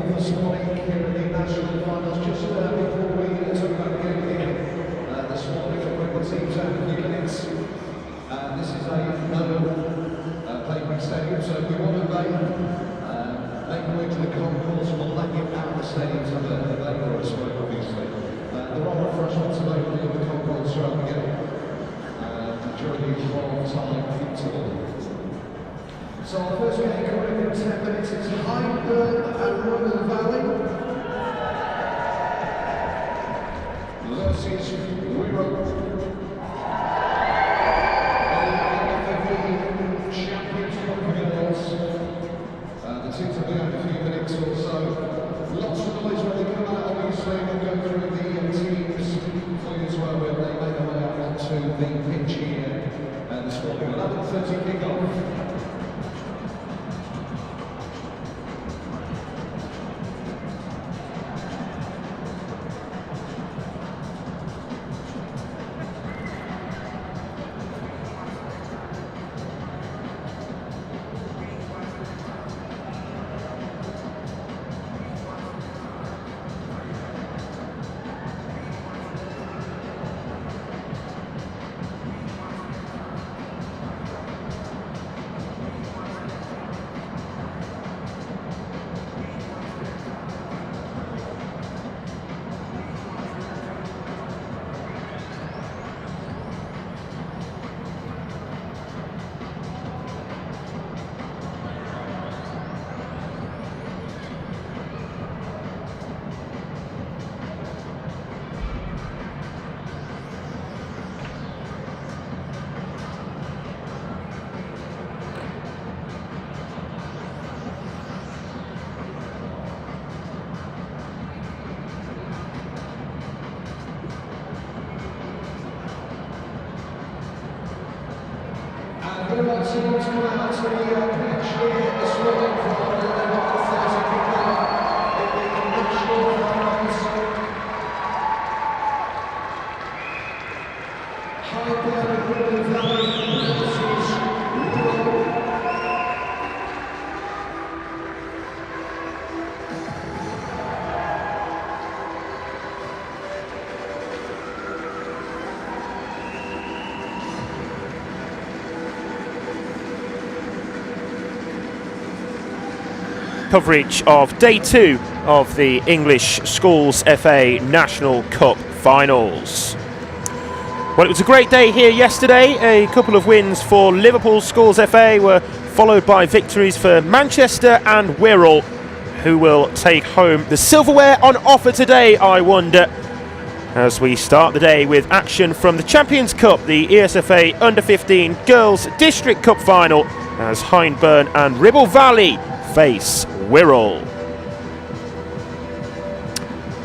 off this morning here in the national finals. Just before we talk about the game here this morning, when the teams have a few minutes. This is a no stadium, so if we want to make the way to the concourse, we'll let it out of the stadium to the labour as well, obviously. There are refreshments available in the concourse throughout the game during the full-time interval. So our first game coming in 10 minutes is Hyndburn and Ribble Valley versus Wirral. The teams have been out a few minutes or so. Lots of noise when they come out, obviously. We'll go through the teams for you as well, where they make their way out onto the pitch here this morning. 11:30 kick-off. Coverage of day 2 of the English Schools FA National Cup Finals. Well, it was a great day here yesterday. A couple of wins for Liverpool Schools FA were followed by victories for Manchester and Wirral, who will take home the silverware on offer today, I wonder, as we start the day with action from the Champions Cup, the ESFA Under-15 Girls District Cup Final, as Hyndburn and Ribble Valley face Wirral.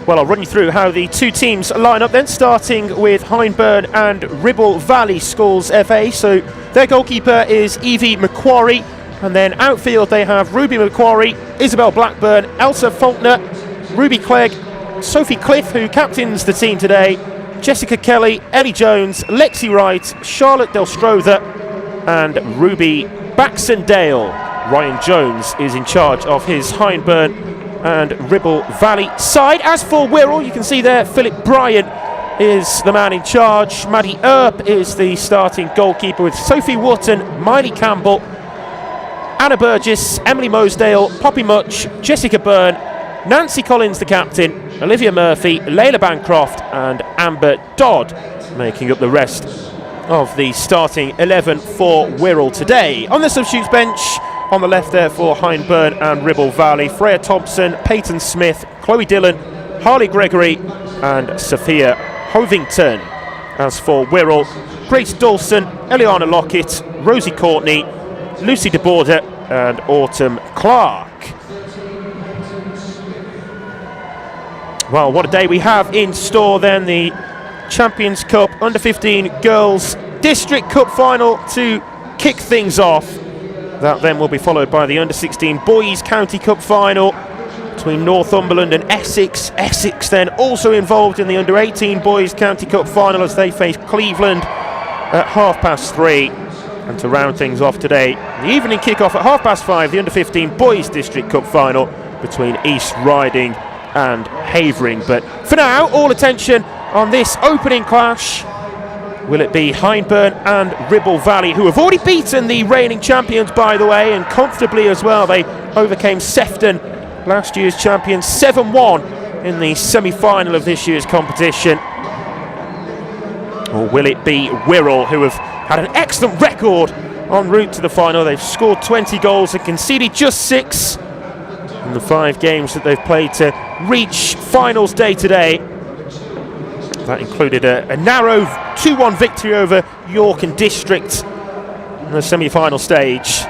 Well, I'll run you through how the two teams line up then, starting with Hyndburn and Ribble Valley Schools FA. So their goalkeeper is Evie Macquarie, and then outfield they have Ruby Macquarie, Isabel Blackburn, Elsa Faulkner, Ruby Clegg, Sophie Cliff, who captains the team today, Jessica Kelly, Ellie Jones, Lexi Wright, Charlotte Delstrother and Ruby Baxendale. Ryan Jones is in charge of his Hyndburn and Ribble Valley side. As for Wirral, you can see there Philip Bryan is the man in charge. Maddie Earp is the starting goalkeeper, with Sophie Wotton, Miley Campbell, Anna Burgess, Emily Mosdale, Poppy Much, Jessica Byrne, Nancy Collins the captain, Olivia Murphy, Layla Bancroft and Amber Dodd making up the rest of the starting 11 for Wirral today. On the substitutes bench, on the left there for Hyndburn and Ribble Valley, Freya Thompson, Peyton Smith, Chloe Dillon, Harley Gregory and Sophia Hovington. As for Wirral, Grace Dawson, Eliana Lockett, Rosie Courtney, Lucy de Border and Autumn Clark. Well, what a day we have in store then. The Champions Cup Under-15 Girls District Cup Final to kick things off. That then will be followed by the Under-16 Boys County Cup Final between Northumberland and Essex. Essex then also involved in the Under-18 Boys County Cup Final as they face Cleveland at 3:30. And to round things off today, the evening kick-off at 5:30, the Under-15 Boys District Cup Final between East Riding and Havering. But for now, all attention on this opening clash. Will it be Hyndburn and Ribble Valley, who have already beaten the reigning champions, by the way, and comfortably as well? They overcame Sefton, last year's champions, 7-1 in the semi-final of this year's competition. Or will it be Wirral, who have had an excellent record en route to the final? They've scored 20 goals and conceded just 6 in the 5 games that they've played to reach finals day today. That included a narrow 2-1 victory over York and District in the semi-final stage.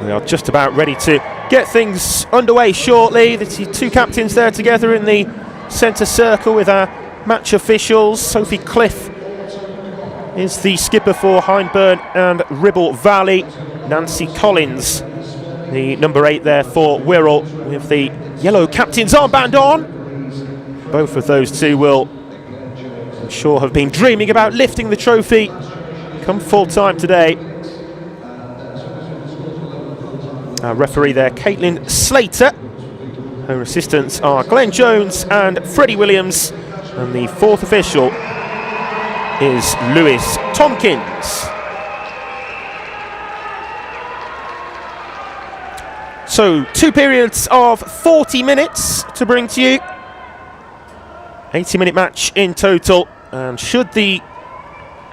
We are just about ready to get things underway shortly. The two captains there together in the centre circle with our match officials. Sophie Cliff is the skipper for Hyndburn and Ribble Valley. Nancy Collins, the number 8 there for Wirral, with the yellow captain's armband on. Both of those two will, I'm sure, have been dreaming about lifting the trophy come full time today. Our referee there, Caitlin Slater. Her assistants are Glenn Jones and Freddie Williams. And the 4th official is Lewis Tompkins. So 2 periods of 40 minutes to bring to you. 80-minute match in total. And should the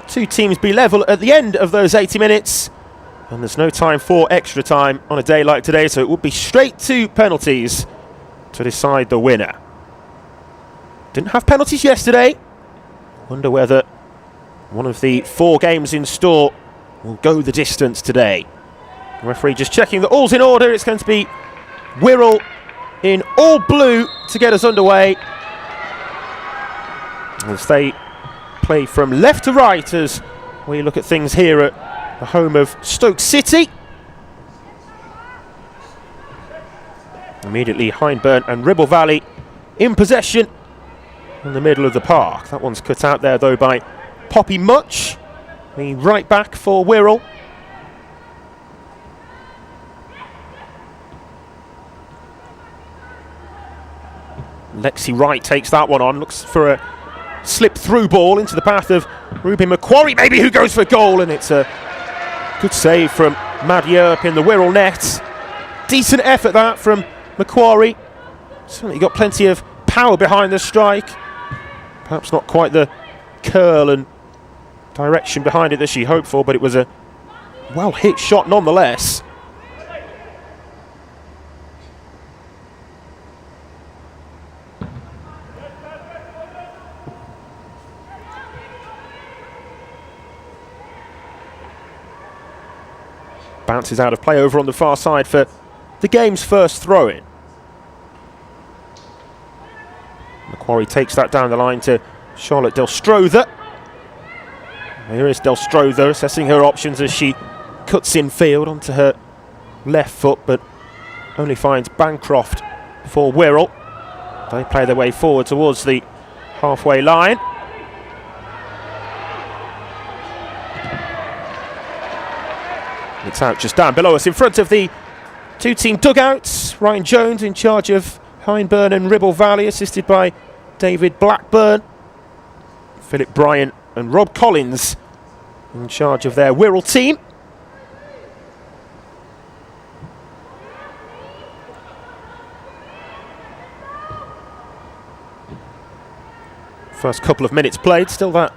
two teams be level at the end of those 80 minutes, and there's no time for extra time on a day like today, so it would be straight to penalties to decide the winner. Didn't have penalties yesterday. Wonder whether one of the 4 games in store will go the distance today. The referee just checking that all's in order. It's going to be Wirral in all blue to get us underway, as they play from left to right as we look at things here at the home of Stoke City. Immediately Hyndburn and Ribble Valley in possession in the middle of the park. That one's cut out there though by Poppy Much, the right back for Wirral. Lexi Wright takes that one on, looks for a slip-through ball into the path of Ruby Macquarie, maybe, who goes for goal, and it's a good save from Maddie Earp in the Wirral net. Decent effort that from Macquarie. Certainly got plenty of power behind the strike. Perhaps not quite the curl and direction behind it that she hoped for, but it was a well-hit shot nonetheless. Bounces out of play over on the far side for the game's first throw-in. Macquarie takes that down the line to Charlotte Delstrother. Here is Delstrother assessing her options as she cuts in field onto her left foot, but only finds Bancroft for Wirral. They play their way forward towards the halfway line. It's out just down below us in front of the two-team dugouts. Ryan Jones in charge of Hyndburn and Ribble Valley, assisted by David Blackburn. Philip Bryant and Rob Collins in charge of their Wirral team. First couple of minutes played, still that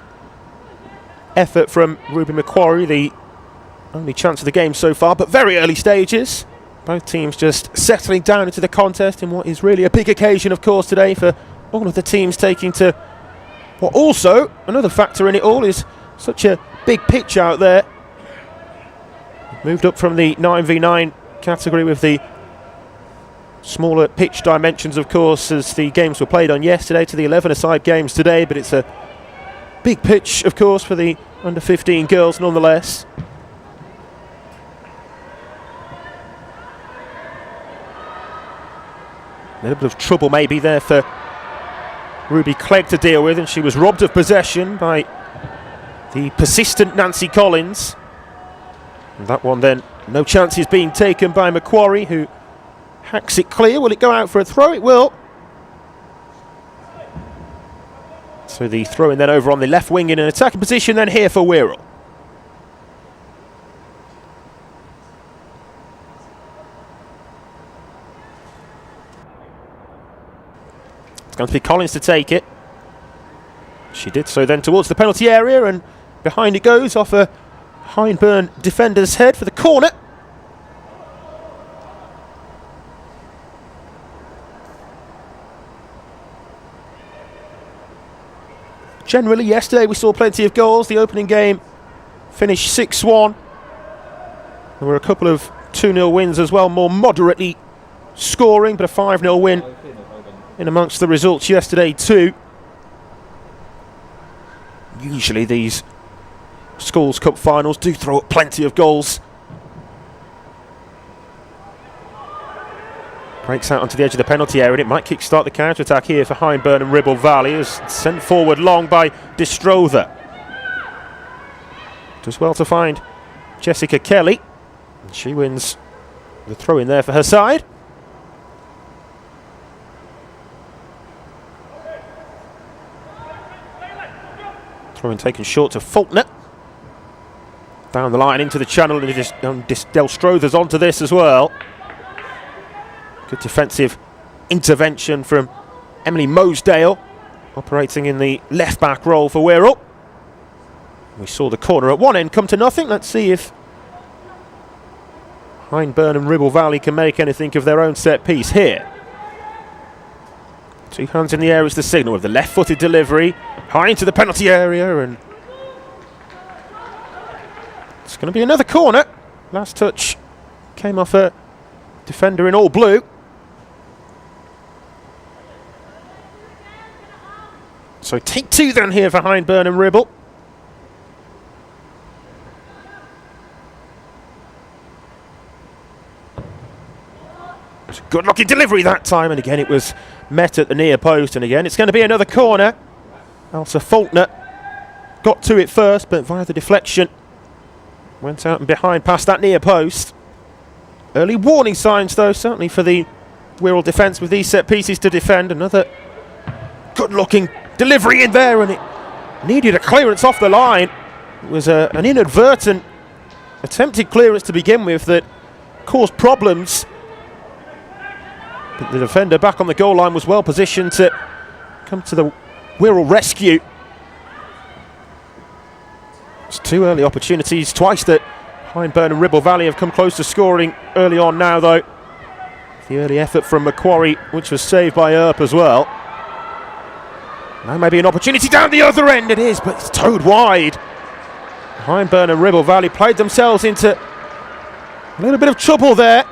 effort from Ruby Macquarie, the only chance of the game so far, but very early stages. Both teams just settling down into the contest in what is really a big occasion, of course, today for all of the teams taking to what also, another factor in it all, is such a big pitch out there. Moved up from the 9v9 category with the smaller pitch dimensions, of course, as the games were played on yesterday, to the 11-a-side games today, but it's a big pitch, of course, for the under-15 girls nonetheless. A little bit of trouble maybe there for Ruby Clegg to deal with, and she was robbed of possession by the persistent Nancy Collins. And that one then No chances being taken by Macquarie, who hacks it clear. Will it go out for a throw? It will. So the throw in then over on the left wing in an attacking position then here for Wirral. It's going to be Collins to take it. She did so then towards the penalty area, and behind it goes off a Hyndburn defender's head for the corner. Generally, yesterday we saw plenty of goals. The opening game finished 6-1. There were a couple of 2-0 wins as well, more moderately scoring, but a 5-0 win in amongst the results yesterday too. Usually these Schools Cup finals do throw up plenty of goals. Breaks out onto the edge of the penalty area, and it might kick-start the counter-attack here for Hyndburn and Ribble Valley, as sent forward long by Distrother. Does well to find Jessica Kelly, and she wins the throw-in there for her side. Throw-in taken short to Faulkner. Down the line into the channel, and Delstrother's onto this as well. Good defensive intervention from Emily Mosedale, operating in the left-back role for Wirral. We saw the corner at one end come to nothing. Let's see if Hyndburn and Ribble Valley can make anything of their own set piece here. Two hands in the air is the signal of the left-footed delivery, high into the penalty area, and it's going to be another corner. Last touch came off a defender in all blue. So take two then here for Hyndburn and Ribble. It's a good looking delivery that time, and again it was met at the near post, and again it's going to be another corner. Elsa Faulkner got to it first, but via the deflection went out and behind past that near post. Early warning signs though, certainly for the Wirral defence with these set pieces to defend. Another good looking delivery in there, and it needed a clearance off the line. It was an inadvertent attempted clearance to begin with that caused problems, but the defender back on the goal line was well positioned to come to the Wirral rescue. It's two early opportunities, twice that Hyndburn and Ribble Valley have come close to scoring early on now though. The early effort from Macquarie, which was saved by Earp as well. Now maybe an opportunity down the other end, it is, but it's towed wide. Hyndburn and Ribble Valley played themselves into a little bit of trouble there.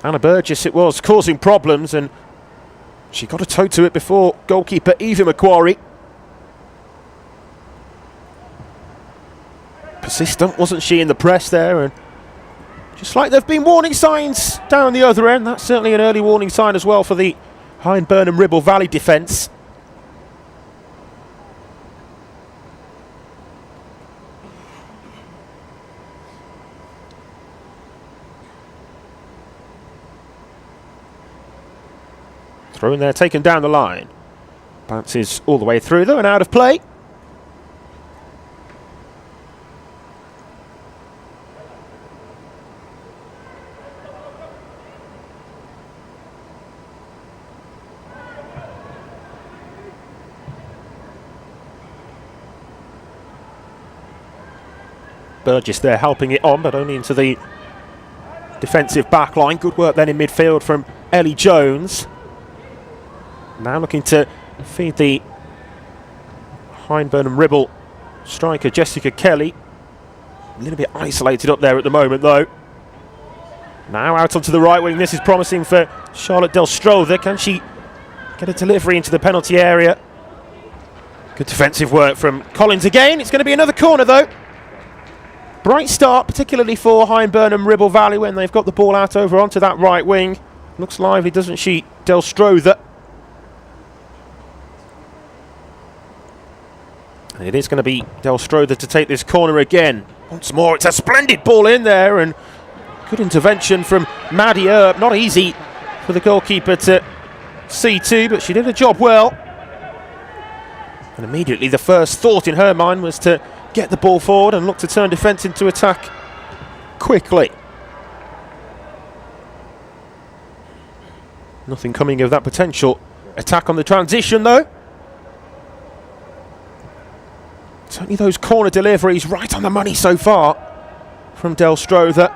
Anna Burgess it was, causing problems, and she got a toe to it before goalkeeper Evie Macquarie. Persistent, wasn't she, in the press there, and just like there have been warning signs down the other end, that's certainly an early warning sign as well for the Hyndburn and Ribble Valley defence. Throw in there, taken down the line. Bounces all the way through though and out of play. Burgess there helping it on, but only into the defensive back line. Good work then in midfield from Ellie Jones. Now looking to feed the Hyndburn and Ribble striker Jessica Kelly. A little bit isolated up there at the moment though. Now out onto the right wing. This is promising for Charlotte Delstrother. Can she get a delivery into the penalty area? Good defensive work from Collins again. It's going to be another corner though. Bright start, particularly for Hyndburn and Ribble Valley when they've got the ball out over onto that right wing. Looks lively, doesn't she, Delstrother? And it is going to be Del Strother to take this corner again. Once more, it's a splendid ball in there, and good intervention from Maddie Earp. Not easy for the goalkeeper to see to, but she did her job well. And immediately the first thought in her mind was to get the ball forward and look to turn defence into attack quickly. Nothing coming of that potential attack on the transition though. Certainly those corner deliveries right on the money so far from Del Strother.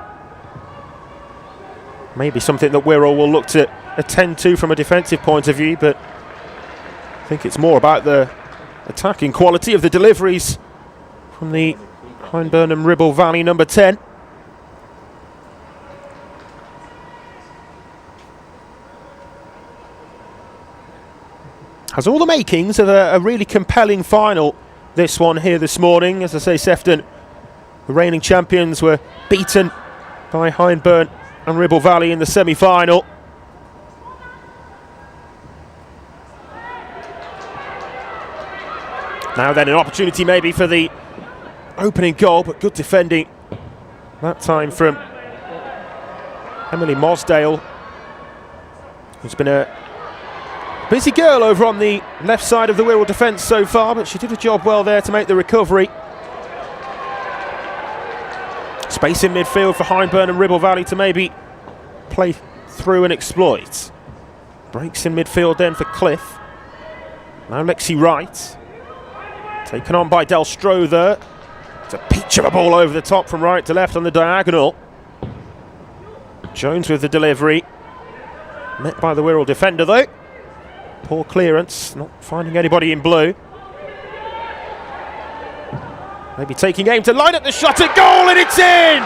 Maybe something that Wirral will look to attend to from a defensive point of view, but I think it's more about the attacking quality of the deliveries from the Hindburn and Ribble Valley number 10. Has all the makings of a really compelling final, this one here this morning. As I say, Sefton, the reigning champions, were beaten by Hyndburn and Ribble Valley in the semi-final. Now then, an opportunity maybe for the opening goal, but good defending that time from Emily Mosdale, who's been a busy girl over on the left side of the Wirral defence so far, but she did a job well there to make the recovery. Space in midfield for Hyndburn and Ribble Valley to maybe play through and exploit. Breaks in midfield then for Cliff. Now Lexi Wright. Taken on by Del Strother. It's a peach of a ball over the top from right to left on the diagonal. Jones with the delivery. Met by the Wirral defender though. Poor clearance, not finding anybody in blue. Maybe taking aim to line up the shot at goal, and it's in!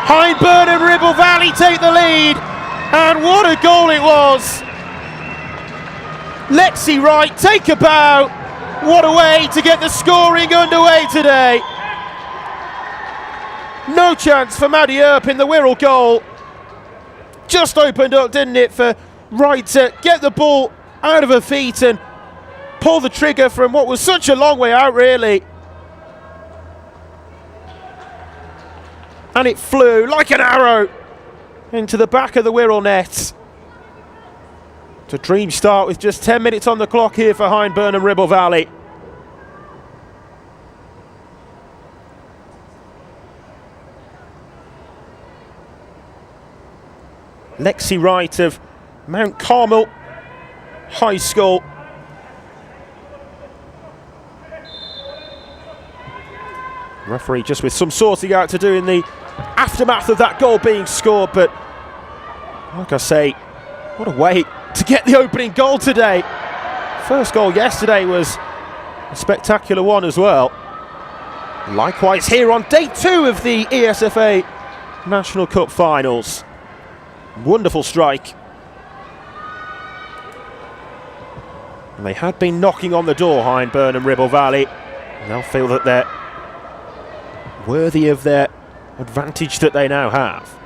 Hyndburn and Ribble Valley take the lead, and what a goal it was! Lexi Wright, take a bow. What a way to get the scoring underway today. No chance for Maddie Earp in the Wirral goal. Just opened up, didn't it, for Wright to get the ball out of her feet and pull the trigger from what was such a long way out, really. And it flew like an arrow into the back of the Wirral net. It's a dream start with just 10 minutes on the clock here for Hyndburn and Ribble Valley. Lexi Wright of Mount Carmel High School. Referee just with some sorting out to do in the aftermath of that goal being scored, but like I say, what a way to get the opening goal today. First goal yesterday was a spectacular one as well. Likewise here on day 2 of the ESFA National Cup Finals. Wonderful strike. And they had been knocking on the door, Hyndburn and Ribble Valley. And they'll feel that they're worthy of their advantage that they now have.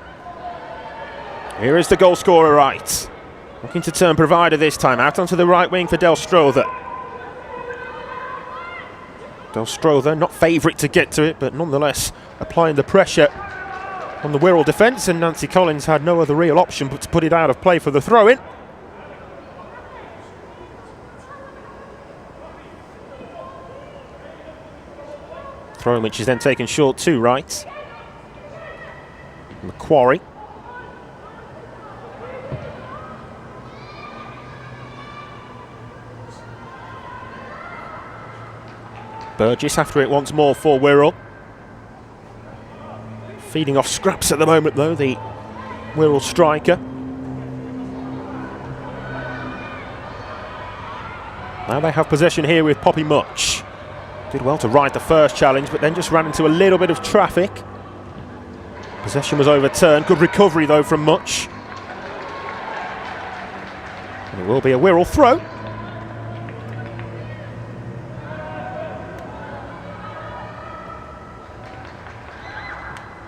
Here is the goal scorer Wright. Looking to turn provider this time, out onto the right wing for Del Strother. Del Strother, not favourite to get to it, but nonetheless applying the pressure on the Wirral defence, and Nancy Collins had no other real option but to put it out of play for the throw-in. Throw-in which is then taken short to Wright. Macquarie. Burgess after it once more for Wirral. Feeding off scraps at the moment though, the Wirral striker. Now they have possession here with Poppy Much. Did well to ride the first challenge, but then just ran into a little bit of traffic. Possession was overturned. Good recovery though from Much. And it will be a Wirral throw.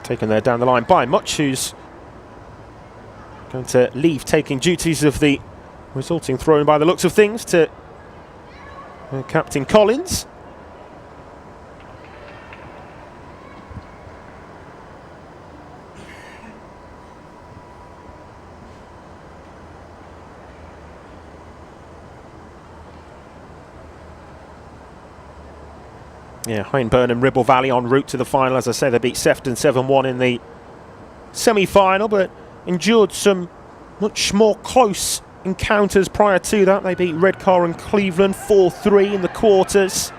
Taken there down the line by Much, who's going to leave taking duties of the resulting throw-in by the looks of things to Captain Collins. Yeah, Hyndburn and Ribble Valley en route to the final. As I say, they beat Sefton 7-1 in the semi-final, but endured some much more close encounters prior to that. They beat Redcar and Cleveland 4-3 in the quarters,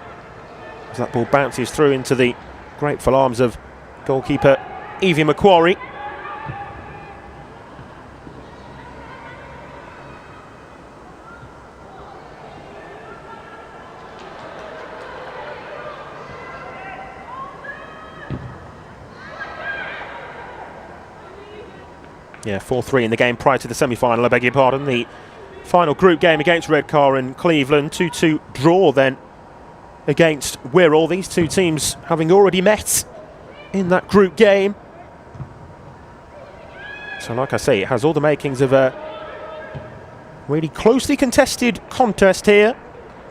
as that ball bounces through into the grateful arms of goalkeeper Evie Macquarie. Yeah, 4-3 in the game prior to the semi-final, I beg your pardon. The final group game against Redcar and Cleveland, 2-2 draw then against Wirral. These two teams having already met in that group game. So like I say, it has all the makings of a really closely contested contest here.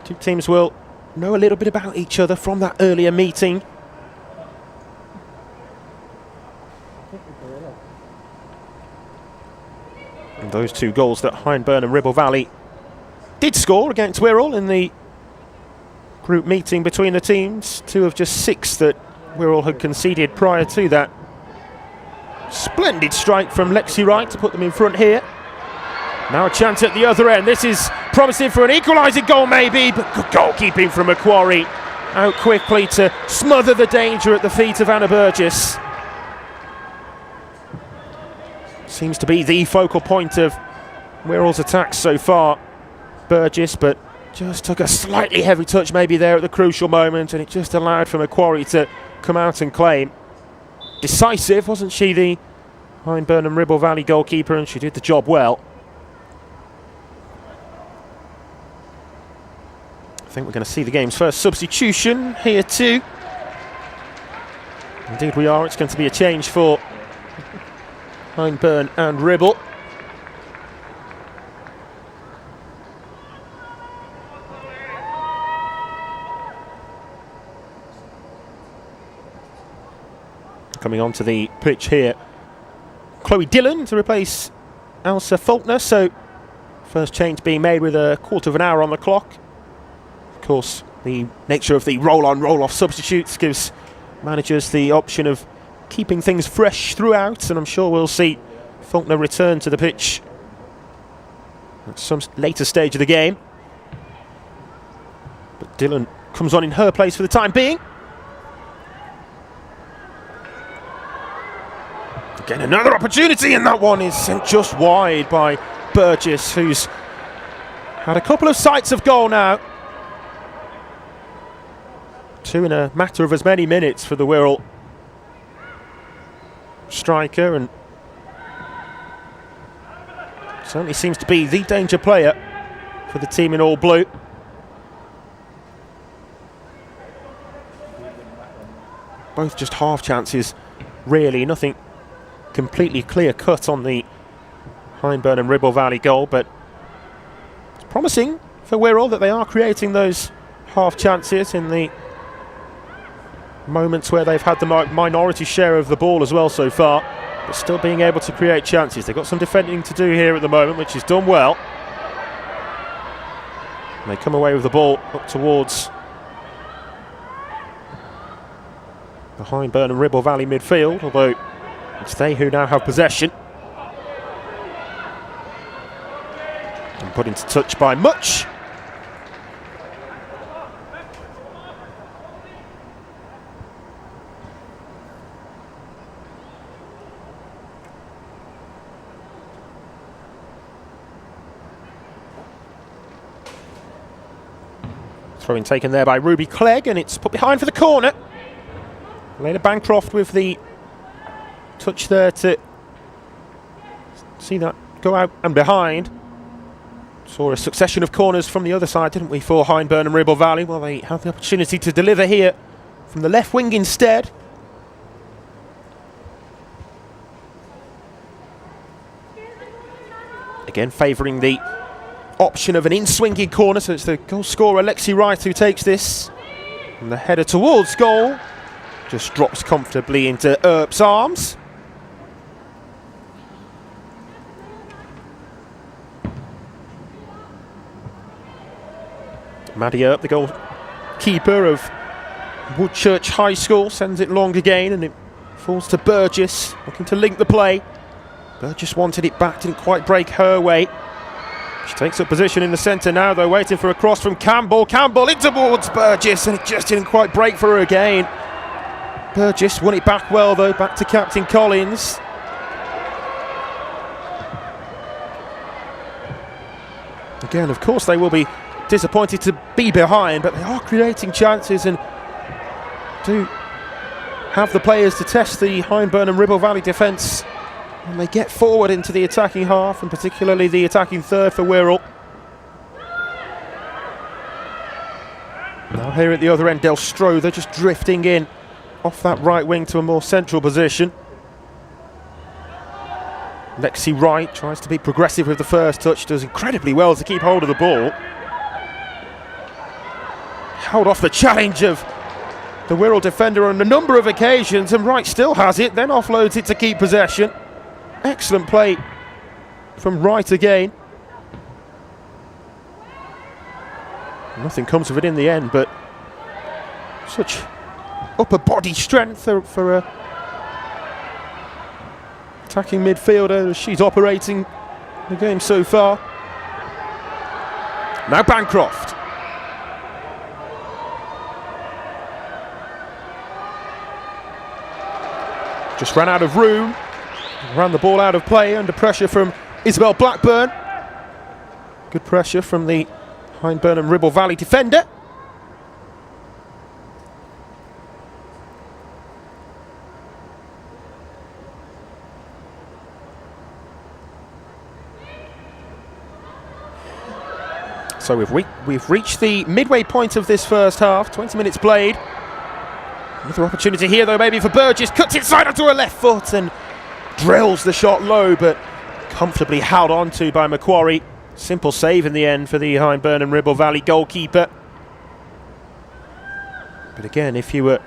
Two teams will know a little bit about each other from that earlier meeting. And those two goals that Hyndburn and Ribble Valley did score against Wirral in the group meeting between the teams, two of just 6 that Wirral had conceded prior to that. Splendid strike from Lexi Wright to put them in front here. Now a chance at the other end. This is promising for an equalising goal maybe, but good goalkeeping from Macquarie. Out quickly to smother the danger at the feet of Anna Burgess. Seems to be the focal point of Wirral's attacks so far, Burgess, but just took a slightly heavy touch maybe there at the crucial moment, and it just allowed for Macquarie to come out and claim. Decisive, wasn't she, the Hyndburn and Ribble Valley goalkeeper, and she did the job well. I think we're going to see the game's first substitution here too. Indeed we are. It's going to be a change for Hyndburn and Ribble. Coming onto the pitch here, Chloe Dillon to replace Elsa Faulkner. So first change being made with a quarter of an hour on the clock. Of course, the nature of the roll-on, roll-off substitutes gives managers the option of keeping things fresh throughout, and I'm sure we'll see Faulkner return to the pitch at some later stage of the game. But Dillon comes on in her place for the time being. Again, another opportunity, and that one is sent just wide by Burgess, who's had a couple of sights of goal now. 2 in a matter of as many minutes for the Wirral striker, and certainly seems to be the danger player for the team in all blue. Both just half chances, really, nothing completely clear cut on the Hyndburn and Ribble Valley goal, but it's promising for Wirral that they are creating those half chances in the moments where they've had the minority share of the ball as well so far, but still being able to create chances. They've got some defending to do here at the moment, which is done well. And they come away with the ball up towards the Hyndburn and Ribble Valley midfield, although it's they who now have possession. And put into touch by Much. Throw-in taken there by Ruby Clegg, and it's put behind for the corner. Lena Bancroft with the touch there to see that go out and behind. Saw a succession of corners from the other side, didn't we, for Hyndburn and Ribble Valley? Well, they have the opportunity to deliver here from the left wing instead. Again, favouring the option of an in-swinging corner, so it's the goal scorer Lexi Wright who takes this. And the header towards goal just drops comfortably into Earp's arms. Maddie Earp, the goalkeeper of Woodchurch High School, sends it long again, and it falls to Burgess, looking to link the play. Burgess wanted it back, didn't quite break her way. She takes up position in the centre now, though, waiting for a cross from Campbell. Campbell in towards Burgess, and it just didn't quite break for her again. Burgess won it back well, though, back to Captain Collins. Again, of course, they will be disappointed to be behind, but they are creating chances and do have the players to test the Hyndburn and Ribble Valley defence when they get forward into the attacking half, and particularly the attacking third for Wirral. Now here at the other end, Del Strother just drifting in off that right wing to a more central position. Lexi Wright tries to be progressive with the first touch, does incredibly well to keep hold of the ball. Held off the challenge of the Wirral defender on a number of occasions, and Wright still has it, then offloads it to keep possession. Excellent play from Wright again. Nothing comes of it in the end, but such upper body strength for a attacking midfielder as she's operating the game so far. Now Bancroft. Just ran out of room, ran the ball out of play under pressure from Isabel Blackburn. Good pressure from the Hyndburn and Ribble Valley defender. So we've reached the midway point of this first half, 20 minutes played. Another opportunity here though, maybe for Burgess, cuts inside onto her left foot and drills the shot low, but comfortably held on to by Macquarie. Simple save in the end for the Hyndburn and Ribble Valley goalkeeper. But again, if you were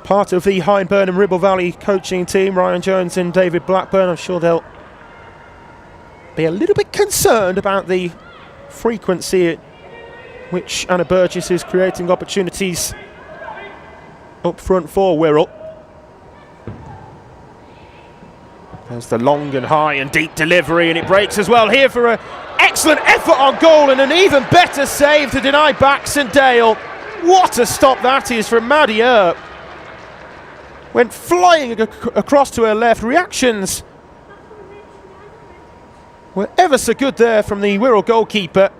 part of the Hyndburn and Ribble Valley coaching team, Ryan Jones and David Blackburn, I'm sure they'll be a little bit concerned about the frequency at which Anna Burgess is creating opportunities up front for Wirral. There's the long and high and deep delivery, and it breaks as well here for an excellent effort on goal and an even better save to deny Baxendale. What a stop that is from Maddie Earp. Went flying across to her left. Reactions were ever so good there from the Wirral goalkeeper.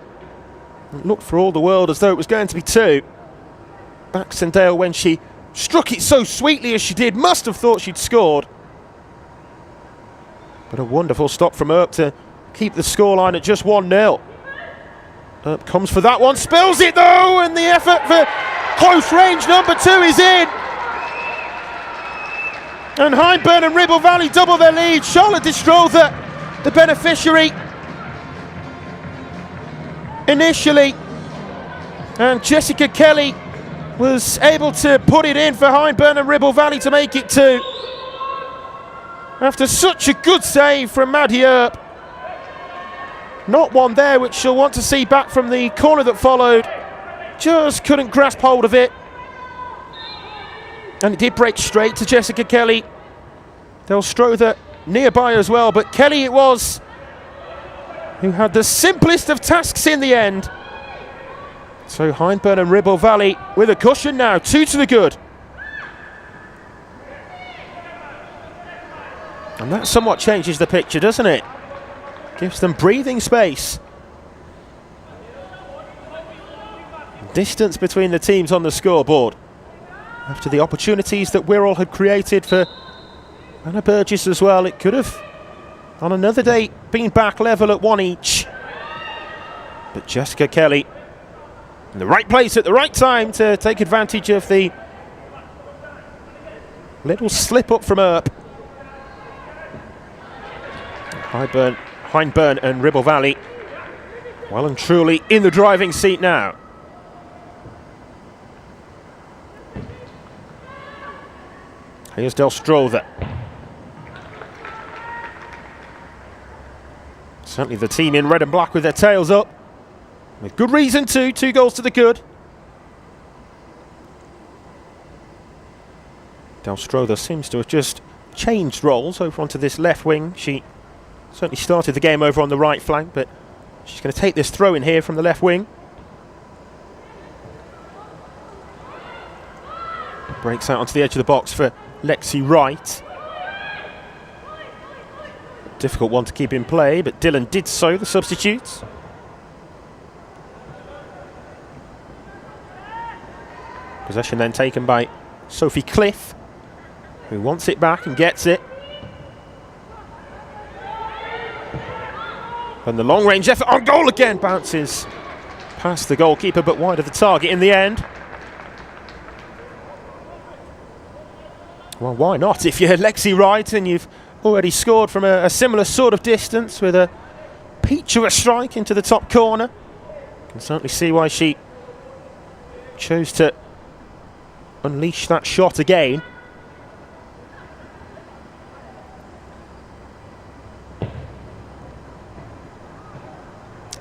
It looked for all the world as though it was going to be two. Baxendale, when she struck it so sweetly as she did, must have thought she'd scored. But a wonderful stop from Earp to keep the scoreline at just 1-0. Earp comes for that one, spills it though, and the effort for close range number 2 is in. And Hyndburn and Ribble Valley double their lead. Charlotte Distrother, the beneficiary initially, and Jessica Kelly was able to put it in for Hyndburn and Ribble Valley to make it 2. After such a good save from Maddie Earp. Not one there which she'll want to see back from the corner that followed. Just couldn't grasp hold of it. And it did break straight to Jessica Kelly. Del Strother nearby as well, but Kelly it was who had the simplest of tasks in the end. So Hyndburn and Ribble Valley with a cushion now, 2 to the good. And that somewhat changes the picture, doesn't it? Gives them breathing space. Distance between the teams on the scoreboard. After the opportunities that Wirral had created for Anna Burgess as well, it could have, on another day, been back level at 1 each. But Jessica Kelly in the right place at the right time to take advantage of the little slip up from Earp. Hyndburn and Ribble Valley Well and truly in the driving seat now. Here's Del Strother. Certainly the team in red and black with their tails up. With good reason too, 2 goals to the good. Del Strother seems to have just changed roles over onto this left wing. She certainly started the game over on the right flank, but she's going to take this throw in here from the left wing. Breaks out onto the edge of the box for Lexi Wright. Difficult one to keep in play, but Dillon did so, the substitutes. Possession then taken by Sophie Cliff, who wants it back and gets it. And the long range effort on goal again, bounces past the goalkeeper but wide of the target in the end. Well, why not? If you're Lexi Wright and you've already scored from a similar sort of distance with a peach of a strike into the top corner. You can certainly see why she chose to unleash that shot again.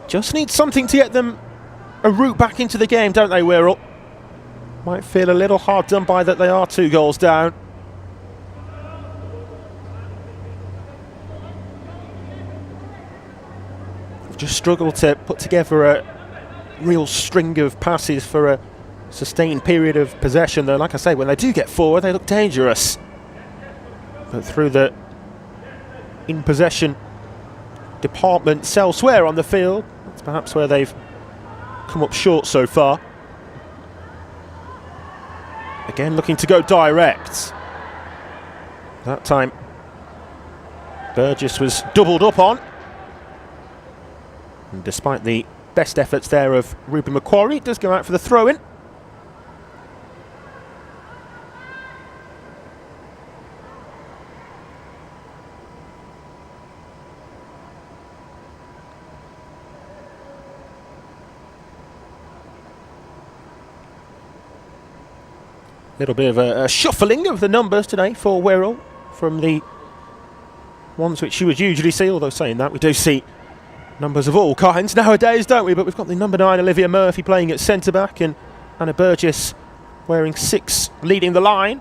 Just need something to get them a route back into the game, don't they, Wirral? Might feel a little hard done by that they are 2 goals down. Just struggled to put together a real string of passes for a sustained period of possession, though. Like I say, when they do get forward, they look dangerous. But through the in possession departments elsewhere on the field, that's perhaps where they've come up short so far. Again, looking to go direct. That time, Burgess was doubled up on. And despite the best efforts there of Ruby Macquarie, it does go out for the throw-in. Little bit of a shuffling of the numbers today for Wirral from the ones which you would usually see, although saying that, we do see numbers of all kinds nowadays, don't we? But we've got the number 9 Olivia Murphy playing at centre-back and Anna Burgess wearing 6 leading the line.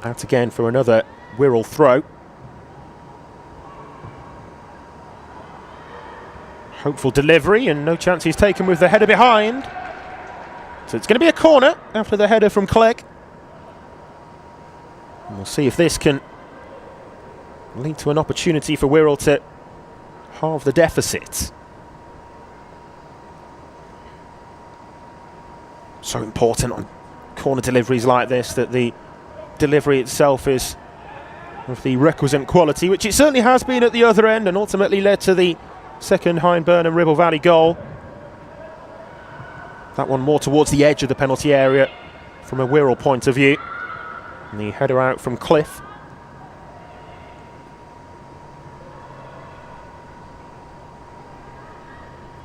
Out again for another Wirral throw. Hopeful delivery and no chance he's taken with the header behind. So it's going to be a corner after the header from Clegg. And we'll see if this can lead to an opportunity for Wirral to halve the deficit. So important on corner deliveries like this that the delivery itself is of the requisite quality, which it certainly has been at the other end and ultimately led to the second Hyndburn and Ribble Valley goal. That one more towards the edge of the penalty area from a Wirral point of view. And the header out from Cliff.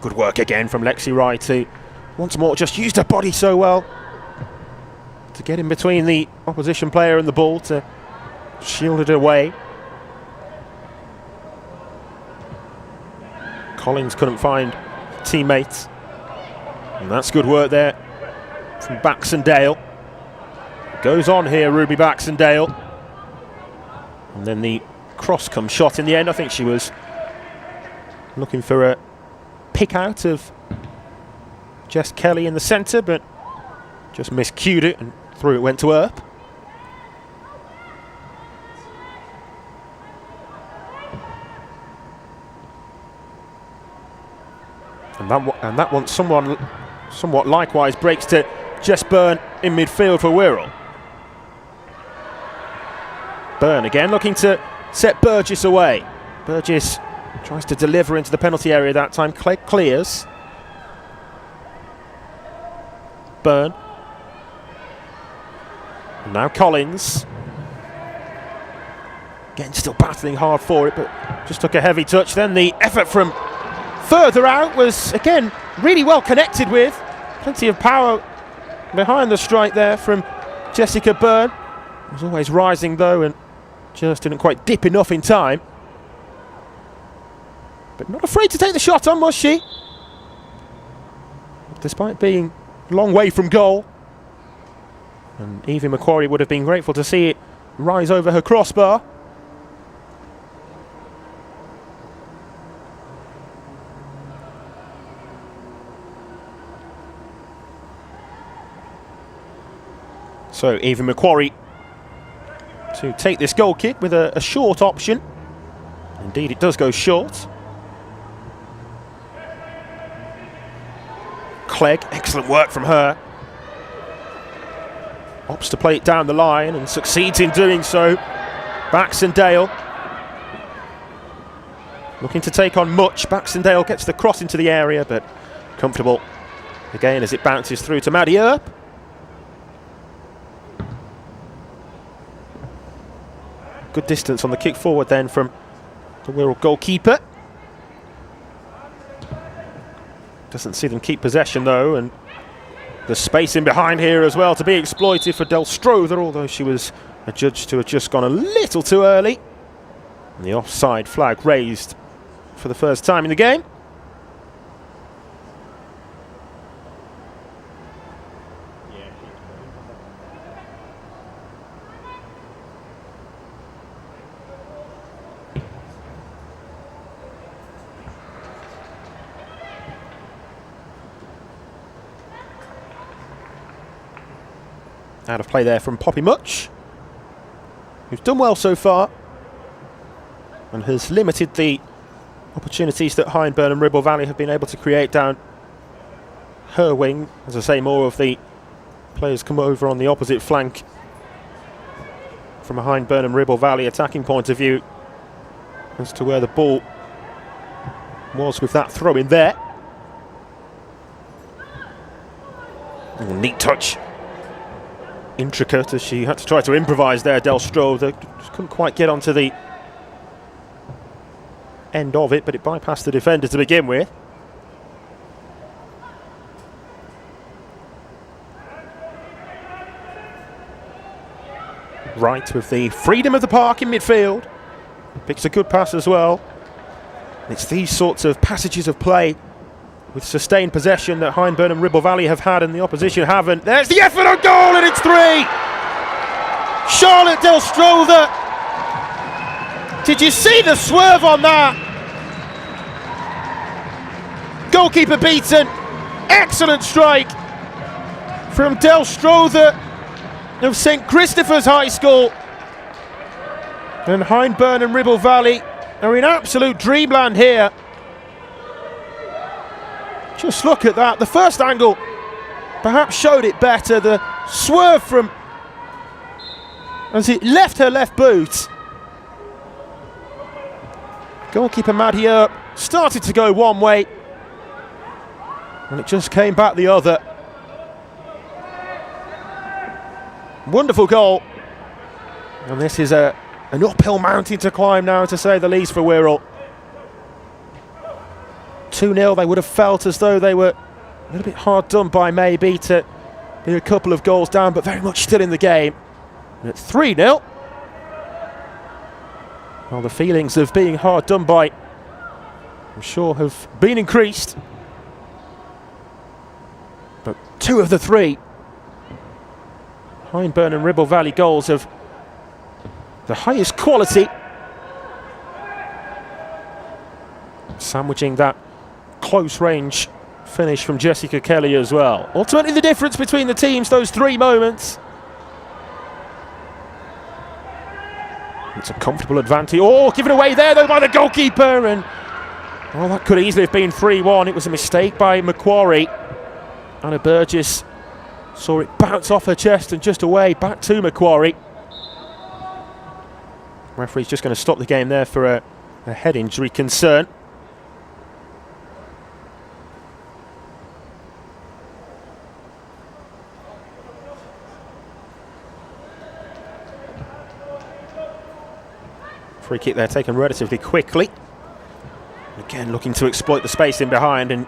Good work again from Lexi Wright, who once more just used her body so well to get in between the opposition player and the ball to shield it away. Collins couldn't find teammates. And that's good work there from Baxendale. Goes on here, Ruby Baxendale. And then the cross-come shot in the end. I think she was looking for a pick out of Jess Kelly in the centre, but just miscued it and through it went to Earp. And that one somewhat likewise breaks to Jess Byrne in midfield for Wirral. Byrne again looking to set Burgess away. Burgess tries to deliver into the penalty area that time. Clegg clears. Byrne. And now Collins. Again, still battling hard for it, but just took a heavy touch. Then the effort from further out was, again, really well connected with. Plenty of power behind the strike there from Jessica Byrne. Was always rising though, and just didn't quite dip enough in time. But not afraid to take the shot on, was she? Despite being a long way from goal. And Evie Macquarie would have been grateful to see it rise over her crossbar. So Evie Macquarie to take this goal kick with a short option. Indeed, it does go short. Clegg, excellent work from her. Opts to play it down the line and succeeds in doing so. Baxendale looking to take on Much. Baxendale gets the cross into the area, but comfortable again as it bounces through to Maddie Earp. Good distance on the kick forward then from the Wirral goalkeeper. Doesn't see them keep possession though, and the space in behind here as well to be exploited for Del Strother, although she was adjudged to have just gone a little too early. And the offside flag raised for the first time in the game. Out of play there from Poppy Much, who's done well so far and has limited the opportunities that Hyndburn and Ribble Valley have been able to create down her wing. As I say, more of the players come over on the opposite flank from a Hyndburn and Ribble Valley attacking point of view as to where the ball was with that throw in there. Oh, neat touch. Intricate as she had to try to improvise there, Del Strother. Just couldn't quite get onto the end of it, but it bypassed the defender to begin with. Wright with the freedom of the park in midfield. Picks a good pass as well. It's these sorts of passages of play with sustained possession that Hyndburn and Ribble Valley have had and the opposition haven't. There's the effort on goal, and it's 3! Charlotte Del Strother. Did you see the swerve on that? Goalkeeper beaten. Excellent strike from Del Strother of St Christopher's High School. And Hyndburn and Ribble Valley are in absolute dreamland here. Just look at that. The first angle perhaps showed it better. The swerve from as it left her left boot. Goalkeeper Maddie Earp started to go one way and it just came back the other. Wonderful goal. And this is an uphill mountain to climb now, to say the least, for Wirral. 2-0, they would have felt as though they were a little bit hard done by, maybe, to be a couple of goals down, but very much still in the game. And at 3-0, well, the feelings of being hard done by, I'm sure, have been increased. But 2 of the 3 Hyndburn and Ribble Valley goals of the highest quality, sandwiching that close range finish from Jessica Kelly as well. Ultimately the difference between the teams, those 3 moments. It's a comfortable advantage. Oh, given away there though by the goalkeeper, and well, that could easily have been 3-1. It was a mistake by Macquarie. Anna Burgess saw it bounce off her chest and just away, back to Macquarie. Referee's just going to stop the game there for a head injury concern. Free kick there taken relatively quickly. Again, looking to exploit the space in behind, and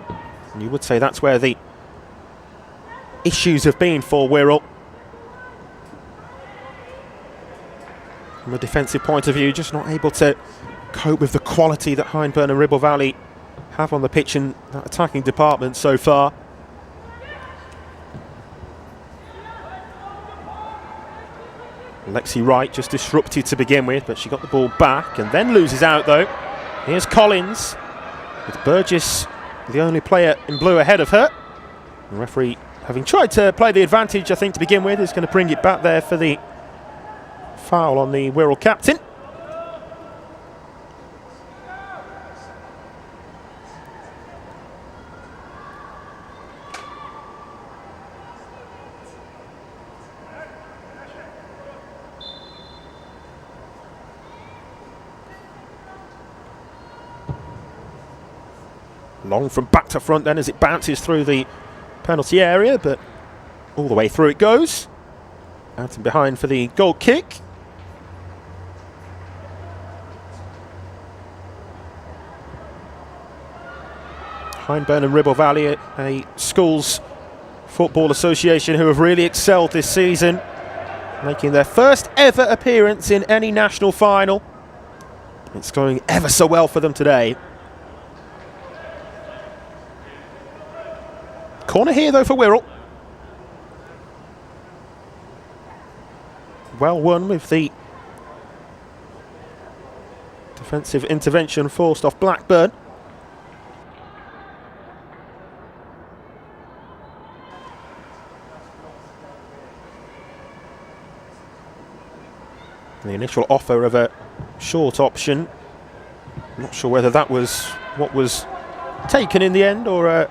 you would say that's where the issues have been for Wirral. From a defensive point of view, just not able to cope with the quality that Hyndburn and Ribble Valley have on the pitch in that attacking department so far. Lexi Wright just disrupted to begin with, but she got the ball back and then loses out though. Here's Collins, with Burgess the only player in blue ahead of her. The referee, having tried to play the advantage I think to begin with, is going to bring it back there for the foul on the Wirral captain. Long from back to front then as it bounces through the penalty area, but all the way through it goes. Out and behind for the goal kick. Hyndburn and Ribble Valley, a schools football association who have really excelled this season, making their first ever appearance in any national final. It's going ever so well for them today. Corner here though for Wirral. Well won with the defensive intervention forced off Blackburn. The initial offer of a short option, I'm not sure whether that was what was taken in the end or a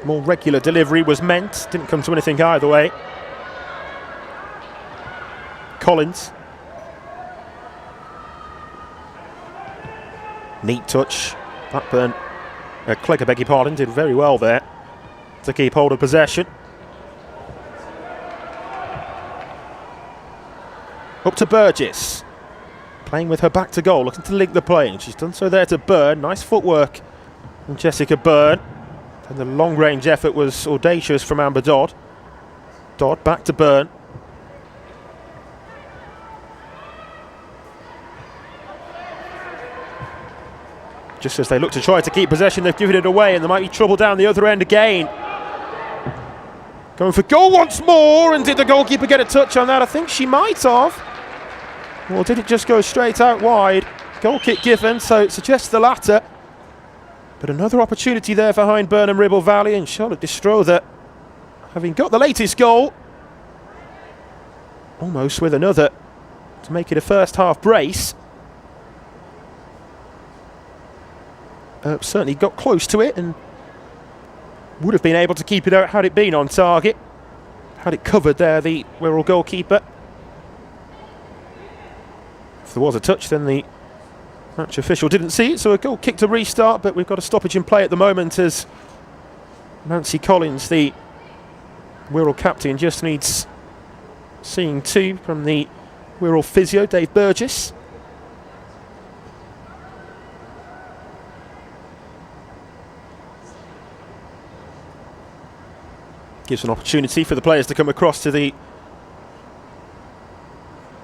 more regular delivery was meant. Didn't come to anything either way. Collins. Neat touch. Blackburn, Clegg, beg your pardon, did very well there to keep hold of possession. Up to Burgess. Playing with her back to goal, looking to link the play, and she's done so there to Byrne. Nice footwork from Jessica Byrne. And the long-range effort was audacious from Amber Dodd. Dodd back to Byrne. Just as they look to try to keep possession, they've given it away, and there might be trouble down the other end again. Going for goal once more, and did the goalkeeper get a touch on that? I think she might have. Or did it just go straight out wide? Goal kick given, so it suggests the latter. But another opportunity there for Hyndburn and Ribble Valley, and Charlotte Destrother, having got the latest goal, almost with another to make it a first half brace. Certainly got close to it and would have been able to keep it out had it been on target. Had it covered there, the Wirral goalkeeper. If there was a touch, then the match official didn't see it, so a goal kick to restart, but we've got a stoppage in play at the moment as Nancy Collins, the Wirral captain, just needs seeing to from the Wirral physio, Dave Burgess. Gives an opportunity for the players to come across to the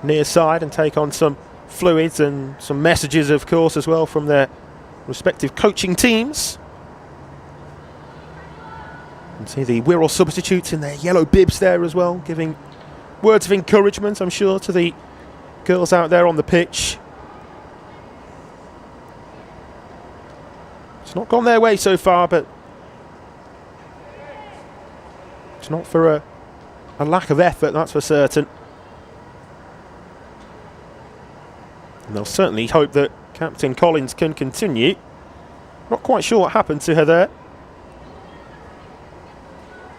near side and take on some fluids and some messages, of course, as well from their respective coaching teams. And see the Wirral substitutes in their yellow bibs there as well, giving words of encouragement, I'm sure, to the girls out there on the pitch. It's not gone their way so far, but it's not for a lack of effort, that's for certain. And they'll certainly hope that Captain Collins can continue. Not quite sure what happened to her there.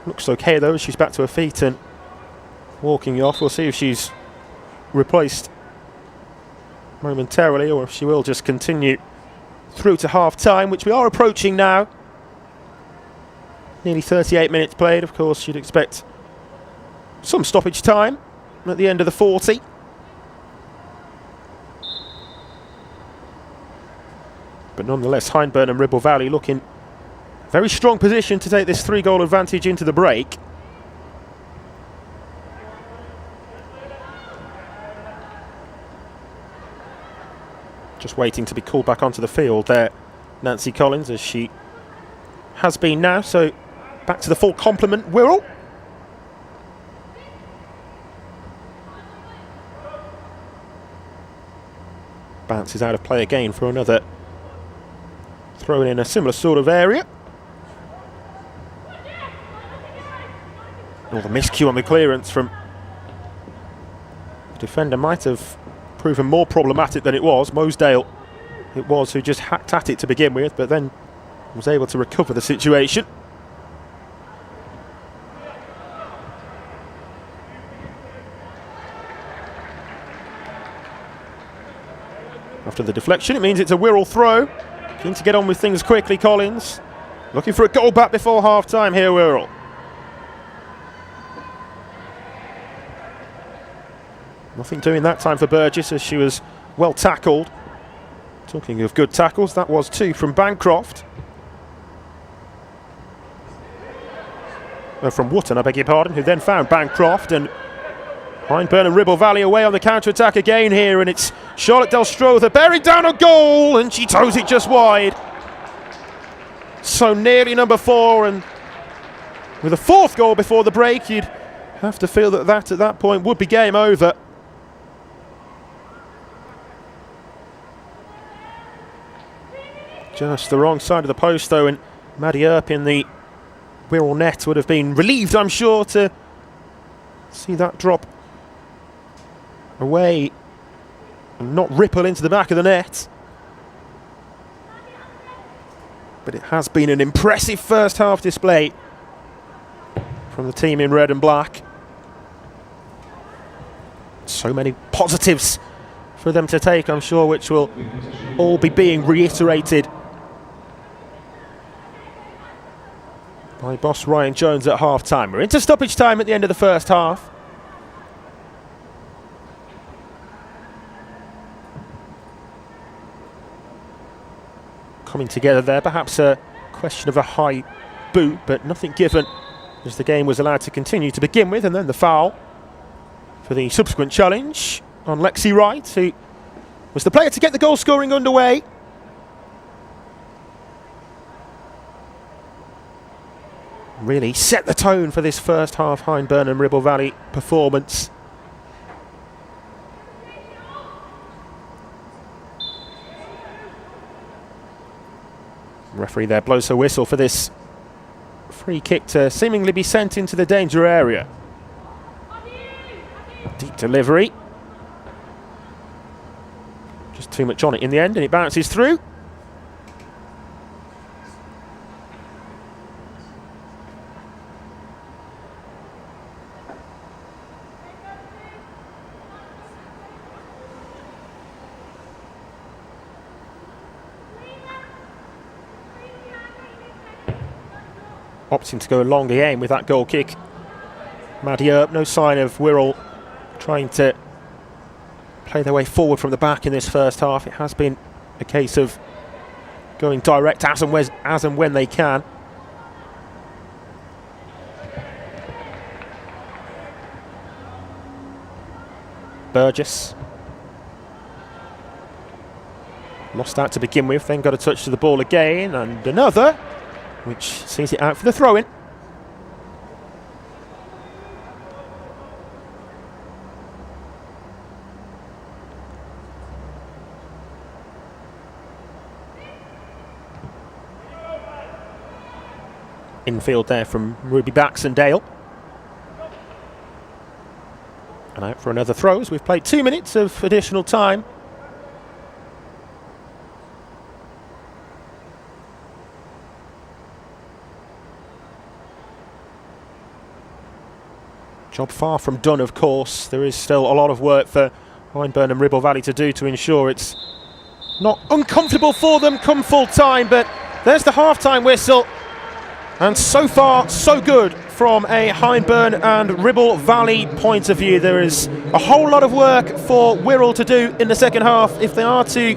Looks okay though, she's back to her feet and walking off. We'll see if she's replaced momentarily or if she will just continue through to half time, which we are approaching now. Nearly 38 minutes played. Of course, you'd expect some stoppage time at the end of the 40. But nonetheless, Hyndburn and Ribble Valley looking very strong position to take this 3-goal advantage into the break. Just waiting to be called back onto the field there, Nancy Collins, as she has been now. So back to the full complement, Wirral. Bounces out of play again for another throw in a similar sort of area. Oh, the miscue on the clearance from the defender might have proven more problematic than it was. Mosedale it was who just hacked at it to begin with, but then was able to recover the situation. After the deflection, it means it's a Wirral throw. Keen to get on with things quickly, Collins. Looking for a goal back before half-time here, Wirral. Nothing doing that time for Burgess, as she was well tackled. Talking of good tackles, that was 2 from Bancroft. From Wootton, I beg your pardon, who then found Bancroft, and Hyndburn and Ribble Valley away on the counter-attack again here, and it's Charlotte Delstrother bearing down a goal, and she toes it just wide. So nearly number 4, and with a 4th goal before the break, you'd have to feel that at that point would be game over. Just the wrong side of the post though, and Maddie Earp in the Wirral net would have been relieved, I'm sure, to see that drop away and not ripple into the back of the net. But it has been an impressive first half display from the team in red and black. So many positives for them to take, I'm sure, which will all be being reiterated by boss Ryan Jones at half-time. We're into stoppage time at the end of the first half. Coming together there, perhaps a question of a high boot, but nothing given as the game was allowed to continue to begin with, and then the foul for the subsequent challenge on Lexi Wright, who was the player to get the goal scoring underway. Really set the tone for this first half Hyndburn and Ribble Valley performance. Referee there blows her whistle for this free kick to seemingly be sent into the danger area. Deep delivery. Just too much on it in the end, and it bounces through. Opting to go long again with that goal kick. Maddie Earp, no sign of Wirral trying to play their way forward from the back in this first half. It has been a case of going direct as and when they can. Burgess. Lost out to begin with, then got a touch to the ball again, and another, which sees it out for the throw-in. Infield there from Ruby Baxendale. And out for another throw as we've played 2 minutes of additional time. Job far from done, of course. There is still a lot of work for Hyndburn and Ribble Valley to do to ensure it's not uncomfortable for them come full time. But there's the half-time whistle. And so far, so good from a Hyndburn and Ribble Valley point of view. There is a whole lot of work for Wirral to do in the second half if they are to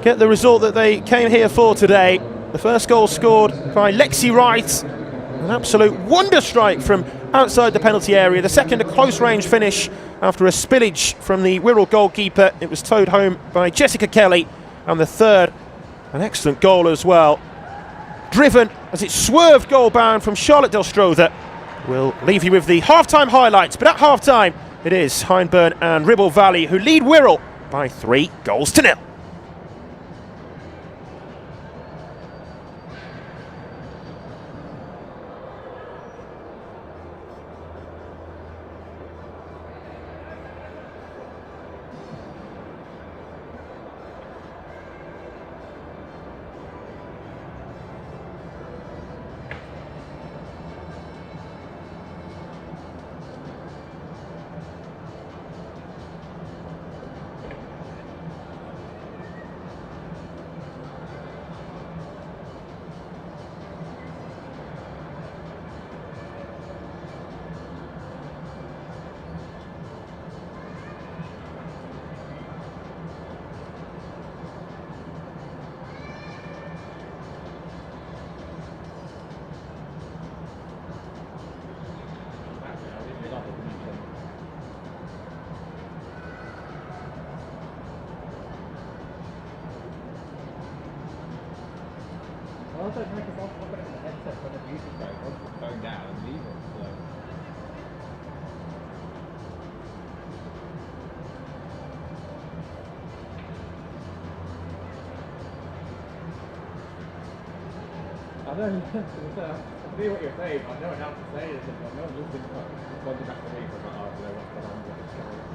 get the result that they came here for today. The first goal scored by Lexi Wright, an absolute wonder strike from outside the penalty area. The second, a close range finish after a spillage from the Wirral goalkeeper. It was towed home by Jessica Kelly. And the third, an excellent goal as well. Driven as it swerved goal bound from Charlotte Delstrother. We'll leave you with the half-time highlights, but at half-time it is Hyndburn and Ribble Valley who lead Wirral by 3-0. I also make us off looking at the headset when the music goes, I'll put the phone down and leave it. So. I know, I hear what you're saying, I know how to say it, but no one's listening to it. Responding back to me, so I'm like, oh, I know what's going on, what's going on.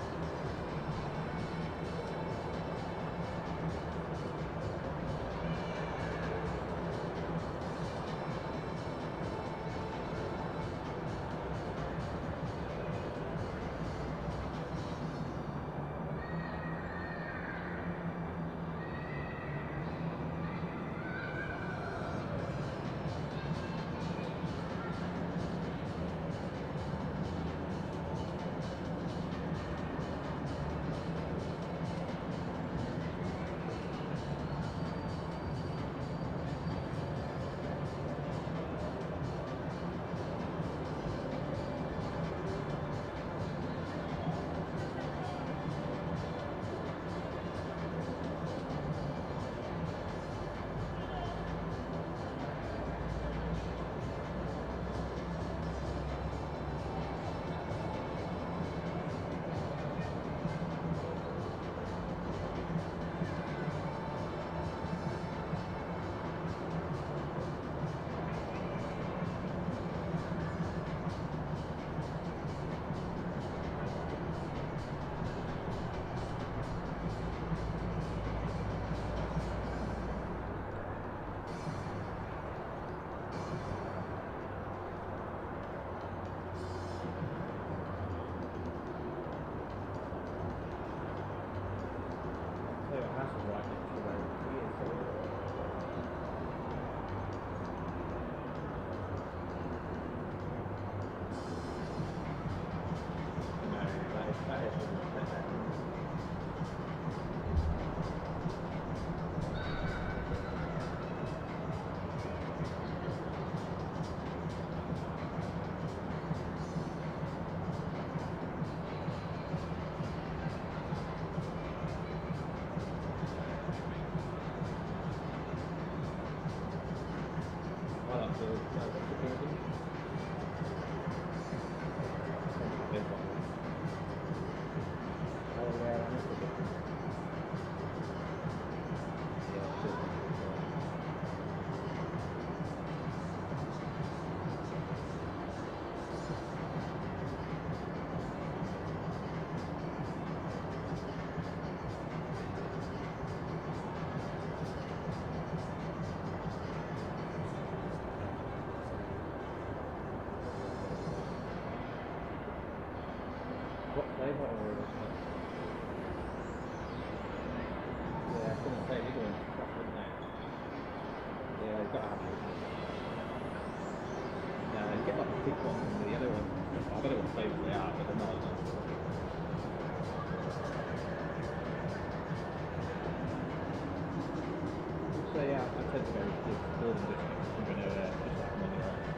What flavour are this? Yeah, I was going to say, you're doing stuff, isn't it? Yeah, you've got to have it. Yeah, you get like the thick ones and the other ones. I don't know what flavour they are, but they're not. go to Northern District and go there, just like on the right.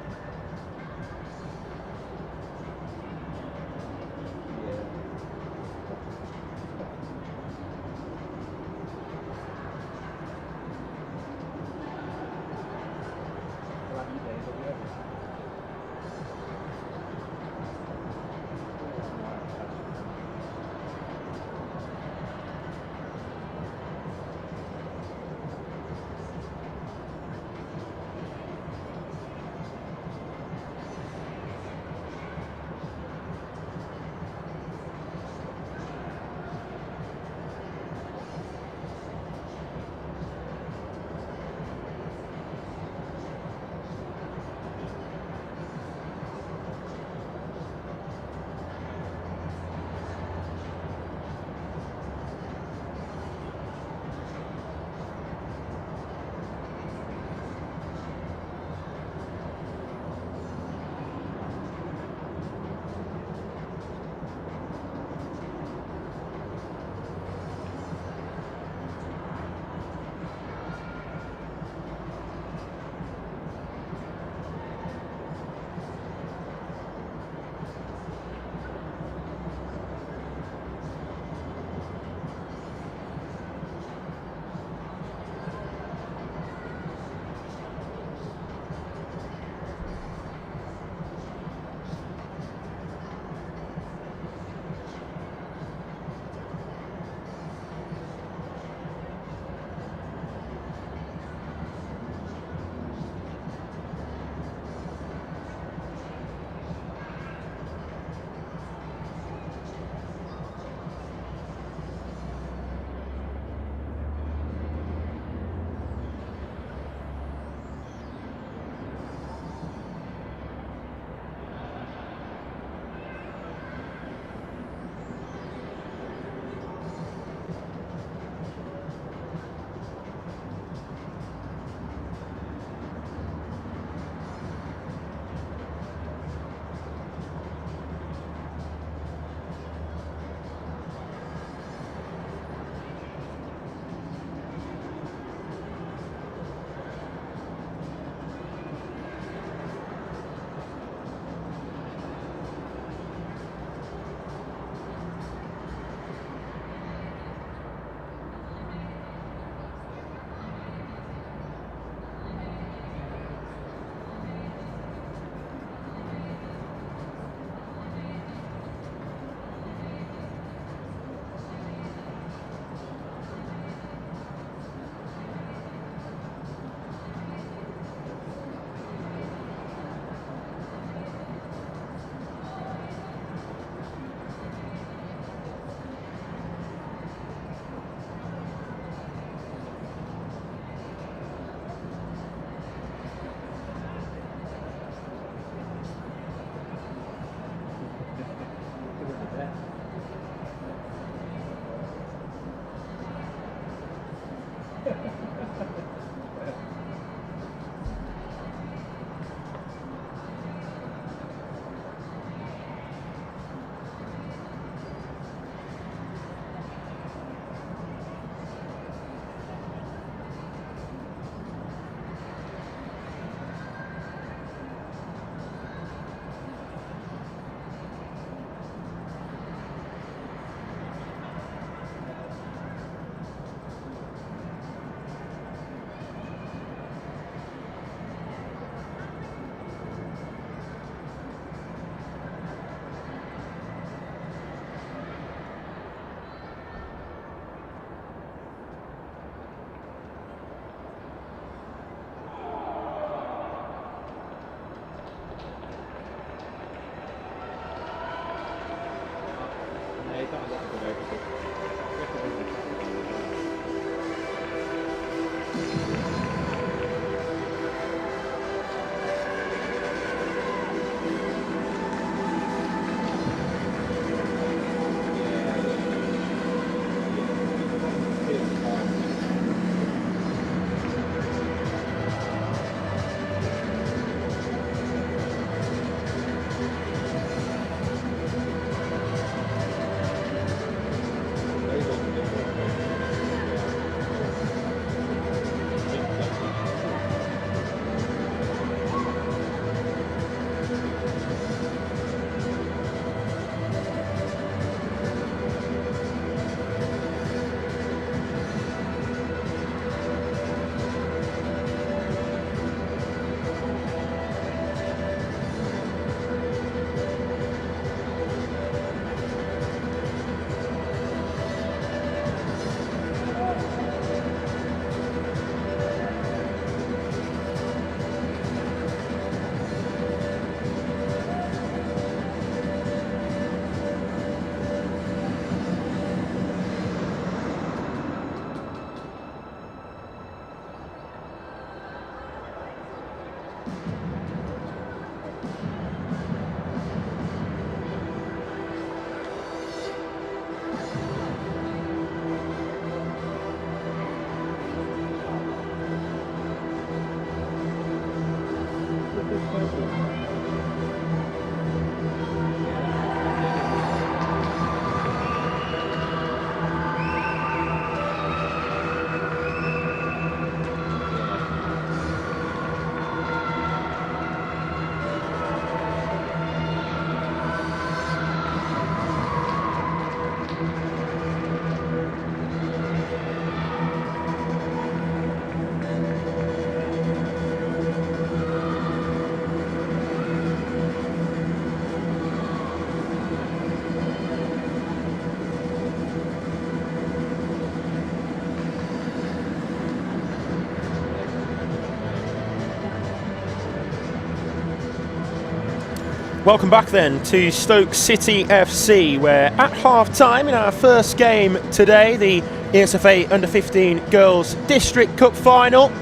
Welcome back then to Stoke City FC, where at half-time in our first game today, the ESFA Under-15 Girls District Cup Final,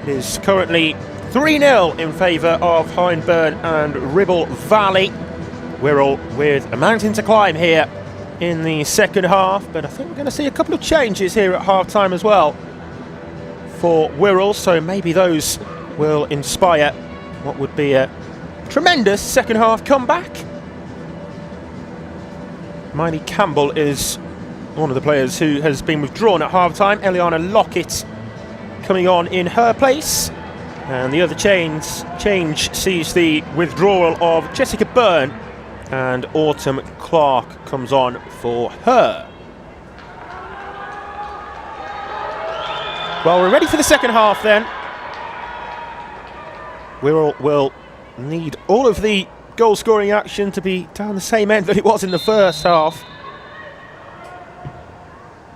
it is currently 3-0 in favour of Hyndburn and Ribble Valley. Wirral with a mountain to climb here in the second half, but I think we're going to see a couple of changes here at half-time as well for Wirral, so maybe those will inspire what would be a tremendous second half comeback. Miley Campbell is one of the players who has been withdrawn at half-time. Eliana Lockett coming on in her place. And the other change sees the withdrawal of Jessica Byrne, and Autumn Clark comes on for her. Well, we're ready for the second half then. Wirral will need all of the goal scoring action to be down the same end that it was in the first half.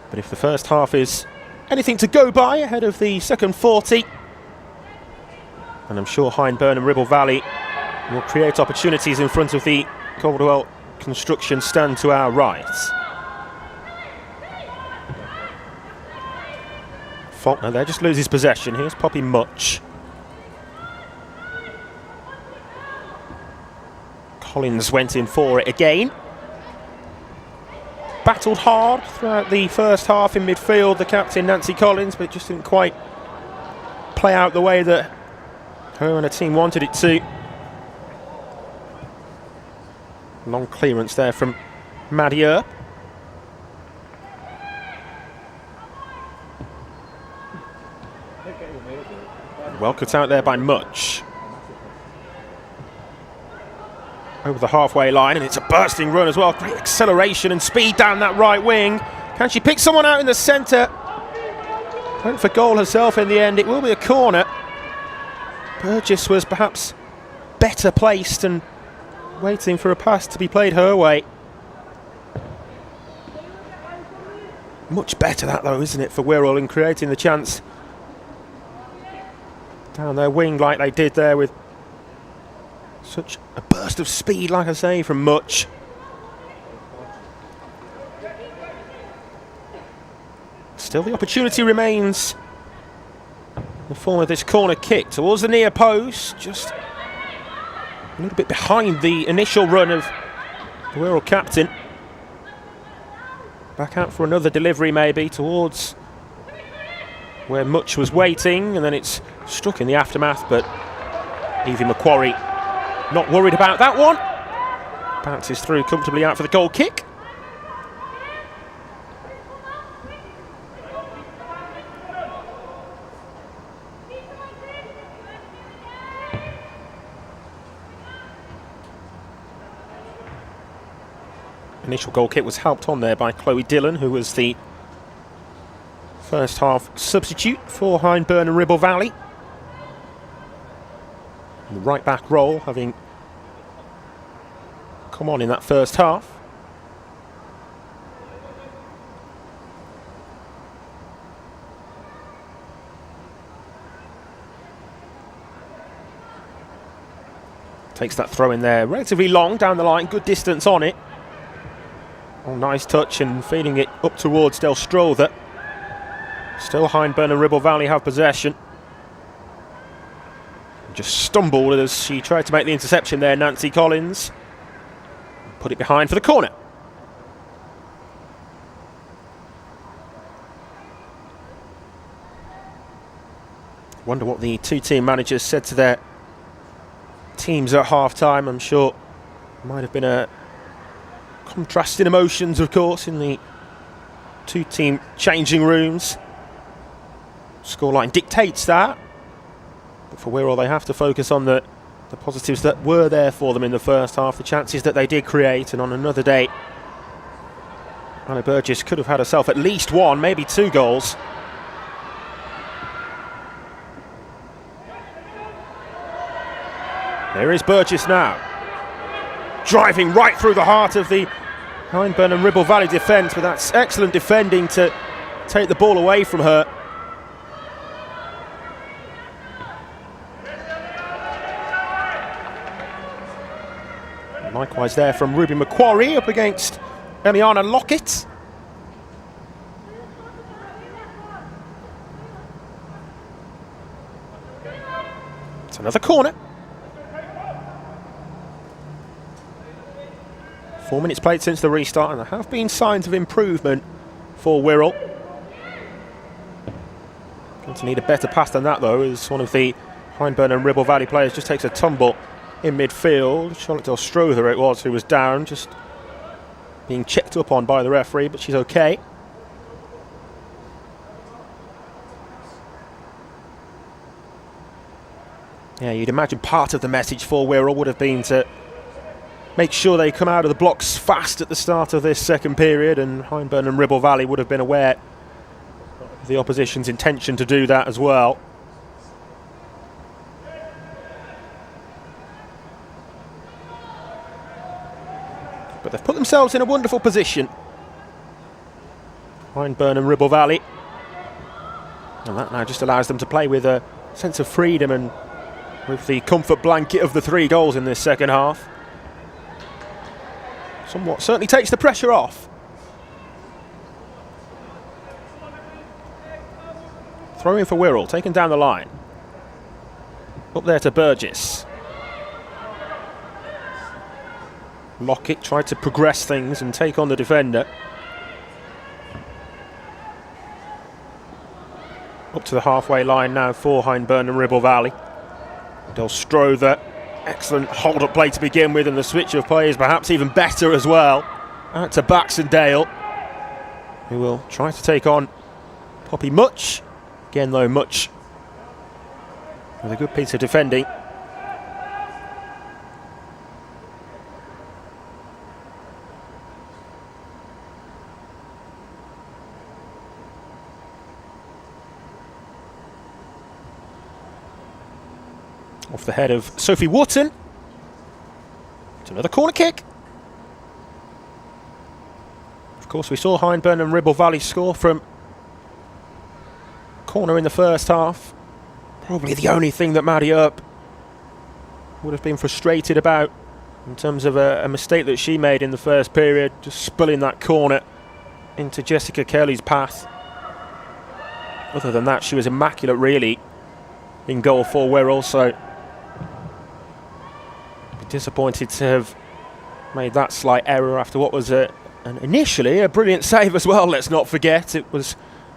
But if the first half is anything to go by ahead of the second 40, and I'm sure Hyndburn and Ribble Valley will create opportunities in front of the Caldwell construction stand to our right. Faulkner there just loses possession. Here's Poppy Much. Collins went in for it again. Battled hard throughout the first half in midfield, the captain Nancy Collins, but it just didn't quite play out the way that her and her team wanted it to. Long clearance there from Maddie Earp. Well cut out there by Much. Over the halfway line, and it's a bursting run as well. Great acceleration and speed down that right wing. Can she pick someone out in the centre? Went for goal herself in the end. It will be a corner. Burgess was perhaps better placed and waiting for a pass to be played her way. Much better that though, isn't it, for Wirral in creating the chance down their wing like they did there, with such a burst of speed, like I say, from Much. Still the opportunity remains in the form of this corner kick towards the near post, just a little bit behind the initial run of the Wirral captain. Back out for another delivery maybe towards where Much was waiting, and then it's struck in the aftermath, but Evie Macquarie not worried about that one. Bounces through comfortably out for the goal kick. Initial goal kick was helped on there by Chloe Dillon, who was the first half substitute for Hyndburn and Ribble Valley. The right back role having come on in that first half. Takes that throw in there, relatively long down the line, good distance on it. Oh, nice touch and feeding it up towards Del Strother. Still Hyndburn and Ribble Valley have possession. Just stumbled as she tried to make the interception there, Nancy Collins. Put it behind for the corner. Wonder what the two team managers said to their teams at half-time. I'm sure there might have been a contrasting emotions, of course, in the two team changing rooms. Scoreline dictates that. But for Wirral, they have to focus on the positives that were there for them in the first half, the chances that they did create, and on another day, Anna Burgess could have had herself at least one, maybe two goals. There is Burgess now, driving right through the heart of the Hyndburn and Ribble Valley defence, but that's excellent defending to take the ball away from her. Likewise there from Ruby Macquarie up against Eliana Lockett. It's another corner. 4 minutes played since the restart, and there have been signs of improvement for Wirral. Going to need a better pass than that, though, as one of the Hyndburn and Ribble Valley players just takes a tumble in midfield. Charlotte Delstrother it was who was down, just being checked up on by the referee, but she's okay. Yeah, you'd imagine part of the message for Wirral would have been to make sure they come out of the blocks fast at the start of this second period, and Hyndburn and Ribble Valley would have been aware of the opposition's intention to do that as well. But they've put themselves in a wonderful position, Hyndburn and Ribble Valley, and that now just allows them to play with a sense of freedom and with the comfort blanket of the 3 goals in this second half. Somewhat certainly takes the pressure off. Throw in for Wirral, taken down the line. Up there to Burgess. Lockett tried to progress things and take on the defender. Up to the halfway line now for Hyndburn and Ribble Valley. Delstrother, excellent hold-up play to begin with, and the switch of play is perhaps even better as well. Out to Baxendale, who will try to take on Poppy Much. Again though, Much with a good piece of defending. Off the head of Sophie Wharton. It's another corner kick. Of course, we saw Hyndburn and Ribble Valley score from corner in the first half. Probably the only thing that Maddie Earp would have been frustrated about in terms of a mistake that she made in the first period, just spilling that corner into Jessica Kelly's path. Other than that, she was immaculate really in goal for Wirral, so disappointed to have made that slight error after what was initially a brilliant save as well, let's not forget. It was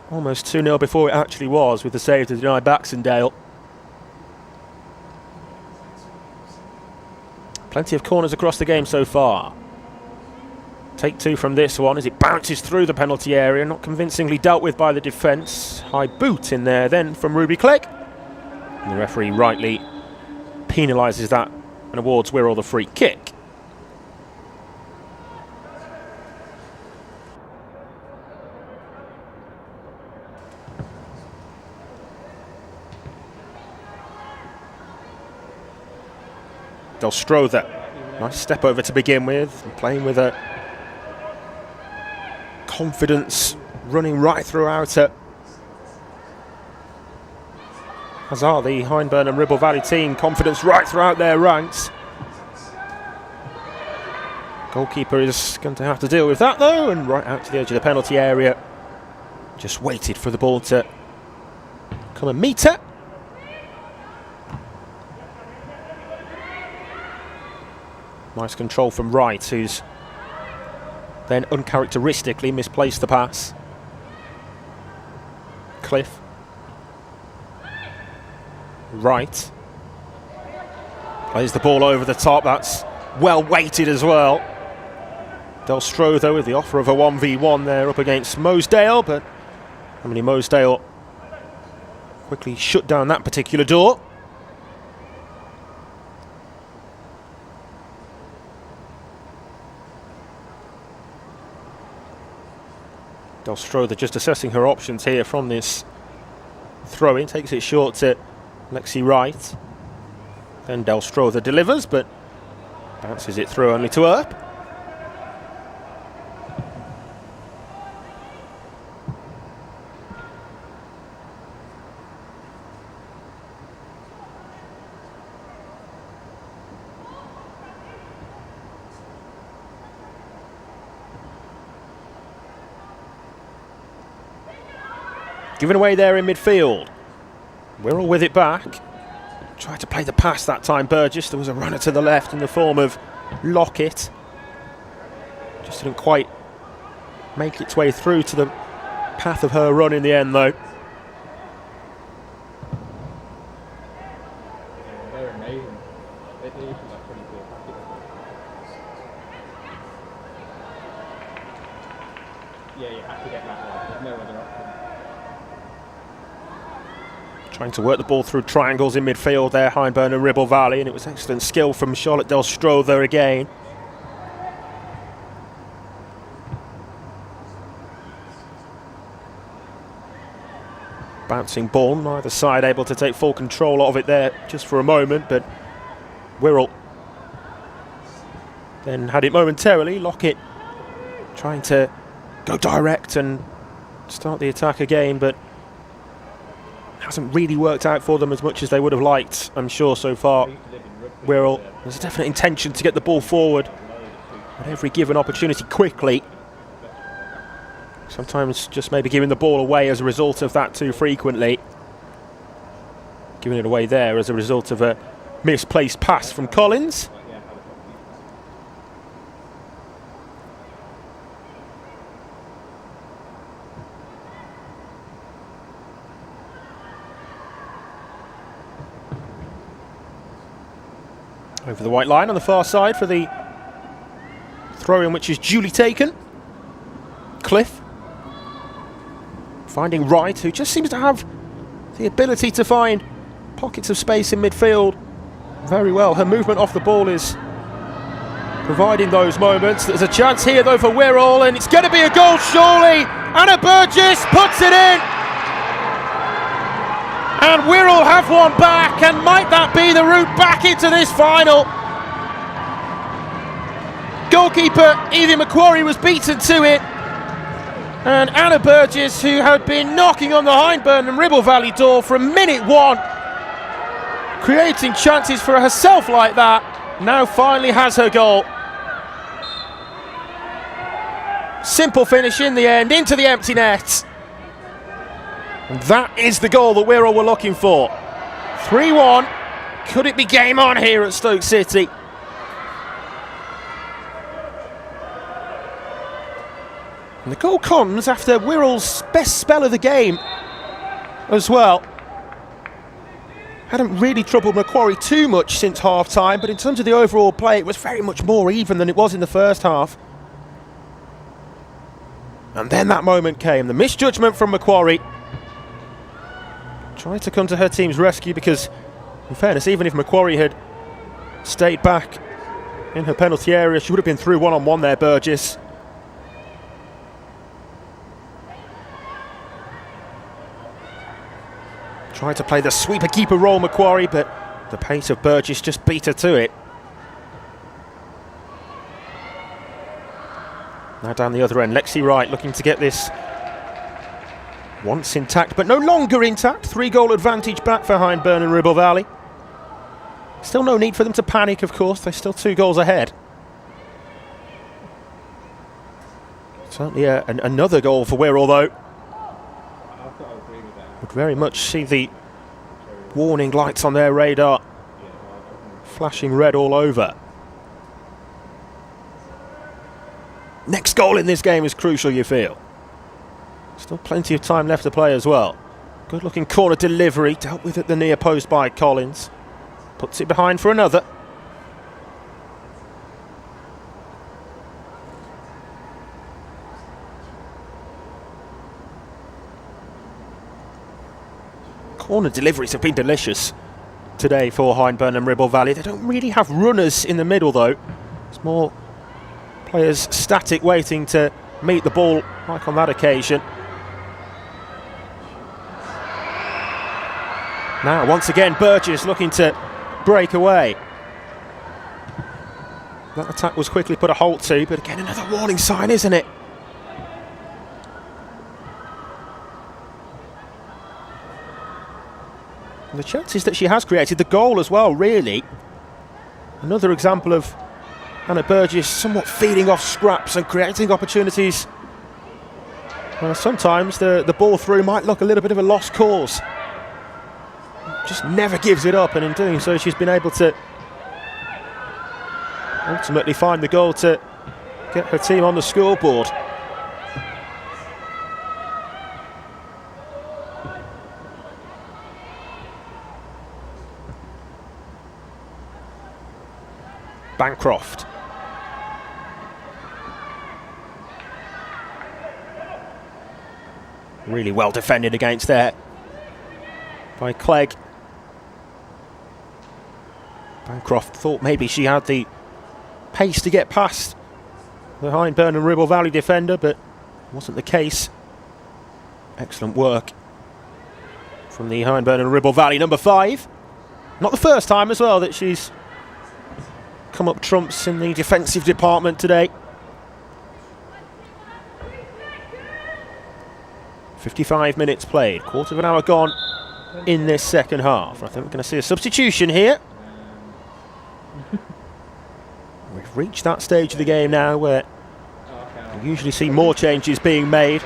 almost 2-0 before it actually was, with the save to deny Baxendale. Plenty of corners across the game so far. Take 2 from this one as it bounces through the penalty area, not convincingly dealt with by the defence. High boot in there then from Ruby Clegg. And the referee rightly penalises that and awards Wirral the free kick. Delstrother, nice step over to begin with, and playing with a confidence running right throughout her. As are the Hyndburn and Ribble Valley team, confidence right throughout their ranks. Goalkeeper is going to have to deal with that though, and right out to the edge of the penalty area. Just waited for the ball to come and meet her. Nice control from Wright, who's then uncharacteristically misplaced the pass. Cliff. Wright. Plays the ball over the top, that's well weighted as well. Del Strother with the offer of a 1v1 there up against Mosedale, but Mosedale quickly shut down that particular door. Del Strother just assessing her options here from this throw-in, takes it short to Lexi Wright. Then Del Strother delivers, but bounces it through only to Earp. Given away there in midfield. Wirral with it back. Tried to play the pass that time, Burgess. There was a runner to the left in the form of Lockett. Just didn't quite make its way through to the path of her run in the end, though. They're amazing. They do like pretty good. Yeah, you have to get that one. There's no other option. Trying to work the ball through triangles in midfield there, Hyndburn and Ribble Valley, and it was excellent skill from Charlotte Del Strother again. Bouncing ball, neither side able to take full control of it there just for a moment, but Wirral then had it momentarily. Lockett trying to go direct and start the attack again, but hasn't really worked out for them as much as they would have liked, I'm sure, so far. Wirral, there's a definite intention to get the ball forward at every given opportunity quickly. Sometimes just maybe giving the ball away as a result of that too frequently. Giving it away there as a result of a misplaced pass from Collins. Over the white line on the far side for the throw-in, which is duly taken. Cliff finding Wright, who just seems to have the ability to find pockets of space in midfield very well. Her movement off the ball is providing those moments. There's a chance here though for Wirral, and it's going to be a goal surely. Anna Burgess puts it in. And Wirral have one back, and might that be the route back into this final? Goalkeeper Evie Macquarie was beaten to it, and Anna Burgess, who had been knocking on the Hyndburn and Ribble Valley door from minute one, creating chances for herself like that, now finally has her goal. Simple finish in the end, into the empty net. And that is the goal that Wirral were looking for. 3-1. Could it be game on here at Stoke City? And the goal comes after Wirral's best spell of the game as well. Hadn't really troubled Macquarie too much since half-time, but in terms of the overall play, it was very much more even than it was in the first half. And then that moment came, the misjudgment from Macquarie. Tried to come to her team's rescue because, in fairness, even if Macquarie had stayed back in her penalty area, she would have been through one-on-one there, Burgess. Tried to play the sweeper-keeper role, Macquarie, but the pace of Burgess just beat her to it. Now down the other end, Lexi Wright looking to get this once intact, but no longer intact. 3-goal advantage back for Hyndburn and Ribble Valley. Still no need for them to panic, of course. They're still 2 goals ahead. Certainly another goal for Wirral, though. Would very much see the warning lights on their radar flashing red all over. next goal in this game is crucial, you feel. Still plenty of time left to play as well. Good looking corner delivery, dealt with at the near post by Collins. Puts it behind for another. Corner deliveries have been delicious today for Hyndburn and Ribble Valley. They don't really have runners in the middle though. It's more players static waiting to meet the ball, like on that occasion. Now once again Burgess looking to break away. That attack was quickly put a halt to, but again another warning sign, isn't it? And the chances that she has created, the goal as well, really. Another example of Anna Burgess somewhat feeding off scraps and creating opportunities. Sometimes the ball through might look a little bit of a lost cause. Just never gives it up, and in doing so she's been able to ultimately find the goal to get her team on the scoreboard. Bancroft. Really well defended against there by Clegg. Bancroft thought maybe she had the pace to get past the Hyndburn and Ribble Valley defender, but wasn't the case. Excellent work from the Hyndburn and Ribble Valley number 5. Not the first time as well that she's come up trumps in the defensive department today. 55 minutes played, quarter of an hour gone in this second half. I think we're going to see a substitution here. We've reached that stage of the game now where we usually see more changes being made.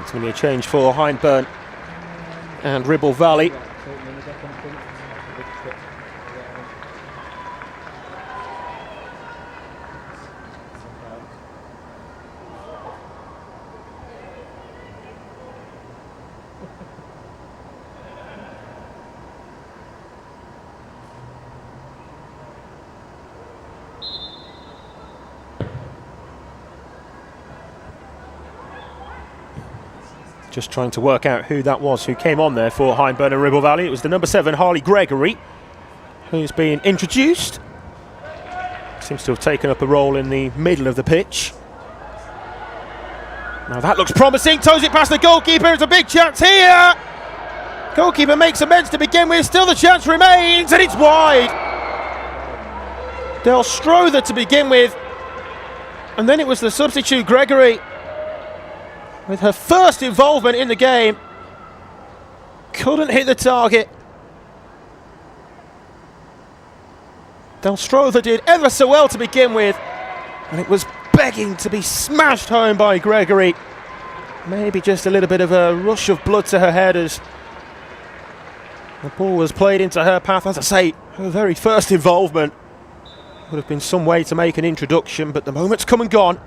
It's going to be a change for Hyndburn and Ribble Valley. Just trying to work out who that was who came on there for Hyndburn and Ribble Valley. It was the number 7, Harley Gregory, who's been introduced. Seems to have taken up a role in the middle of the pitch. Now that looks promising, toes it past the goalkeeper, it's a big chance here! Goalkeeper makes amends to begin with, still the chance remains, and it's wide! Del Strother to begin with, and then it was the substitute Gregory, with her first involvement in the game. Couldn't hit the target. Del Strother did ever so well to begin with, and it was begging to be smashed home by Gregory. Maybe just a little bit of a rush of blood to her head as the ball was played into her path. As I say, her very first involvement. Would have been some way to make an introduction, but the moment's come and gone.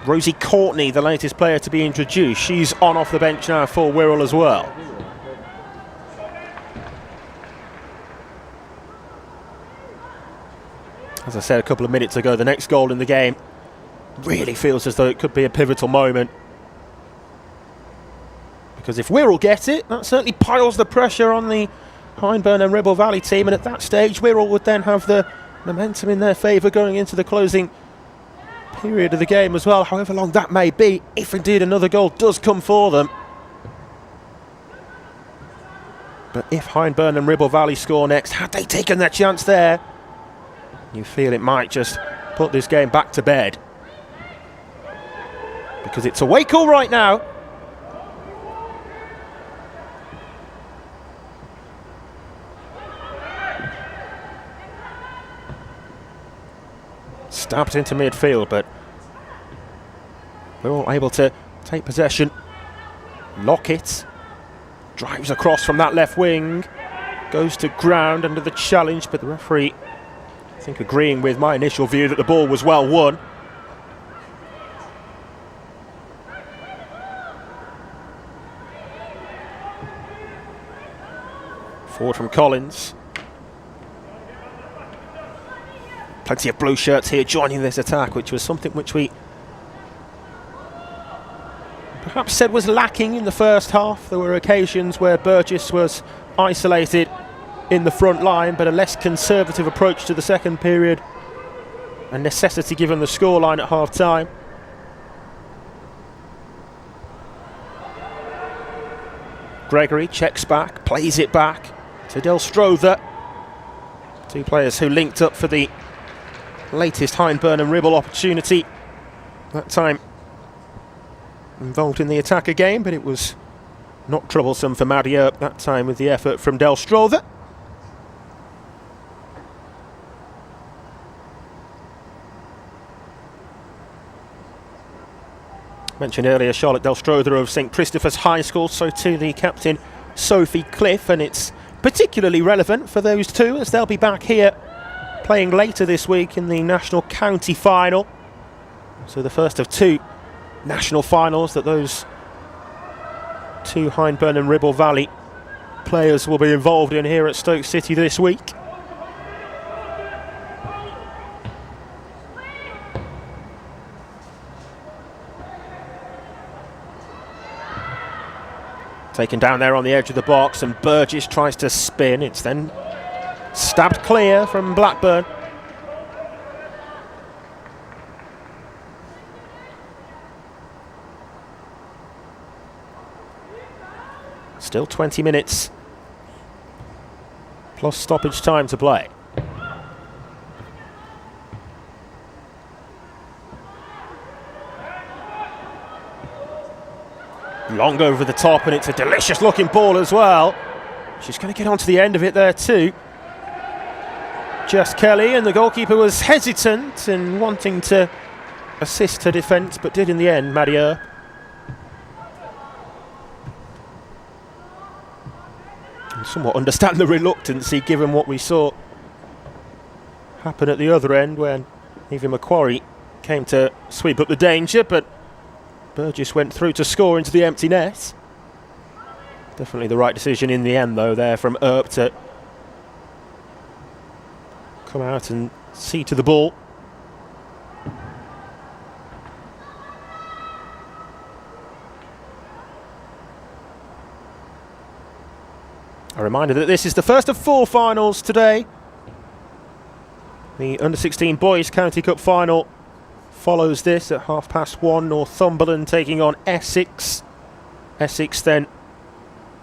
Rosie Courtney, the latest player to be introduced. She's on off the bench now for Wirral as well. As I said a couple of minutes ago, the next goal in the game really feels as though it could be a pivotal moment. Because if Wirral get it, that certainly piles the pressure on the Hyndburn and Ribble Valley team, and at that stage Wirral would then have the momentum in their favour going into the closing period of the game as well, however long that may be, if indeed another goal does come for them. But if Hyndburn and Ribble Valley score next, had they taken their chance there, you feel it might just put this game back to bed. Because it's a away call right now. Stabbed into midfield, but we're all able to take possession. Lockett drives across from that left wing. goes to ground under the challenge, but the referee, I think, agreeing with my initial view that the ball was well won. Forward from Collins. Plenty of blue shirts here joining this attack, which was something which we perhaps said was lacking in the first half. There were occasions where Burgess was isolated in the front line, but a less conservative approach to the second period, a necessity given the scoreline at half-time. Gregory checks back, plays it back to Del Strother. Two players who linked up for the latest Hyndburn and Ribble opportunity. That time involved in the attack again, but it was not troublesome for Madier that time with the effort from Del Strother. Mentioned earlier Charlotte Del Strother of St Christopher's High School, so too the captain Sophie Cliff, and it's particularly relevant for those two as they'll be back here playing later this week in the National County Final. So the first of two national finals that those two Hyndburn and Ribble Valley players will be involved in here at Stoke City this week. Taken down there on the edge of the box, and Burgess tries to spin. It's then stabbed clear from Blackburn. Still 20 minutes plus stoppage time to play. Long over the top, and it's a delicious looking ball as well. She's going to get onto the end of it there too. Jess Kelly, and the goalkeeper was hesitant in wanting to assist her defence, but did in the end, Madier. And somewhat understand the reluctancy given what we saw happen at the other end when Evie Macquarie came to sweep up the danger, but Burgess went through to score into the empty net. Definitely the right decision in the end, though, there from Earp to come out and see to the ball. A reminder that this is the first of four finals today. The Under-16 Boys County Cup final follows this at 1:30. Northumberland taking on Essex. Essex then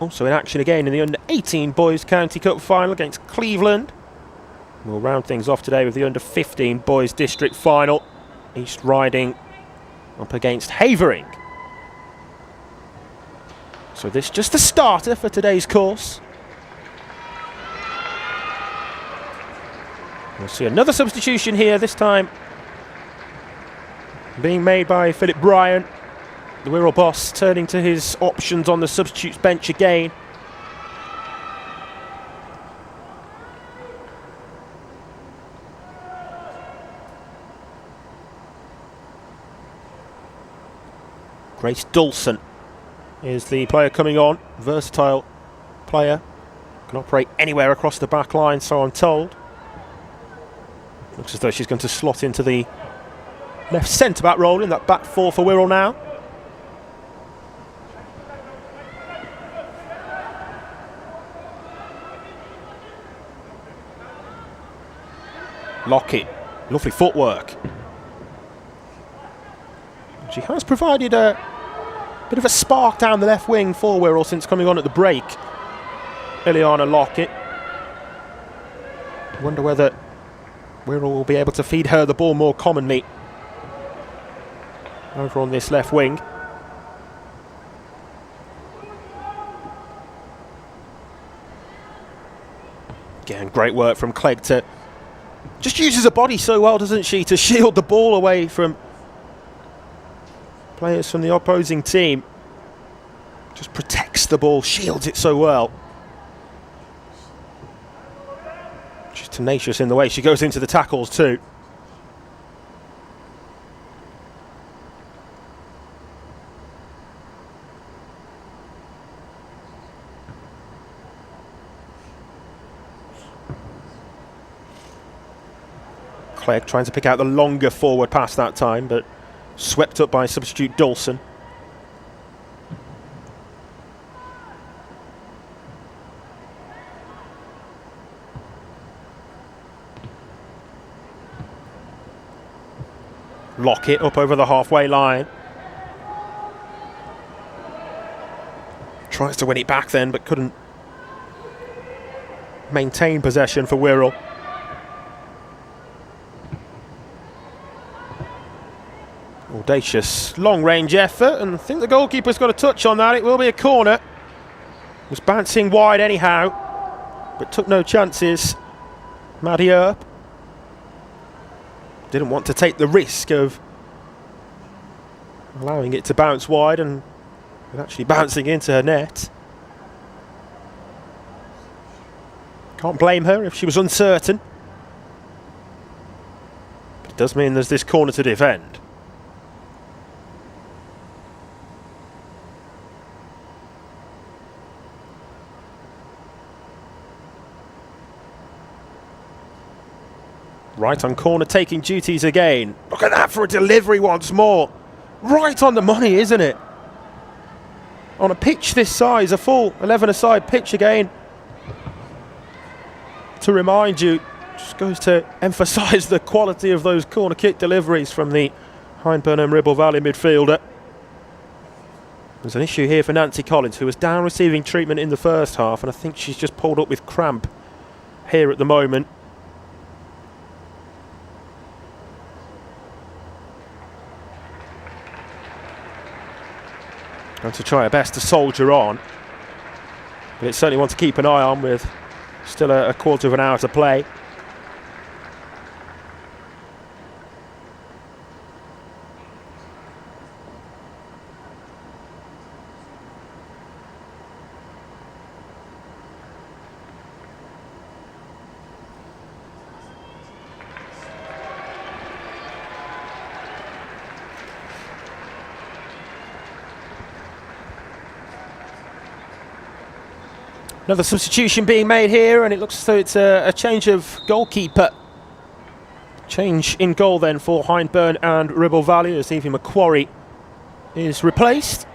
also in action again in the Under-18 Boys County Cup final against Cleveland. We'll round things off today with the Under-15 Boys District final. East Riding up against Havering. So this just the starter for today's course. We'll see another substitution here, this time being made by Philip Bryant. The Wirral boss turning to his options on the substitutes bench again. Grace Dawson is the player coming on. Versatile player. Can operate anywhere across the back line, so I'm told. Looks as though she's going to slot into the left centre-back role in that back four for Wirral now. Lockett, lovely footwork. She has provided a bit of a spark down the left wing for Wirral since coming on at the break. Ileana Lockett. Wonder whether Wirral will be able to feed her the ball more commonly over on this left wing. Again, great work from Clegg to just uses her body so well, doesn't she, to shield the ball away from players from the opposing team. Just protects the ball, shields it so well. Tenacious in the way she goes into the tackles too. Clegg trying to pick out the longer forward pass that time, but swept up by substitute Dawson. Lockett up over the halfway line. Tries to win it back then, but couldn't maintain possession for Wirral. Audacious long-range effort, and I think the goalkeeper's got a touch on that. It will be a corner. Was bouncing wide anyhow, but took no chances. Maddie Earp didn't want to take the risk of allowing it to bounce wide and actually bouncing into her net. Can't blame her if she was uncertain. But it does mean there's this corner to defend. Right on corner, taking duties again. Look at that for a delivery once more. Right on the money, isn't it? On a pitch this size, a full 11-a-side pitch again. To remind you, just goes to emphasise the quality of those corner kick deliveries from the Hyndburn and Ribble Valley midfielder. There's an issue here for Nancy Collins, who was down receiving treatment in the first half, and I think she's just pulled up with cramp here at the moment. Going to try her best to soldier on, but it's certainly one to keep an eye on with still a quarter of an hour to play. Another substitution being made here, and it looks as though it's a change of goalkeeper. Change in goal then for Hyndburn and Ribble Valley as Evie Macquarie is replaced.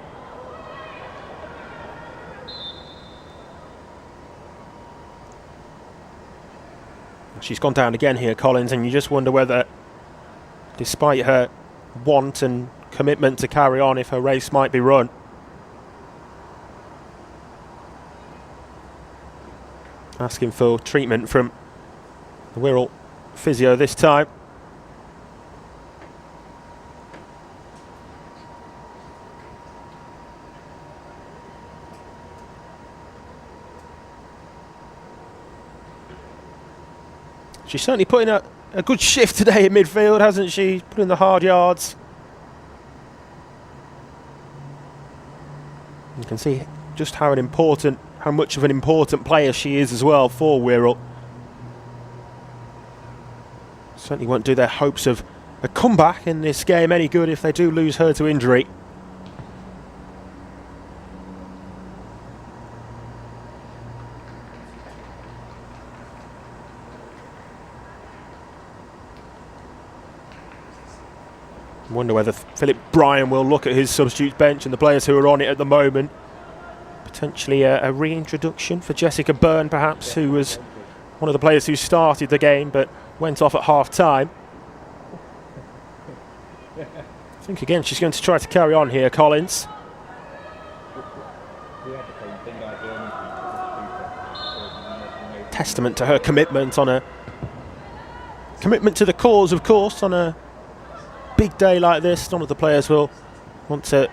She's gone down again here, Collins, and you just wonder whether, despite her want and commitment to carry on, if her race might be run. Asking for treatment from the Wirral physio this time. She's certainly put in a good shift today in midfield, hasn't she? Put in the hard yards. You can see just how much of an important player she is as well for Wirral. Certainly won't do their hopes of a comeback in this game any good if they do lose her to injury. I wonder whether Philip Bryan will look at his substitutes bench and the players who are on it at the moment. Potentially a reintroduction for Jessica Byrne, perhaps, who was one of the players who started the game but went off at half-time. I think, again, she's going to try to carry on here, Collins. Testament to her commitment to the cause, of course, on a big day like this. None of the players will want to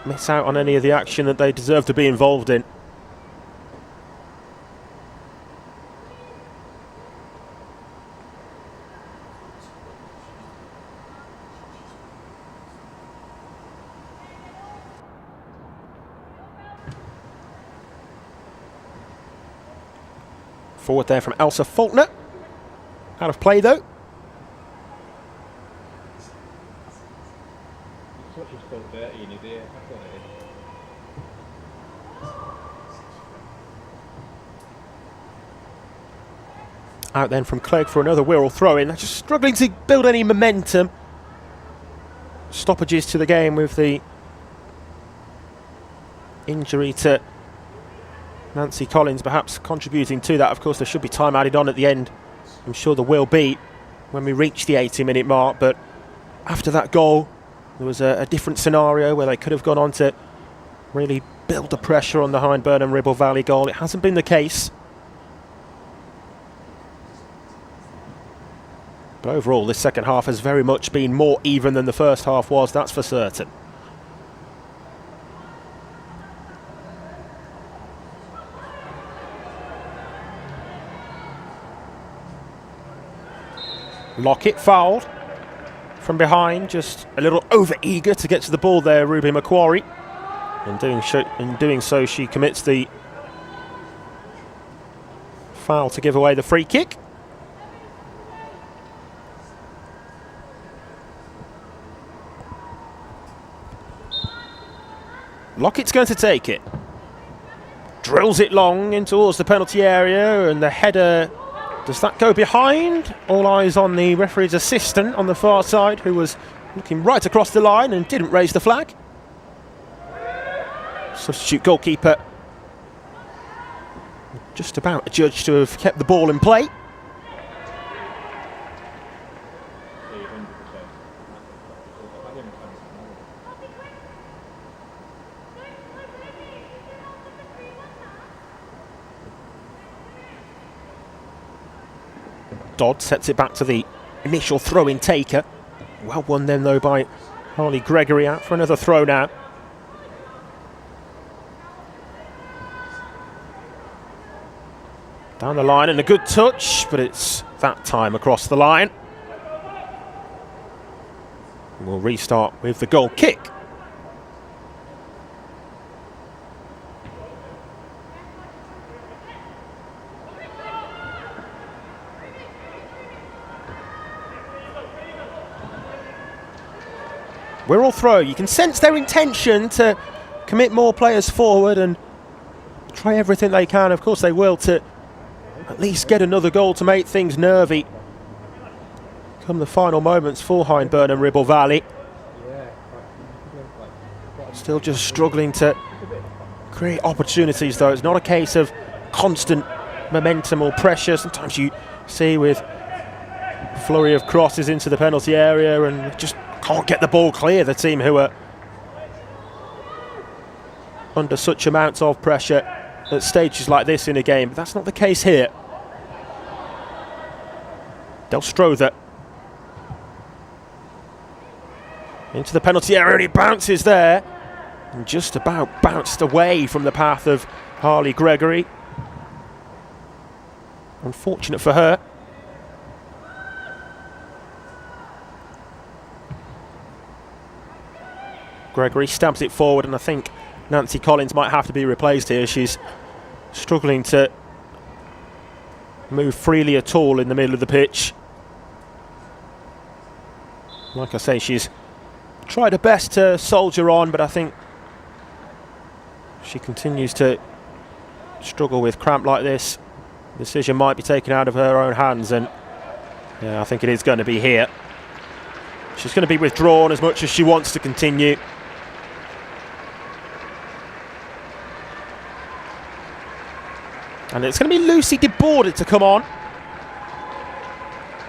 miss out on any of the action that they deserve to be involved in. Forward there from Elsa Faulkner. Out of play though. Touch is still dirty in his ear. That's what it is. Out then from Clegg for another Wirral throw-in. They're just struggling to build any momentum. Stoppages to the game with the injury to Nancy Collins perhaps contributing to that. Of course, there should be time added on at the end. I'm sure there will be when we reach the 80-minute mark, but after that goal, there was a different scenario where they could have gone on to really build the pressure on the Hyndburn and Ribble Valley goal. It hasn't been the case. But overall, this second half has very much been more even than the first half was, that's for certain. Lockett fouled from behind, just a little over-eager to get to the ball there, Ruby Macquarie. In doing so, she commits the foul to give away the free kick. Lockett's going to take it. Drills it long in towards the penalty area, and the header, does that go behind? All eyes on the referee's assistant on the far side, who was looking right across the line and didn't raise the flag. Substitute goalkeeper just about adjudged to have kept the ball in play. Dodd sets it back to the initial throw-in taker. Well won then though by Harley Gregory. Out for another throw now. Down the line and a good touch, but it's that time across the line. We'll restart with the goal kick. Wirral throw. You can sense their intention to commit more players forward and try everything they can. Of course they will, to at least get another goal to make things nervy come the final moments for Hyndburn and Ribble Valley. Still just struggling to create opportunities though. It's not a case of constant momentum or pressure. Sometimes you see with flurry of crosses into the penalty area and just can't get the ball clear, the team who are under such amounts of pressure at stages like this in a game. But that's not the case here. Del Strother into the penalty area, and he bounces there and just about bounced away from the path of Harley Gregory. Unfortunate for her. Gregory stabs it forward, and I think Nancy Collins might have to be replaced here. She's struggling to move freely at all in the middle of the pitch. Like I say, she's tried her best to soldier on, but I think she continues to struggle with cramp like this. The decision might be taken out of her own hands, and yeah, I think it is going to be here. She's going to be withdrawn as much as she wants to continue. And it's going to be Lucy de Border to come on.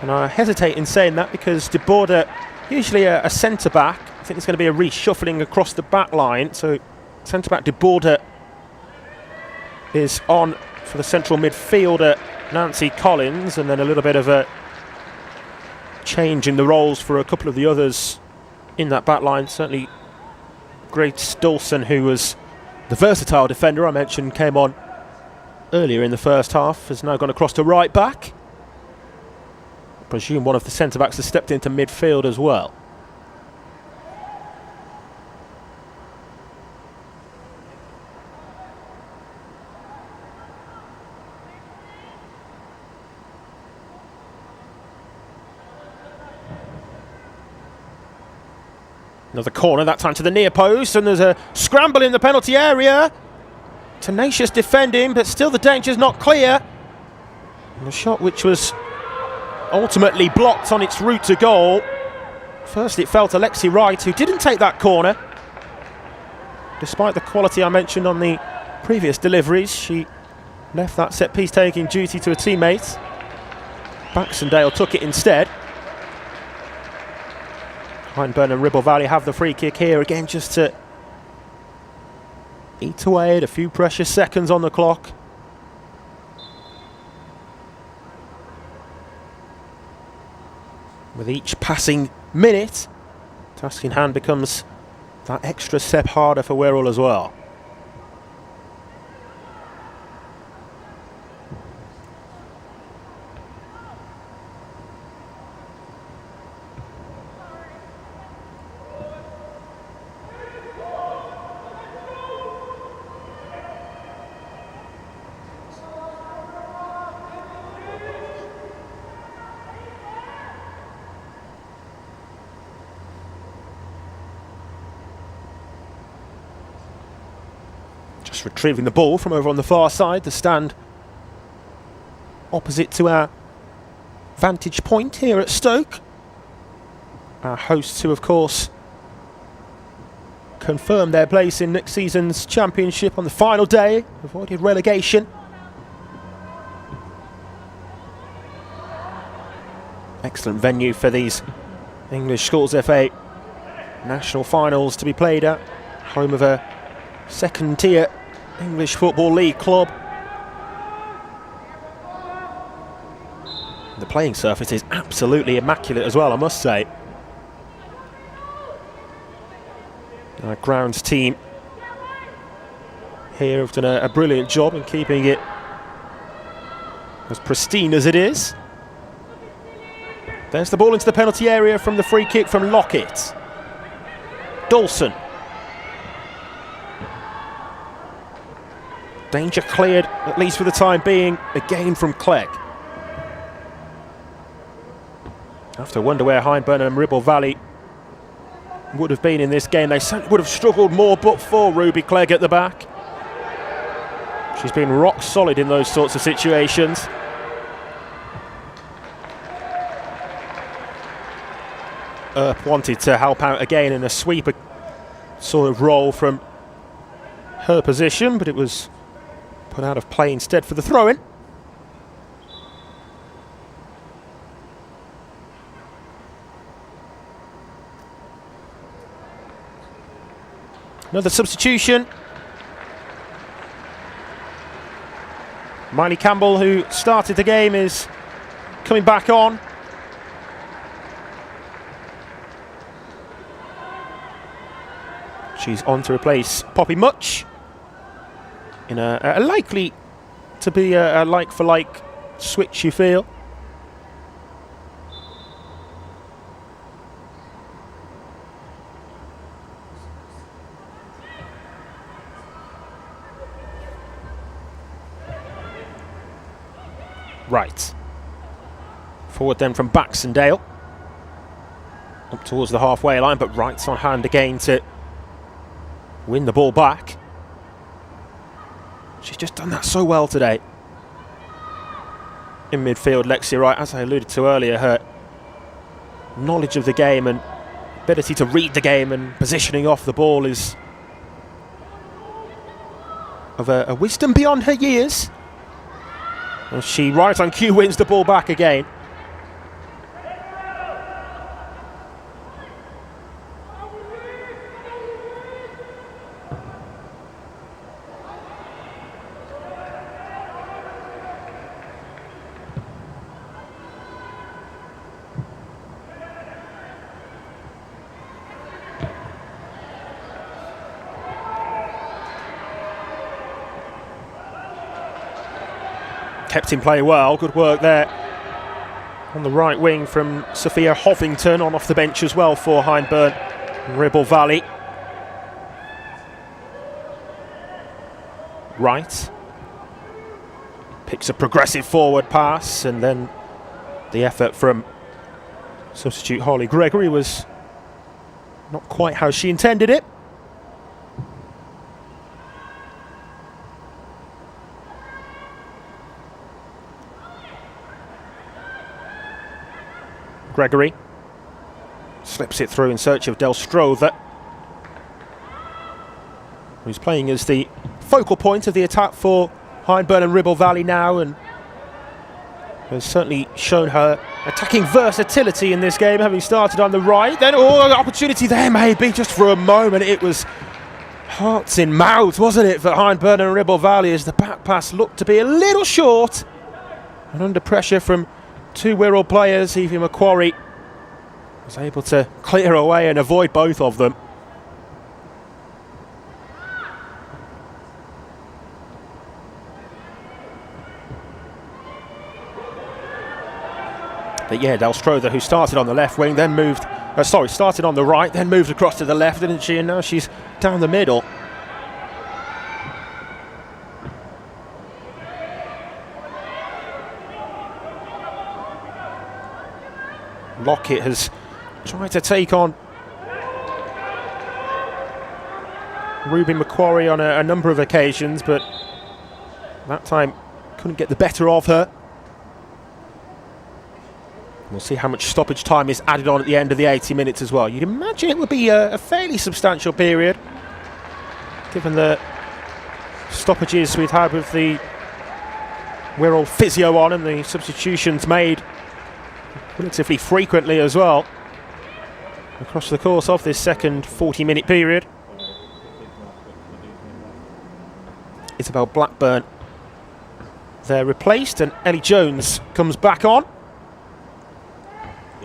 And I hesitate in saying that because de Border, usually a centre-back, I think there's going to be a reshuffling across the back line. So centre-back de Border is on for the central midfielder Nancy Collins, and then a little bit of a change in the roles for a couple of the others in that back line. Certainly Grace Dawson, who was the versatile defender I mentioned, came on earlier in the first half, has now gone across to right back. I presume one of the centre-backs has stepped into midfield as well. Another corner, that time to the near post, and there's a scramble in the penalty area. Tenacious defending, but still the danger's not clear. And the shot which was ultimately blocked on its route to goal. First it fell to Lexi Wright, who didn't take that corner. Despite the quality I mentioned on the previous deliveries, she left that set-piece taking duty to a teammate. Baxendale took it instead. Hyndburn and Ribble Valley have the free kick here again, just to eat away at a few precious seconds on the clock. With each passing minute, task in hand becomes that extra step harder for Wirral as well. Retrieving the ball from over on the far side, the stand opposite to our vantage point here at Stoke. Our hosts, who of course confirmed their place in next season's championship on the final day, avoided relegation. Excellent venue for these English Schools FA national finals to be played at, home of a second tier English Football League club. The playing surface is absolutely immaculate as well, I must say. Our grounds team here have done a brilliant job in keeping it as pristine as it is. There's the ball into the penalty area from the free kick from Lockett. Dawson. Danger cleared, at least for the time being, again from Clegg. I have to wonder where Hyndburn and Ribble Valley would have been in this game. They certainly would have struggled more but for Ruby Clegg at the back. She's been rock solid in those sorts of situations. Earp wanted to help out again in a sweeper sort of role from her position, but it was put out of play instead for the throw-in. Another substitution. Miley Campbell, who started the game, is coming back on. She's on to replace Poppy Much in a likely to be a like-for-like switch, you feel. Right. Forward then from Baxendale. Up towards the halfway line, but Wright's on hand again to win the ball back. She's just done that so well today. In midfield, Lexi Wright, as I alluded to earlier, her knowledge of the game and ability to read the game and positioning off the ball is of a wisdom beyond her years. And she, right on cue, wins the ball back again. Kept in play well, good work there on the right wing from Sophia Hovington, on off the bench as well for Hyndburn and Ribble Valley. Wright picks a progressive forward pass, and then the effort from substitute Holly Gregory was Not quite how she intended it. Gregory slips it through in search of Del Strother, who's playing as the focal point of the attack for Hyndburn and Ribble Valley now, and has certainly shown her attacking versatility in this game, having started on the right. Then, an opportunity there maybe, just for a moment. It was hearts in mouths, wasn't it, for Hyndburn and Ribble Valley, as the back pass looked to be a little short. And under pressure from two Wirral players, Evie Macquarie was able to clear away and avoid both of them. But yeah, Del Strother, who started on the left wing, then moved, started on the right, then moved across to the left, didn't she? And now she's down the middle. Lockett has tried to take on Ruby Macquarie on a number of occasions, but that time couldn't get the better of her. We'll see how much stoppage time is added on at the end of the 80 minutes as well. You'd imagine it would be a fairly substantial period, given the stoppages we've had with the Wirral physio on and the substitutions made relatively frequently as well across the course of this second 40-minute period. Isabel Blackburn there replaced, and Ellie Jones comes back on.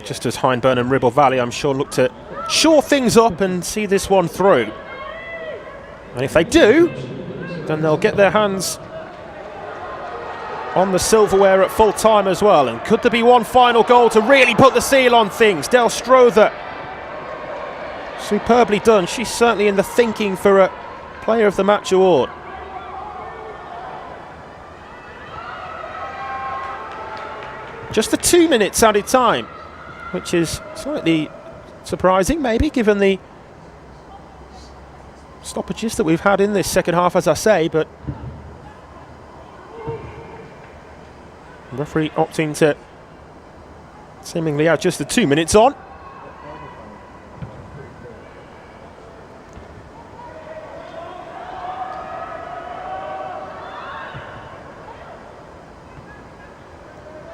Just as Hyndburn and Ribble Valley, I'm sure, look to shore things up and see this one through. And if they do, then they'll get their hands on the silverware at full time as well. And could there be one final goal to really put the seal on things? Del Strother, superbly done. She's certainly in the thinking for a Player of the Match award. Just the 2 minutes added time, which is slightly surprising, maybe, given the stoppages that we've had in this second half, as I say, but the referee opting to seemingly add just the 2 minutes on.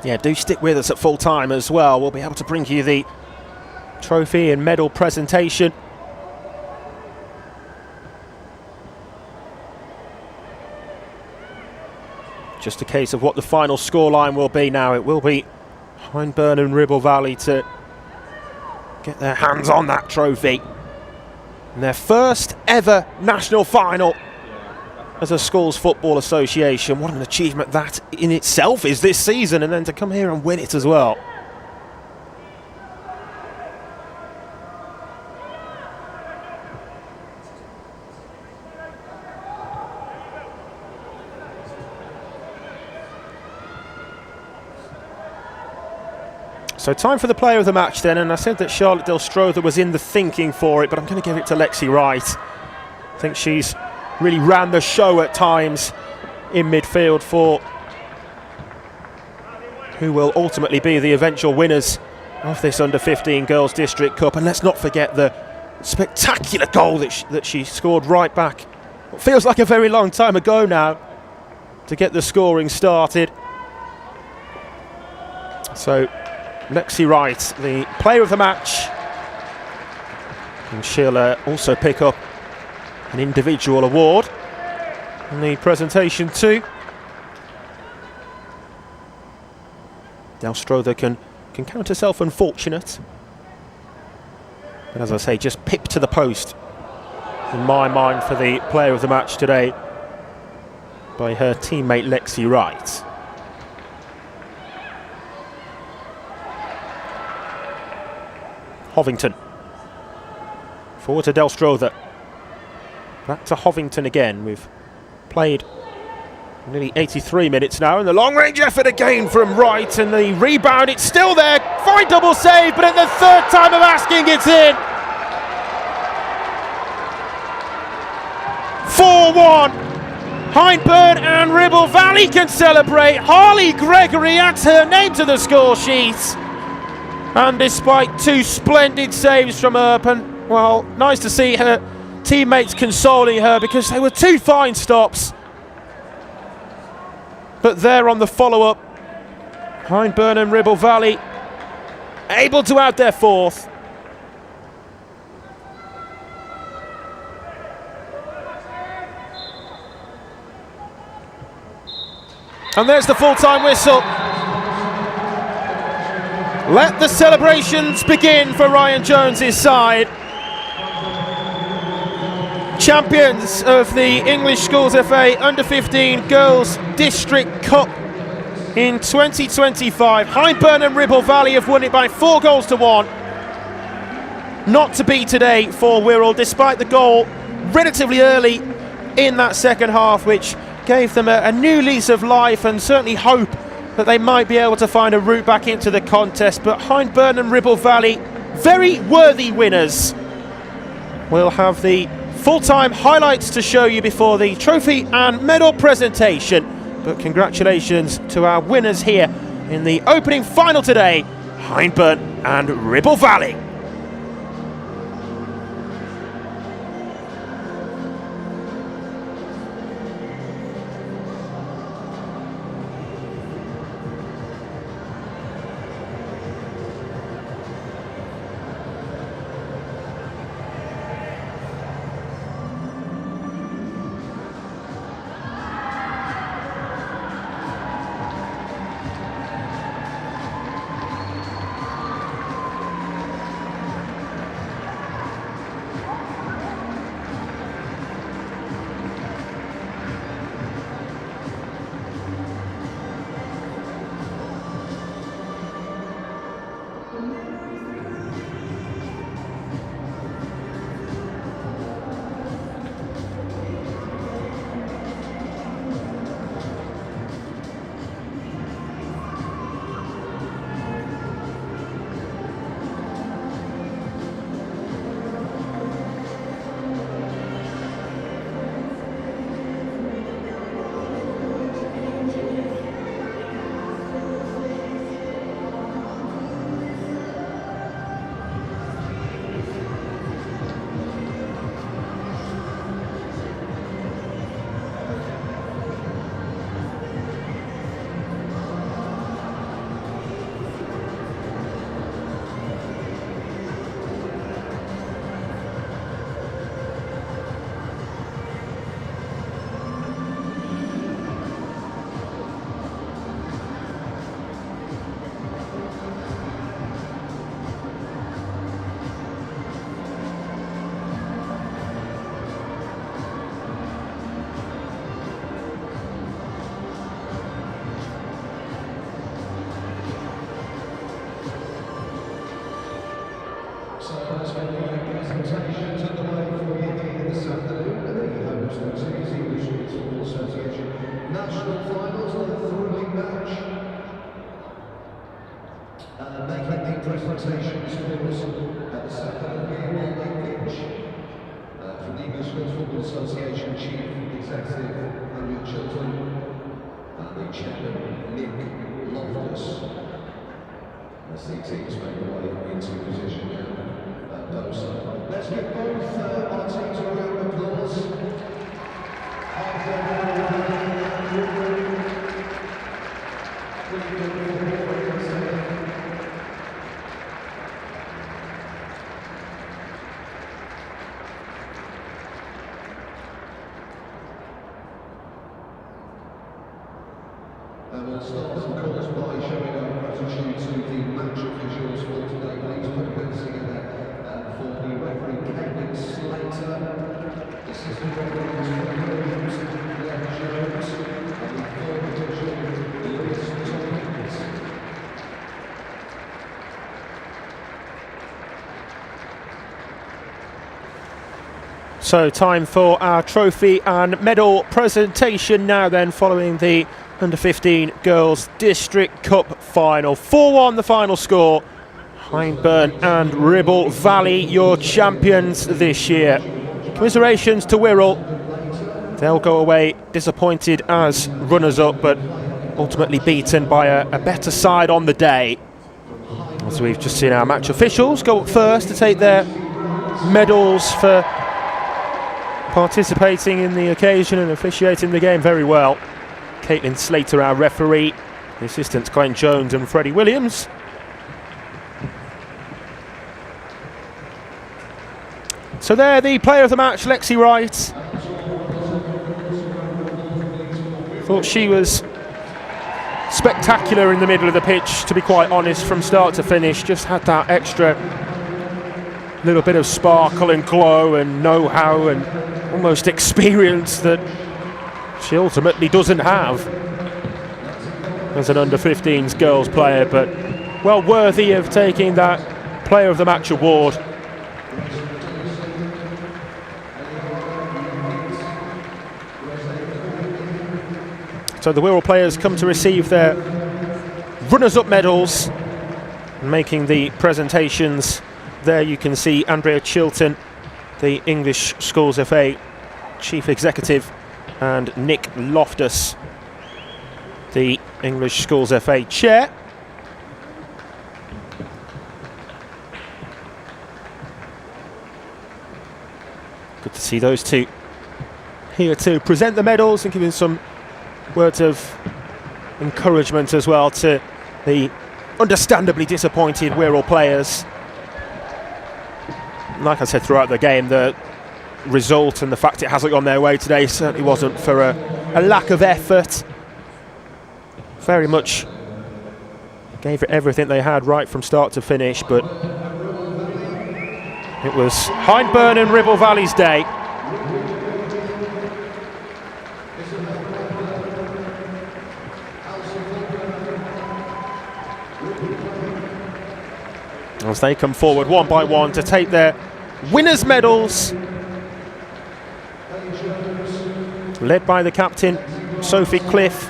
Yeah, do stick with us at full time as well. We'll be able to bring you the trophy and medal presentation. Just a case of what the final scoreline will be now. It will be Hyndburn and Ribble Valley to get their hands on that trophy. And their first ever national final as a Schools Football Association. What an achievement that in itself is this season, and then to come here and win it as well. So time for the player of the match then, and I said that Charlotte Del Strother was in the thinking for it, but I'm going to give it to Lexi Wright. I think she's really ran the show at times in midfield for who will ultimately be the eventual winners of this Under-15 Girls District Cup. And let's not forget the spectacular goal that she scored right back, what feels like a very long time ago now, to get the scoring started. So Lexi Wright, the player of the match, and she'll also pick up an individual award in the presentation too. Del Strother can count herself unfortunate, but as I say, just pipped to the post in my mind for the player of the match today by her teammate Lexi Wright. Hovington forward to Del Strother. Back to Hovington again. We've played nearly 83 minutes now, and the long-range effort again from Wright, and the rebound, it's still there. Fine double save, but at the third time of asking, it's in. 4-1. Hyndburn and Ribble Valley can celebrate. Harley Gregory adds her name to the score sheet. And despite 2 splendid saves from Urban, well, nice to see her teammates consoling her because they were 2 fine stops. But there on the follow-up, Hyndburn and Ribble Valley able to add their 4th. And there's the full-time whistle. Let the celebrations begin for Ryan Jones's side. Champions of the English Schools FA Under-15 Girls District Cup in 2025. Hyndburn and Ribble Valley have won it by 4 goals to 1. Not to be today for Wirral, despite the goal relatively early in that second half, which gave them a new lease of life and certainly hope that they might be able to find a route back into the contest. But Hyndburn and Ribble Valley, very worthy winners. We'll have the full-time highlights to show you before the trophy and medal presentation. But congratulations to our winners here in the opening final today, Hyndburn and Ribble Valley. Presentations underway for you here this afternoon at the home Stoke City English Football Association National Finals with a thrilling match. Making the presentations for us at this afternoon here on the pitch from the English Football Association Chief Executive Harriet Chilton and the Chairman Nick Loftus. As the teams make their way into position now. Let's give both our teams a round of applause. And we'll start, of course, by showing our gratitude to the match officials for today. Please put your hands together. For the referee, Kevin Slater, assistant referees, Williams, Glenn Jones, and the former official, Lewis Tompkins. So time for our trophy and medal presentation now then, following the Under-15 Girls District Cup final. 4-1 the final score. Hyndburn and Ribble Valley, your champions this year. Commiserations to Wirral. They'll go away disappointed as runners-up, but ultimately beaten by a better side on the day. As we've just seen our match officials go up first to take their medals for participating in the occasion and officiating the game very well. Caitlin Slater, our referee, the assistants Glenn Jones and Freddie Williams. So there, the player of the match, Lexi Wright. Thought she was spectacular in the middle of the pitch, to be quite honest, from start to finish. Just had that extra little bit of sparkle and glow and know-how and almost experience that she ultimately doesn't have as an under-15s girls player, but well worthy of taking that player of the match award. So the Wirral players come to receive their runners-up medals. Making the presentations there, you can see Andrea Chilton, the English Schools FA Chief Executive, and Nick Loftus, the English Schools FA Chair. Good to see those two here to present the medals and giving some words of encouragement as well to the understandably disappointed Wirral players. Like I said throughout the game, the result and the fact it hasn't gone their way today certainly wasn't for a lack of effort. Very much gave it everything they had right from start to finish, but it was Hyndburn and Ribble Valley's day. As they come forward one by one to take their winners' medals, led by the captain, Sophie Cliff,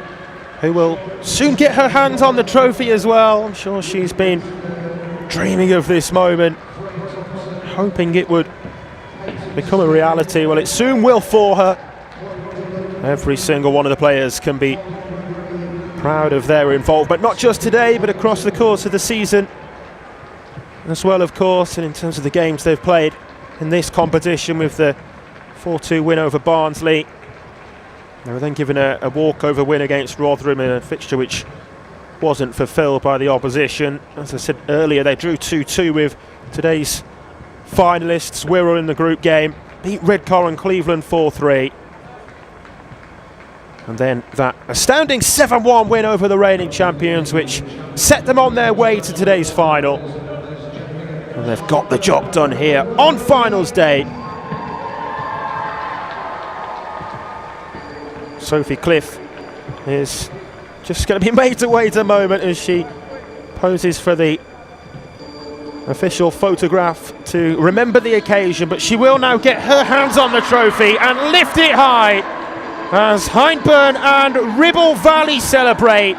who will soon get her hands on the trophy as well. I'm sure she's been dreaming of this moment, hoping it would become a reality. Well, it soon will for her. Every single one of the players can be proud of their involvement, not just today, but across the course of the season as well, of course, and in terms of the games they've played in this competition, with the 4-2 win over Barnsley. They were then given a walkover win against Rotherham in a fixture which wasn't fulfilled by the opposition. As I said earlier, they drew 2-2 with today's finalists, Wirral, in the group game, beat Redcar and Cleveland 4-3. And then that astounding 7-1 win over the reigning champions, which set them on their way to today's final. And they've got the job done here on finals day. Sophie Cliff is just going to be made to wait a moment as she poses for the official photograph to remember the occasion, but she will now get her hands on the trophy and lift it high as Hyndburn and Ribble Valley celebrate.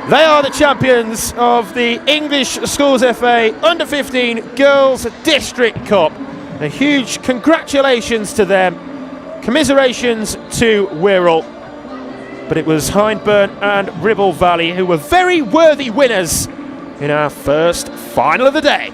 They are the champions of the English Schools FA Under-15 Girls District Cup. A huge congratulations to them. Commiserations to Wirral. But it was Hyndburn and Ribble Valley who were very worthy winners in our first final of the day.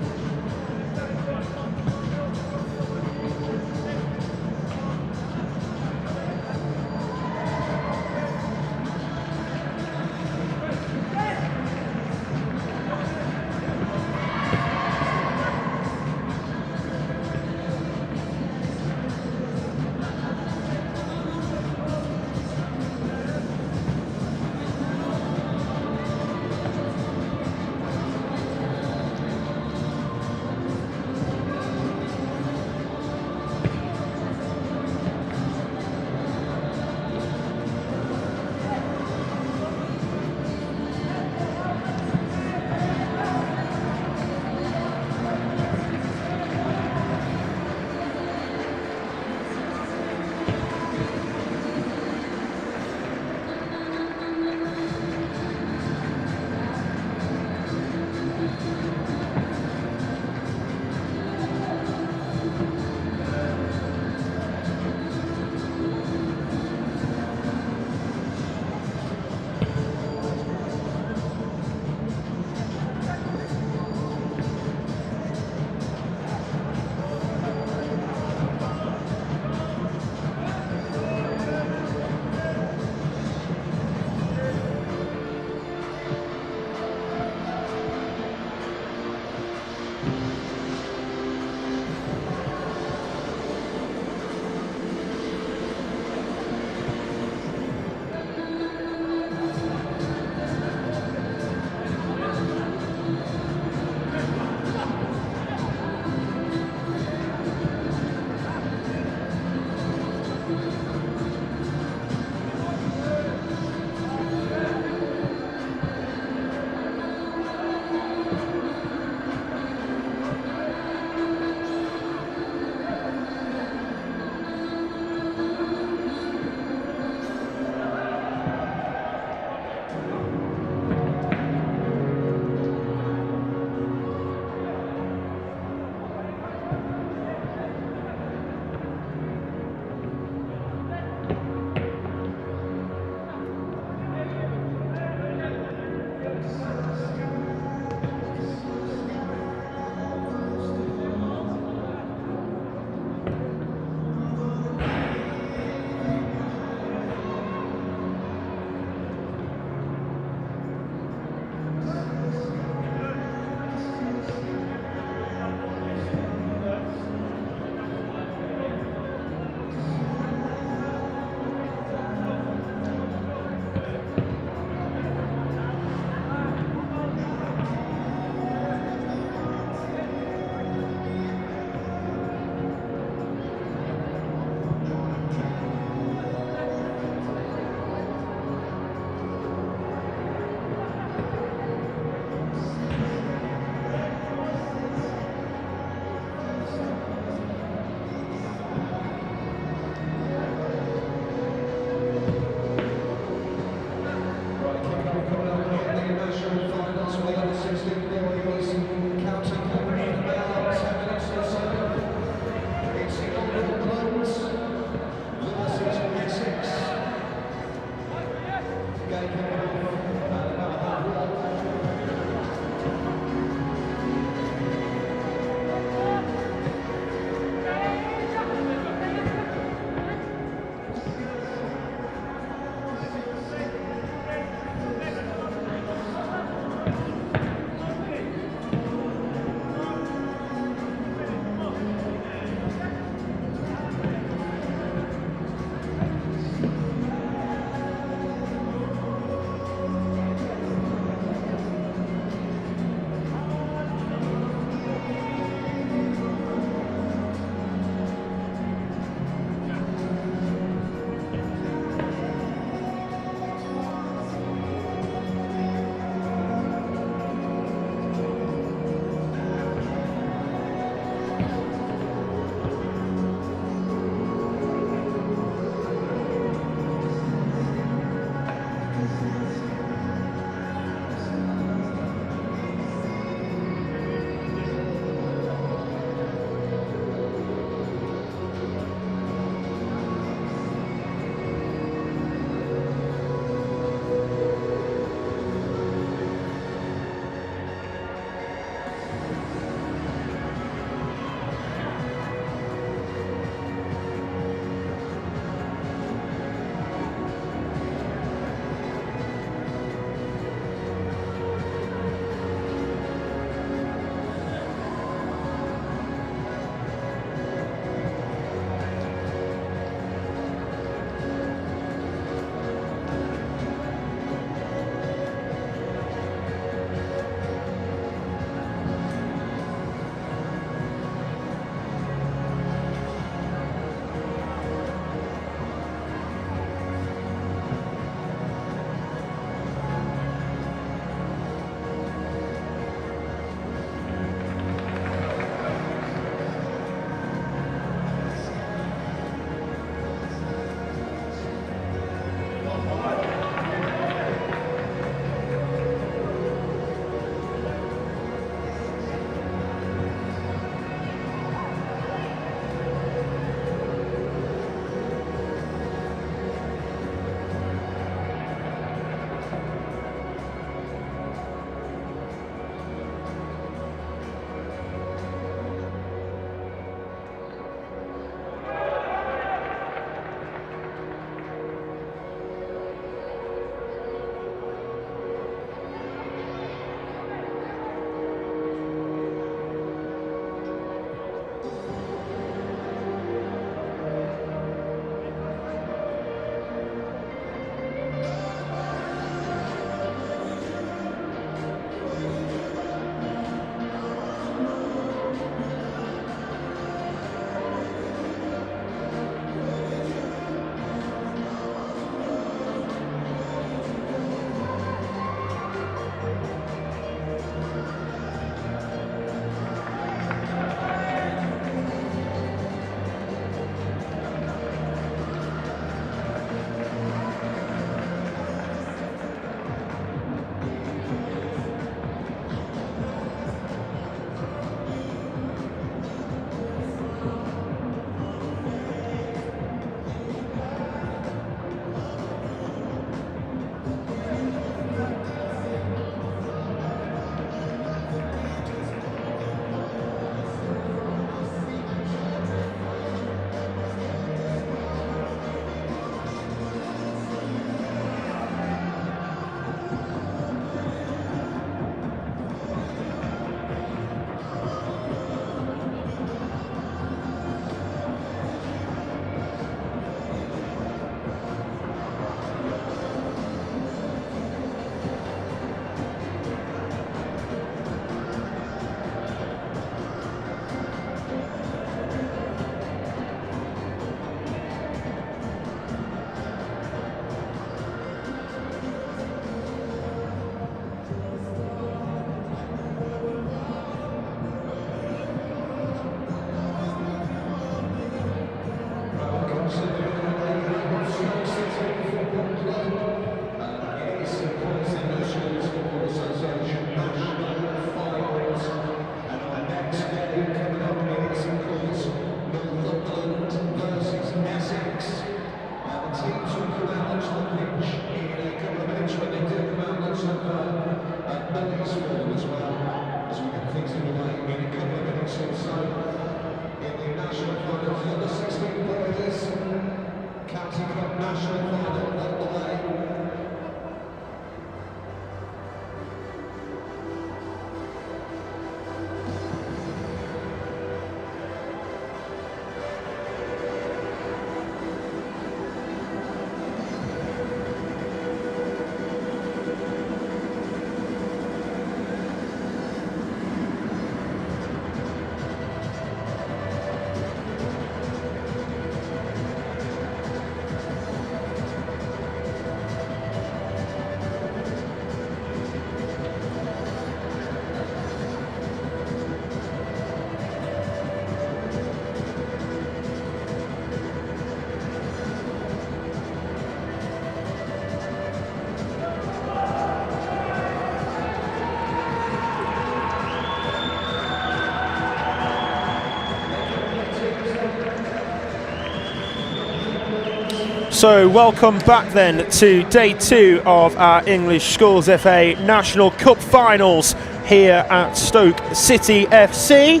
So welcome back then to day 2 of our English Schools FA National Cup Finals here at Stoke City FC.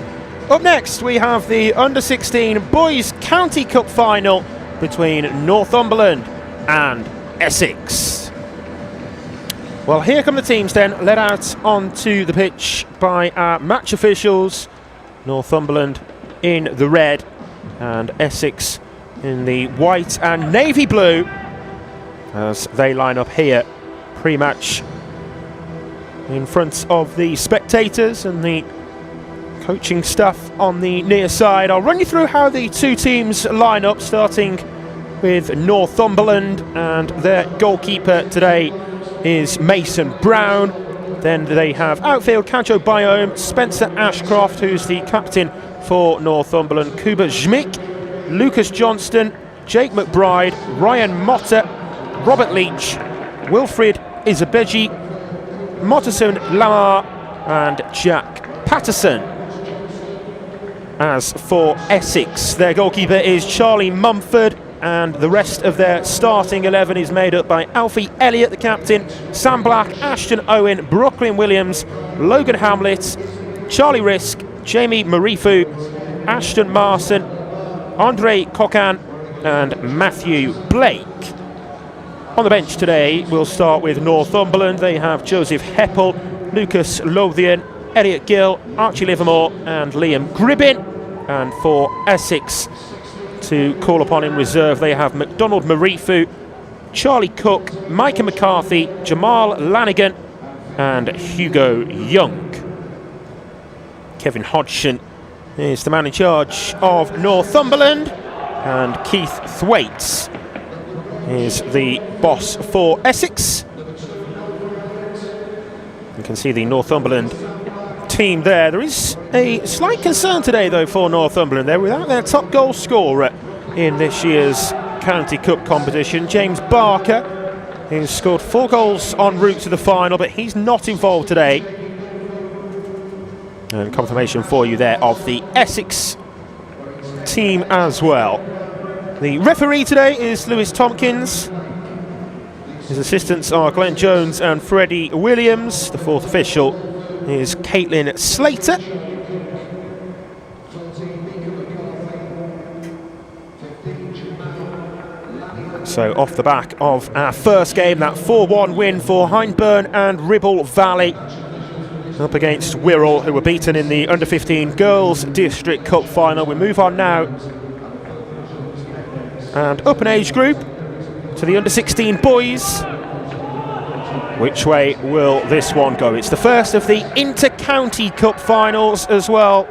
Up next we have the Under-16 Boys County Cup Final between Northumberland and Essex. Well, here come the teams then, led out onto the pitch by our match officials. Northumberland in the red and Essex in the white and navy blue as they line up here pre-match in front of the spectators and the coaching staff on the near side. I'll run you through how the two teams line up, starting with Northumberland, and their goalkeeper today is Mason Brown. Then they have outfield Kancho Biome, Spencer Ashcroft, who's the captain for Northumberland, Kuba Schmick, Lucas Johnston, Jake McBride, Ryan Motta, Robert Leach, Wilfred Isabeji, Motterson Lamar and Jack Patterson. As for Essex, their goalkeeper is Charlie Mumford, and the rest of their starting 11 is made up by Alfie Elliott, the captain, Sam Black, Ashton Owen, Brooklyn Williams, Logan Hamlet, Charlie Risk, Jamie Marifu, Ashton Marson, Andre Cocan and Matthew Blake. On the bench today, we'll start with Northumberland. They have Joseph Heppel, Lucas Lothian, Elliot Gill, Archie Livermore and Liam Gribbin. And for Essex, to call upon in reserve, they have McDonald Marifu, Charlie Cook, Micah McCarthy, Jamal Lanigan and Hugo Young. Kevin Hodgson is the man in charge of Northumberland, and Keith Thwaites is the boss for Essex. You can see the Northumberland team there. There is a slight concern today though for Northumberland. They're without their top goal scorer in this year's County Cup competition, James Barker, who's scored 4 goals en route to the final, but he's not involved today. And confirmation for you there of the Essex team as well. The referee today is Lewis Tompkins. His assistants are Glenn Jones and Freddie Williams. The fourth official is Caitlin Slater. So off the back of our first game, that 4-1 win for Hyndburn and Ribble Valley, up against Wirral, who were beaten in the Under-15 Girls District Cup Final. We move on now and up an age group to the Under-16 Boys. Which way will this one go? It's the first of the Inter-County Cup Finals as well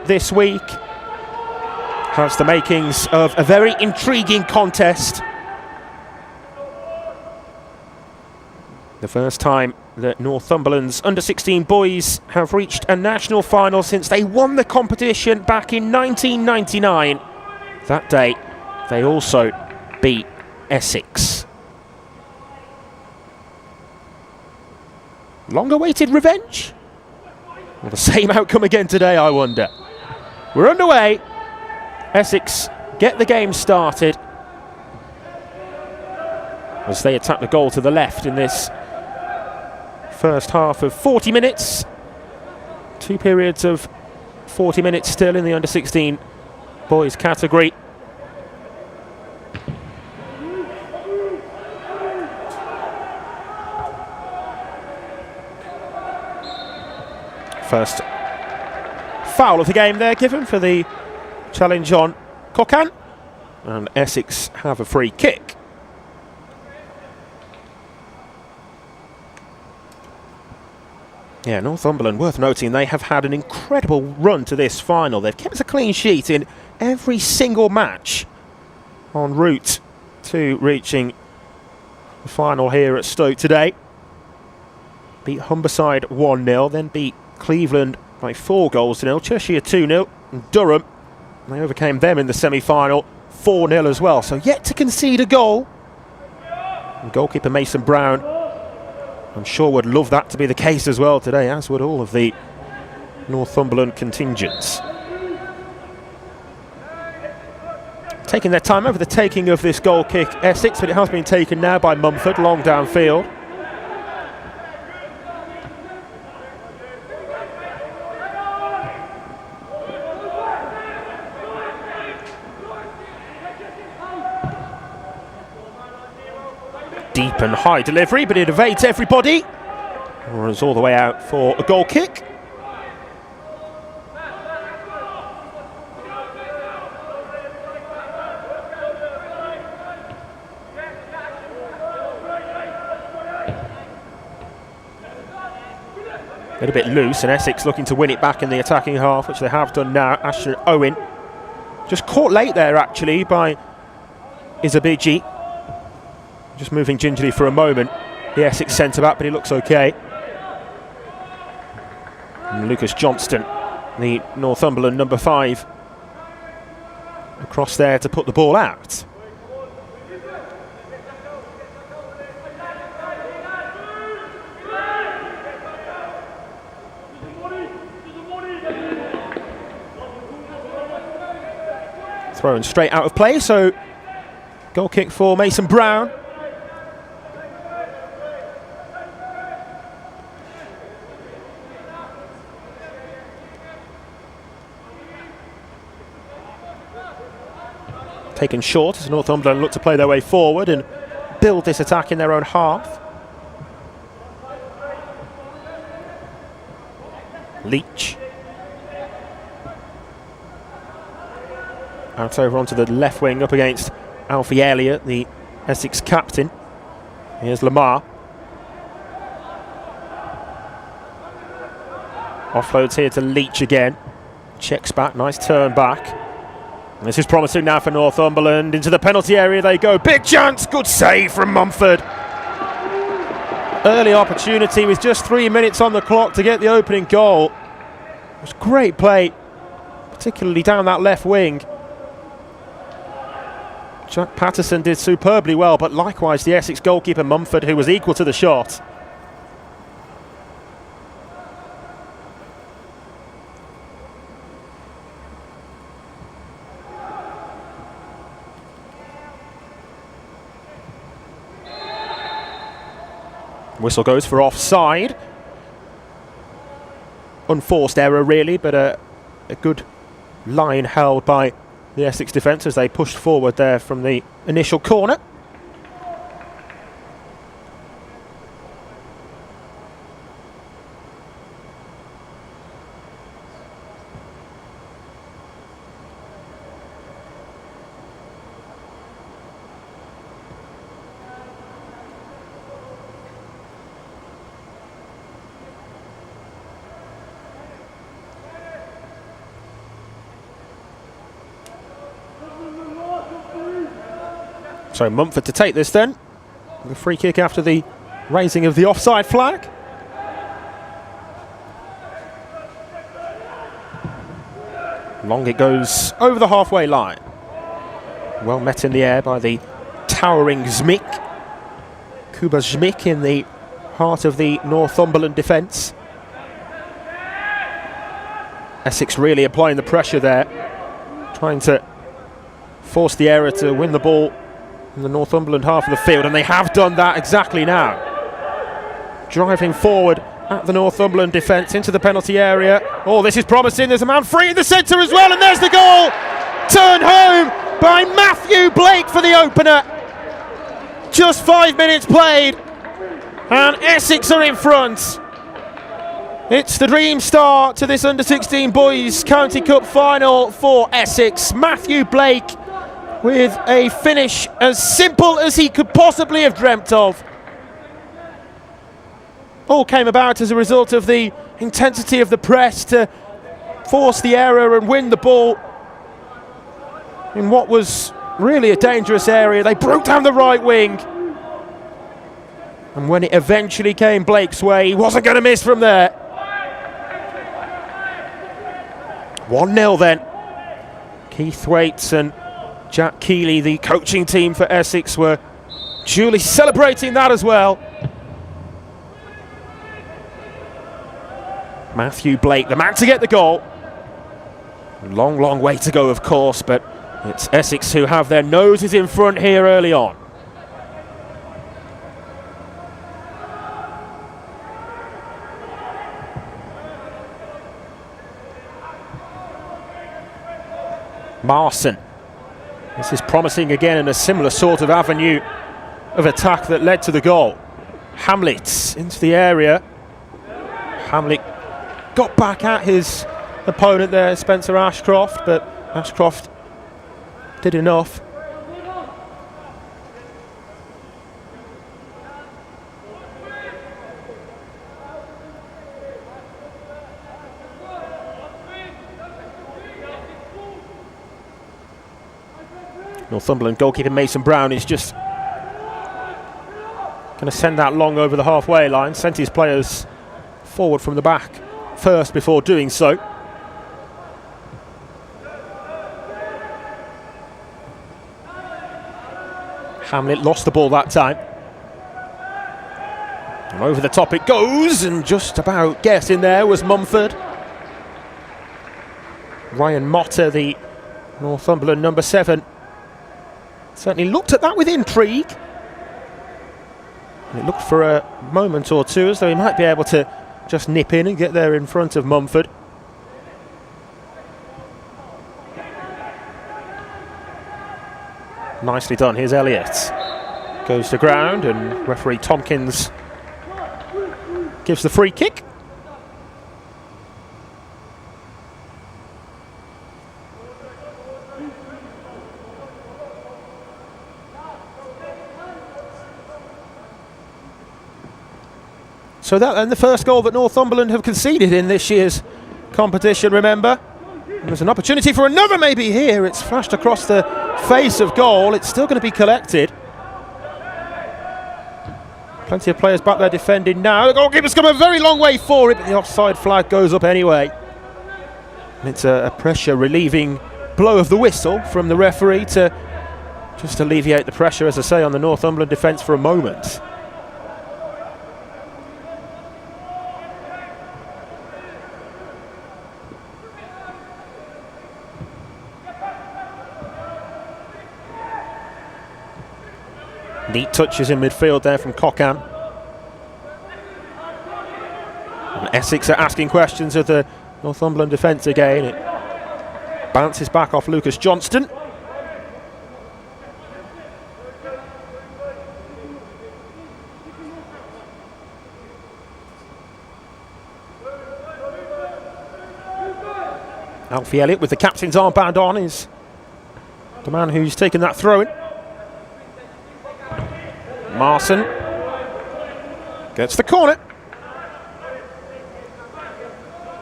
this week. Has the makings of a very intriguing contest. The first time that Northumberland's Under-16 Boys have reached a national final since they won the competition back in 1999. That day, they also beat Essex. Long-awaited revenge? Well, the same outcome again today, I wonder. We're underway. Essex get the game started as they attack the goal to the left in this first half of 40 minutes. 2 periods of 40 minutes still in the Under-16 Boys category. First foul of the game there given for the challenge on Cocan, and Essex have a free kick. Yeah, Northumberland, worth noting, they have had an incredible run to this final. They've kept a clean sheet in every single match en route to reaching the final here at Stoke today. Beat Humberside 1-0, then beat Cleveland by 4-0, Cheshire 2-0, and Durham, they overcame them in the semi-final 4-0 as well. So yet to concede a goal. And goalkeeper Mason Brown, I'm sure would love that to be the case as well today, as would all of the Northumberland contingents. taking their time over the taking of this goal kick, Essex, but it has been taken now by Mumford, long downfield. Deep and high delivery, but it evades everybody. Runs all the way out for a goal kick. A little bit loose, and Essex looking to win it back in the attacking half, which they have done now. Ashton Owen just caught late there actually by Izabiji. Just moving gingerly for a moment, the Essex centre-back, but he looks okay. And Lucas Johnston, the Northumberland number 5, across there to put the ball out. Thrown straight out of play, so goal kick for Mason Brown. Taken short as Northumberland look to play their way forward and build this attack in their own half. Leach. Out over onto the left wing up against Alfie Elliott, the Essex captain. Here's Lamar. Offloads here to Leach again. Checks back, nice turn back. This is promising now for Northumberland. Into the penalty area they go. Big chance, good save from Mumford. Early opportunity with just 3 minutes on the clock to get the opening goal. It was great play, particularly down that left wing. Jack Patterson did superbly well, but likewise the Essex goalkeeper Mumford, who was equal to the shot. Whistle goes for offside. Unforced error really, but a good line held by the Essex defence as they pushed forward there from the initial corner. So Mumford to take this then. The free kick after the raising of the offside flag. Long it goes over the halfway line. Well met in the air by the towering Zmik. Kuba Zmik in the heart of the Northumberland defence. Essex really applying the pressure there, trying to force the error to win the ball in the Northumberland half of the field, and they have done that exactly now. Driving forward at the Northumberland defence into the penalty area. Oh, this is promising. There's a man free in the centre as well, and there's the goal! Turned home by Matthew Blake for the opener. Just 5 minutes played, and Essex are in front. It's the dream start to this under-16 boys County Cup final for Essex. Matthew Blake with a finish as simple as he could possibly have dreamt of. All came about as a result of the intensity of the press to force the error and win the ball in what was really a dangerous area. They broke down the right wing, and when it eventually came Blake's way, he wasn't going to miss from there. 1-0 then. Keith Waits and Jack Keeley, the coaching team for Essex, were duly celebrating that as well. Matthew Blake, the man to get the goal. Long, long way to go, of course, but It's Essex who have their noses in front here early on. Marson. This is promising again in a similar sort of avenue of attack that led to the goal. Hamlet into the area. Hamlet got back at his opponent there, Spencer Ashcroft, but Ashcroft did enough. Northumberland goalkeeper Mason Brown is just going to send that long over the halfway line, sent his players forward from the back first before doing so. Hamlet lost the ball that time. And over the top it goes, and just about getting there was Mumford. Ryan Motter, the Northumberland number 7, certainly looked at that with intrigue. And it looked for a moment or two as though he might be able to just nip in and get there in front of Mumford. Nicely done. Here's Elliott. Goes to ground, and referee Tompkins gives the free kick. So that and the first goal that Northumberland have conceded in this year's competition, remember. And there's an opportunity for another maybe here. It's flashed across the face of goal. It's still going to be collected. Plenty of players back there defending now. The goalkeeper's come a very long way for it, but the offside flag goes up anyway. And it's a pressure relieving blow of the whistle from the referee to just alleviate the pressure, as I say, on the Northumberland defence for a moment. Neat touches in midfield there from Cockham. And Essex are asking questions of the Northumberland defence again. It bounces back off Lucas Johnston. Alfie Elliott with the captain's armband on is the man who's taken that throw-in. Marson gets the corner.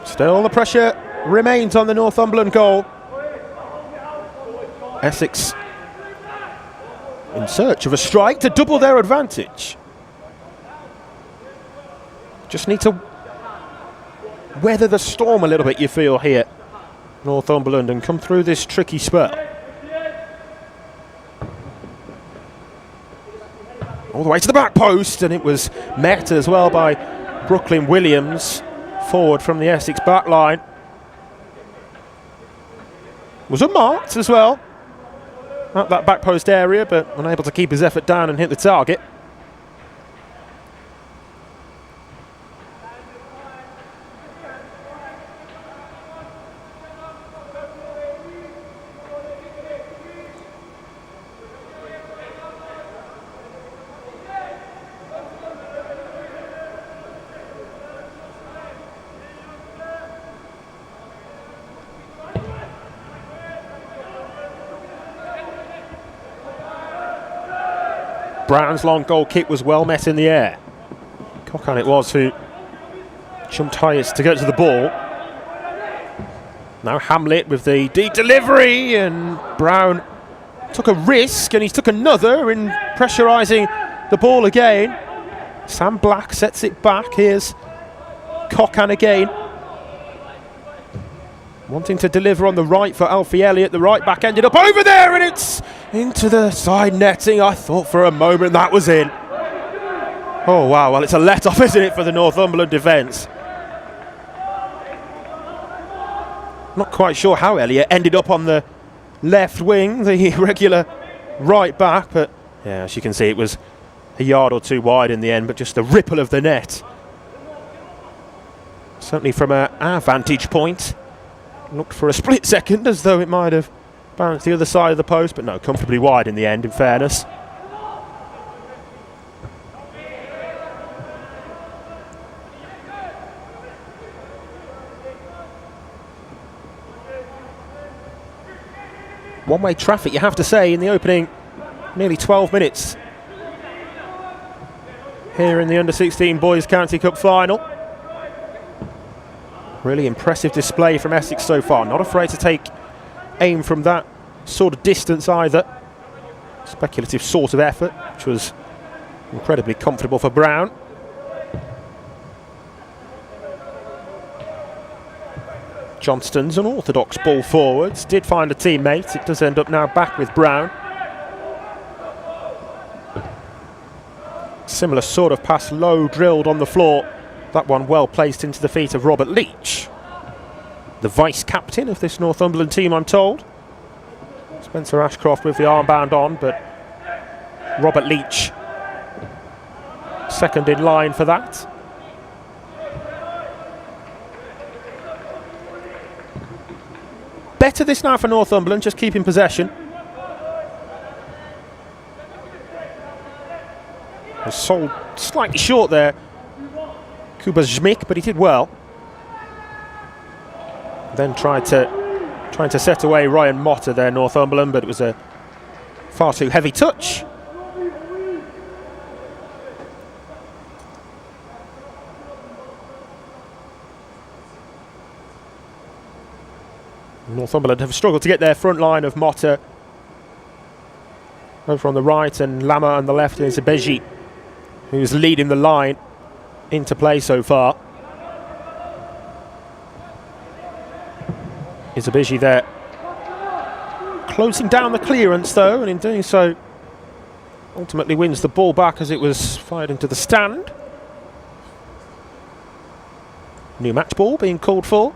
Still the pressure remains on the Northumberland goal. Essex in search of a strike to double their advantage. Just need to weather the storm a little bit, you feel, here, Northumberland, and come through this tricky spell. All the way to the back post, and it was met as well by Brooklyn Williams, forward from the Essex back line. Was unmarked as well at that back post area, but unable to keep his effort down and hit the target. Brown's long goal kick was well met in the air. Cockham it was who jumped highest to get to the ball. Now Hamlet with the deep delivery, and Brown took a risk, and he took another in pressurising the ball again. Sam Black sets it back. Here's Cockham again, wanting to deliver on the right for Alfie Elliott. The right back ended up over there, and it's into the side netting. I thought for a moment that was in. Oh wow, well it's a let-off, isn't it, for the Northumberland defence. Not quite sure how Elliott ended up on the left wing, the regular right back, but yeah, as you can see, it was a yard or two wide in the end, but just the ripple of the net. Certainly from our vantage point, looked for a split second as though it might have bounced the other side of the post, but no, comfortably wide in the end, in fairness. One-way traffic, you have to say, in the opening nearly 12 minutes here in the Under-16 Boys County Cup final. Really impressive display from Essex so far. Not afraid to take aim from that sort of distance either. Speculative sort of effort, which was incredibly comfortable for Brown. Johnston's an orthodox ball forwards. Did find a teammate. It does end up now back with Brown. Similar sort of pass, low drilled on the floor. That one well placed into the feet of Robert Leach, the vice-captain of this Northumberland team, I'm told. Spencer Ashcroft with the armband on, but Robert Leach second in line for that. Better this now for Northumberland, just keeping possession. Was sold slightly short there, Kuba Żmik, but he did well. Then trying to set away Ryan Motta there, Northumberland, but it was a far too heavy touch. Northumberland have struggled to get their front line of Motta over on the right and Lama on the left, and it's Ibeji who's leading the line into play so far. Ibeji there closing down the clearance though, and in doing so ultimately wins the ball back as it was fired into the stand. New match ball being called for.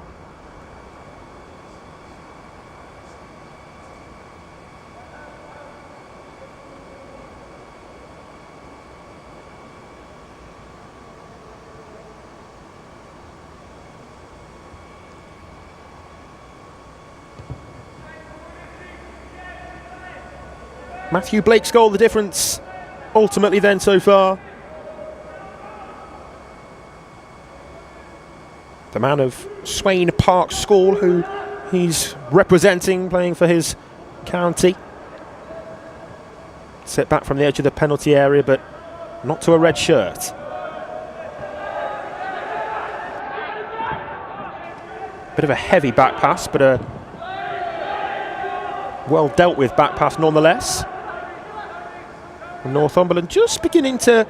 Matthew Blake's goal, the difference ultimately then so far. The man of Swain Park School, who he's representing, playing for his county. Set back from the edge of the penalty area, but not to a red shirt. Bit of a heavy back pass, but a well dealt with back pass nonetheless. And Northumberland just beginning to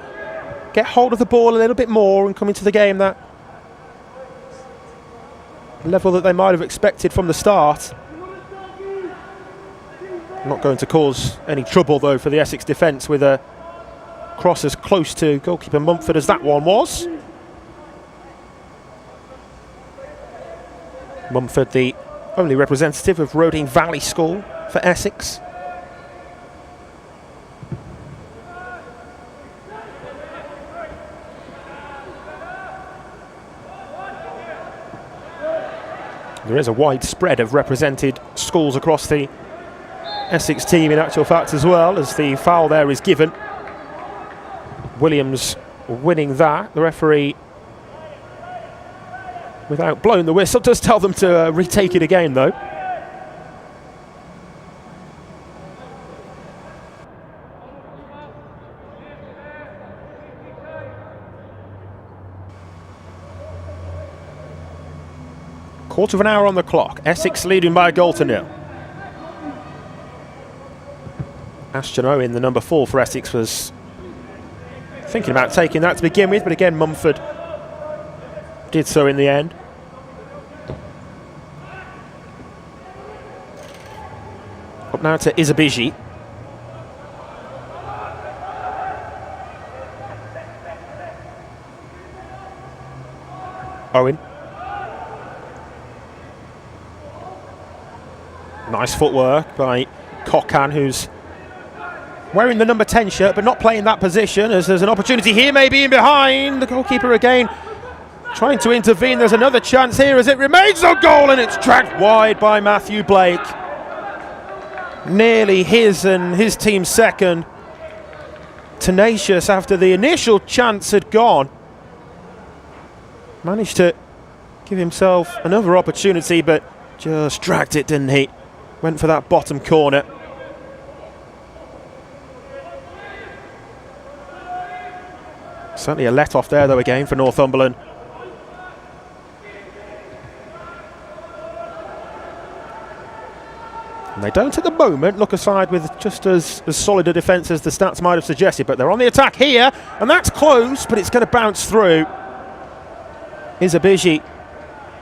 get hold of the ball a little bit more and come into the game that level that they might have expected from the start. Not going to cause any trouble though for the Essex defence with a cross as close to goalkeeper Mumford as that one was. Mumford, the only representative of Rodine Valley School for Essex. There is a wide spread of represented schools across the Essex team in actual fact as well, as the foul there is given. Williams winning that. The referee, without blowing the whistle, does tell them to retake it again though. Quarter of an hour on the clock. Essex leading by a goal to nil. Ashton Owen, the number 4 for Essex, was thinking about taking that to begin with, but again Mumford did so in the end. Up now to Ibeji. Owen. Nice footwork by Cocan, who's wearing the number 10 shirt but not playing that position, as there's an opportunity here, maybe in behind. The goalkeeper again trying to intervene. There's another chance here as it remains on goal, and it's dragged wide by Matthew Blake. Nearly his and his team's second. Tenacious after the initial chance had gone. Managed to give himself another opportunity, but just dragged it, didn't he? Went for that bottom corner. Certainly a let-off there, though, again for Northumberland. And they don't at the moment look aside with just as solid a defence as the stats might have suggested, but they're on the attack here, and that's close, but it's going to bounce through. Izabiji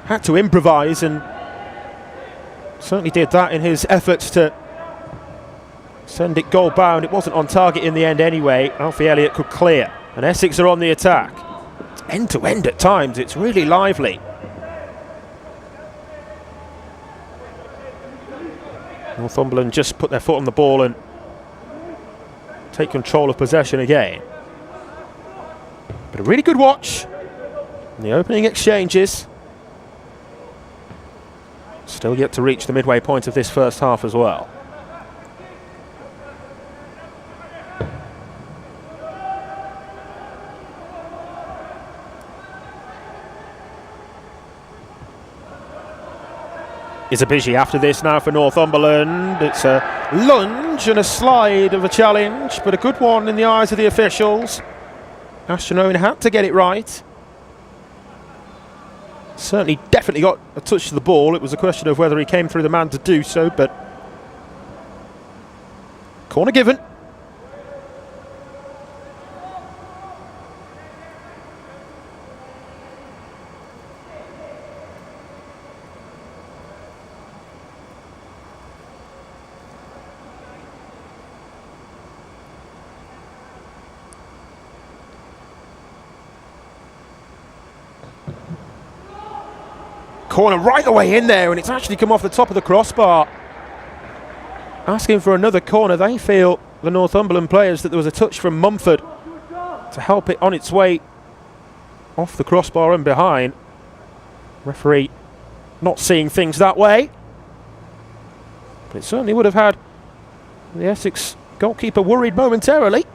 had to improvise, and certainly did that in his efforts to send it goal bound. It wasn't on target in the end anyway. Alfie Elliott could clear, and Essex are on the attack. It's end to end at times, it's really lively. Northumberland just put their foot on the ball and take control of possession again. But a really good watch in the opening exchanges. Still yet to reach the midway point of this first half as well. Izabiji after this now for Northumberland. It's a lunge and a slide of a challenge, but a good one in the eyes of the officials. Ashton Owen had to get it right. Certainly definitely got a touch to the ball. It was a question of whether he came through the man to do so, but corner given. Corner right away in there, and it's actually come off the top of the crossbar. Asking for another corner. They feel, the Northumberland players, that there was a touch from Mumford to help it on its way off the crossbar and behind. Referee not seeing things that way, but it certainly would have had the Essex goalkeeper worried momentarily.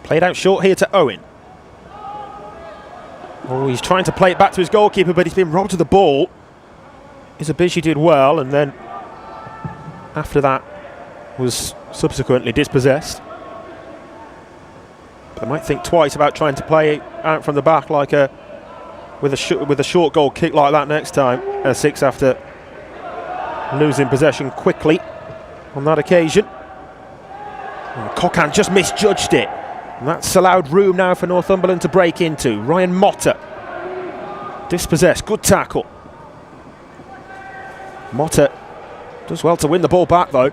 Played out short here to Owen. Oh, he's trying to play it back to his goalkeeper, but he's been robbed of the ball. Izabiji did well, and then after that was subsequently dispossessed. But they might think twice about trying to play it out from the back like with a short goal kick like that next time. Essex, after losing possession quickly on that occasion. And Cocan just misjudged it. And that's allowed room now for Northumberland to break into. Ryan Motta dispossessed, good tackle. Motta does well to win the ball back though.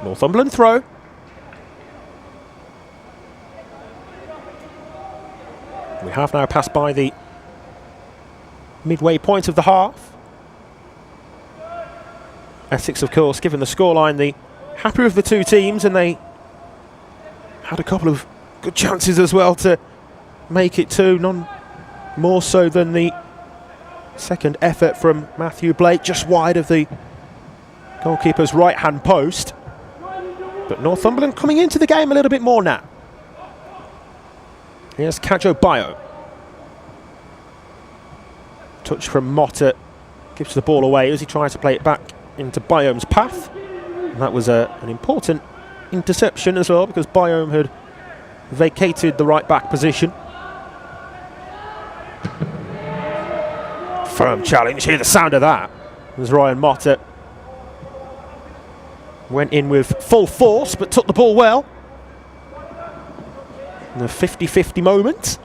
Northumberland throw. We have now passed by the midway point of the half. Essex, of course, given the scoreline, the happier of the two teams, and they had a couple of good chances as well to make it two, none more so than the second effort from Matthew Blake, just wide of the goalkeeper's right hand post. But Northumberland coming into the game a little bit more now. Here's Kajo Bayo. Touch from Motta, gives the ball away as he tries to play it back into Biome's path. And that was an important interception as well, because Biome had vacated the right back position. Firm challenge, hear the sound of that. There's Ryan Motta Went in with full force, but took the ball well. In the 50-50 moment.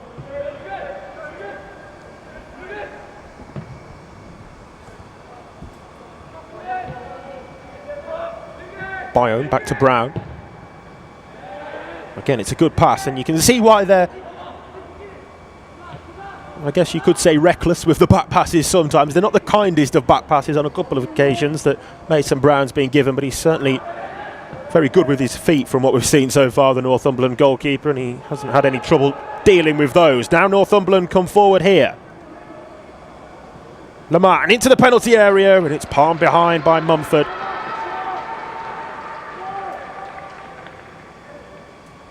Bayonne back to Brown. Again, it's a good pass, and you can see why they're, I guess you could say, reckless with the back passes sometimes. They're not the kindest of back passes on a couple of occasions that Mason Brown's been given, but he's certainly very good with his feet from what we've seen so far, the Northumberland goalkeeper, and he hasn't had any trouble dealing with those. Now Northumberland come forward here. Lamar, and into the penalty area, and it's palmed behind by Mumford.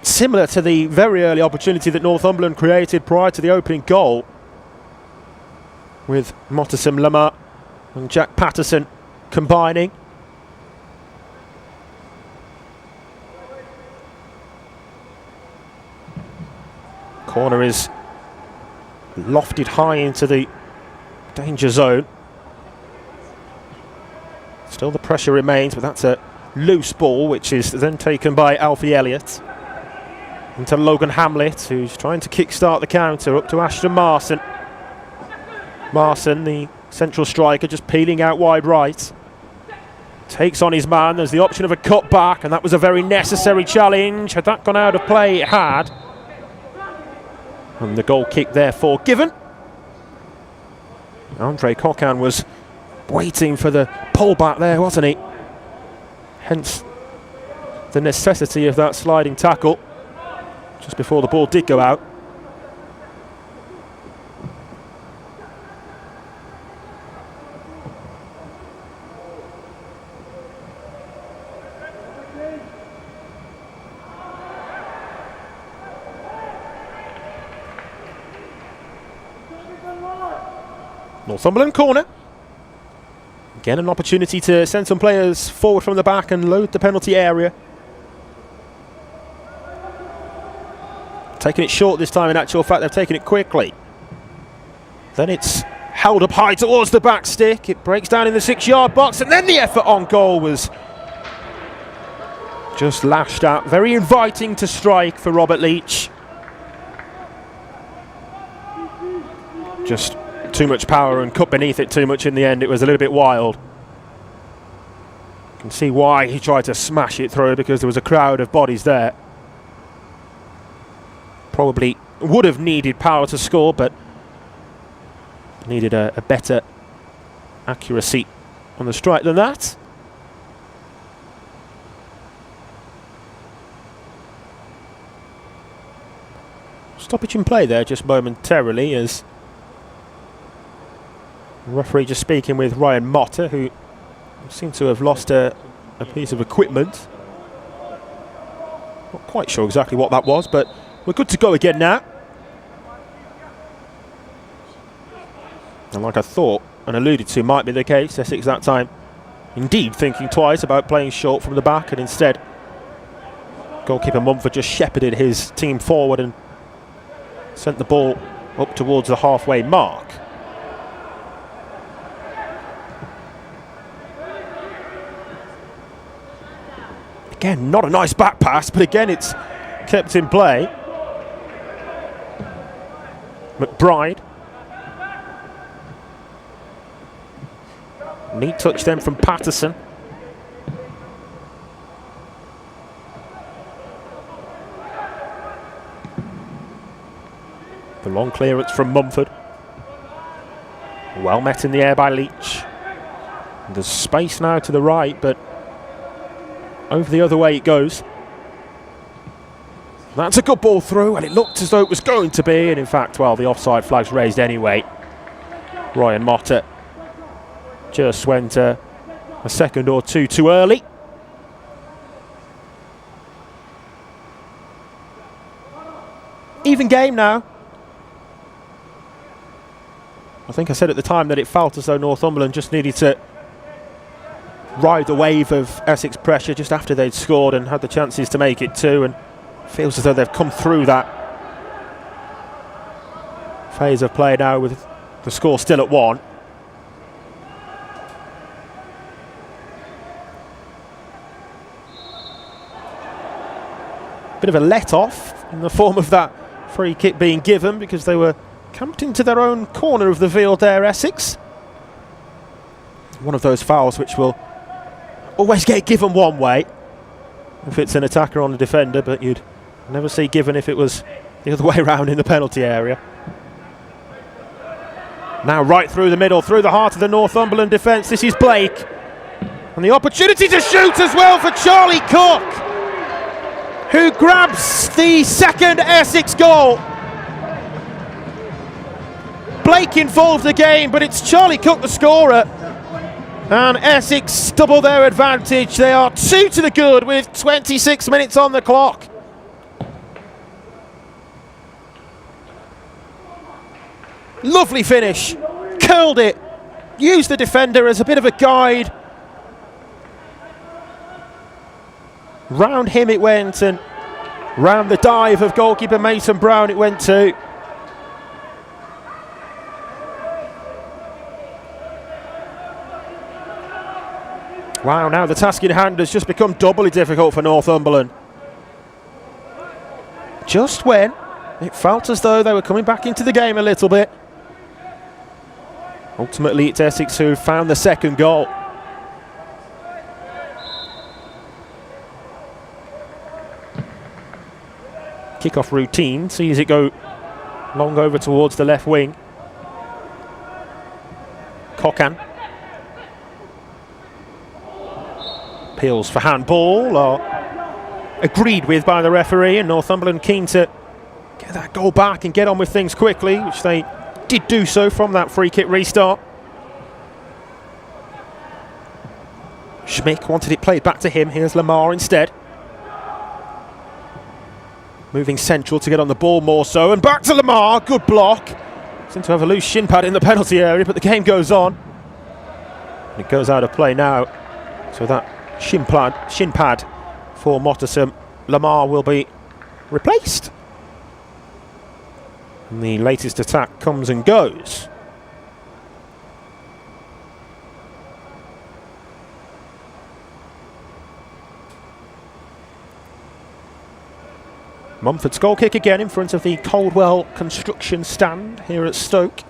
Similar to the very early opportunity that Northumberland created prior to the opening goal, with Motterson, Lamar and Jack Patterson combining. Corner is lofted high into the danger zone. Still the pressure remains, but that's a loose ball, which is then taken by Alfie Elliott. Into Logan Hamlet, who's trying to kick-start the counter, up to Ashton Marson. Marson, the central striker, just peeling out wide right. Takes on his man, there's the option of a cut back, and that was a very necessary challenge. Had that gone out of play, it had. And the goal kick therefore given. Andre Coquin was waiting for the pullback there, wasn't he? Hence the necessity of that sliding tackle just before the ball did go out. Northumberland corner. Again, an opportunity to send some players forward from the back and load the penalty area. Taking it short this time, in actual fact they've taken it quickly. Then it's held up high towards the back stick. It breaks down in the 6-yard box, and then the effort on goal was just lashed out. Very inviting to strike for Robert Leach. Just too much power and cut beneath it too much in the end. It was a little bit wild. You can see why he tried to smash it through, because there was a crowd of bodies there. Probably would have needed power to score, but needed a better accuracy on the strike than that. Stoppage in play there just momentarily, as the referee just speaking with Ryan Motter, who seemed to have lost a piece of equipment. Not quite sure exactly what that was, but we're good to go again now. And like I thought and alluded to might be the case, Essex that time indeed thinking twice about playing short from the back, and instead goalkeeper Mumford just shepherded his team forward and sent the ball up towards the halfway mark. Again, not a nice back pass, but again it's kept in play. McBride. Neat touch then from Patterson. The long clearance from Mumford. Well met in the air by Leach. And there's space now to the right, but over the other way it goes. That's a good ball through, and it looked as though it was going to be, and in fact, well, the offside flag's raised anyway. Ryan Motter just went a second or two too early. Even game now. I think I said at the time that it felt as though Northumberland just needed to ride the wave of Essex pressure just after they'd scored and had the chances to make it too, and feels as though they've come through that phase of play now with the score still at 1. bit of a let-off in the form of that free kick being given because they were camped into their own corner of the field there, Essex. One of those fouls which will always get given one way if it's an attacker on a defender, but you'd never see given if it was the other way around in the penalty area. Now right through the middle, through the heart of the Northumberland defence, this is Blake. And the opportunity to shoot as well for Charlie Cook, who grabs the second Essex goal. Blake involved the game, but it's Charlie Cook the scorer. And Essex double their advantage. They are 2 to the good with 26 minutes on the clock. Lovely finish. Curled it. Used the defender as a bit of a guide. Round him it went, and round the dive of goalkeeper Mason Brown it went too. Wow, now the task in hand has just become doubly difficult for Northumberland. Just when it felt as though they were coming back into the game a little bit. Ultimately, it's Essex who found the second goal. Kick-off routine sees it go long over towards the left wing. Cocan. Appeals for handball are agreed with by the referee, and Northumberland keen to get that goal back and get on with things quickly, which they did do so from that free kick restart. Schmick wanted it played back to him. Here's Lamar instead. Moving central to get on the ball more so, and back to Lamar. Good block. Seemed to have a loose shin pad in the penalty area, but the game goes on. And it goes out of play now. So that shin pad for Mottersam Lamar will be replaced. And the latest attack comes and goes. Mumford's goal kick again in front of the Coldwell construction stand here at Stoke.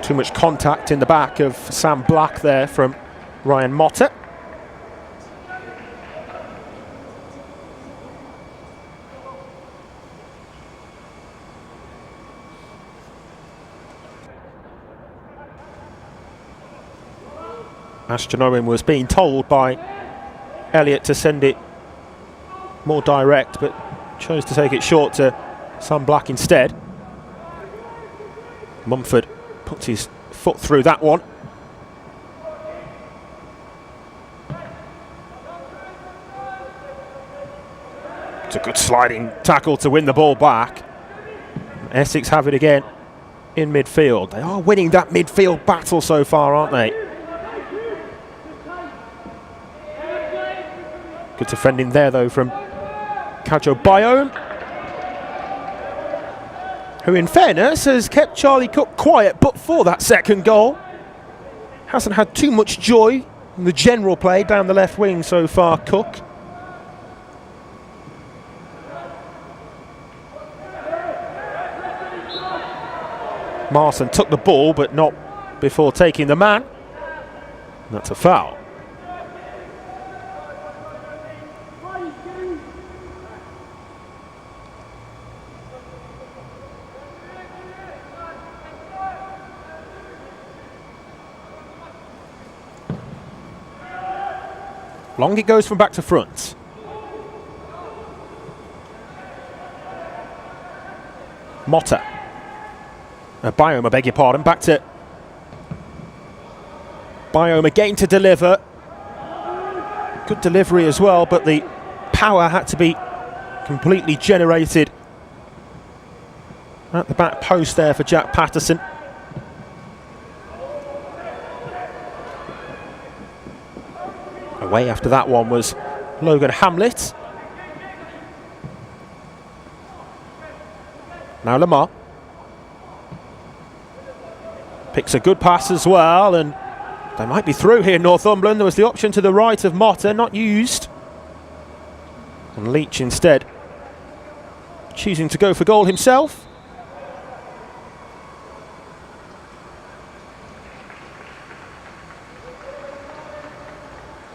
Too much contact in the back of Sam Black there from Ryan Motter. Ashton Owen was being told by Elliott to send it more direct, but chose to take it short to Sam Black instead. Mumford puts his foot through that one. It's a good sliding tackle to win the ball back. Essex have it again in midfield. They are winning that midfield battle so far, aren't they? Good defending there though from Kajo Bayome, who in fairness has kept Charlie Cook quiet, but for that second goal hasn't had too much joy in the general play down the left wing so far, Cook. Marson took the ball, but not before taking the man. That's a foul. Long it goes from back to front. Motter. Bayome, I beg your pardon. Back to Bayome again to deliver. Good delivery as well, but the power had to be completely generated at the back post there for Jack Patterson. Away after that one was Logan Hamlet. Now Lamar. Picks a good pass as well, and they might be through here, Northumberland. There was the option to the right of Motta, not used. And Leach instead choosing to go for goal himself.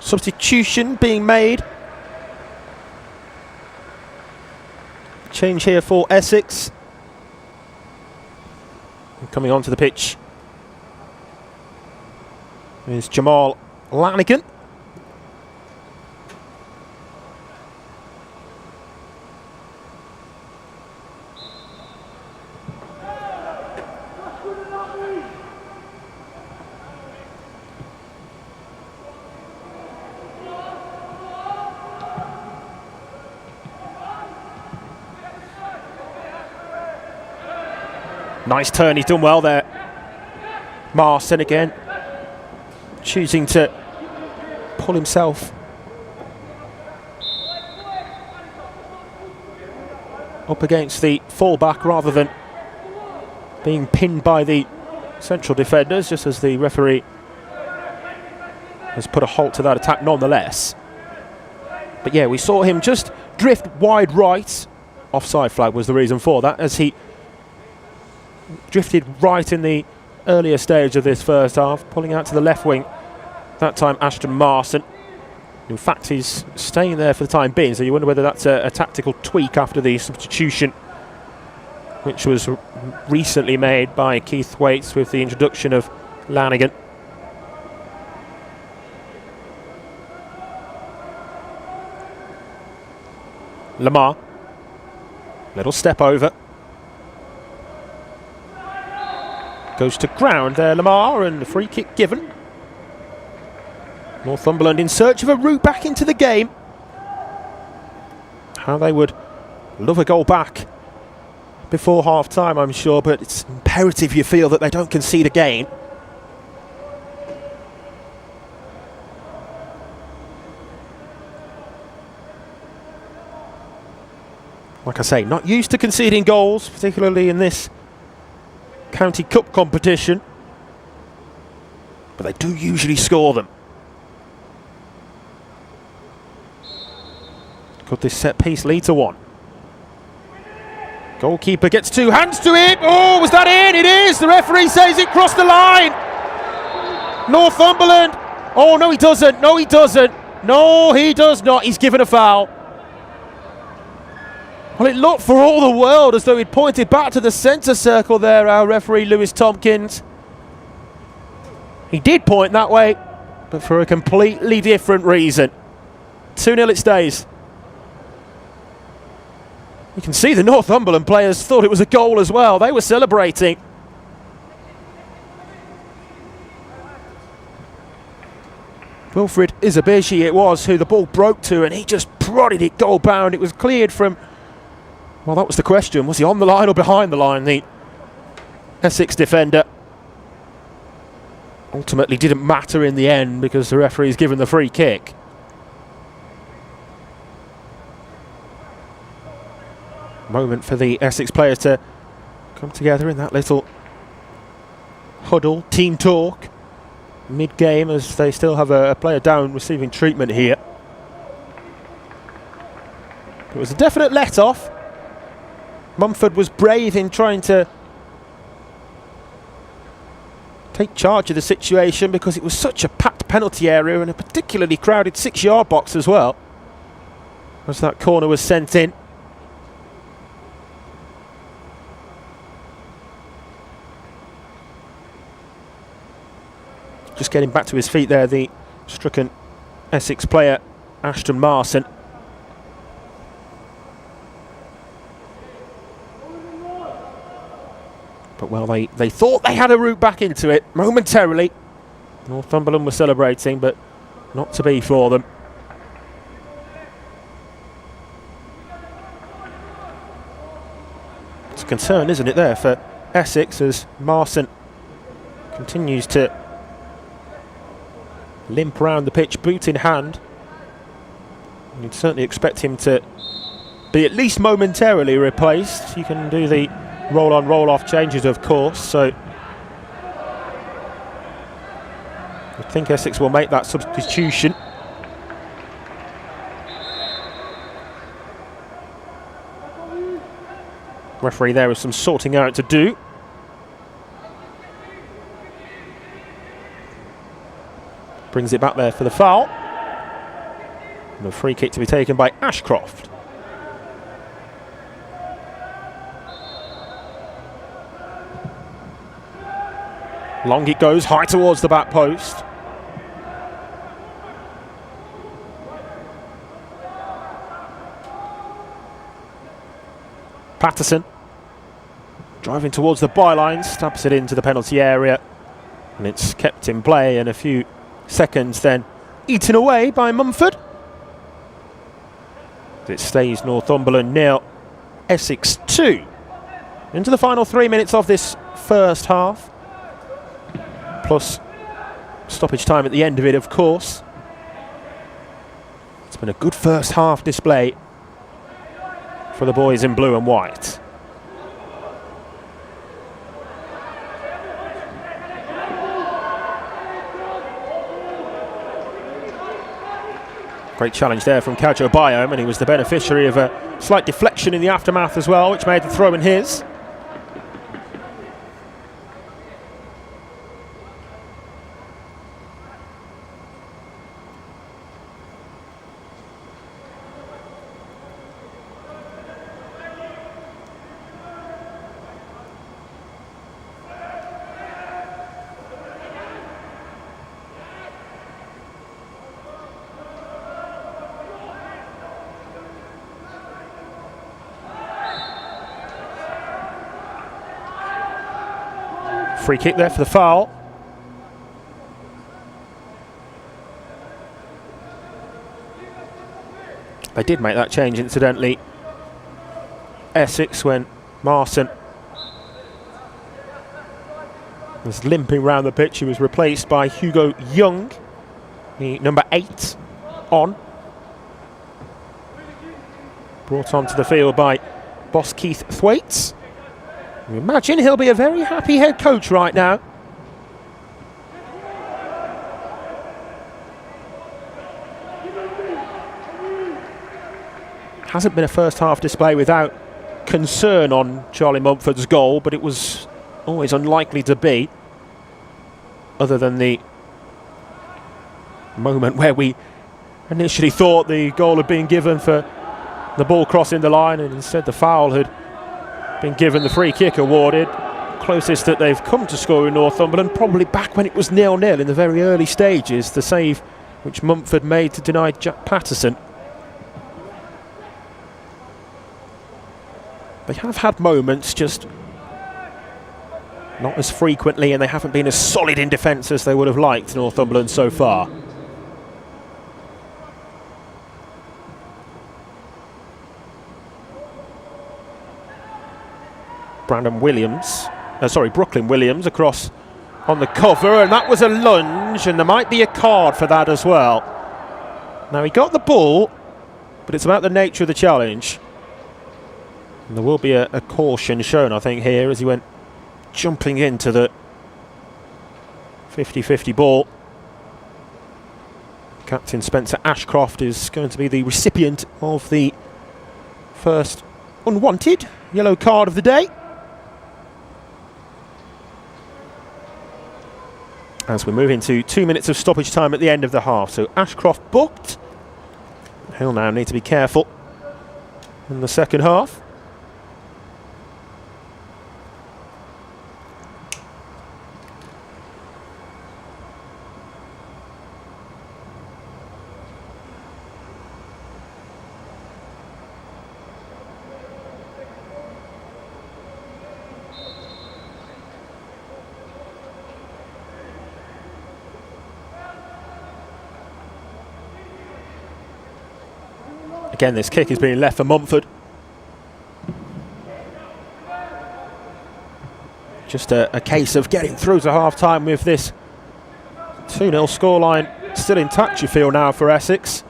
Substitution being made. Change here for Essex. And coming onto the pitch is Jamal Lanigan. Nice turn, he's done well there. Marston again, choosing to pull himself up against the fullback rather than being pinned by the central defenders, just as the referee has put a halt to that attack nonetheless. But yeah, we saw him just drift wide right. Offside flag was the reason for that, as he drifted right in the earlier stage of this first half, pulling out to the left wing. That time Ashton Marston. In fact, he's staying there for the time being, so you wonder whether that's a tactical tweak after the substitution, which was recently made by Keith Waits with the introduction of Lanigan. Lamar, little step over. Goes to ground there, Lamar, and the free kick given. Northumberland in search of a route back into the game. How they would love a goal back before half-time, I'm sure, but it's imperative you feel that they don't concede again. Like I say, not used to conceding goals, particularly in this County Cup competition, but they do usually score them. Could this set piece lead to one? Goalkeeper gets two hands to it. Oh, was that in? It is. The referee says it crossed the line. Northumberland. Oh, no, he doesn't. No, he doesn't. No, he does not. He's given a foul. Well, it looked for all the world as though he'd pointed back to the centre circle there, our referee Lewis Tompkins. He did point that way, but for a completely different reason. 2-0 it stays. You can see the Northumberland players thought it was a goal as well. They were celebrating. Wilfred Izabeshi it was who the ball broke to, and he just prodded it goal bound. It was cleared from... Well, that was the question. Was he on the line or behind the line? The Essex defender. Ultimately didn't matter in the end because the referee's given the free kick. Moment for the Essex players to come together in that little huddle, team talk, mid-game, as they still have a player down receiving treatment here. It was a definite let-off. Mumford was brave in trying to take charge of the situation because it was such a packed penalty area and a particularly crowded 6-yard box as well, as that corner was sent in. Just getting back to his feet there, the stricken Essex player Ashton Marston. But well, they thought they had a route back into it momentarily. Northumberland were celebrating, but not to be for them. It's a concern, isn't it, there for Essex, as Marston continues to limp around the pitch, boot in hand. And you'd certainly expect him to be at least momentarily replaced. You can do the roll-on, roll-off changes, of course, so I think Essex will make that substitution. Referee there with some sorting out to do. Brings it back there for the foul. And a free kick to be taken by Ashcroft. Long it goes, high towards the back post. Patterson driving towards the byline, stabs it into the penalty area, and it's kept in play, and a few seconds then eaten away by Mumford. It stays Northumberland 0, Essex 2. Into the final 3 minutes of this first half, plus stoppage time at the end of it, of course. It's been a good first half display for the boys in blue and white. Great challenge there from Kajo Biome, and he was the beneficiary of a slight deflection in the aftermath as well, which made the throw in his. Free kick there for the foul. They did make that change, incidentally, Essex, when Marson was limping around the pitch. He was replaced by Hugo Young, the number 8 on. Brought onto the field by boss Keith Thwaites. I imagine he'll be a very happy head coach right now. Hasn't been a first half display without concern on Charlie Mumford's goal, but it was always unlikely to be, other than the moment where we initially thought the goal had been given for the ball crossing the line, and instead the foul had been given, the free kick awarded. Closest that they've come to scoring Northumberland, probably back when it was 0-0 in the very early stages, the save which Mumford made to deny Jack Patterson. They have had moments, just not as frequently, and they haven't been as solid in defence as they would have liked, Northumberland, so far. Brooklyn Williams across on the cover, and that was a lunge, and there might be a card for that as well. Now, he got the ball, but it's about the nature of the challenge. And there will be a caution shown, I think, here, as he went jumping into the 50-50 ball. Captain Spencer Ashcroft is going to be the recipient of the first unwanted yellow card of the day, as we move into 2 minutes of stoppage time at the end of the half. So Ashcroft booked. He'll now need to be careful in the second half. Again, this kick is being left for Mumford. Just a case of getting through to half-time with this 2-0 scoreline still intact, you feel, now for Essex.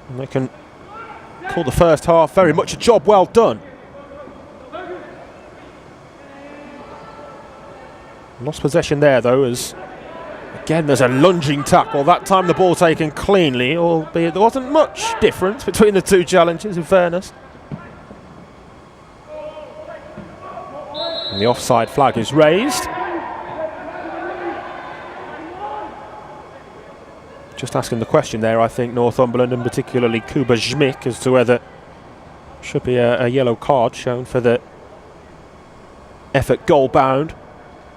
And they can call the first half very much a job well done. Lost possession there, though, as Again, there's a lunging tackle. That time the ball taken cleanly, albeit there wasn't much difference between the two challenges, in fairness. And the offside flag is raised. Just asking the question there, I think, Northumberland and particularly Kuba Żmik, as to whether should be a yellow card shown for the effort goal bound.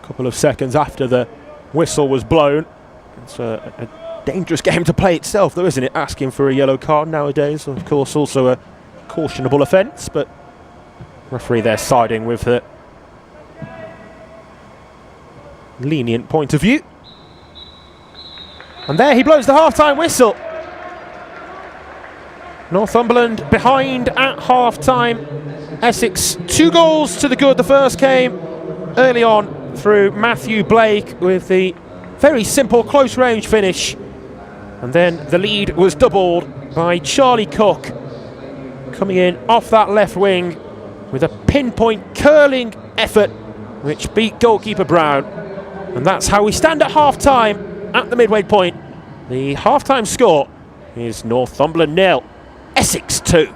A couple of seconds after the whistle was blown. It's a dangerous game to play itself, though, isn't it? Asking for a yellow card nowadays. Of course, also a cautionable offence, but referee there siding with the lenient point of view. And there he blows the half-time whistle. Northumberland behind at half-time. Essex 2 goals to the good. The first came early on through Matthew Blake with the very simple close-range finish. And then the lead was doubled by Charlie Cook, coming in off that left wing with a pinpoint curling effort which beat goalkeeper Brown. And that's how we stand at half-time. At the midway point, the half-time score is Northumberland 0, Essex 2.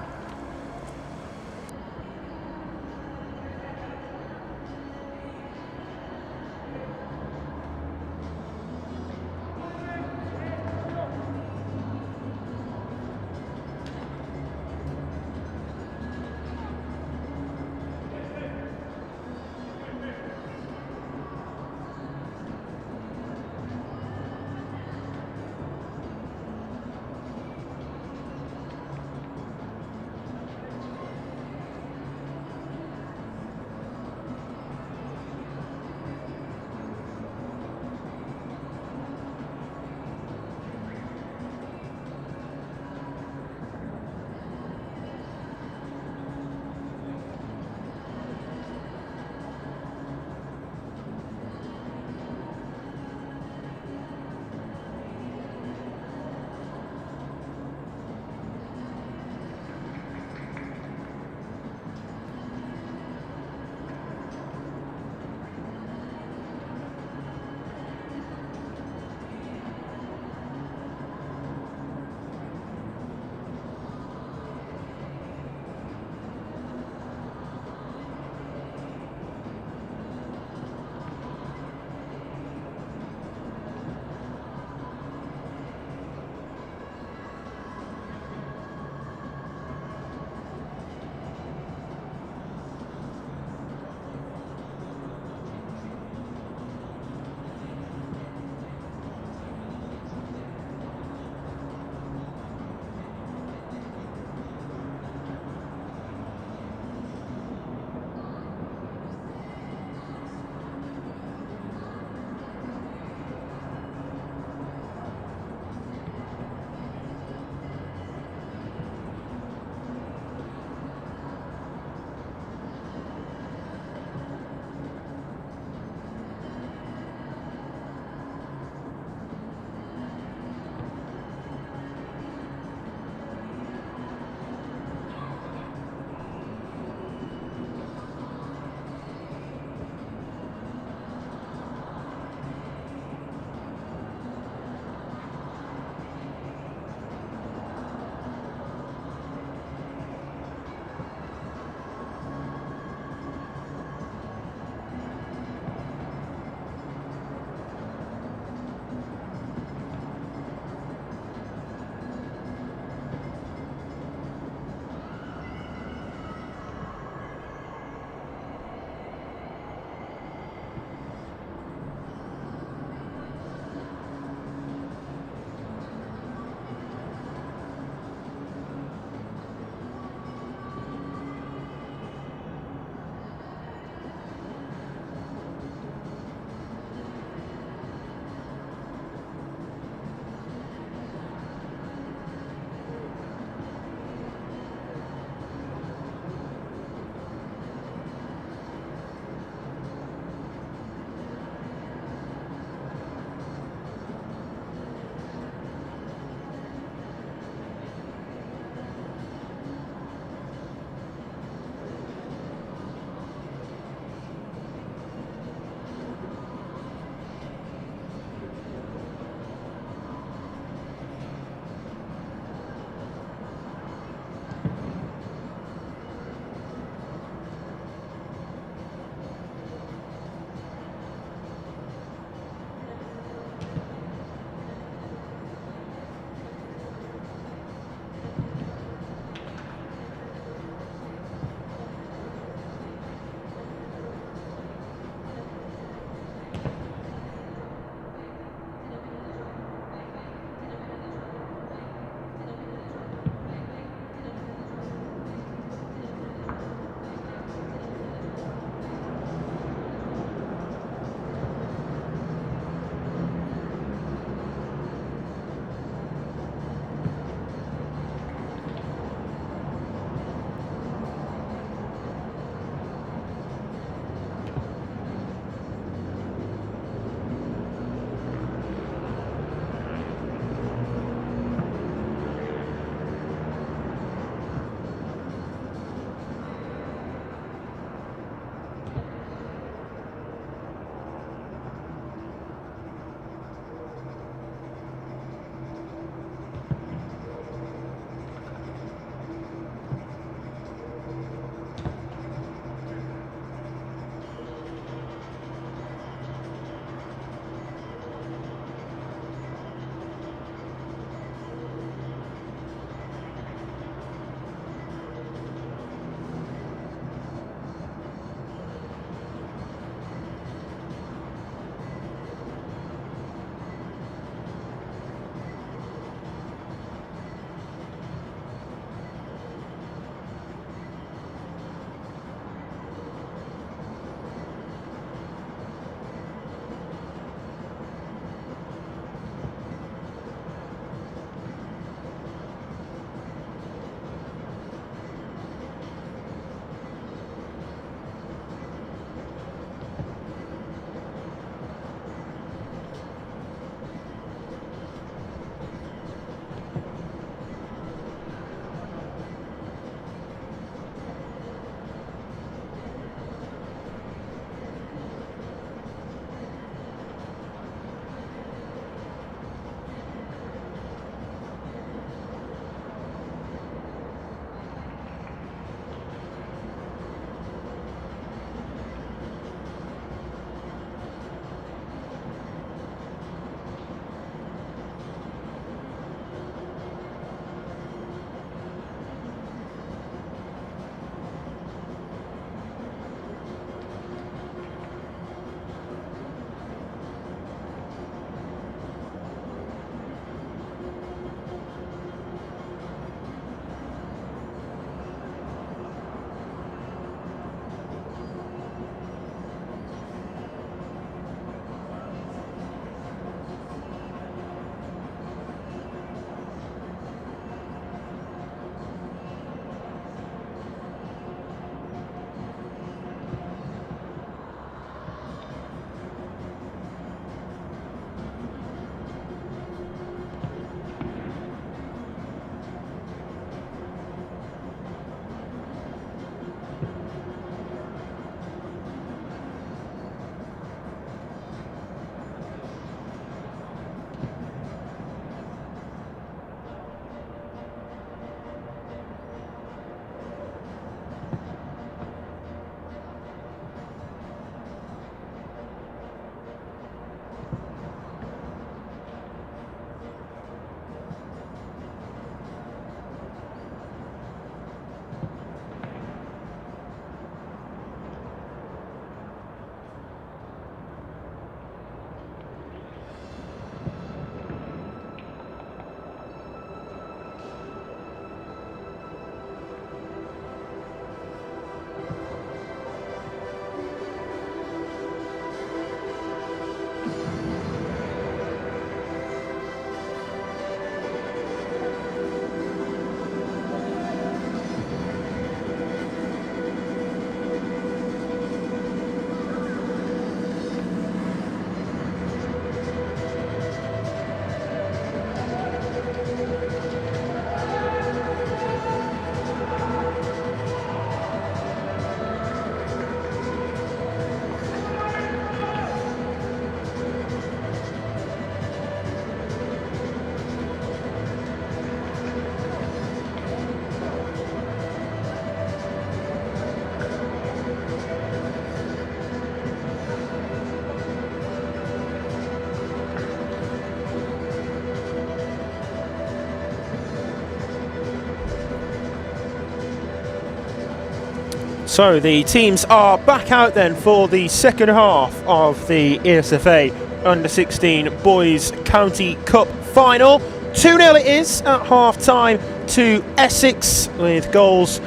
So the teams are back out then for the second half of the ESFA Under-16 Boys County Cup final. 2-0 it is at half-time to Essex, with goals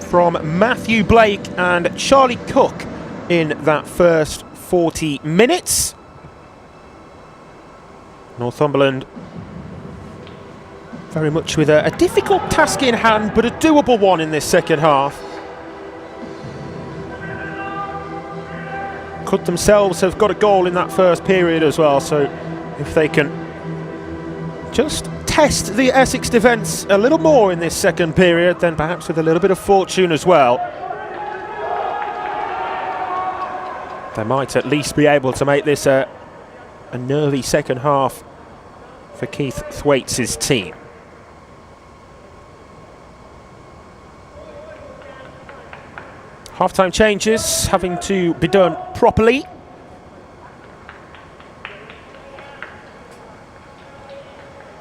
from Matthew Blake and Charlie Cook in that first 40 minutes. Northumberland very much with a difficult task in hand, but a doable one in this second half. Could themselves have got a goal in that first period as well, so if they can just test the Essex defence a little more in this second period, then perhaps with a little bit of fortune as well, they might at least be able to make this a nervy second half for Keith Thwaites' team. Half-time changes having to be done properly.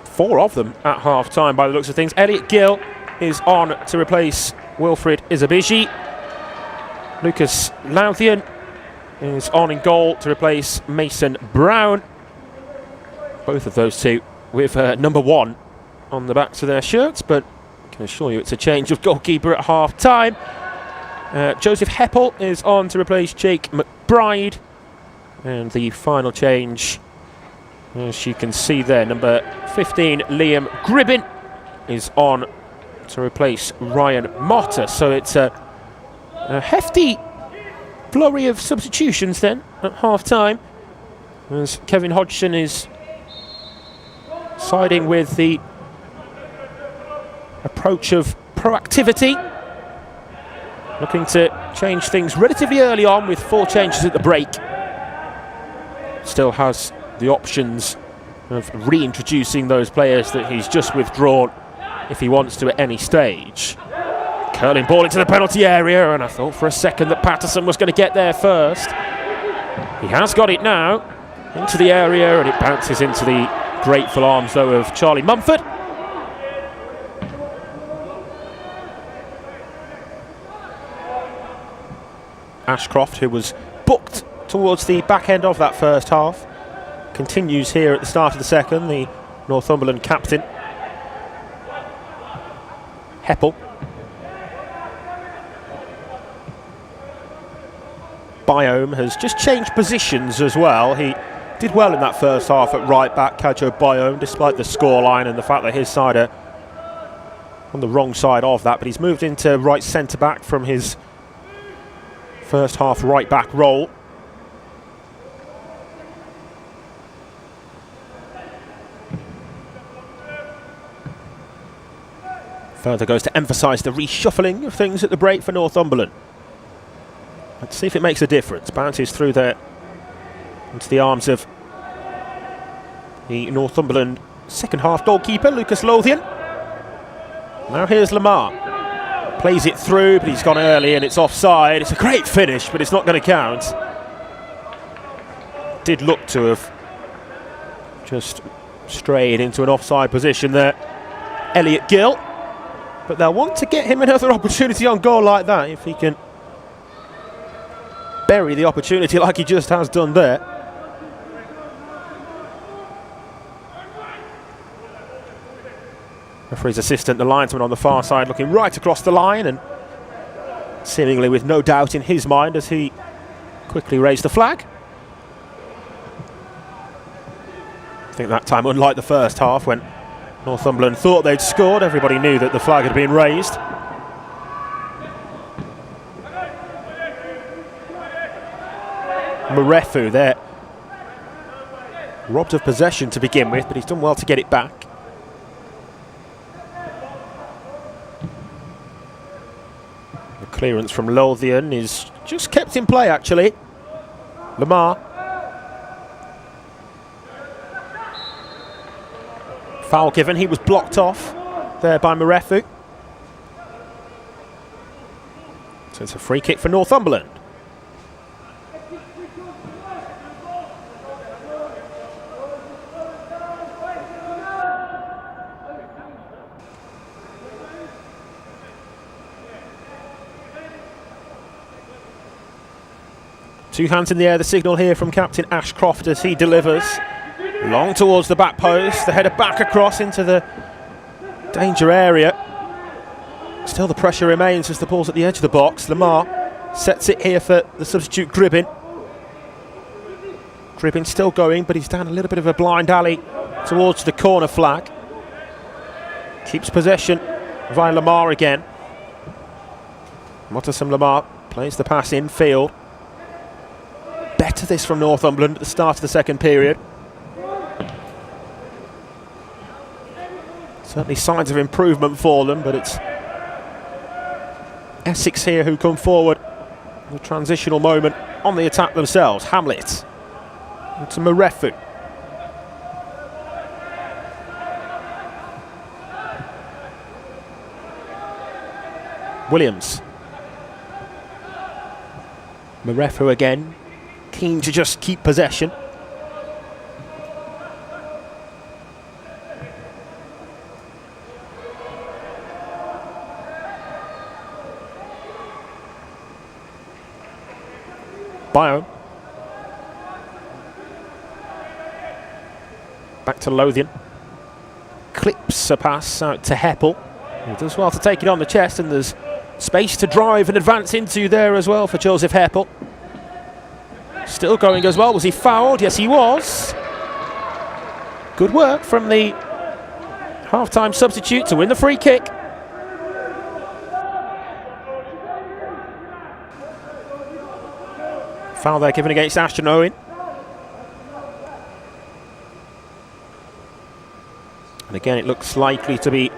Four of them at half-time by the looks of things. Elliot Gill is on to replace Wilfred Izabiji. Lucas Louthian is on in goal to replace Mason Brown. Both of those two with number 1 on the backs of their shirts, but I can assure you it's a change of goalkeeper at half-time. Joseph Heppel is on to replace Jake McBride, and the final change, as you can see there, number 15 Liam Gribbin is on to replace Ryan Motter. So it's a hefty flurry of substitutions then at half-time, as Kevin Hodgson is siding with the approach of proactivity, looking to change things relatively early on with 4 changes at the break. Still has the options of reintroducing those players that he's just withdrawn if he wants to at any stage. Curling ball into the penalty area, and I thought for a second that Patterson was going to get there first. He has got it now into the area, and it bounces into the grateful arms though of Charlie Mumford. Ashcroft, who was booked towards the back end of that first half, continues here at the start of the second, the Northumberland captain. Heppel. Biome has just changed positions as well. He did well in that first half at right back, Kajo Biome, despite the scoreline and the fact that his side are on the wrong side of that, but he's moved into right centre back from his first half right back role. Further goes to emphasise the reshuffling of things at the break for Northumberland. Let's see if it makes a difference. Bounces through there into the arms of the Northumberland second half goalkeeper, Lucas Lothian. Now here's Lamar. Plays it through, but he's gone early and it's offside. It's a great finish, but it's not going to count. Did look to have just strayed into an offside position there, Elliot Gill. But they'll want to get him another opportunity on goal like that if he can bury the opportunity like he just has done there. Referee's assistant, the linesman on the far side, looking right across the line and seemingly with no doubt in his mind as he quickly raised the flag. I think that time, unlike the first half when Northumberland thought they'd scored, everybody knew that the flag had been raised. Marefu there, robbed of possession to begin with, but he's done well to get it back. The clearance from Lothian is just kept in play actually. Lamar. Foul given, he was blocked off there by Marefu. So it's a free kick for Northumberland. 2 hands in the air, the signal here from Captain Ashcroft as he delivers. Long towards the back post, the header back across into the danger area. Still the pressure remains as the ball's at the edge of the box. Lamar sets it here for the substitute Gribbin. Gribbin still going, but he's down a little bit of a blind alley towards the corner flag. Keeps possession via Lamar again. Muttersam Lamar plays the pass in field. Better this from Northumberland at the start of the second period. Certainly signs of improvement for them, but it's Essex here who come forward. A transitional moment on the attack themselves. Hamlet to Marefu. Williams. Marefu again, keen to just keep possession. Bio. Back to Lothian. Clips a pass out to Heppel. He does well to take it on the chest, and there's space to drive and advance into there as well for Joseph Heppel. Still going as well. Was he fouled? Yes, he was. Good work from the half-time substitute to win the free kick. Foul there given against Ashton Owen. And again, it looks likely to be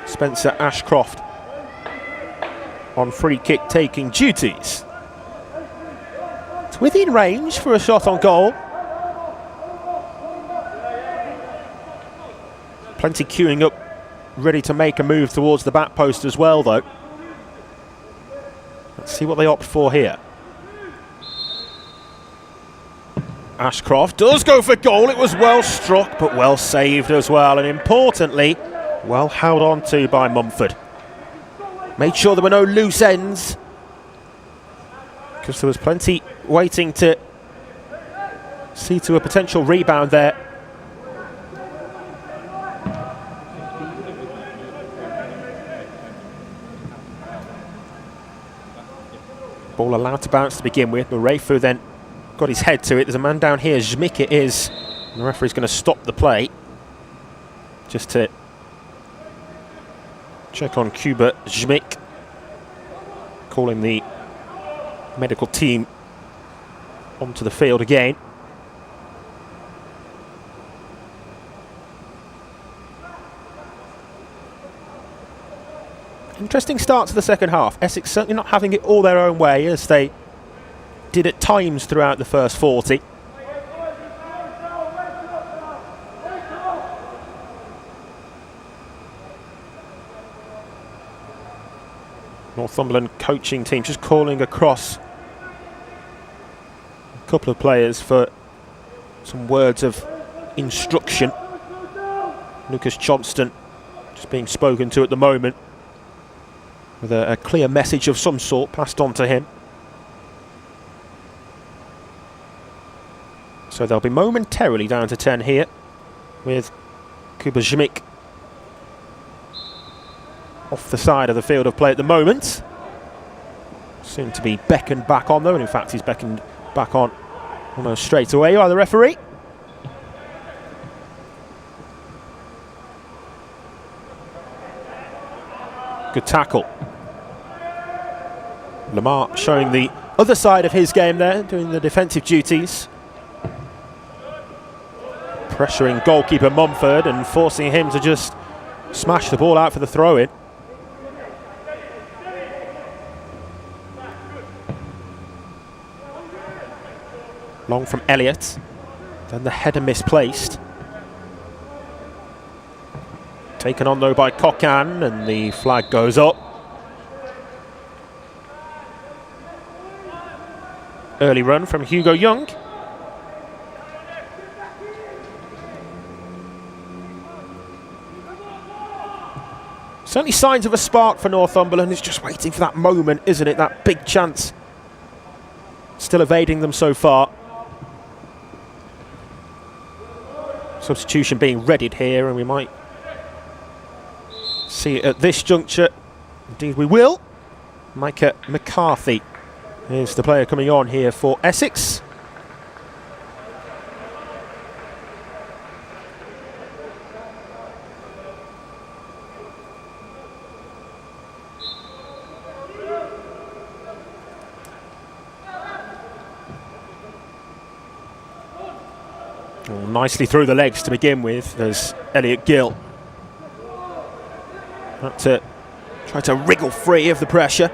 Spencer Ashcroft on free kick taking duties. It's within range for a shot on goal. Plenty queuing up, ready to make a move towards the back post as well, though. Let's see what they opt for here. Ashcroft does go for goal. It was well struck, but well saved as well, and importantly, well held on to by Mumford. Made sure there were no loose ends, because there was plenty waiting to see to a potential rebound there. Ball allowed to bounce to begin with, but Marefu then got his head to it. There's a man down here, Zmik it is. And the referee's going to stop the play just to check on Kuba Zmik, calling the medical team onto the field again. Interesting start to the second half. Essex certainly not having it all their own way, as they did at times throughout the first 40. Northumberland coaching team just calling across a couple of players for some words of instruction. Lucas Johnston just being spoken to at the moment, with a clear message of some sort passed on to him. So they'll be momentarily down to 10 here, with Kuba Zmik off the side of the field of play at the moment. Soon to be beckoned back on though, and in fact he's beckoned back on almost straight away by the referee. Good tackle. Lamar showing the other side of his game there, doing the defensive duties. Pressuring goalkeeper Mumford and forcing him to just smash the ball out for the throw-in. Long from Elliott. Then the header misplaced. Taken on though by Cocan, and the flag goes up. Early run from Hugo Young. Certainly signs of a spark for Northumberland. It's just waiting for that moment, isn't it? That big chance still evading them so far. Substitution being readied here, and we might see it at this juncture. Indeed we will. Micah McCarthy is the player coming on here for Essex. Oh, nicely through the legs to begin with. There's Elliot Gill. Had to try to wriggle free of the pressure.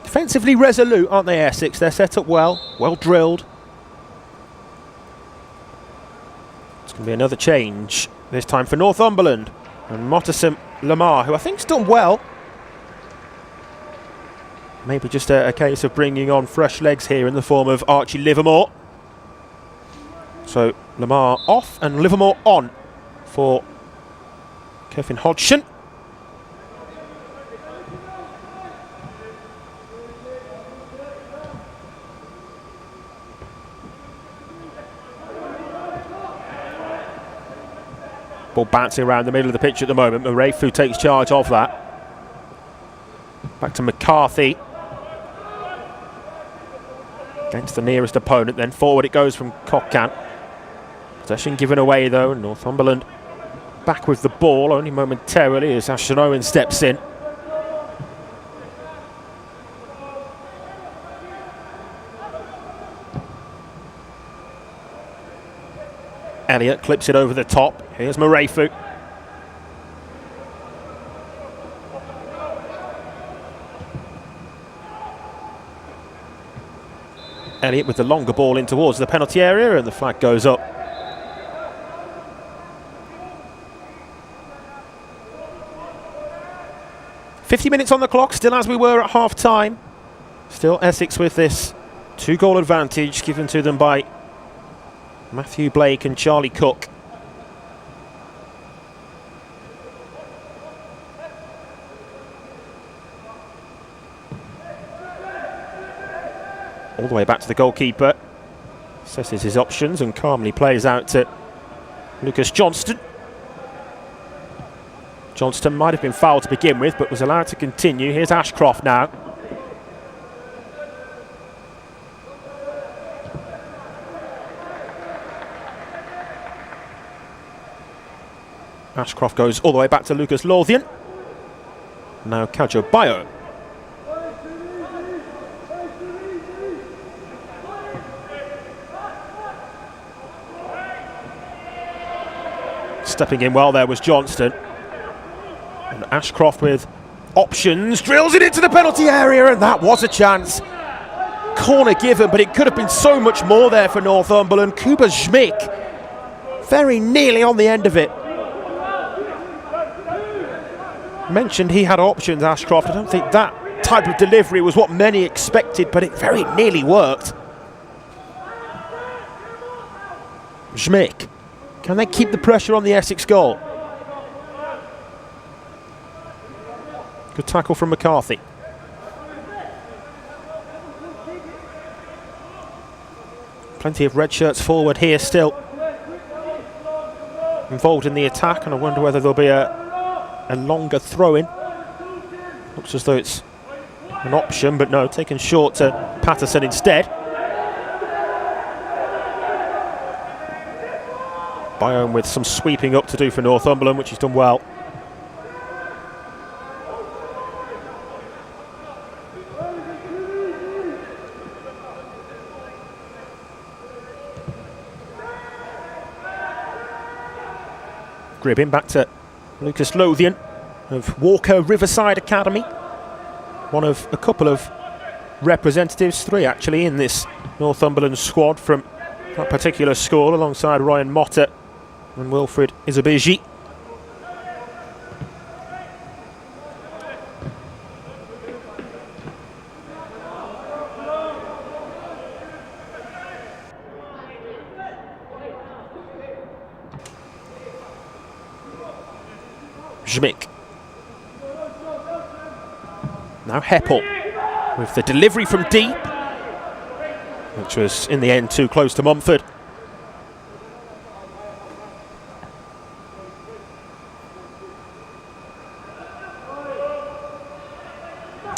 Defensively resolute, aren't they, Essex? They're set up well, well drilled. It's going to be another change, this time for Northumberland. And Motterson Lamar, who I think's done well. Maybe just a case of bringing on fresh legs here in the form of Archie Livermore. So Lamar off and Livermore on for Kevin Hodgson. Ball bouncing around the middle of the pitch at the moment. Murayfu takes charge of that. Back to McCarthy. Against the nearest opponent, then forward it goes from Cockcan. Possession given away though, Northumberland back with the ball only momentarily as Ashton Owen steps in. Elliott clips it over the top. Here's Murayfu. Elliott with the longer ball in towards the penalty area, and the flag goes up. "50 minutes on the clock, still as we were at half time. Still Essex with this 2-goal advantage given to them by Matthew Blake and Charlie Cook. All the way back to the goalkeeper. Assesses his options and calmly plays out to Lucas Johnston. Johnston might have been fouled to begin with, but was allowed to continue. Here's Ashcroft now. Ashcroft goes all the way back to Lucas Lothian. Now Kajo Bayo. Stepping in well there was Johnston. And Ashcroft with options, drills it into the penalty area, and that was a chance. Corner given, but it could have been so much more there for Northumberland. Kuba Schmick very nearly on the end of it. Mentioned he had options, Ashcroft. I don't think that type of delivery was what many expected, but it very nearly worked. Schmick. Can they keep the pressure on the Essex goal? Good tackle from McCarthy. Plenty of red shirts forward here still. Involved in the attack, and I wonder whether there'll be a longer throw-in. Looks as though it's an option, but no, taken short to Patterson instead. Bayonne with some sweeping up to do for Northumberland, which he's done well. Gribbin back to Lucas Lothian of Walker Riverside Academy. One of a couple of representatives, 3 actually, in this Northumberland squad from that particular school, alongside Ryan Motter and Wilfred Izabeji. Schmick. Now Heppel with the delivery from deep, which was in the end too close to Mumford.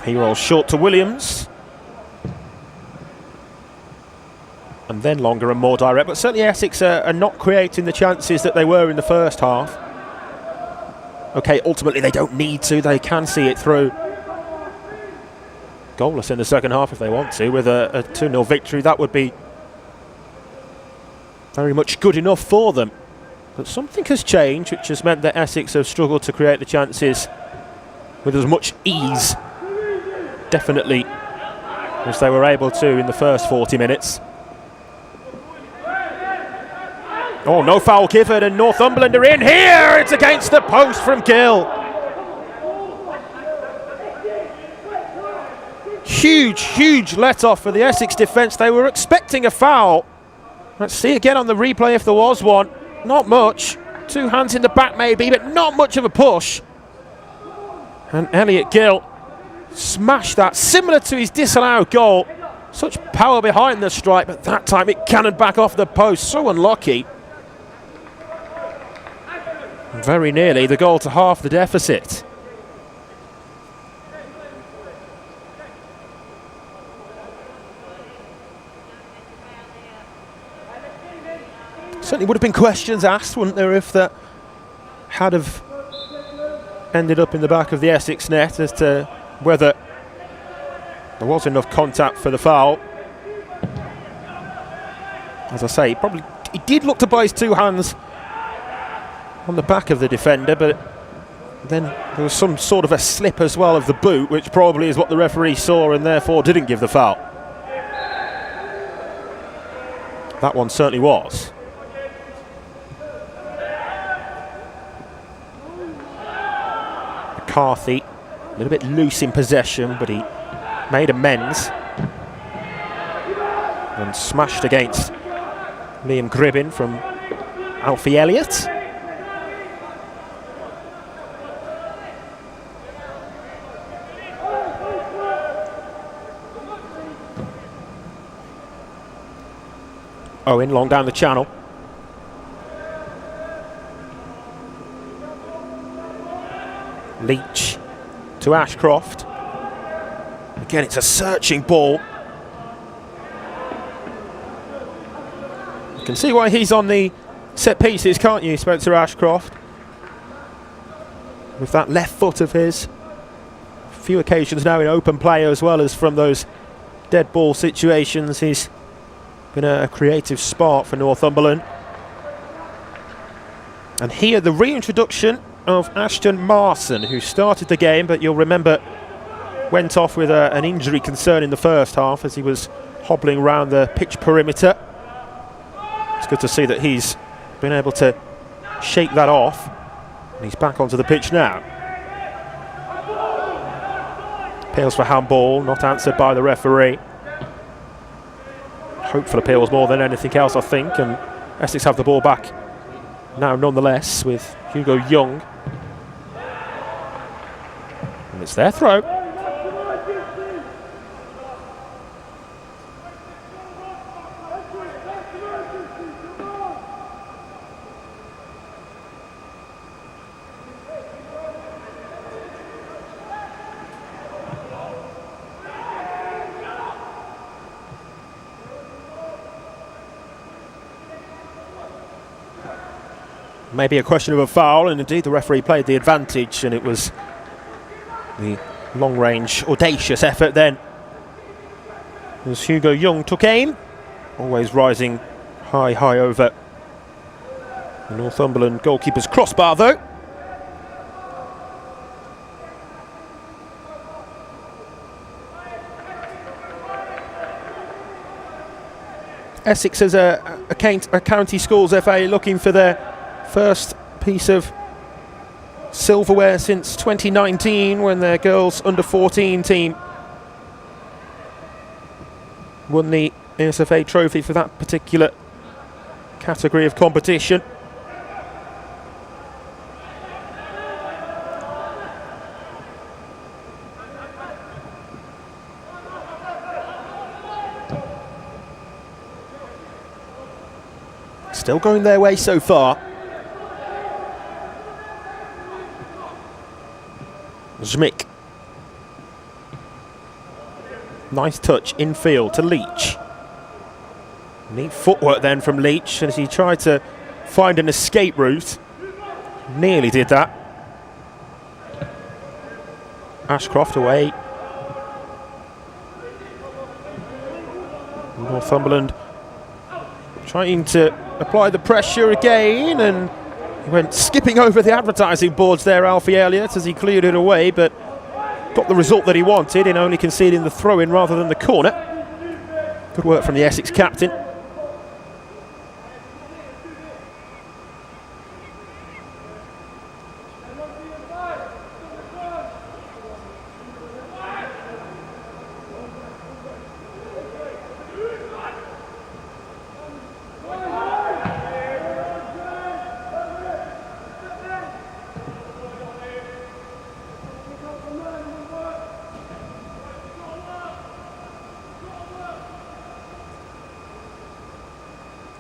He rolls short to Williams. And then longer and more direct, but certainly Essex are not creating the chances that they were in the first half. Okay, ultimately they don't need to, they can see it through. Goalless in the second half if they want to, with a 2-0 victory. That would be very much good enough for them. But something has changed, which has meant that Essex have struggled to create the chances with as much ease, definitely, as they were able to in the first 40 minutes. Oh, no foul given, and Northumberland are in here. It's against the post from Gill. Huge let-off for the Essex defence. They were expecting a foul. Let's see again on the replay if there was one. Not much. 2 hands in the back maybe, but not much of a push. And Elliot Gill smashed that, similar to his disallowed goal. Such power behind the strike, but that time it cannoned back off the post. So unlucky. Very nearly the goal to half the deficit. Certainly would have been questions asked, wouldn't there, if that had have ended up in the back of the Essex net as to whether there was enough contact for the foul. As I say, he did look to buy his 2 hands on the back of the defender, but then there was some sort of a slip as well of the boot, which probably is what the referee saw and therefore didn't give the foul. That one certainly was. McCarthy, a little bit loose in possession, but he made amends and smashed against Liam Gribbin from Alfie Elliott. Owen long down the channel. Leach to Ashcroft. Again, it's a searching ball. You can see why he's on the set pieces, can't you, Spencer Ashcroft? With that left foot of his. A few occasions now in open play as well as from those dead ball situations. He's been a creative spark for Northumberland. And here the reintroduction of Ashton Marson, who started the game, but you'll remember went off with an injury concern in the first half as he was hobbling around the pitch perimeter. It's good to see that he's been able to shake that off, and he's back onto the pitch now. Appeals for handball, not answered by the referee. Hopeful appeals more than anything else, I think, and Essex have the ball back now nonetheless with Hugo Young. And it's their throw. Maybe a question of a foul, and indeed the referee played the advantage, and it was the long-range, audacious effort then as Hugo Young took aim, always rising high over the Northumberland goalkeeper's crossbar though. Essex as a county schools FA looking for their first piece of silverware since 2019 when their girls under 14 team won the ASFA trophy for that particular category of competition. Still going their way so far. Zmik. Nice touch infield to Leach. Neat footwork then from Leach as he tried to find an escape route. Nearly did that. Ashcroft away. Northumberland trying to apply the pressure again, and he went skipping over the advertising boards there, Alfie Elliott, as he cleared it away, but got the result that he wanted in only conceding the throw-in rather than the corner. Good work from the Essex captain.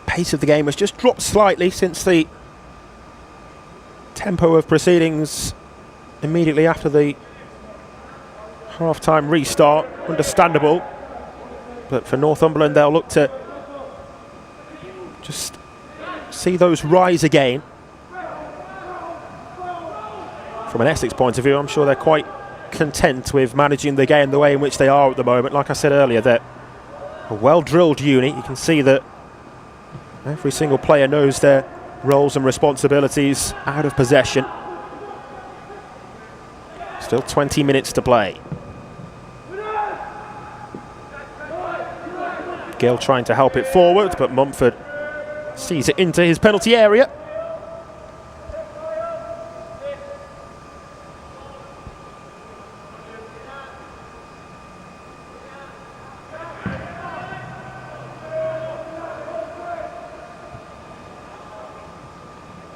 Pace of the game has just dropped slightly since the tempo of proceedings immediately after the half-time restart. Understandable, but for Northumberland they'll look to just see those rise again. From an Essex point of view, I'm sure they're quite content with managing the game the way in which they are at the moment. Like I said earlier, they're a well-drilled unit. You can see that every single player knows their roles and responsibilities out of possession. Still 20 minutes to play. Gill trying to help it forward, but Mumford sees it into his penalty area.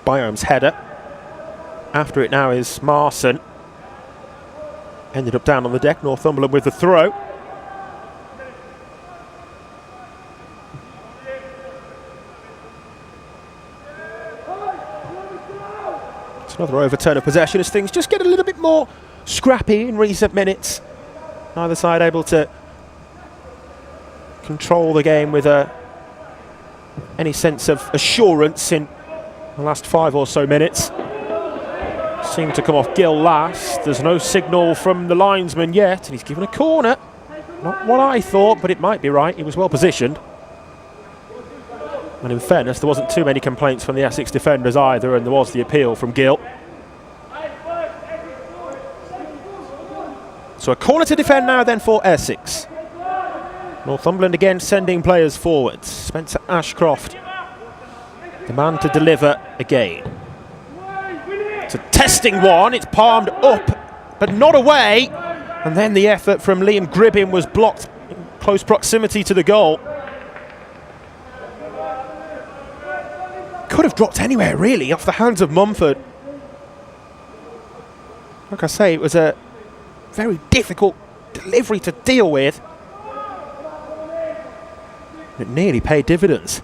Biome's header. After it now is Marson. Ended up down on the deck. Northumberland with the throw. It's another overturn of possession as things just get a little bit more scrappy in recent minutes. Neither side able to control the game with any sense of assurance in the last 5 or so minutes. Seemed to come off Gill last. There's no signal from the linesman yet, and he's given a corner. Not what I thought, but it might be right. He was well positioned. And in fairness, there wasn't too many complaints from the Essex defenders either, and there was the appeal from Gill. So a corner to defend now then for Essex. Northumberland again sending players forward. Spencer Ashcroft, the man to deliver again. It's a testing one, it's palmed up, but not away. And then the effort from Liam Gribbin was blocked in close proximity to the goal. Could have dropped anywhere, really, off the hands of Mumford. Like I say, it was a very difficult delivery to deal with. It nearly paid dividends.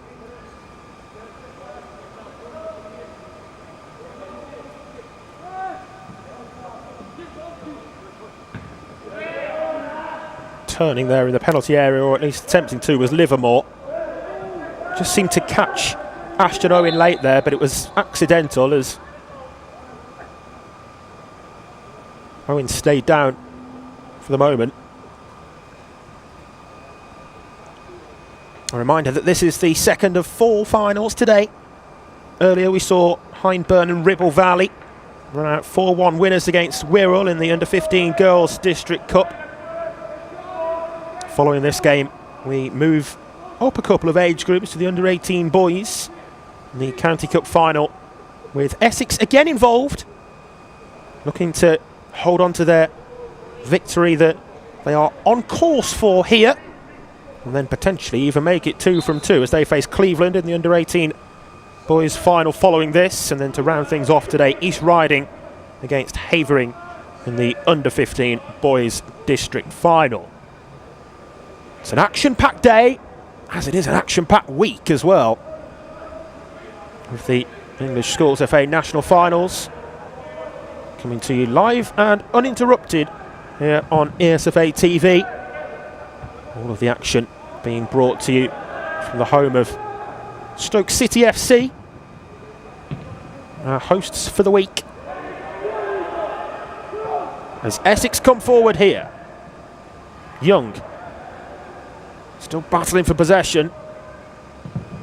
Turning there in the penalty area, or at least attempting to, was Livermore. Just seemed to catch Ashton Owen late there, but it was accidental as Owen stayed down for the moment. A reminder that this is the second of 4 finals today. Earlier we saw Hyndburn and Ribble Valley run out 4-1 winners against Wirral in the Under-15 Girls District Cup. Following this game, we move up a couple of age groups to the Under-18 boys in the County Cup final, with Essex again involved, looking to hold on to their victory that they are on course for here, and then potentially even make it 2 from 2 as they face Cleveland in the Under-18 boys final following this. And then to round things off today, East Riding against Havering in the Under-15 boys district final. It's an action-packed day, as it is an action-packed week as well. of the English Schools FA National Finals, coming to you live and uninterrupted here on ESFA TV. All of the action being brought to you from the home of Stoke City FC, our hosts for the week. As Essex come forward here. Young still battling for possession.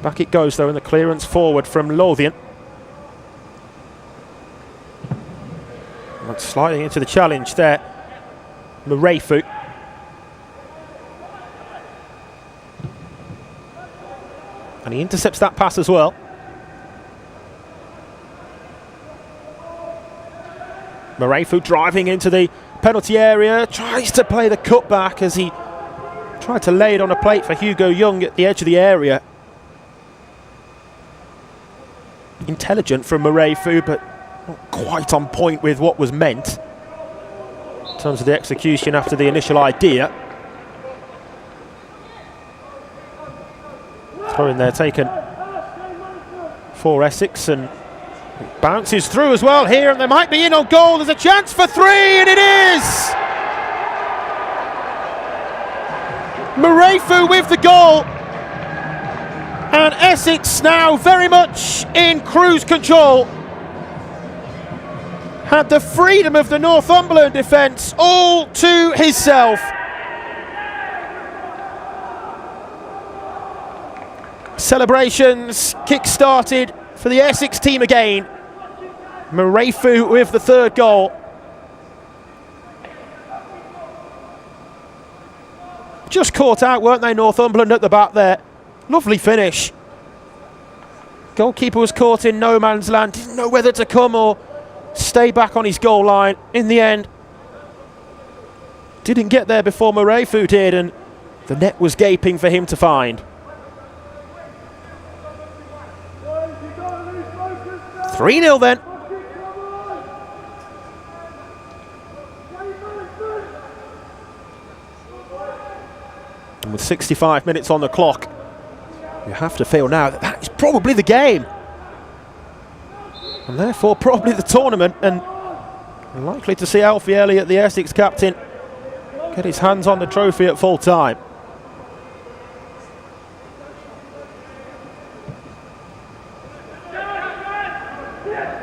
Back it goes though, in the clearance forward from Lothian. And sliding into the challenge there, Murefu. And he intercepts that pass as well. Murefu driving into the penalty area, tries to play the cutback as he tried to lay it on a plate for Hugo Young at the edge of the area. Intelligent from Murefu, but not quite on point with what was meant in terms of the execution after the initial idea. Throw in there taken for Essex, and it bounces through as well here, and they might be in on goal. There's a chance for three, and it is! Murefu with the goal, and Essex now very much in cruise control. Had the freedom of the Northumberland defence all to himself. Celebrations kick-started for the Essex team again. Murefu with the third goal. Just caught out, weren't they, Northumberland at the back there. Lovely finish. Goalkeeper was caught in no man's land, didn't know whether to come or stay back on his goal line. In the end, didn't get there before Murefu did, and the net was gaping for him to find. 3-0 then. And with 65 minutes on the clock, you have to feel now that that is probably the game. And therefore probably the tournament, and likely to see Alfie Elliott, the Essex captain, get his hands on the trophy at full time.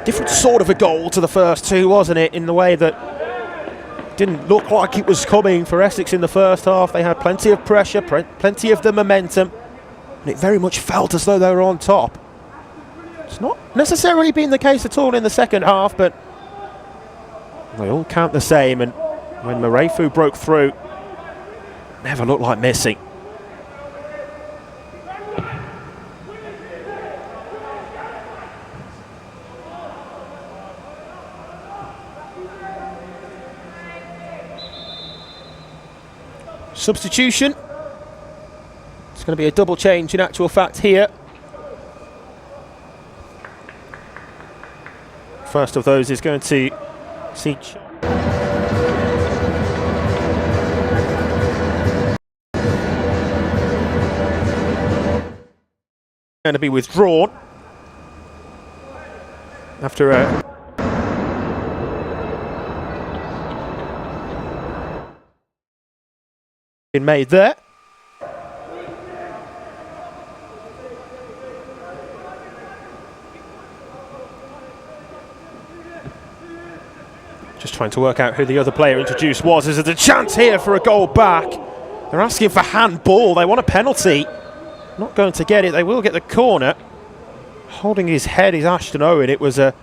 Different sort of a goal to the first two, wasn't it, in the way that didn't look like it was coming for Essex in the first half. They had plenty of pressure, plenty of the momentum, and it very much felt as though they were on top. It's not necessarily been the case at all in the second half, but they all count the same, and when Murefu broke through, never looked like missing. Substitution. It's going to be a double change in actual fact here. First of those is going to see going to be withdrawn after a been made there. Just trying to work out who the other player introduced was. Is it a chance here for a goal back? They're asking for handball. They want a penalty. Not going to get it. They will get the corner. Holding his head is Ashton Owen. It was a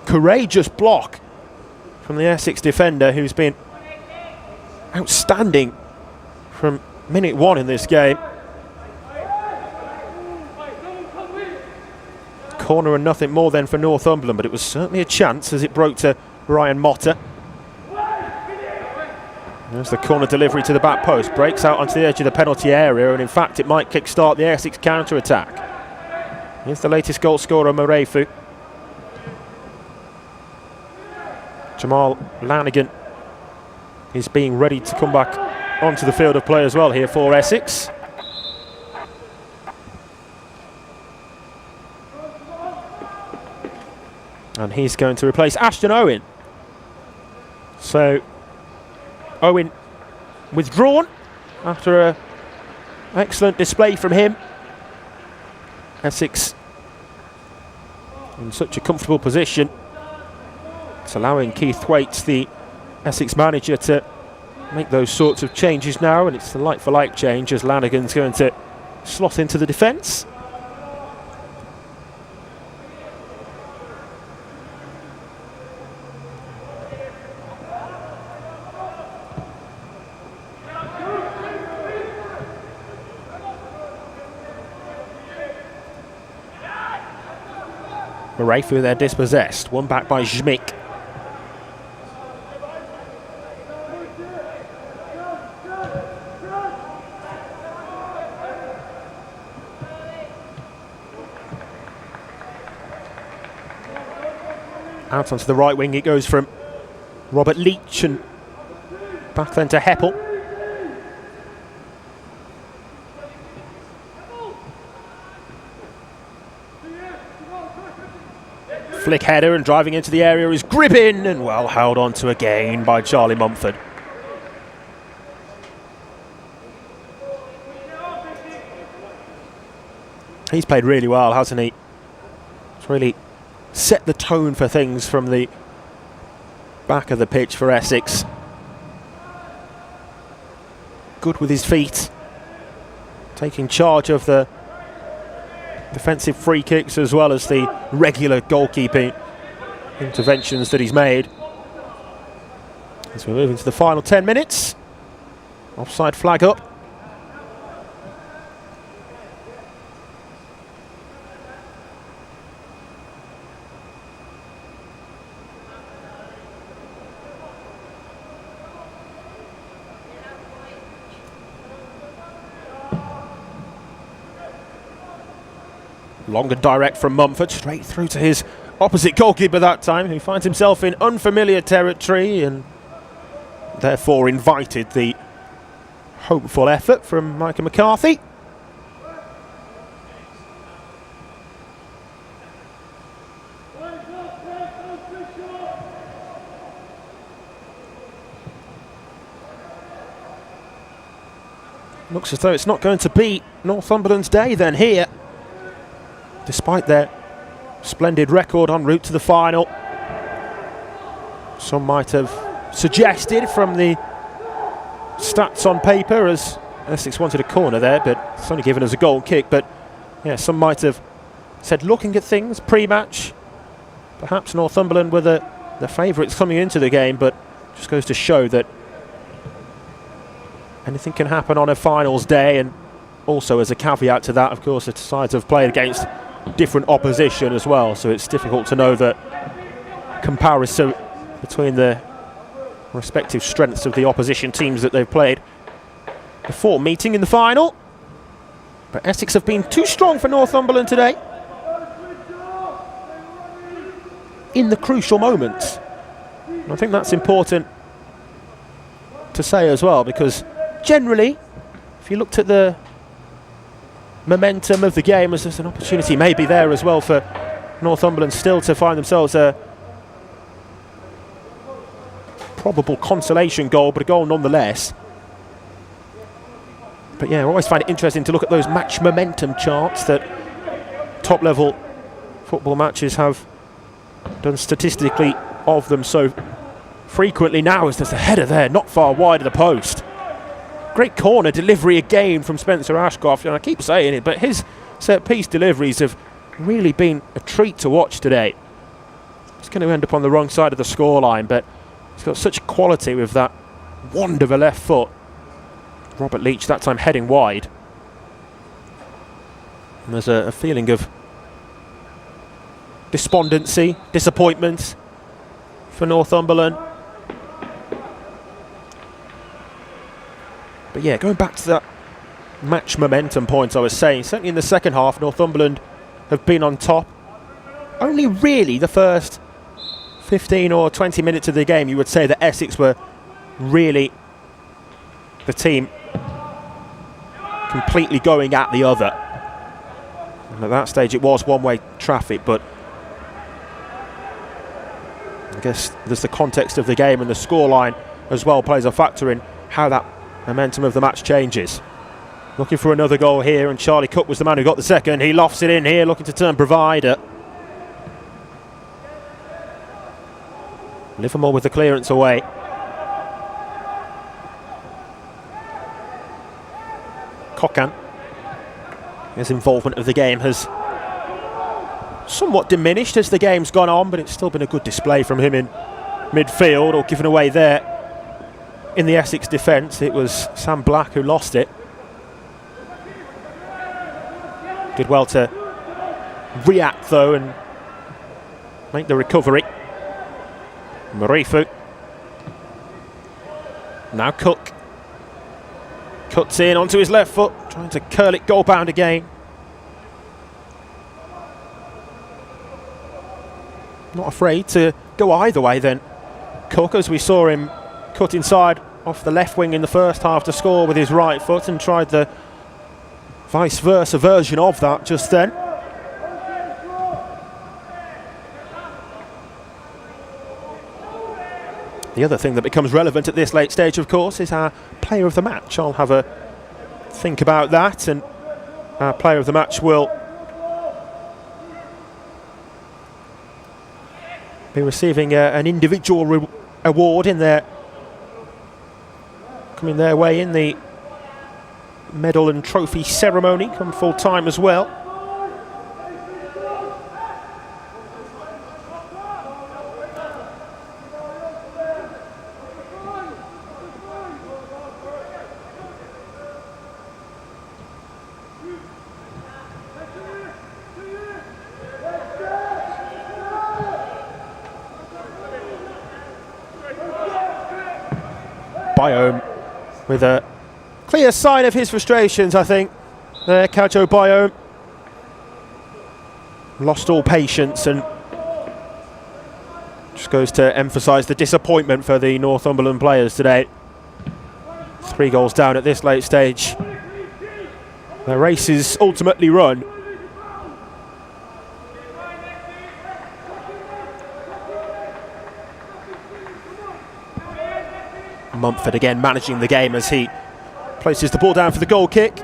courageous block from the Essex defender, who's been outstanding from minute one in this game. Corner and nothing more then for Northumberland, but it was certainly a chance as it broke to Ryan Motta. There's the corner delivery to the back post, breaks out onto the edge of the penalty area, and in fact it might kick-start the Essex counter-attack. Here's the latest goal scorer, Murefu. Jamal Lanigan is being ready to come back onto the field of play as well here for Essex. And he's going to replace Ashton Owen. So Owen withdrawn after an excellent display from him. Essex in such a comfortable position. It's allowing Keith Thwaites, the Essex manager, to make those sorts of changes now, and it's the like-for-like change as Lanigan's going to slot into the defence. Murray through their dispossessed, one back by Schmick. Out onto the right wing it goes from Robert Leach, and back then to Heppel. Flick header, and driving into the area is Gribbin, and well held on to again by Charlie Mumford. He's played really well, hasn't he? It's really set the tone for things from the back of the pitch for Essex. Good with his feet, taking charge of the defensive free kicks as well as the regular goalkeeping interventions that he's made. As we move into the final 10 minutes, offside flag up. Long and direct from Mumford, straight through to his opposite goalkeeper that time, who finds himself in unfamiliar territory and therefore invited the hopeful effort from Micah McCarthy. Looks as though it's not going to be Northumberland's day then here, despite their splendid record en route to the final. Some might have suggested from the stats on paper, as Essex wanted a corner there, but it's only given us a goal kick. But yeah, some might have said, looking at things pre-match, perhaps Northumberland were the favourites coming into the game, but just goes to show that anything can happen on a finals day. And also, as a caveat to that, of course, the sides have played against different opposition as well, so it's difficult to know the comparison between the respective strengths of the opposition teams that they've played before meeting in the final. But Essex have been too strong for Northumberland today in the crucial moments. And I think that's important to say as well, because generally, if you looked at the momentum of the game, as there's an opportunity maybe there as well for Northumberland still to find themselves a probable consolation goal, but a goal nonetheless. But yeah, I always find it interesting to look at those match momentum charts that top level football matches have done statistically of them so frequently now, as there's a header there not far wide of the post. Great corner delivery again from Spencer Ashcroft, and I keep saying it, but his set-piece deliveries have really been a treat to watch today. He's going to end up on the wrong side of the scoreline, but he's got such quality with that wand of a left foot. Robert Leach that time heading wide. And there's a feeling of despondency, disappointment for Northumberland. But yeah, going back to that match momentum point I was saying, certainly in the second half, Northumberland have been on top. Only really the first 15 or 20 minutes of the game, you would say that Essex were really the team completely going at the other. And at that stage it was one-way traffic, but guess there's the context of the game, and the scoreline as well plays a factor in how that momentum of the match changes. Looking for another goal here, and Charlie Cook was the man who got the second. He lofts it in here, looking to turn provider. Livermore with the clearance away. Cocan, his involvement of the game has somewhat diminished as the game's gone on, but it's still been a good display from him in midfield, or given away there in the Essex defence. It was Sam Black who lost it. Did well to react though and make the recovery. Marifu. Now Cook. Cuts in onto his left foot, trying to curl it goal bound again. Not afraid to go either way then. Cook, as we saw him cut inside off the left wing in the first half to score with his right foot, and tried the vice versa version of that just then. The other thing that becomes relevant at this late stage, of course, is our player of the match. I'll have a think about that, and our player of the match will be receiving an individual award coming their way in the medal and trophy ceremony come full time as well. Biome with a clear sign of his frustrations, I think. There, Kajo Biome lost all patience, and just goes to emphasise the disappointment for the Northumberland players today. 3 goals down at this late stage. The race is ultimately run. Mumford again managing the game as he places the ball down for the goal kick.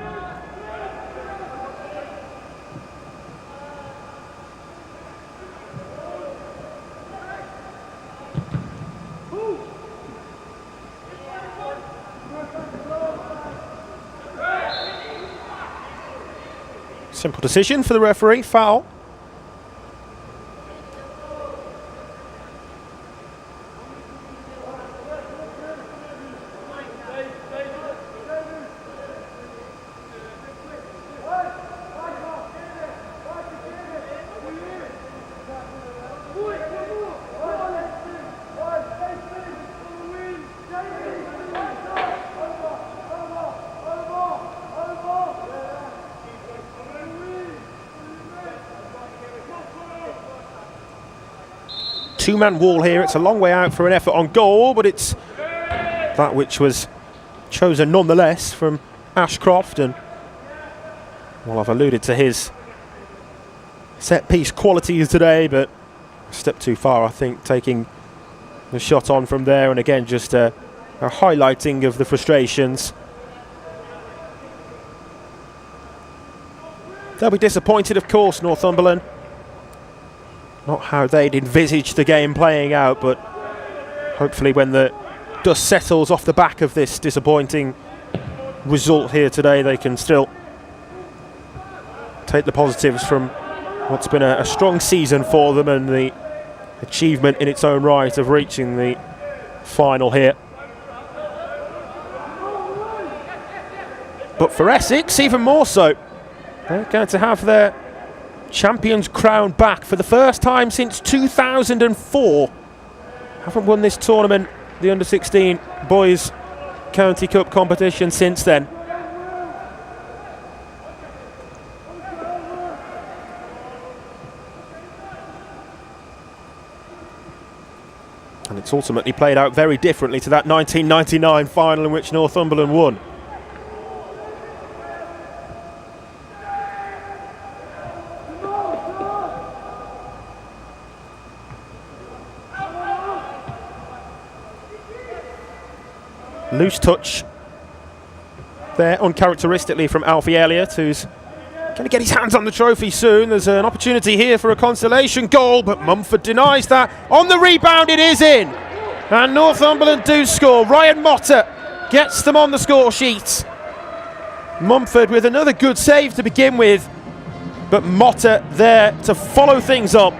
Simple decision for the referee, foul. Two-man wall here. It's a long way out for an effort on goal, but it's that which was chosen nonetheless from Ashcroft. And well, I've alluded to his set-piece qualities today, but a step too far, I think, taking the shot on from there. And again, just a highlighting of the frustrations. They'll be disappointed, of course, Northumberland. Not how they'd envisaged the game playing out, but hopefully when the dust settles off the back of this disappointing result here today, they can still take the positives from what's been a strong season for them, and the achievement in its own right of reaching the final here. But for Essex, even more so. They're going to have their champions crown back for the first time since 2004. Haven't won this tournament, the under-16 boys county cup competition, since then. And it's ultimately played out very differently to that 1999 final in which Northumberland won. Loose touch there, uncharacteristically from Alfie Elliott, who's going to get his hands on the trophy soon. There's an opportunity here for a consolation goal, but Mumford denies that. On the rebound, it is in. And Northumberland do score. Ryan Motta gets them on the score sheet. Mumford with another good save to begin with, but Motta there to follow things up.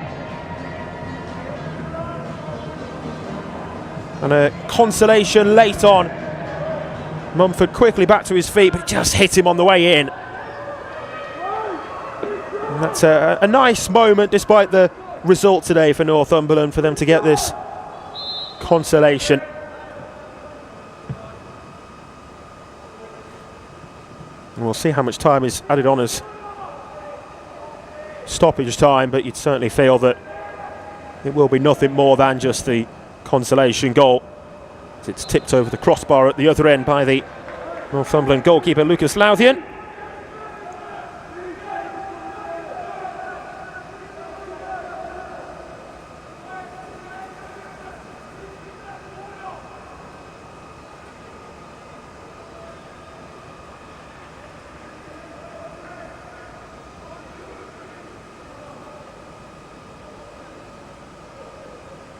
And a consolation late on. Mumford quickly back to his feet, but just hit him on the way in. And that's a nice moment, despite the result today for Northumberland, for them to get this consolation. And we'll see how much time is added on as stoppage time, but you'd certainly feel that it will be nothing more than just the consolation goal. It's tipped over the crossbar at the other end by the Northumberland goalkeeper Lucas Louthian.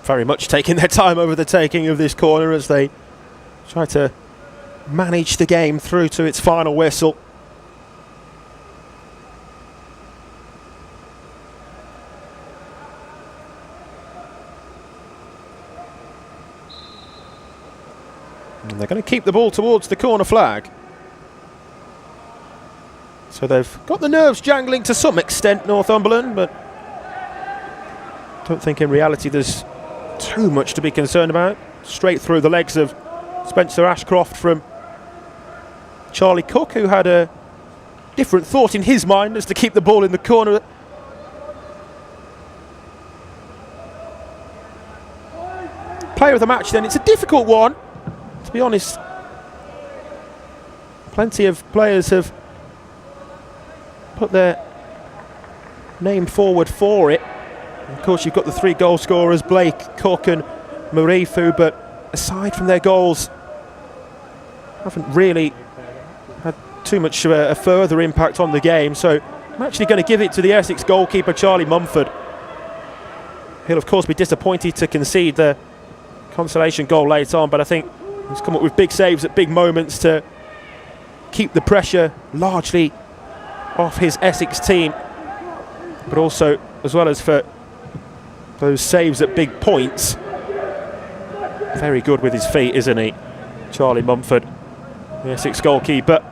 Very much taking their time over the taking of this corner as they try to manage the game through to its final whistle. And they're going to keep the ball towards the corner flag. So they've got the nerves jangling to some extent, Northumberland, but I don't think in reality there's too much to be concerned about. Straight through the legs of Spencer Ashcroft from Charlie Cook, who had a different thought in his mind as to keep the ball in the corner. Player of the match then, it's a difficult one, to be honest. Plenty of players have put their name forward for it. Of course, you've got the three goal scorers, Blake, Cook and Marifu, but aside from their goals, haven't really had too much of a further impact on the game. So I'm actually going to give it to the Essex goalkeeper, Charlie Mumford. He'll, of course, be disappointed to concede the consolation goal late on, but I think he's come up with big saves at big moments to keep the pressure largely off his Essex team, but also, as well as for those saves at big points. Very good with his feet, isn't he? Charlie Mumford, the Essex goalkeeper.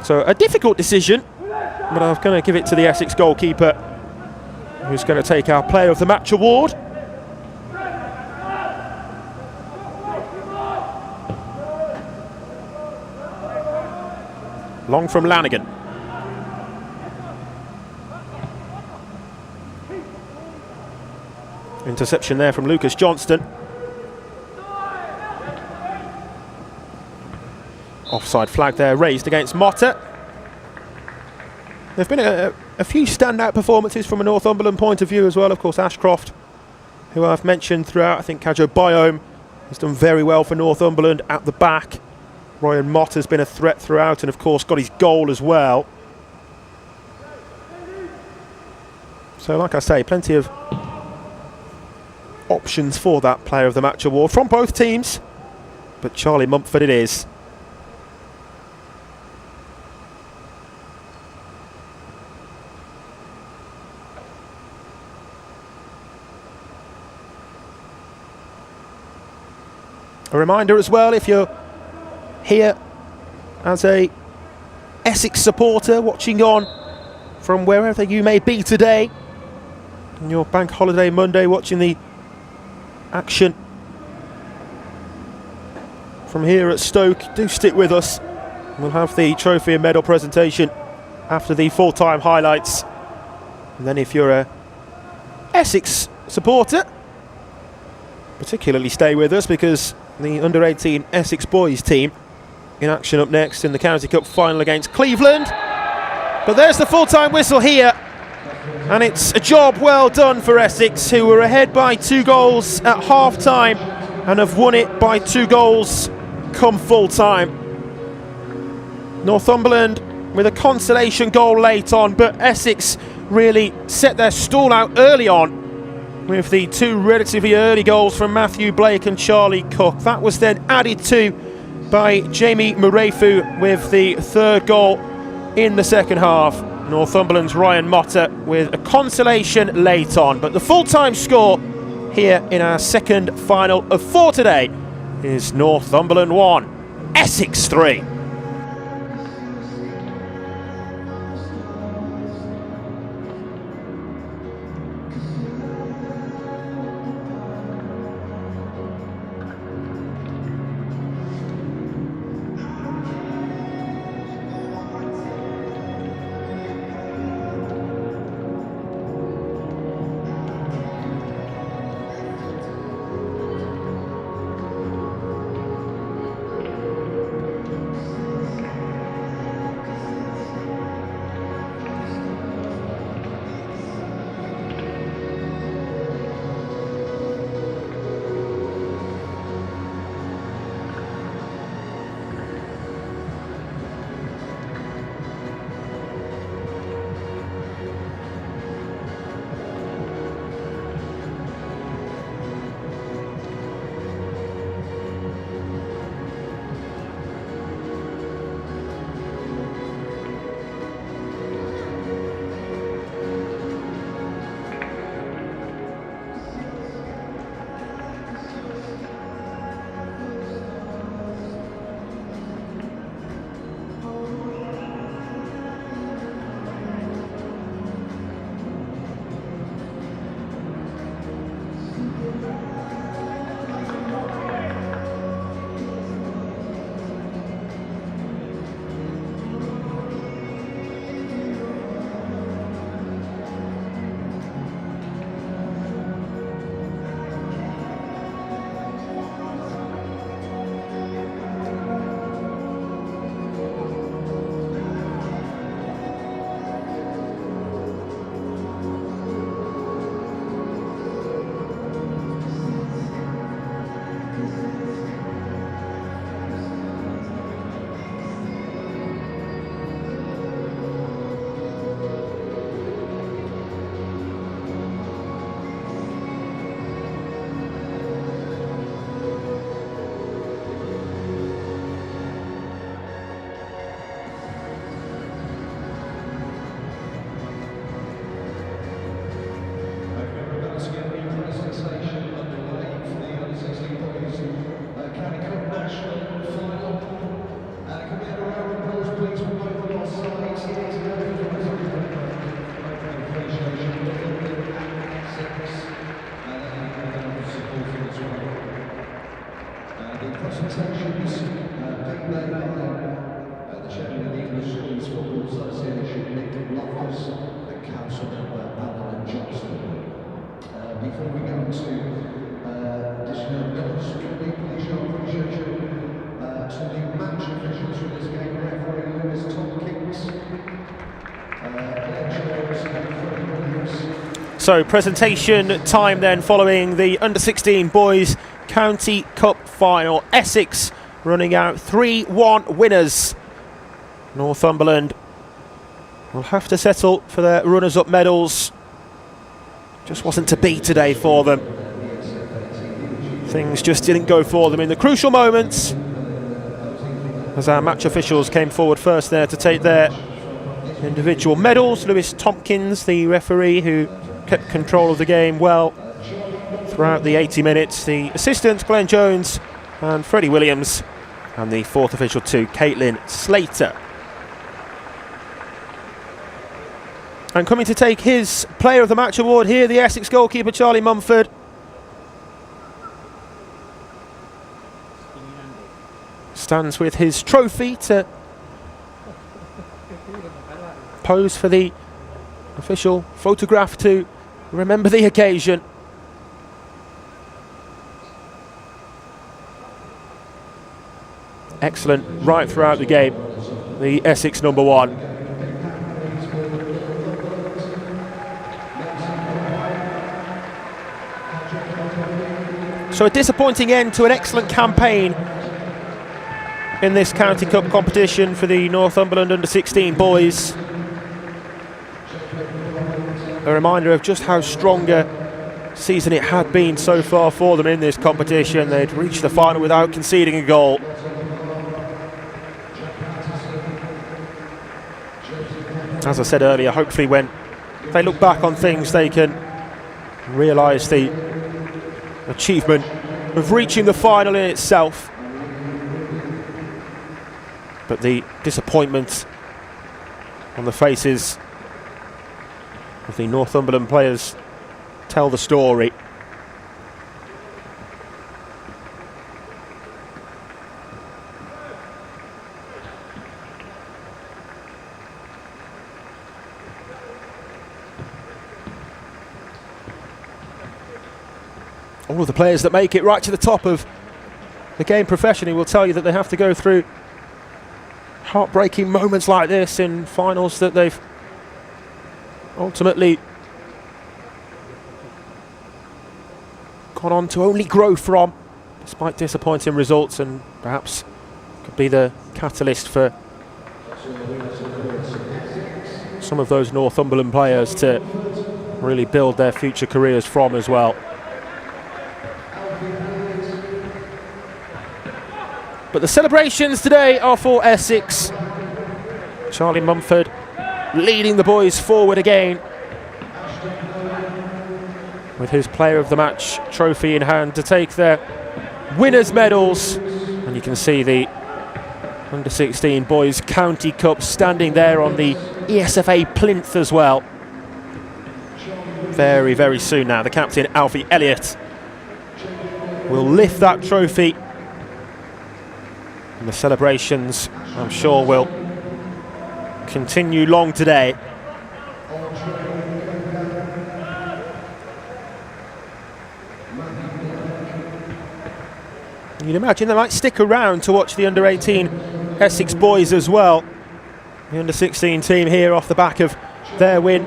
So a difficult decision, but I'm going to give it to the Essex goalkeeper, who's going to take our Player of the Match award. Long from Lanigan. Interception there from Lucas Johnston. Offside flag there raised against Motta. There have been a few standout performances from a Northumberland point of view as well. Of course, Ashcroft, who I've mentioned throughout. I think Kajo Biome has done very well for Northumberland at the back. Ryan Mott has been a threat throughout and, of course, got his goal as well. So, like I say, plenty of options for that Player of the Match award from both teams, but Charlie Mumford it is. A reminder as well, if you're here as a Essex supporter watching on from wherever you may be today, on your bank holiday Monday, watching the action from here at Stoke, do stick with us. We'll have the trophy and medal presentation after the full-time highlights. And then if you're a Essex supporter, particularly stay with us, because the under-18 Essex boys team in action up next in the County Cup final against Cleveland. But there's the full-time whistle here, and it's a job well done for Essex, who were ahead by 2 goals at half-time and have won it by 2 goals come full time. Northumberland with a consolation goal late on, but Essex really set their stall out early on with the 2 relatively early goals from Matthew Blake and Charlie Cook. That was then added to by Jamie Murefu with the 3rd goal in the second half. Northumberland's Ryan Motta with a consolation late on, but the full-time score here in our second final of 4 today is Northumberland 1, Essex 3. So presentation time then following the under-16 boys county cup final. Essex running out 3-1 winners. Northumberland will have to settle for their runners-up medals. Just wasn't to be today for them. Things just didn't go for them in the crucial moments as our match officials came forward first there to take their individual medals. Lewis Tompkins, the referee, who kept control of the game well throughout the 80 minutes. The assistants, Glenn Jones and Freddie Williams, and the 4th official too, Caitlin Slater. And coming to take his Player of the Match award here, the Essex goalkeeper Charlie Mumford. Stands with his trophy to pose for the official photograph to remember the occasion. Excellent right throughout the game, the Essex number 1. So a disappointing end to an excellent campaign in this County Cup competition for the Northumberland under-16 boys. A reminder of just how strong a season it had been so far for them in this competition. They'd reached the final without conceding a goal. As I said earlier, hopefully when they look back on things they can realise the achievement of reaching the final in itself. But the disappointment on the faces of the Northumberland players tell the story. All of the players that make it right to the top of the game professionally will tell you that they have to go through heartbreaking moments like this in finals that they've ultimately gone on to only grow from, despite disappointing results, and perhaps could be the catalyst for some of those Northumberland players to really build their future careers from as well. But the celebrations today are for Essex. Charlie Mumford leading the boys forward again with his Player of the Match trophy in hand to take their winners' medals. And you can see the Under-16 Boys County Cup standing there on the ESFA plinth as well. Very, very soon now, the captain, Alfie Elliott, will lift that trophy. And the celebrations, I'm sure, will continue long today. You'd imagine they might stick around to watch the under-18 Essex boys as well. The under-16 team here off the back of their win,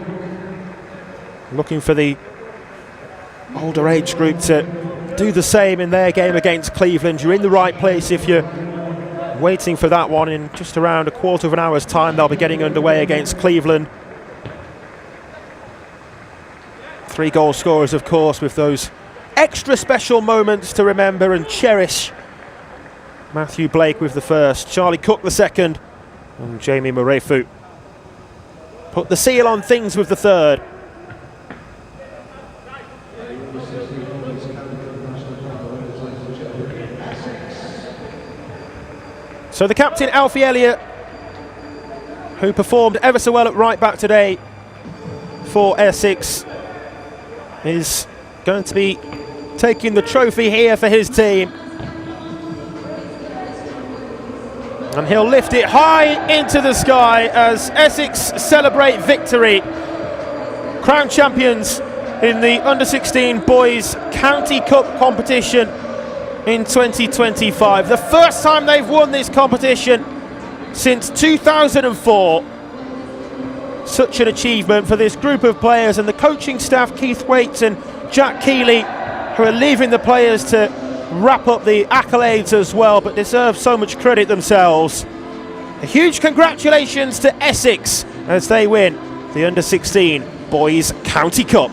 looking for the older age group to do the same in their game against Cleveland. You're in the right place if you're waiting for that one. In just around a quarter of an hour's time they'll be getting underway against Cleveland. 3 goal scorers, of course, with those extra special moments to remember and cherish. Matthew Blake with the first, Charlie Cook the second, and Jamie Murefu put the seal on things with the third. So the captain, Alfie Elliott, who performed ever so well at right back today for Essex, is going to be taking the trophy here for his team. And he'll lift it high into the sky as Essex celebrate victory. Crown champions in the Under-16 Boys County Cup competition in 2025. The first time they've won this competition since 2004. Such an achievement for this group of players and the coaching staff, Keith Waits and Jack Keeley, who are leaving the players to wrap up the accolades as well, but deserve so much credit themselves. A huge congratulations to Essex as they win the Under-16 Boys County Cup.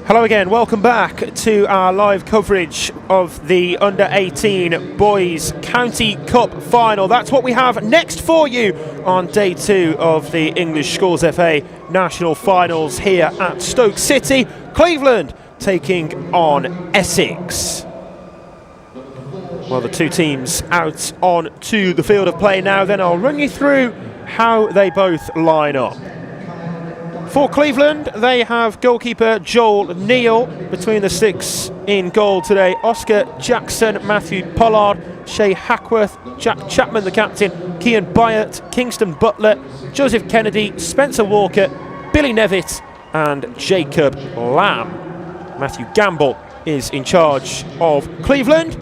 Hello again, welcome back to our live coverage of the Under-18 Boys County Cup Final. That's what we have next for you on day 2 of the English Schools FA National Finals here at Stoke City. Cleveland taking on Essex. Well, the two teams out on to the field of play now. Then I'll run you through how they both line up. For Cleveland, they have goalkeeper Joel Neal. Between the six in goal today, Oscar Jackson, Matthew Pollard, Shay Hackworth, Jack Chapman the captain, Kean Byatt, Kingston Butler, Joseph Kennedy, Spencer Walker, Billy Nevitt and Jacob Lamb. Matthew Gamble is in charge of Cleveland.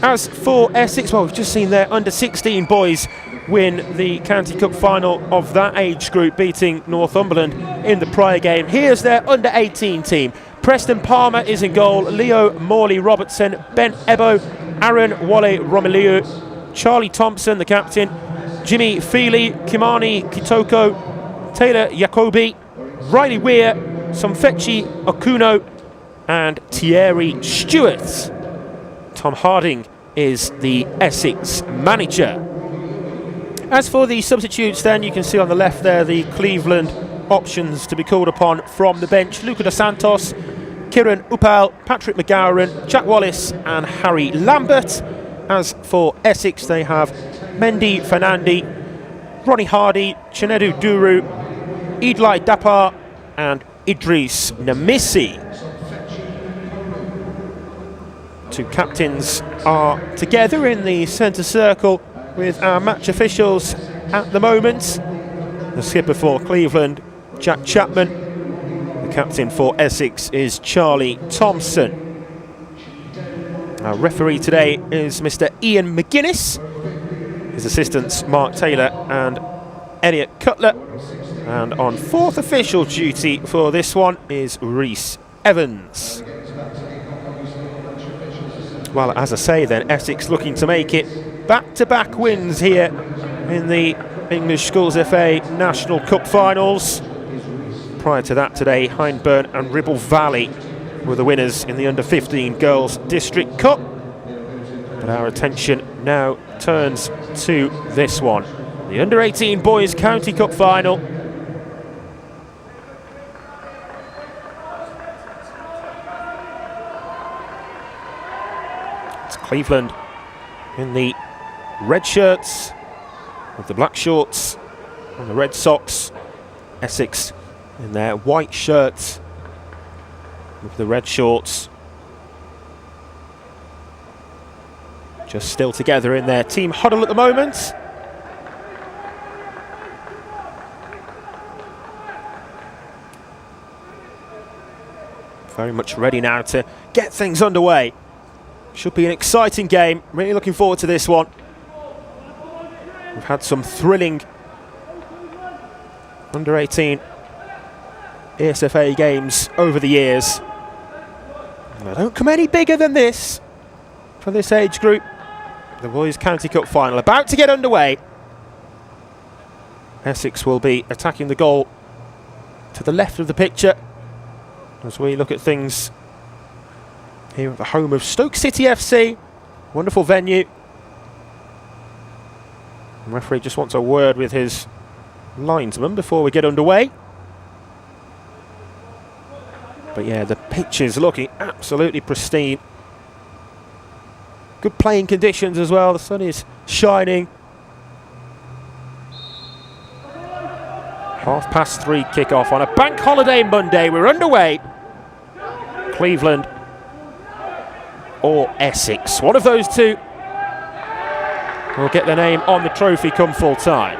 As for Essex, well, we've just seen their under-16 boys win the County Cup final of that age group, beating Northumberland in the prior game. Here's their under-18 team. Preston Palmer is in goal, Leo Morley Robertson, Ben Ebo, Aaron Wale Romelu, Charlie Thompson the captain, Jimmy Feely, Kimani Kitoko, Taylor Jacobi, Riley Weir, Somfechi Okuno and Thierry Stewart. Tom Harding is the Essex manager. As for the substitutes, then, you can see on the left there the Cleveland options to be called upon from the bench. Luca Dos Santos, Kieran Upal, Patrick McGowan, Jack Wallace and Harry Lambert. As for Essex, they have Mendy Fernandi, Ronnie Hardy, Chinedu Duru, Idlai Dapar and Idris Namisi. Two captains are together in the centre circle with our match officials at the moment. The skipper for Cleveland, Jack Chapman. The captain for Essex is Charlie Thompson. Our referee today is Mr. Ian McGuinness. His assistants Mark Taylor and Elliot Cutler. And on fourth official duty for this one is Rhys Evans. Well, as I say then, Essex looking to make it back-to-back wins here in the English Schools FA National Cup Finals. Prior to that today, Hyndburn and Ribble Valley were the winners in the Under-15 Girls District Cup. But our attention now turns to this one, the Under-18 Boys County Cup Final. It's Cleveland in the red shirts with the black shorts and the red socks. Essex in their white shirts with the red shorts. Just still together in their team huddle at the moment. Very much ready now to get things underway. Should be an exciting game. Really looking forward to this one. We've had some thrilling under-18 ESFA games over the years. And they don't come any bigger than this for this age group. The Boys County Cup Final about to get underway. Essex will be attacking the goal to the left of the picture as we look at things here at the home of Stoke City FC. Wonderful venue. The referee just wants a word with his linesman before we get underway. But yeah, the pitch is looking absolutely pristine. Good playing conditions as well. The sun is shining. 3:30 kick-off on a bank holiday Monday. We're underway. Cleveland or Essex. One of those two will get their name on the trophy come full time.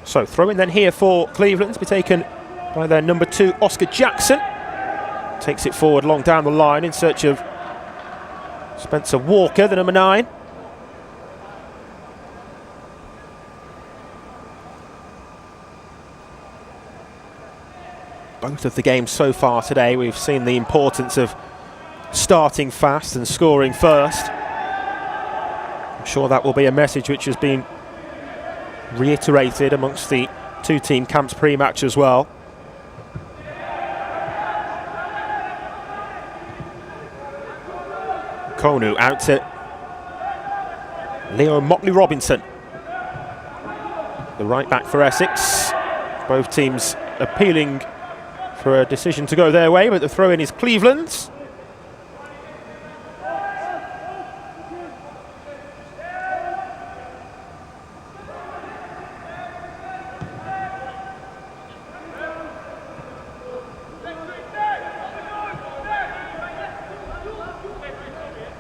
So throw in then here for Cleveland to be taken by their number 2 Oscar Jackson. Takes it forward long down the line in search of Spencer Walker, the number 9. Both of the games so far today, we've seen the importance of starting fast and scoring first. I'm sure that will be a message which has been reiterated amongst the two-team camps pre-match as well. Konu out to Leo Motley-Robinson, the right back for Essex. Both teams appealing for a decision to go their way, but the throw-in is Cleveland's.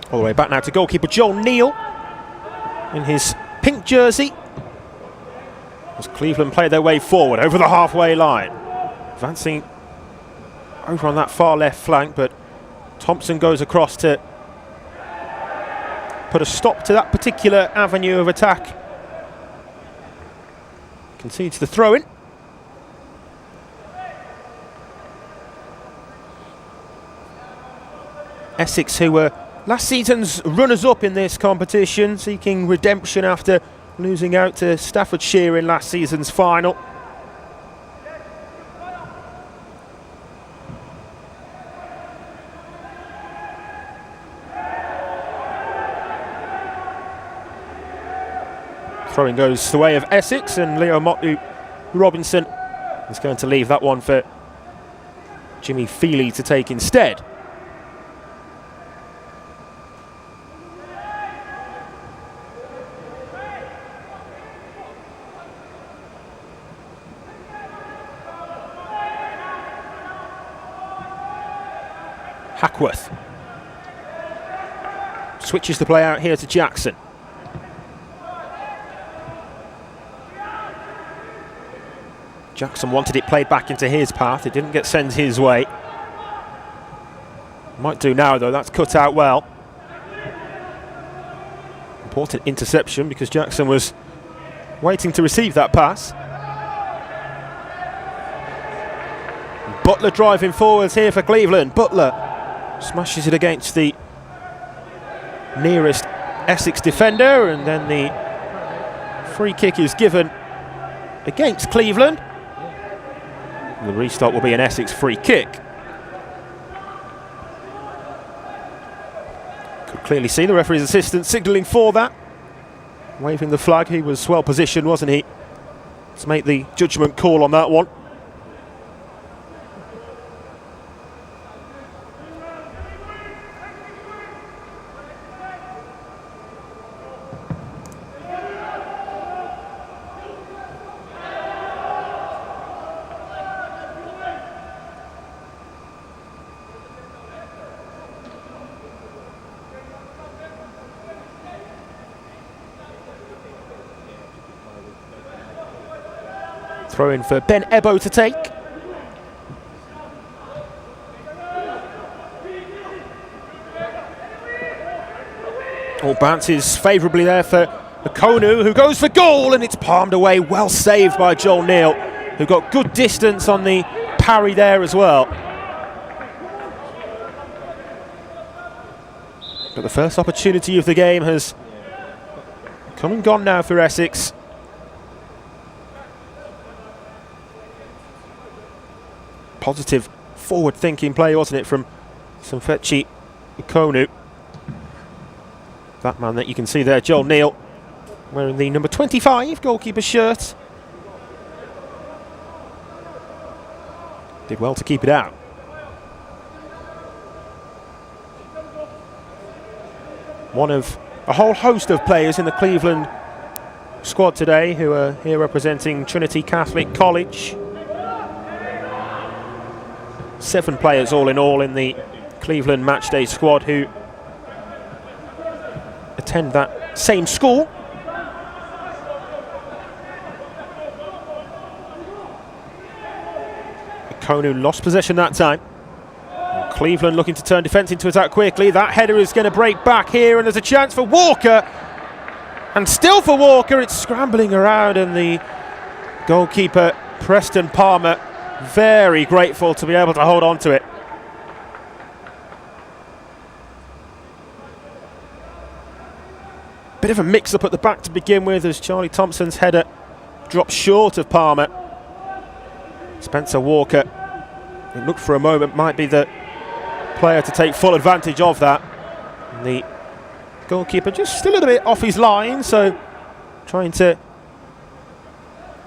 All the way back now to goalkeeper Joel Neal in his pink jersey, as Cleveland play their way forward over the halfway line. Advancing over on that far left flank, but Thompson goes across to put a stop to that particular avenue of attack. Concedes the throw-in. Essex, who were last season's runners-up in this competition, seeking redemption after losing out to Staffordshire in last season's final. Throwing goes the way of Essex, and Leo Motley-Robinson is going to leave that one for Jimmy Feely to take instead. Hackworth switches the play out here to Jackson. Jackson wanted it played back into his path. It didn't get sent his way. Might do now though, that's cut out well. Important interception because Jackson was waiting to receive that pass. Butler driving forwards here for Cleveland. Butler smashes it against the nearest Essex defender, and then the free kick is given against Cleveland. The restart will be an Essex free kick. Could clearly see the referee's assistant signalling for that, waving the flag. He was well positioned, wasn't he, to make the judgment call on that one. Throw in for Ben Ebo to take. All bounces favourably there for Konu, who goes for goal, and it's palmed away. Well saved by Joel Neal, who got good distance on the parry there as well. But the first opportunity of the game has come and gone now for Essex. Positive forward-thinking play, wasn't it, from Sanfechi Konu. That man that you can see there, Joel Neal, wearing the number 25 goalkeeper shirt. Did well to keep it out. One of a whole host of players in the Cleveland squad today who are here representing Trinity Catholic College. 7 players all in the Cleveland matchday squad who attend that same school. Konu lost possession that time. Cleveland looking to turn defence into attack quickly. That header is going to break back here, and there's a chance for Walker. And still for Walker, it's scrambling around, and the goalkeeper, Preston Palmer, very grateful to be able to hold on to it. Bit of a mix-up at the back to begin with, as Charlie Thompson's header drops short of Palmer. Spencer Walker, it looked for a moment, might be the player to take full advantage of that. And the goalkeeper just still a little bit off his line, so trying to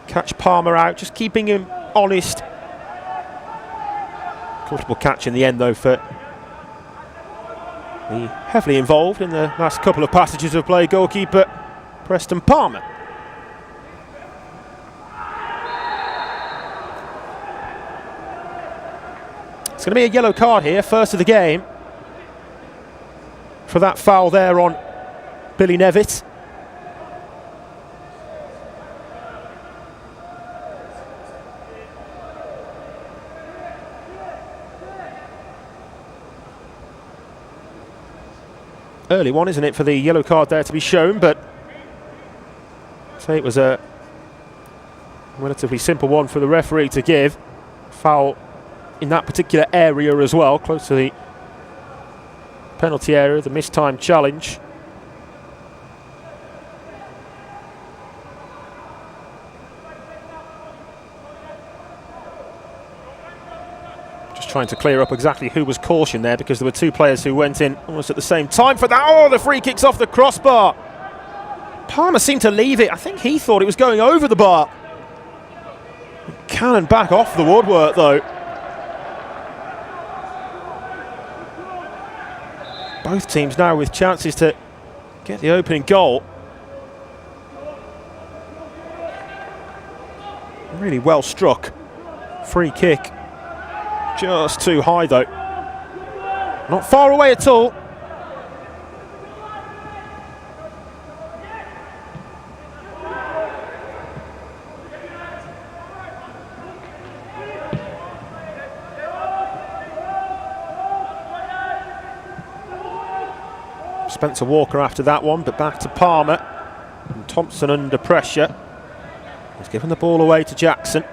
catch Palmer out, just keeping him honest. Comfortable catch in the end, though, for the heavily involved in the last couple of passages of play goalkeeper Preston Palmer. It's going to be a yellow card here, first of the game, for that foul there on Billy Nevitt. Early one, isn't it, for the yellow card there to be shown, but I'd say it was a relatively simple one for the referee to give. Foul in that particular area as well, close to the penalty area, the missed-time challenge. Just trying to clear up exactly who was cautioned there, because there were two players who went in almost at the same time for that. Oh, the free kick's off the crossbar. Palmer seemed to leave it. I think he thought it was going over the bar. Cannon back off the woodwork, though. Both teams now with chances to get the opening goal. Really well struck. Free kick. Just too high, though. Not far away at all. Spencer Walker after that one, but back to Palmer. And Thompson under pressure. He's given the ball away to Jackson.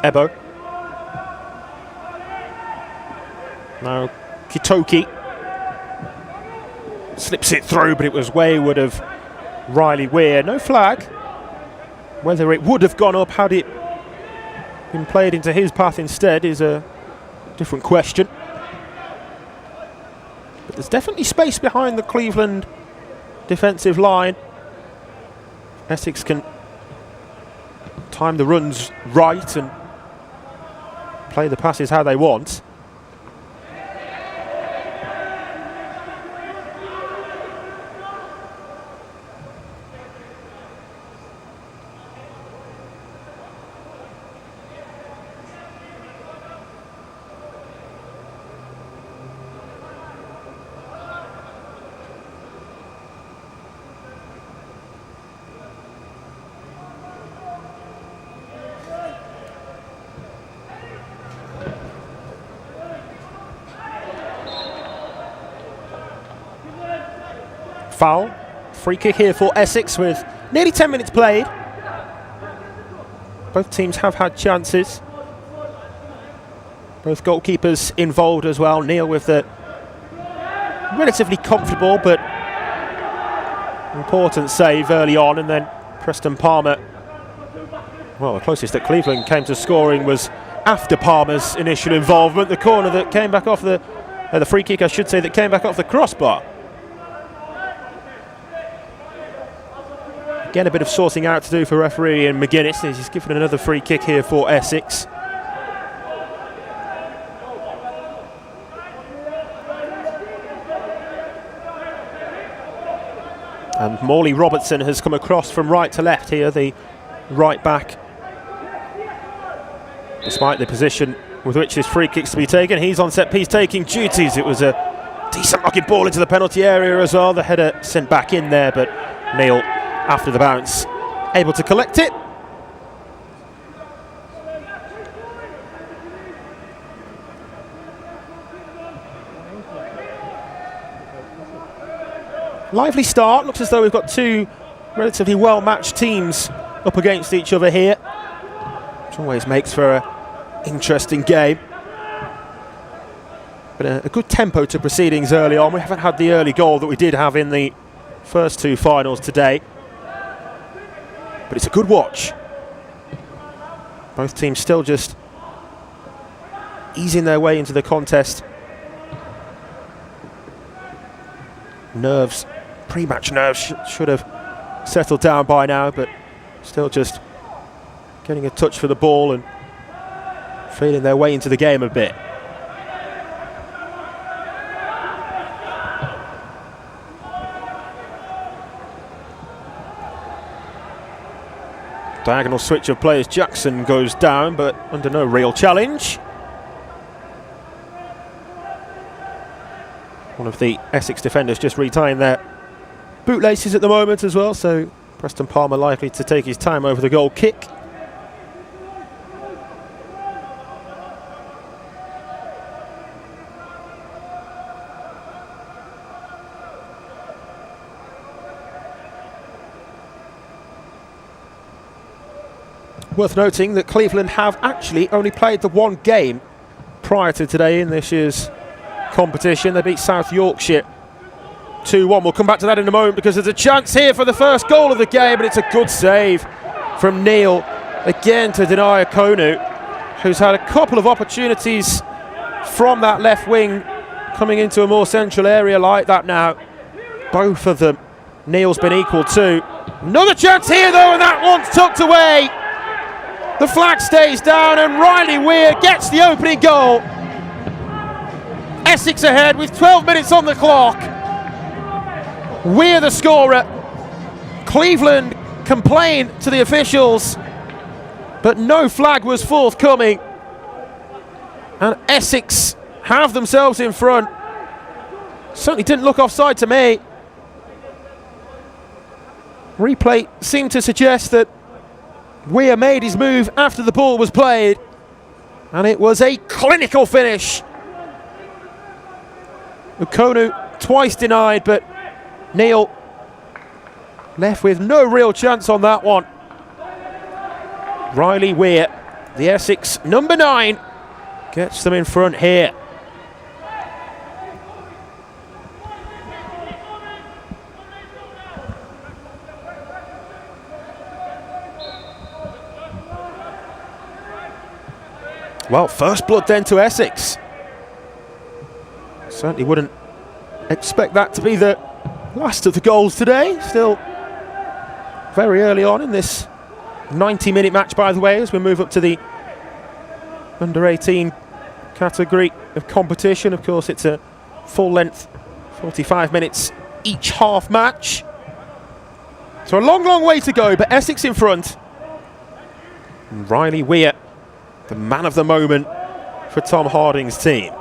Ebo. Now Kitoki slips it through, but it was wayward of Riley Weir. No flag. Whether it would have gone up had it been played into his path instead is a different question. But there's definitely space behind the Cleveland defensive line. Essex can time the runs right and play the passes how they want. Foul. Free kick here for Essex with nearly 10 minutes played. Both teams have had chances. Both goalkeepers involved as well. Neil with the relatively comfortable but important save early on, and then Preston Palmer. Well, the closest that Cleveland came to scoring was after Palmer's initial involvement. The corner that came back off the free kick, I should say, that came back off the crossbar. Again, a bit of sorting out to do for referee Ian McGuinness. He's given another free kick here for Essex. And Morley Robertson has come across from right to left here, the right back. Despite the position with which this free kick's to be taken, he's on set piece taking duties. It was a decent looking ball into the penalty area as well. The header sent back in there, but Neil, after the bounce, able to collect it. Lively start. Looks as though we've got two relatively well-matched teams up against each other here, which always makes for an interesting game. But a good tempo to proceedings early on. We haven't had the early goal that we did have in the first two finals today, but it's a good watch. Both teams still just easing their way into the contest. Nerves, pre-match nerves should have settled down by now, but still just getting a touch for the ball and feeling their way into the game a bit. Diagonal switch of players. Jackson goes down, but under no real challenge. One of the Essex defenders just retying their bootlaces at the moment as well, so Preston Palmer likely to take his time over the goal kick. Worth noting that Cleveland have actually only played the one game prior to today in this year's competition. They beat South Yorkshire 2-1. We'll come back to that in a moment because there's a chance here for the first goal of the game, and it's a good save from Neil again to deny Okonu, who's had a couple of opportunities from that left wing coming into a more central area like that now. Both of them Neil's been equal to. Another chance here though, and that one's tucked away. The flag stays down and Riley Weir gets the opening goal. Essex ahead with 12 minutes on the clock. Weir the scorer. Cleveland complained to the officials, but no flag was forthcoming. And Essex have themselves in front. Certainly didn't look offside to me. Replay seemed to suggest that Weir made his move after the ball was played, and it was a clinical finish. Okonu twice denied, but Neil left with no real chance on that one. Riley Weir, the Essex number 9, gets them in front here. Well, first blood then to Essex. Certainly wouldn't expect that to be the last of the goals today. Still very early on in this 90-minute match, by the way, as we move up to the under-18 category of competition. Of course, it's a full-length 45 minutes each half match. So a long, long way to go, but Essex in front. And Riley Weir, the man of the moment for Tom Harding's team.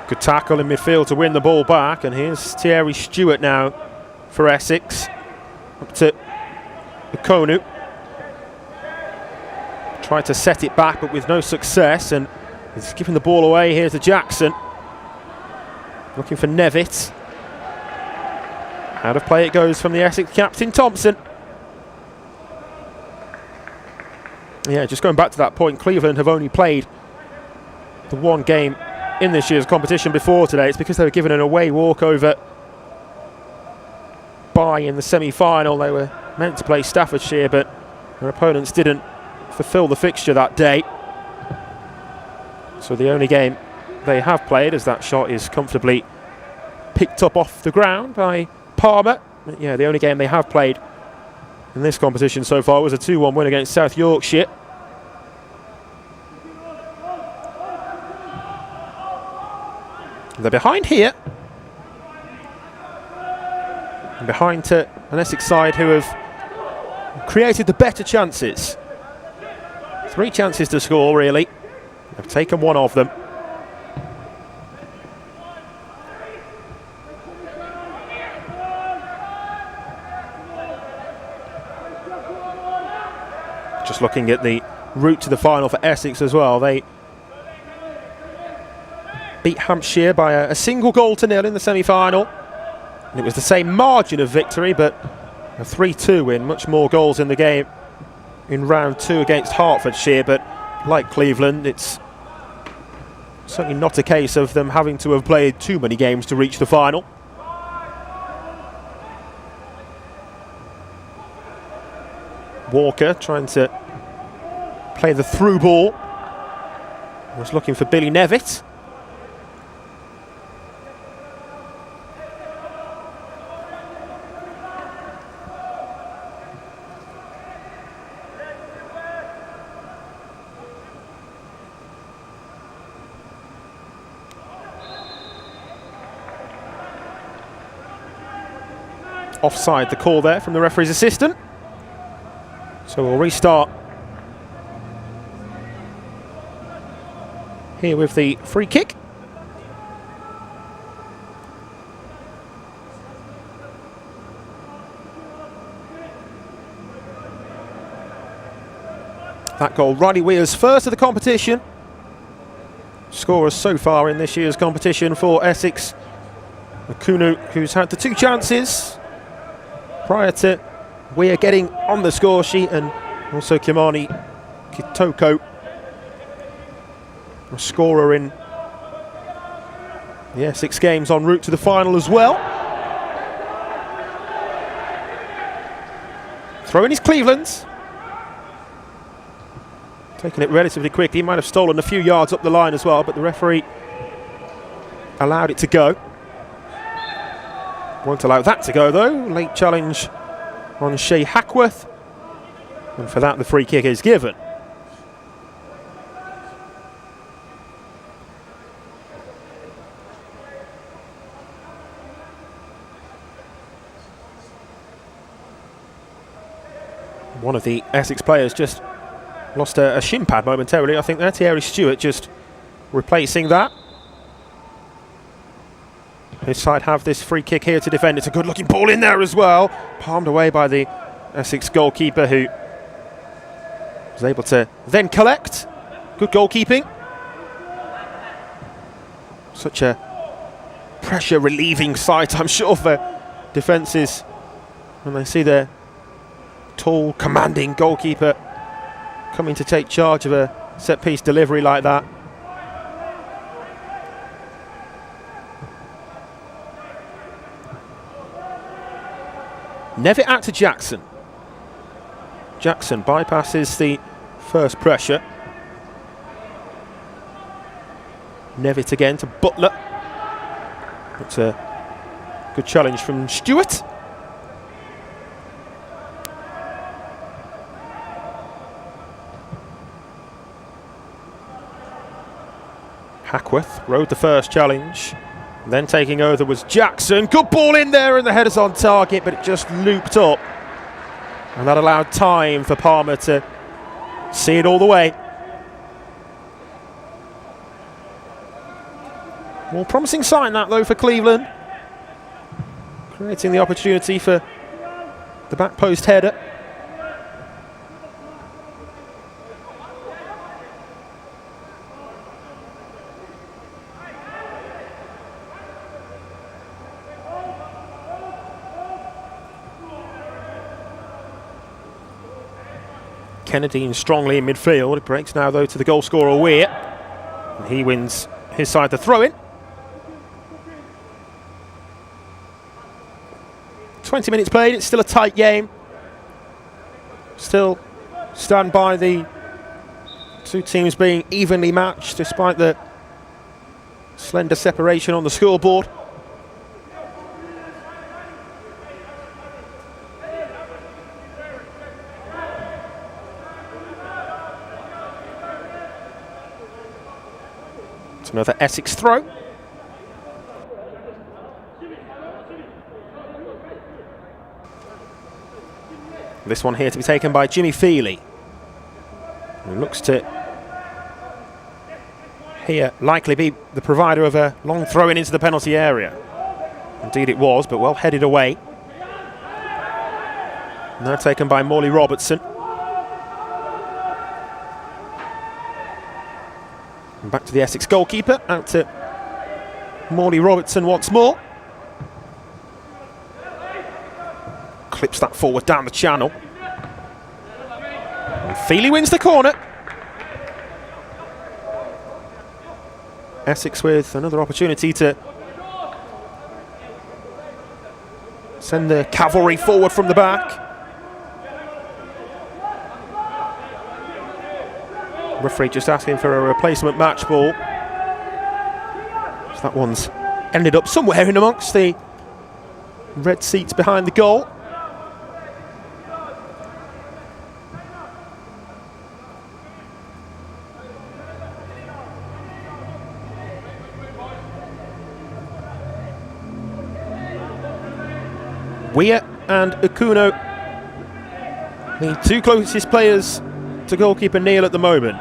Good tackle in midfield to win the ball back, and here's Thierry Stewart now for Essex. Up to Okonu. Tried to set it back, but with no success, and he's giving the ball away here to Jackson. Looking for Nevitt. Out of play it goes from the Essex captain, Thompson. Yeah, just going back to that point, Cleveland have only played the one game in this year's competition before today. It's because they were given an away walkover bye in the semi-final. They were meant to play Staffordshire, but their opponents didn't fulfil the fixture that day. So the only game they have played, as that shot is comfortably picked up off the ground by Palmer. Yeah, the only game they have played in this competition so far was a 2-1 win against South Yorkshire. They're behind here. And behind to an Essex side who have created the better chances. 3 chances to score, really. They've taken one of them. Just looking at the route to the final for Essex as well. They beat Hampshire by a single goal to nil in the semi-final. And it was the same margin of victory, but a 3-2 win. Much more goals in the game in round 2 against Hertfordshire, but like Cleveland, it's certainly not a case of them having to have played too many games to reach the final. Walker trying to play the through ball. Was looking for Billy Nevitt. Offside, the call there from the referee's assistant. So we'll restart here with the free kick. That goal, Riley Weir's first of the competition. Scorers so far in this year's competition for Essex. Akunu, who's had the 2 chances prior to Weir getting on the score sheet, and also Kimani Kitoko, a scorer in the Essex games en route to the final as well. Throw in is Cleveland. Taking it relatively quickly. He might have stolen a few yards up the line as well, but the referee allowed it to go. Won't allow that to go though. Late challenge on Shea Hackworth, and for that the free kick is given. One of the Essex players just lost a shin pad momentarily. I think that's Thierry Stewart just replacing that. His side have this free kick here to defend. It's a good looking ball in there as well. Palmed away by the Essex goalkeeper, who was able to then collect. Good goalkeeping. Such a pressure relieving sight, I'm sure, for defences when they see their tall, commanding goalkeeper coming to take charge of a set piece delivery like that. Nevitt out to Jackson. Jackson bypasses the first pressure. Nevitt again to Butler. That's a good challenge from Stewart. Hackworth rode the first challenge. Then taking over was Jackson. Good ball in there, and the header's on target, but it just looped up. And that allowed time for Palmer to see it all the way. More promising sign that though for Cleveland. Creating the opportunity for the back post header. Kennedy strongly in midfield. It breaks now though to the goal scorer Weir. And he wins his side the throw-in. 20 minutes played, it's still a tight game. Still stand by the two teams being evenly matched despite the slender separation on the scoreboard. It's another Essex throw. This one here to be taken by Jimmy Feely, who looks to here likely be the provider of a long throw-in into the penalty area. Indeed it was, but well headed away. Now taken by Morley Robertson. And back to the Essex goalkeeper, out to Morley Robertson once more. Clips that forward down the channel. And Feely wins the corner. Essex with another opportunity to send the cavalry forward from the back. Referee just asking for a replacement match ball. So that one's ended up somewhere in amongst the red seats behind the goal. Weir and Okuno, the two closest players to goalkeeper Neil at the moment.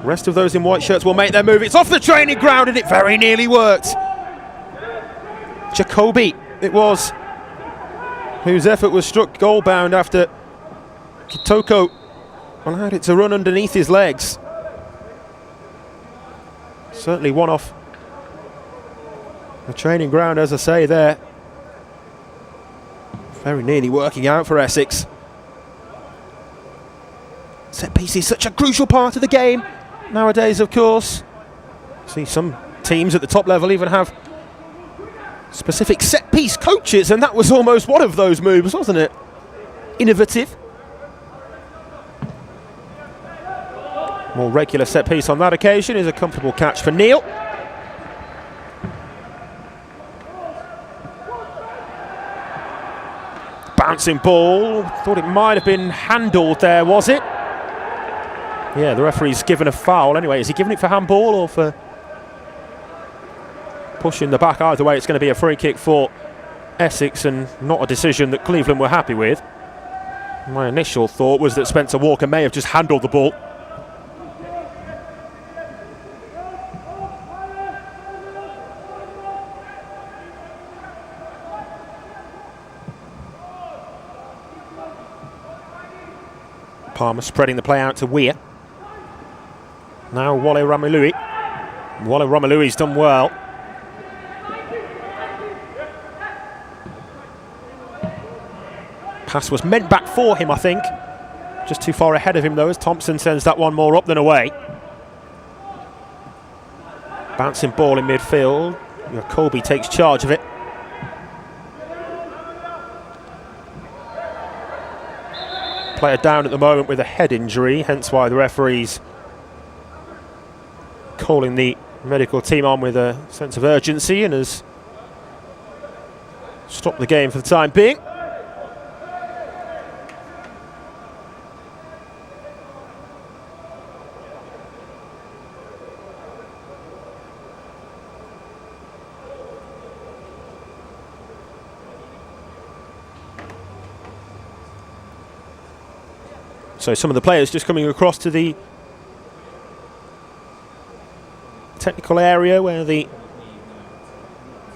The rest of those in white shirts will make their move. It's off the training ground and it very nearly worked. Jacoby it was, whose effort was struck goal-bound after Kitoko allowed it to run underneath his legs. Certainly one off the training ground, as I say there. Very nearly working out for Essex. Set piece is such a crucial part of the game nowadays, of course. See some teams at the top level even have specific set piece coaches, and that was almost one of those moves, wasn't it? Innovative. More regular set piece on that occasion is a comfortable catch for Neil. Bouncing ball, thought it might have been handled there, was it? Yeah, the referee's given a foul anyway. Is he giving it for handball or for pushing the back? Either way, it's going to be a free kick for Essex and not a decision that Cleveland were happy with. My initial thought was that Spencer Walker may have just handled the ball. Palmer spreading the play out to Weir. Now Wale Ramilui. Wale Ramilui's done well. Pass was meant back for him, I think. Just too far ahead of him though, as Thompson sends that one more up than away. Bouncing ball in midfield. Jacoby takes charge of it. Player down at the moment with a head injury, hence why the referee's calling the medical team on with a sense of urgency and has stopped the game for the time being. So some of the players just coming across to the technical area where the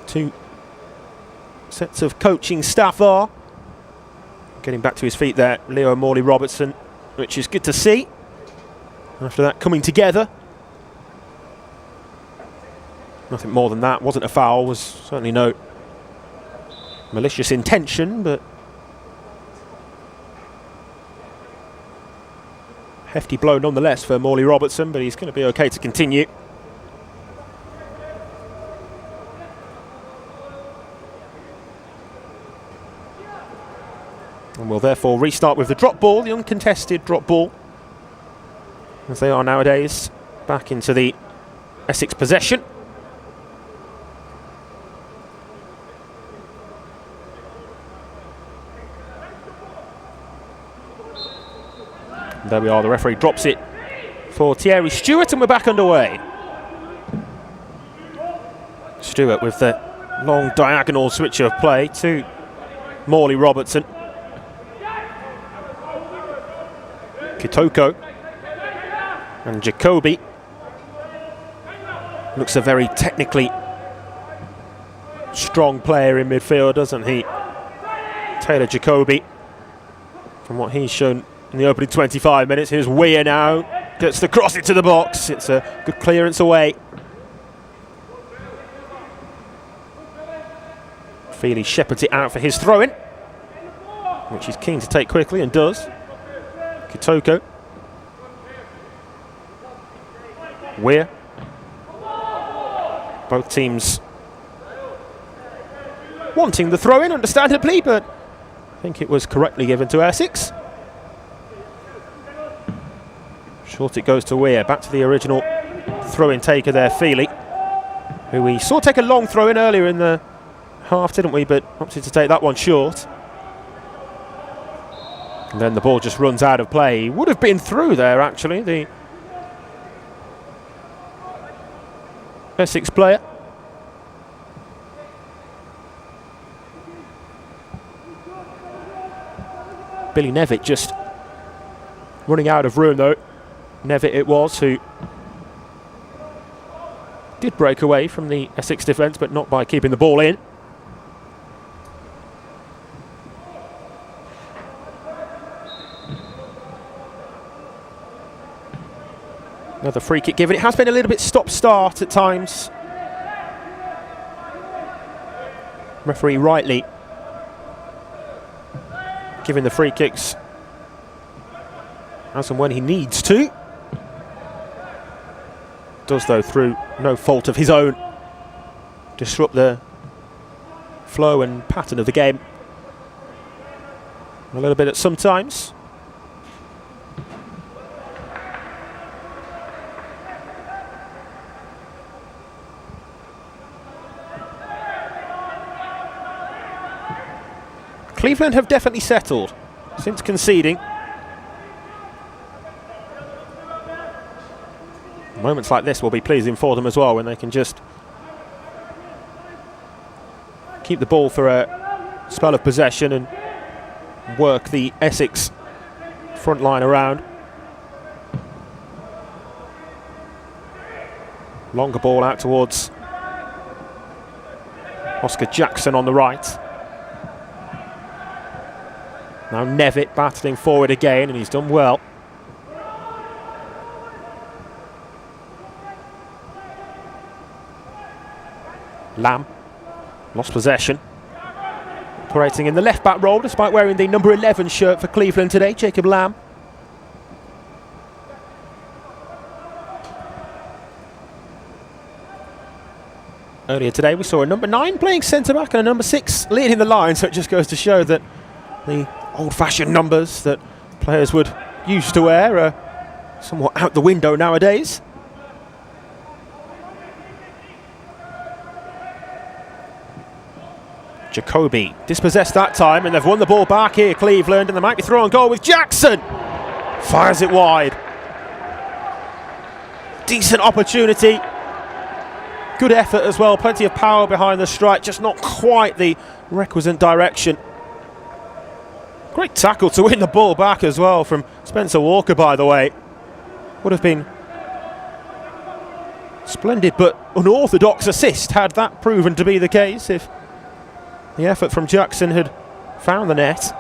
two sets of coaching staff are. Getting back to his feet there, Leo Morley Robertson, which is good to see. After that coming together. Nothing more than that. Wasn't a foul, was certainly no malicious intention, but hefty blow nonetheless for Morley Robertson, but he's going to be okay to continue. And we'll therefore restart with the drop ball, the uncontested drop ball, as they are nowadays, back into the Essex possession. There we are, the referee drops it for Thierry Stewart and we're back underway. Stewart with the long diagonal switch of play to Morley Robertson. Kitoko and Jacoby. Looks a very technically strong player in midfield, doesn't he? Taylor Jacoby, from what he's shown in the opening 25 minutes. Here's Weir now. gets the cross into the box. It's a good clearance away. Feely shepherds it out for his throw-in, which he's keen to take quickly and does. Kitoko. Weir. Both teams wanting the throw-in, understandably, but I think it was correctly given to Essex. Short it goes to Weir, back to the original throw-in taker there, Feely, who we saw take a long throw-in earlier in the half, didn't we, but opted to take that one short. And then the ball just runs out of play. He would have been through there, actually, the Essex player. Billy Nevitt just running out of room, though. Nevitt it was who did break away from the Essex defence, but not by keeping the ball in. Another free kick given. It has been a little bit stop-start at times. Referee rightly giving the free kicks as and when he needs to. Does, though, through no fault of his own, disrupt the flow and pattern of the game a little bit at some times. Cleveland have definitely settled since conceding. Moments like this will be pleasing for them as well, when they can just keep the ball for a spell of possession and work the Essex front line around. Longer ball out towards Oscar Jackson on the right. Now Nevitt battling forward again, and he's done well. Lamb lost possession. Operating in the left-back role despite wearing the number 11 shirt for Cleveland today, Jacob Lamb. Earlier today we saw a number 9 playing centre-back and a number 6 leading the line, so it just goes to show that the old-fashioned numbers that players would used to wear are somewhat out the window nowadays. Jacoby dispossessed that time, and they've won the ball back here, Cleveland, and they might be throwing goal with Jackson. Fires it wide. Decent opportunity. Good effort as well, plenty of power behind the strike, just not quite the requisite direction. Great tackle to win the ball back as well from Spencer Walker, by the way. Would have been splendid but unorthodox assist had that proven to be the case, if the effort from Jackson had found the net.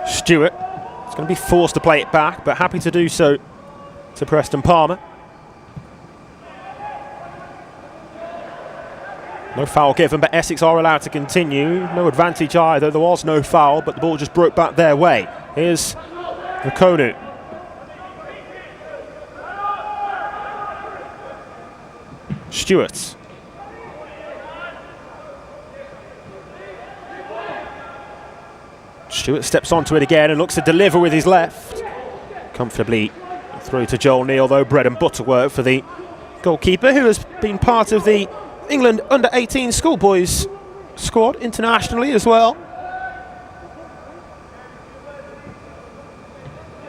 Stewart is going to be forced to play it back, but happy to do so to Preston Palmer. No foul given, but Essex are allowed to continue. No advantage either. There was no foul, but the ball just broke back their way. Here's Okonu. Stewart. Stewart steps onto it again and looks to deliver with his left. Comfortably through to Joel Neal, though. Bread and butter work for the goalkeeper, who has been part of the England under-18 schoolboys squad internationally as well.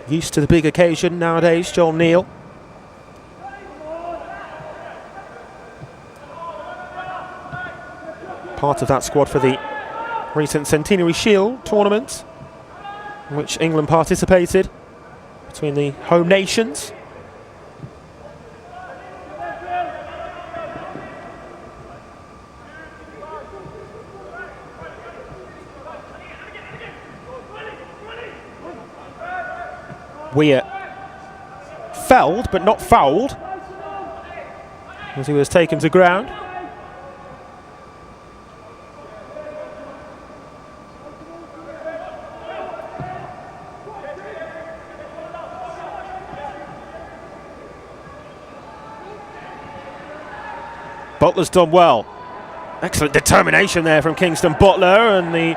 Used to the big occasion nowadays, Joel Neal. part of that squad for the recent Centenary Shield tournament, in which England participated between the home nations. Weir felled but not fouled as he was taken to ground. Butler's done well. Excellent determination there from Kingston Butler, and the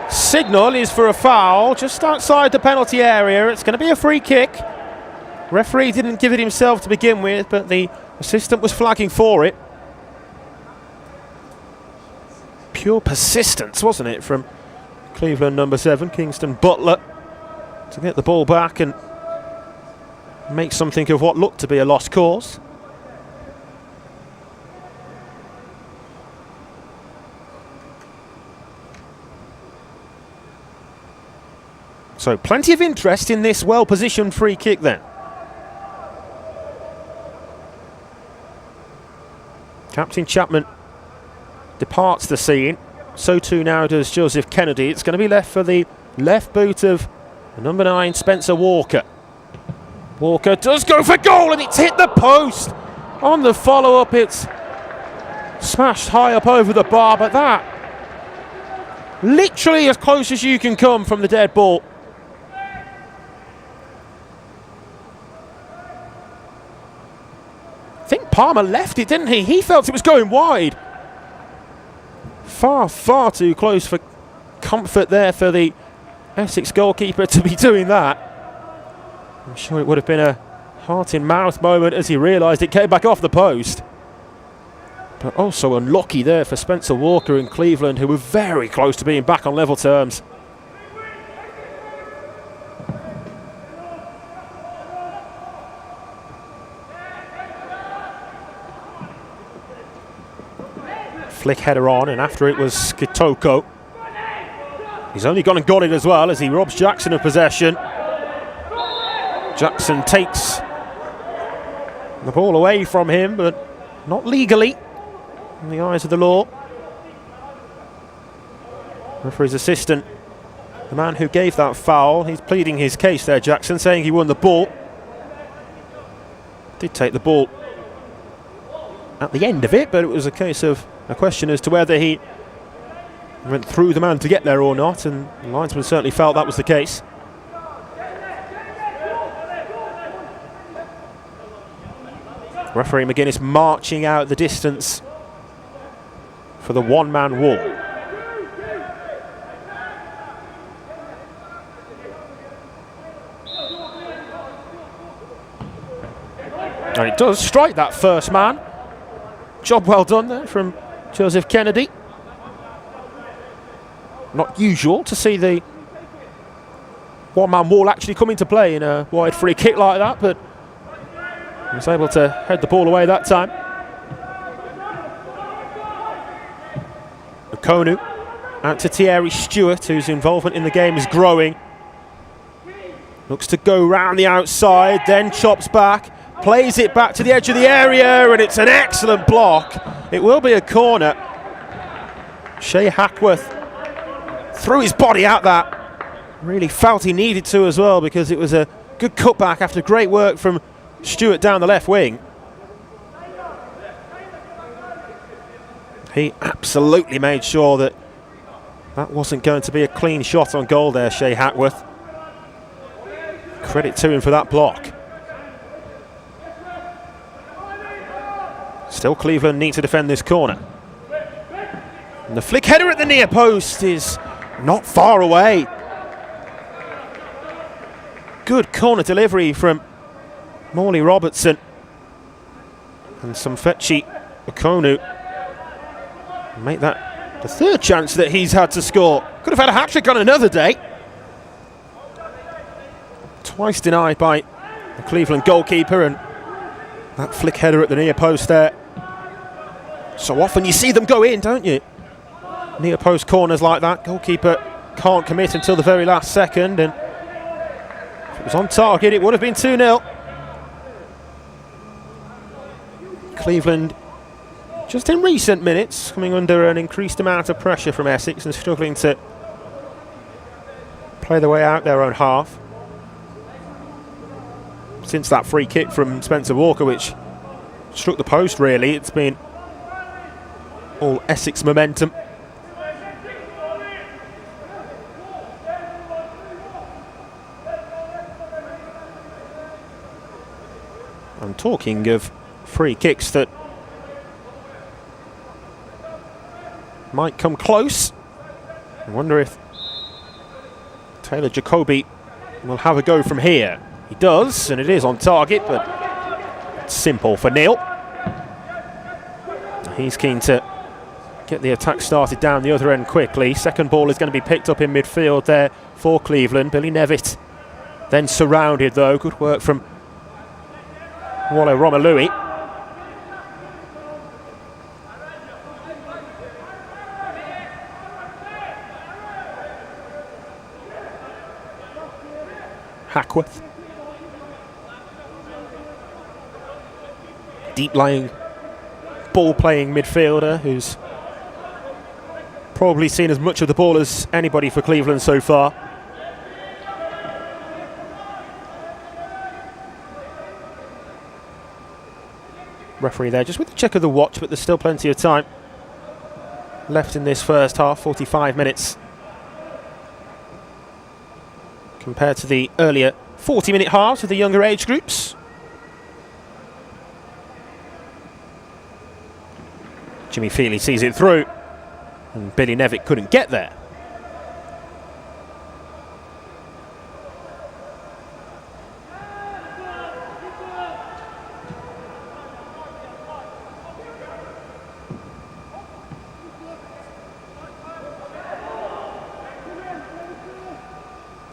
signal is for a foul just outside the penalty area. It's going to be a free kick. Referee didn't give it himself to begin with, but the assistant was flagging for it. Pure persistence, wasn't it, from Cleveland number 7, Kingston Butler, to get the ball back and make something of what looked to be a lost cause. So plenty of interest in this well-positioned free kick then. Captain Chapman departs the scene. So too now does Joseph Kennedy. It's going to be left for the left boot of number 9, Spencer Walker. Walker does go for goal, and it's hit the post. On the follow-up, it's smashed high up over the bar, but that literally as close as you can come from the dead ball. I think Palmer left it, didn't he? He felt it was going wide. Far, far too close for comfort there for the Essex goalkeeper to be doing that. I'm sure it would have been a heart-in-mouth moment as he realised it came back off the post. But also unlucky there for Spencer Walker and Cleveland, who were very close to being back on level terms. Flick header on, and after it was Skitoko. He's only gone and got it as well as he robs Jackson of possession. Jackson takes the ball away from him, but not legally in the eyes of the law. Referee's assistant, the man who gave that foul, he's pleading his case there, Jackson, saying he won the ball. Did take the ball at the end of it, but it was a case of a question as to whether he went through the man to get there or not, and the linesman certainly felt that was the case. Referee McGuinness marching out the distance for the one-man wall. And it does strike that first man. Job well done there from Joseph Kennedy. Not usual to see the one-man wall actually come into play in a wide free kick like that, but he was able to head the ball away that time. Okonu out to Thierry Stewart, whose involvement in the game is growing. Looks to go round the outside, then chops back, plays it back to the edge of the area, and it's an excellent block. It will be a corner. Shea Hackworth threw his body at that. Really felt he needed to as well, because it was a good cutback after great work from Stewart down the left wing. He absolutely made sure that that wasn't going to be a clean shot on goal there, Shea Hackworth. Credit to him for that block. Still Cleveland need to defend this corner. And the flick header at the near post is not far away. Good corner delivery from Morley Robertson. And Somfechi Okonu make that the third chance that he's had to score. Could have had a hat-trick on another day. Twice denied by the Cleveland goalkeeper, and that flick header at the near post there. So often you see them go in, don't you? near post corners like that. Goalkeeper can't commit until the very last second, and if it was on target, it would have been 2-0. Cleveland, just in recent minutes, coming under an increased amount of pressure from Essex and struggling to play their way out their own half. Since that free kick from Spencer Walker, which struck the post, really, it's been all Essex momentum. I'm talking of free kicks that might come close. I wonder if Taylor Jacoby will have a go from here. He does, and it is on target, but it's simple for Neil. He's keen to get the attack started down the other end quickly. Second ball is going to be picked up in midfield there for Cleveland. Billy Nevitt then surrounded, though. Good work from Wale Romelu. Hackworth. Deep-lying, ball-playing midfielder who's probably seen as much of the ball as anybody for Cleveland so far. Referee there just with the check of the watch, but there's still plenty of time left in this first half, 45 minutes. Compared to the earlier 40-minute halves of the younger age groups. Jimmy Feely sees it through, and Billy Nevitt couldn't get there.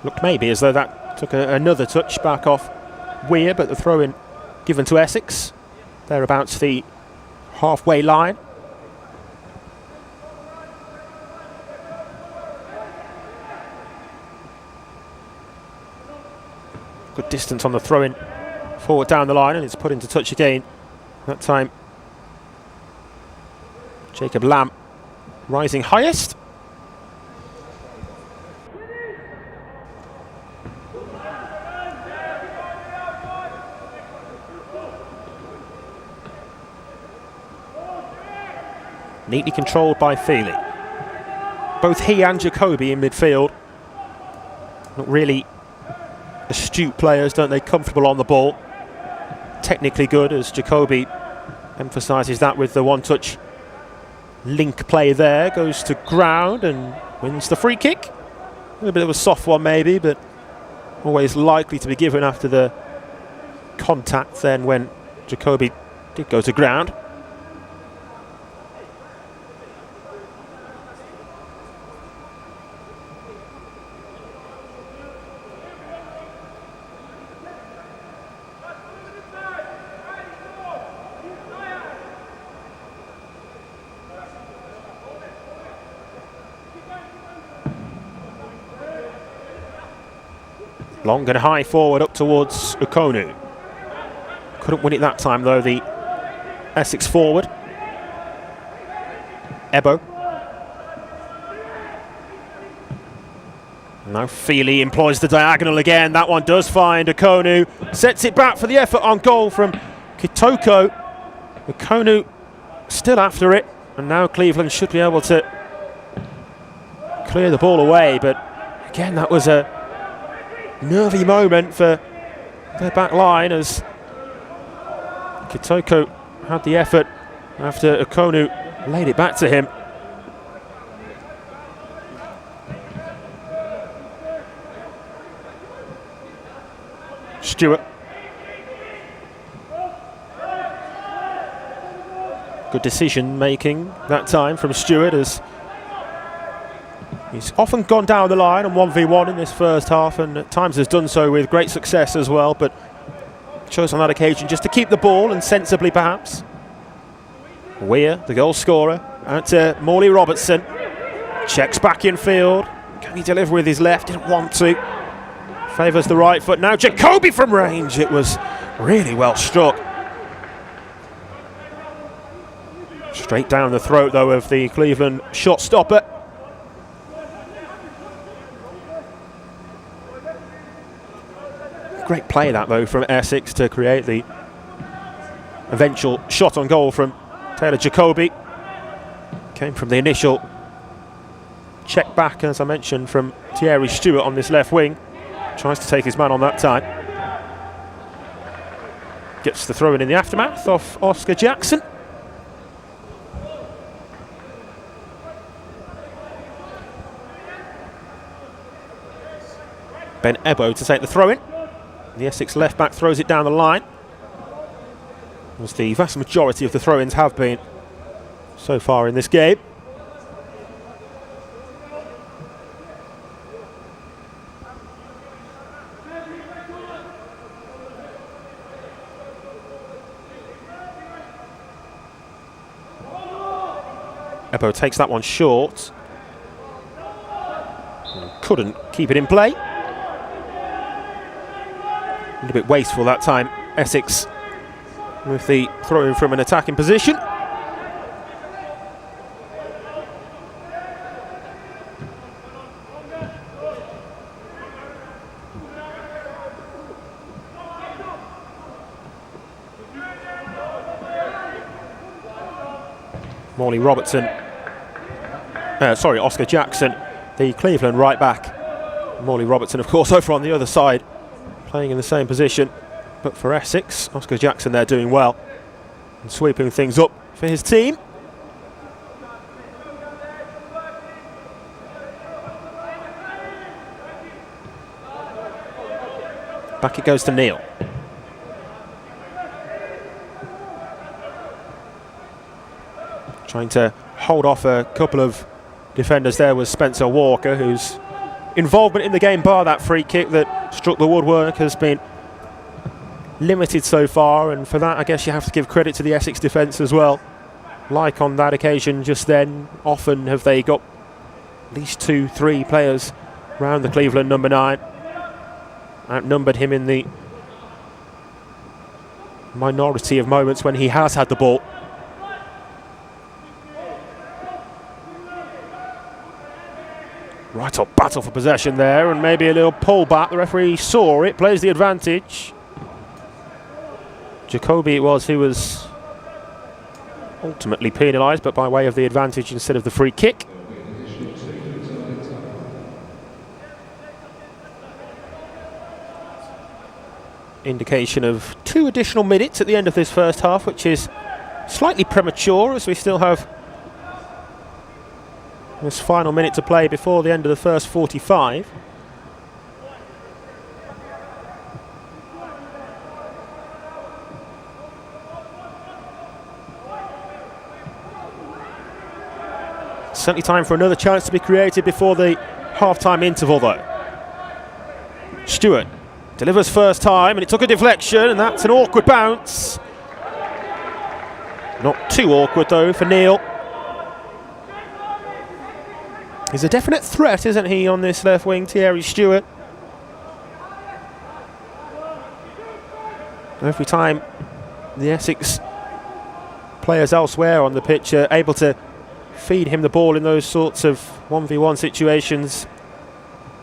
Looked maybe as though that took another touch back off Weir, but the throw-in given to Essex. Thereabouts the halfway line. Good distance on the throw-in forward down the line, and it's put into touch again. That time Jacob Lamb rising highest. Neatly controlled by Feely. Both he and Jacoby in midfield. Not really astute players, don't they? Comfortable on the ball. Technically good, as Jacoby emphasises that with the one-touch link play there. Goes to ground and wins the free kick. A little bit of a soft one maybe, but always likely to be given after the contact then when Jacoby did go to ground. Long and high forward up towards Ukonu. Couldn't win it that time though, the Essex forward. Ebo. Now Feely employs the diagonal again. That one does find Ukonu. Sets it back for the effort on goal from Kitoko. Ukonu still after it. And now Cleveland should be able to clear the ball away. But again, that was a nervy moment for their back line as Kitoko had the effort after Ukonu laid it back to him. Stewart. Good decision making that time from Stewart, as he's often gone down the line on 1v1 in this first half, and at times has done so with great success as well, but chose on that occasion just to keep the ball, and sensibly perhaps. Weir, the goal scorer, out to Morley Robertson. Checks back in field. Can he deliver with his left? Didn't want to. Favours the right foot. Now Jacoby from range. It was really well struck. Straight down the throat, though, of the Cleveland shot stopper. Great play that, though, from Essex to create the eventual shot on goal from Taylor Jacoby. Came from the initial check back, as I mentioned, from Thierry Stewart on this left wing. Tries to take his man on that time. Gets the throw in the aftermath off Oscar Jackson. Ben Ebo to take the throw in. The Essex left back throws it down the line, as the vast majority of the throw-ins have been so far in this game. Ebo takes that one short. Couldn't keep it in play. A little bit wasteful that time. Essex with the throw-in from an attacking position. Morley Robertson. Oscar Jackson, the Cleveland right back. Morley Robertson, of course, over on the other side, playing in the same position. But for Essex, Oscar Jackson there doing well and sweeping things up for his team. Back it goes to Neil. Trying to hold off a couple of defenders there was Spencer Walker, whose involvement in the game, bar that free kick that struck the woodwork, has been limited so far, and for that I guess you have to give credit to the Essex defence as well. Like on that occasion just then, often have they got at least 2-3 players round the Cleveland number 9. Outnumbered him in the minority of moments when he has had the ball. Right up battle for possession there, and maybe a little pull back. The referee saw it, plays the advantage. Jacoby it was who was ultimately penalised, but by way of the advantage instead of the free kick. Indication of 2 additional minutes at the end of this first half, which is slightly premature as we still have this final minute to play before the end of the first 45. Certainly time for another chance to be created before the half-time interval, though. Stewart delivers first time, and it took a deflection, and that's an awkward bounce. Not too awkward, though, for Neil. He's a definite threat, isn't he, on this left wing, Thierry Stewart. Every time the Essex players elsewhere on the pitch are able to feed him the ball in those sorts of 1v1 situations,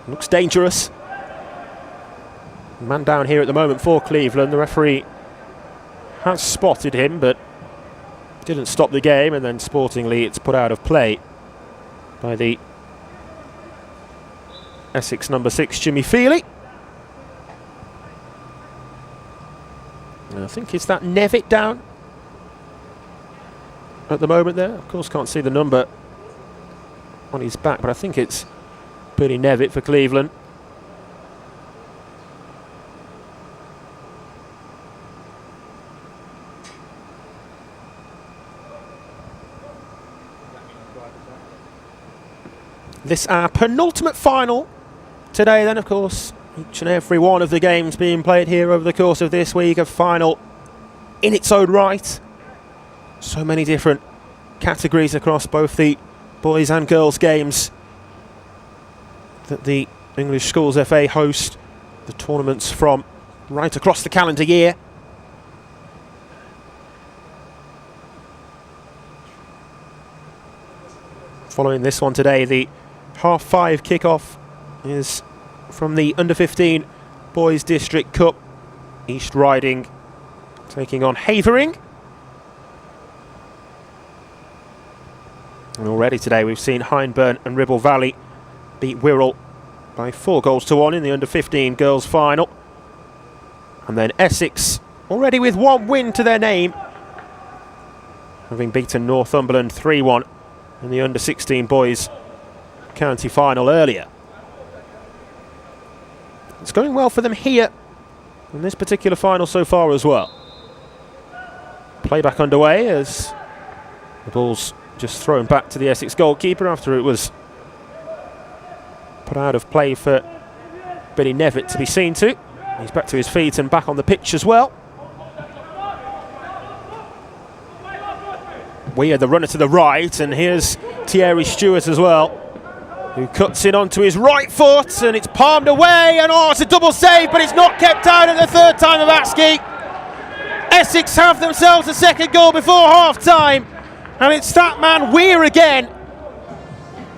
looks dangerous. Man down here at the moment for Cleveland. The referee has spotted him, but didn't stop the game, and then sportingly it's put out of play by the Essex number 6, Jimmy Feely. And I think it's that Nevitt down at the moment there. Of course, can't see the number on his back, but I think it's Billy Nevitt for Cleveland. This our penultimate final today then, of course. Each and every one of the games being played here over the course of this week, a final in its own right. So many different categories across both the boys and girls games that the English Schools FA host the tournaments from right across the calendar year. Following this one today, the 5:30 kickoff is from the Under-15 Boys District Cup. East Riding taking on Havering. And already today we've seen Hyndburn and Ribble Valley beat Wirral by 4-1 in the Under-15 girls final. And then Essex already with 1 win to their name, having beaten Northumberland 3-1 in the Under-16 boys county final earlier. It's going well for them here in this particular final so far as well. Playback underway as the ball's just thrown back to the Essex goalkeeper after it was put out of play for Billy Nevitt to be seen to. He's back to his feet and back on the pitch as well. Weir, the runner to the right, and here's Thierry Stewart as well, who cuts in onto his right foot, and it's palmed away, and it's a double save, but it's not kept out at the third time of asking. Essex have themselves a second goal before half-time, and it's that man Weir again.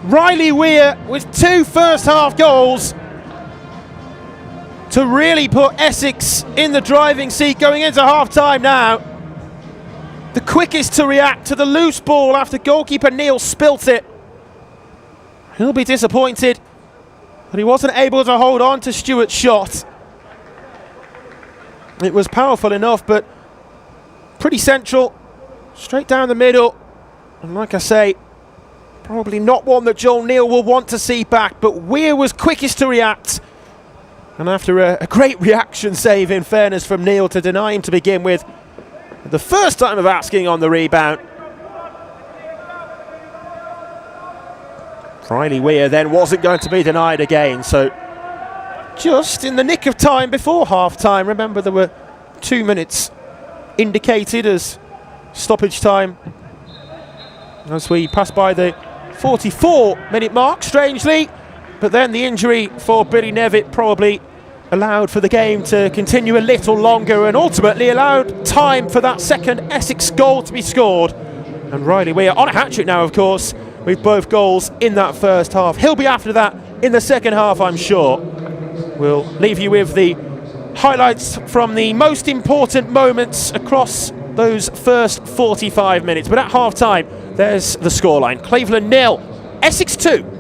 Riley Weir with 2 first-half goals to really put Essex in the driving seat going into half-time now. The quickest to react to the loose ball after goalkeeper Neil spilt it. He'll be disappointed that he wasn't able to hold on to Stewart's shot. It was powerful enough, but pretty central, straight down the middle. And like I say, probably not one that Joel Neal will want to see back, but Weir was quickest to react. And after a great reaction save, in fairness, from Neil to deny him to begin with, the first time of asking on the rebound. Riley Weir then wasn't going to be denied again, so just in the nick of time before half-time. Remember, there were 2 minutes indicated as stoppage time as we pass by the 44-minute mark, strangely. But then the injury for Billy Nevitt probably allowed for the game to continue a little longer and ultimately allowed time for that second Essex goal to be scored. And Riley Weir on a hat-trick now, of course, with both goals in that first half. He'll be after that in the second half, I'm sure. We'll leave you with the highlights from the most important moments across those first 45 minutes. But at half-time, there's the scoreline. Cleveland 0, Essex 2.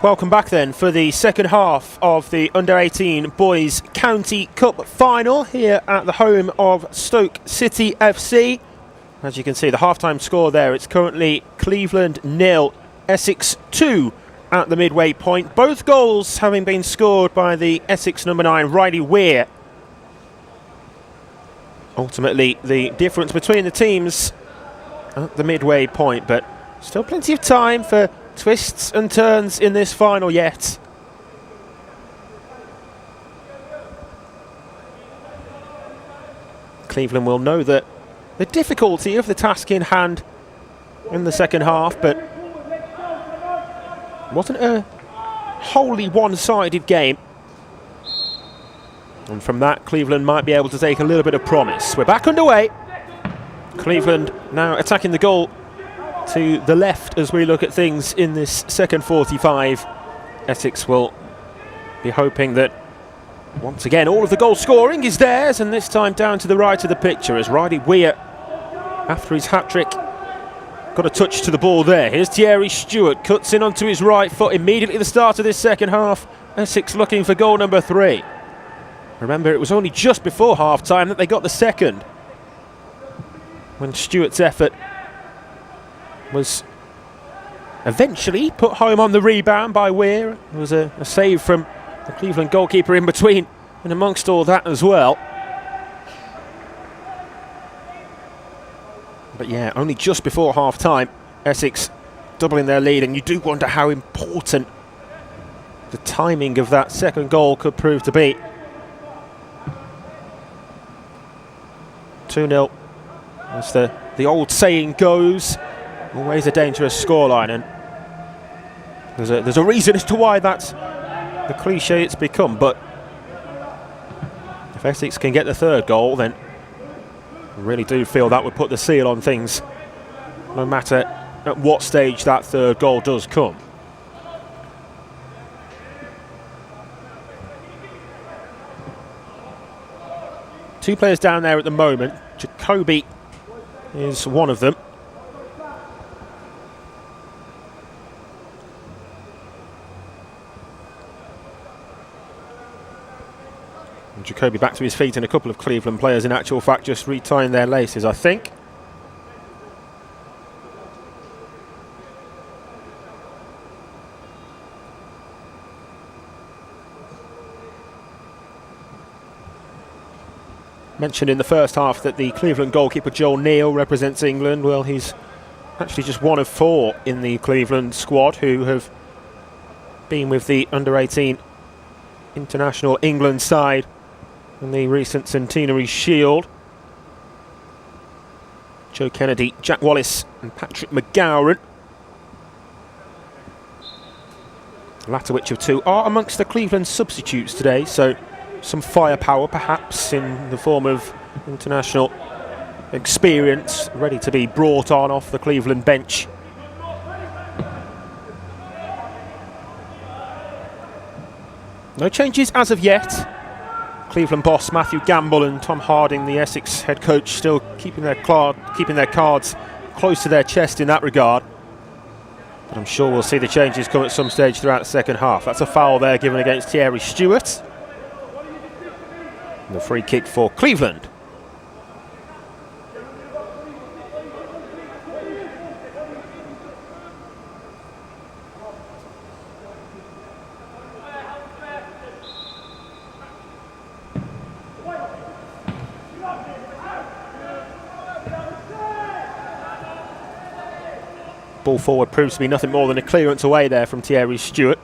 Welcome back then for the second half of the Under-18 Boys County Cup final here at the home of Stoke City FC. As you can see, the half-time score there, it's currently Cleveland 0, Essex 2 at the midway point. Both goals having been scored by the Essex number 9, Riley Weir. Ultimately, the difference between the teams at the midway point, but still plenty of time for twists and turns in this final yet. Cleveland will know that the difficulty of the task in hand in the second half, but it wasn't a wholly one-sided game. And from that, Cleveland might be able to take a little bit of promise. We're back underway. Cleveland now attacking the goal to the left as we look at things in this second 45. Essex will be hoping that once again all of the goal scoring is theirs, and this time down to the right of the picture as Riley Weir, after his hat-trick, got a touch to the ball there. Here's Thierry Stewart, cuts in onto his right foot immediately at the start of this second half. Essex looking for goal number 3. Remember, it was only just before half-time that they got the second, when Stewart's effort was eventually put home on the rebound by Weir. There was a save from the Cleveland goalkeeper in between and amongst all that as well. But yeah, only just before half-time, Essex doubling their lead, and you do wonder how important the timing of that second goal could prove to be. 2-0, as the old saying goes. Always a dangerous scoreline, and there's a reason as to why that's the cliche it's become. But if Essex can get the third goal, then I really do feel that would put the seal on things, no matter at what stage that third goal does come. Two players down there at the moment. Jacoby is one of them. Jacoby back to his feet, and a couple of Cleveland players in actual fact just retying their laces, I think. Mentioned in the first half that the Cleveland goalkeeper Joel Neal represents England. Well, he's actually just one of 4 in the Cleveland squad who have been with the under-18 international England side in the recent Centenary Shield. Joe Kennedy, Jack Wallace and Patrick McGowran, the latter which of 2 are amongst the Cleveland substitutes today, so some firepower perhaps in the form of international experience ready to be brought on off the Cleveland bench. No changes as of yet. Cleveland boss Matthew Gamble and Tom Harding, the Essex head coach, still keeping their cards close to their chest in that regard. But I'm sure we'll see the changes come at some stage throughout the second half. That's a foul there given against Thierry Stewart. And the free kick for Cleveland. Ball forward proves to be nothing more than a clearance away there from Thierry Stewart.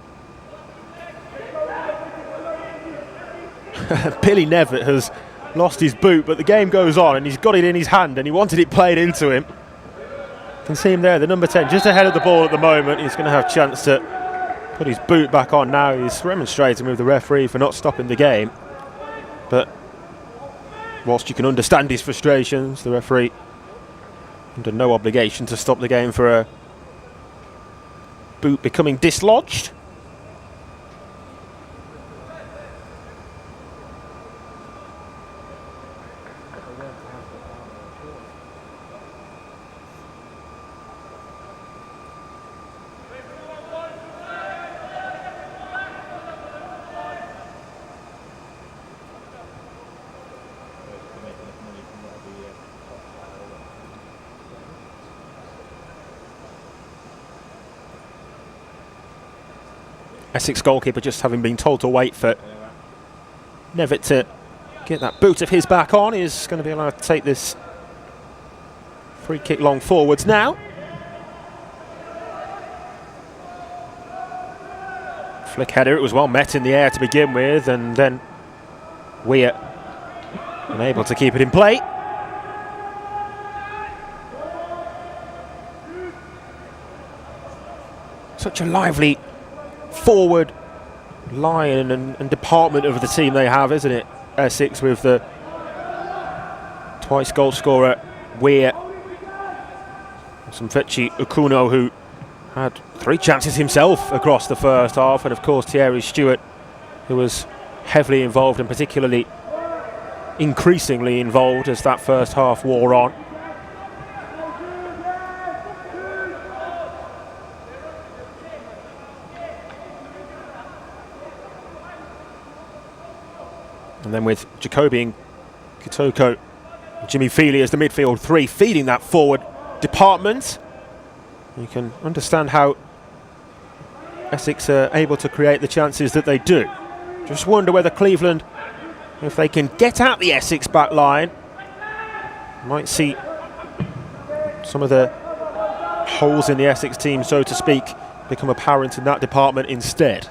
Billy Nevitt has lost his boot, but the game goes on and he's got it in his hand and he wanted it played into him. You can see him there, the number 10, just ahead of the ball at the moment. He's going to have a chance to put his boot back on now. He's remonstrating with the referee for not stopping the game. But whilst you can understand his frustrations, the referee under no obligation to stop the game for a boot becoming dislodged. Essex goalkeeper just having been told to wait for Nevitt to get that boot of his back on, is going to be allowed to take this free kick long forwards now. Flick header, it was well met in the air to begin with, and then Weir unable to keep it in play. Such a lively forward line and department of the team they have, isn't it, Essex, with the twice goal scorer Weir, Mfechi Okuno, who had 3 chances himself across the first half, and of course Thierry Stewart, who was heavily involved and particularly increasingly involved as that first half wore on. And then with Jacoby and Kitoko, Jimmy Feely as the midfield 3 feeding that forward department, you can understand how Essex are able to create the chances that they do. Just wonder whether Cleveland, if they can get out the Essex back line, might see some of the holes in the Essex team, so to speak, become apparent in that department instead.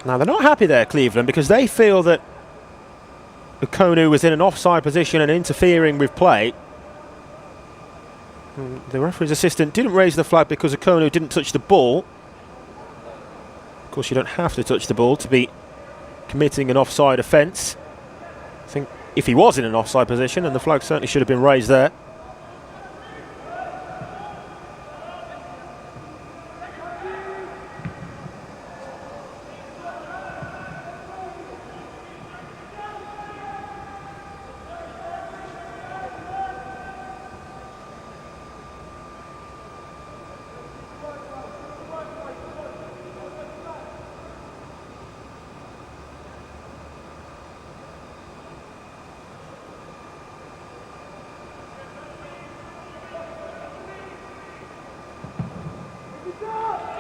Now, they're not happy there, Cleveland, because they feel that Okonu was in an offside position and interfering with play. The referee's assistant didn't raise the flag because Okonu didn't touch the ball. Of course, you don't have to touch the ball to be committing an offside offence. I think if he was in an offside position, then the flag certainly should have been raised there.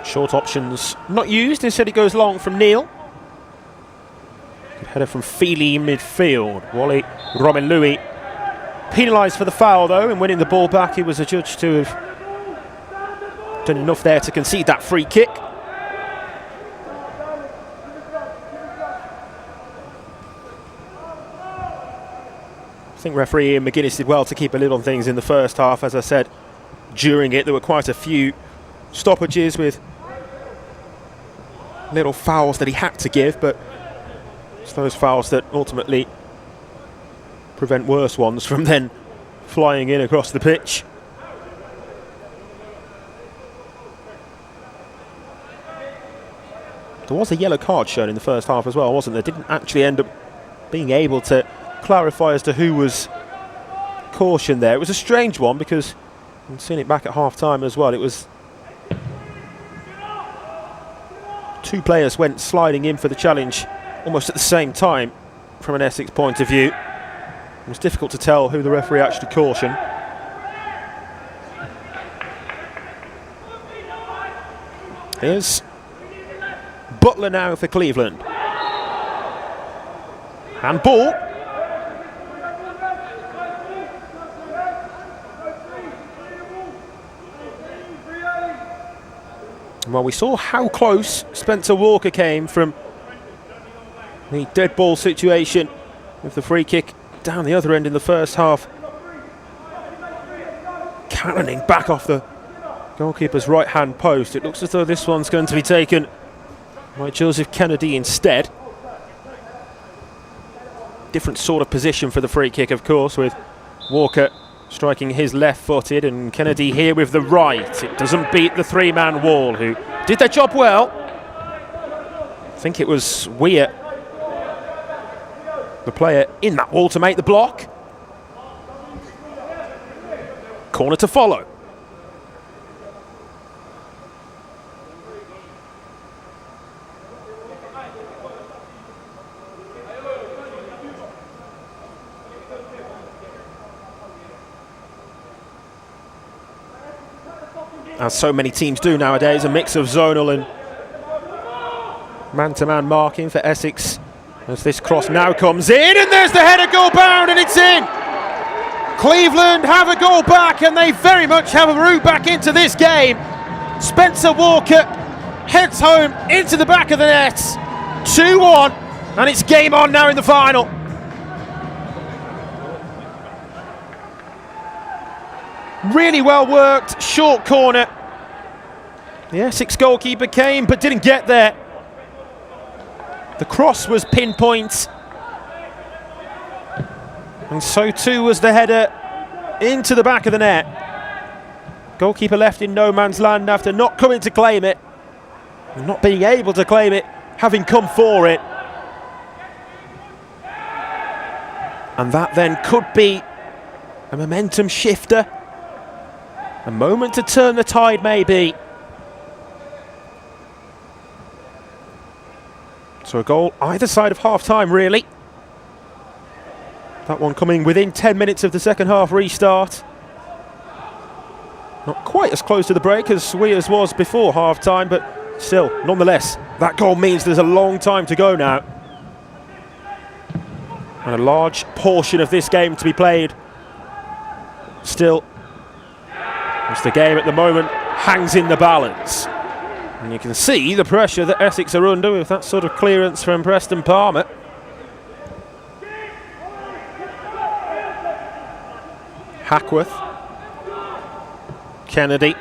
Short options not used, instead it goes long from Neil. Good header from Feely in midfield. Wally Romelu penalised for the foul though, and winning the ball back. He was adjudged to have done enough there to concede that free kick. I think referee Ian McGuinness did well to keep a lid on things in the first half. As I said, during it there were quite a few stoppages with little fouls that he had to give, but it's those fouls that ultimately prevent worse ones from then flying in across the pitch. There was a yellow card shown in the first half as well, wasn't there? Didn't actually end up being able to clarify as to who was cautioned there. It was a strange one because I've seen it back at half-time as well. It was 2 players went sliding in for the challenge almost at the same time from an Essex point of view. It was difficult to tell who the referee actually cautioned. Here's Butler now for Cleveland. Handball. Well, we saw how close Spencer Walker came from the dead ball situation with the free kick down the other end in the first half. Cannoning back off the goalkeeper's right hand post. It looks as though this one's going to be taken by Joseph Kennedy instead. Different sort of position for the free kick, of course, with Walker striking his left-footed and Kennedy here with the right. It doesn't beat the 3-man wall, who did their job well. I think it was Weir, the player in that wall, to make the block. Corner to follow. as so many teams do nowadays, a mix of zonal and man-to-man marking for Essex. As this cross now comes in, and there's the header, goal bound, and it's in. Cleveland have a goal back, and they very much have a route back into this game. Spencer Walker heads home into the back of the net. 2-1, and it's game on now in the final. Really well worked, short corner. The Essex goalkeeper came but didn't get there. The cross was pinpoint, and so too was the header into the back of the net. Goalkeeper left in no man's land after not coming to claim it, and not being able to claim it, having come for it. And that then could be a momentum shifter, a moment to turn the tide maybe. So a goal either side of half-time, really. That one coming within 10 minutes of the second half restart. Not quite as close to the break as Weers was before half-time, but still, nonetheless, that goal means there's a long time to go now. And a large portion of this game to be played still, as the game at the moment hangs in the balance. And you can see the pressure that Essex are under with that sort of clearance from Preston Palmer. Hackworth. Kennedy.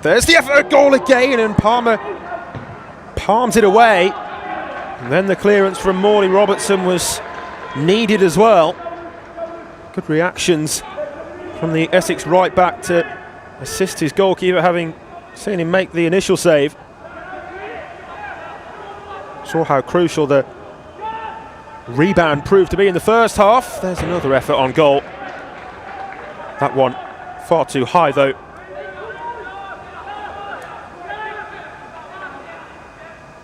There's the effort, goal again, and Palmer palms it away. And then the clearance from Morley Robertson was needed as well. Good reactions from the Essex right back to assist his goalkeeper, having seen him make the initial save. Saw how crucial the rebound proved to be in the first half. There's another effort on goal. That one far too high though.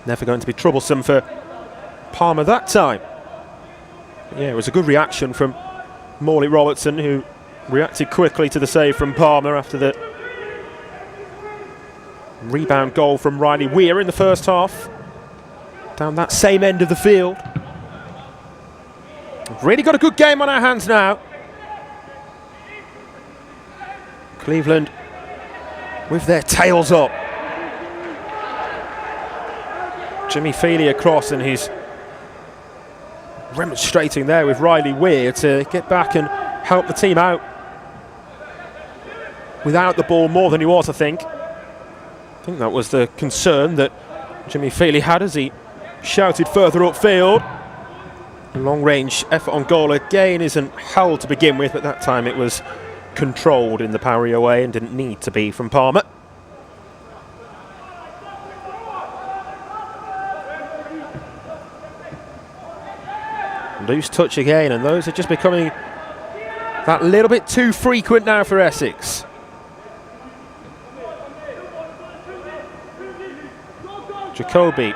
Never going to be troublesome for Palmer that time. But yeah, it was a good reaction from Morley Robertson, who reacted quickly to the save from Palmer after the rebound goal from Riley Weir in the first half. Down that same end of the field. We've really got a good game on our hands now. Cleveland with their tails up. Jimmy Feely across, and he's remonstrating there with Riley Weir to get back and help the team out without the ball more than he was, I think. I think that was the concern that Jimmy Feely had as he shouted further upfield. A long-range effort on goal again isn't held to begin with, but that time it was controlled in the parry away and didn't need to be from Palmer. Loose touch again, and those are just becoming that little bit too frequent now for Essex. Jacoby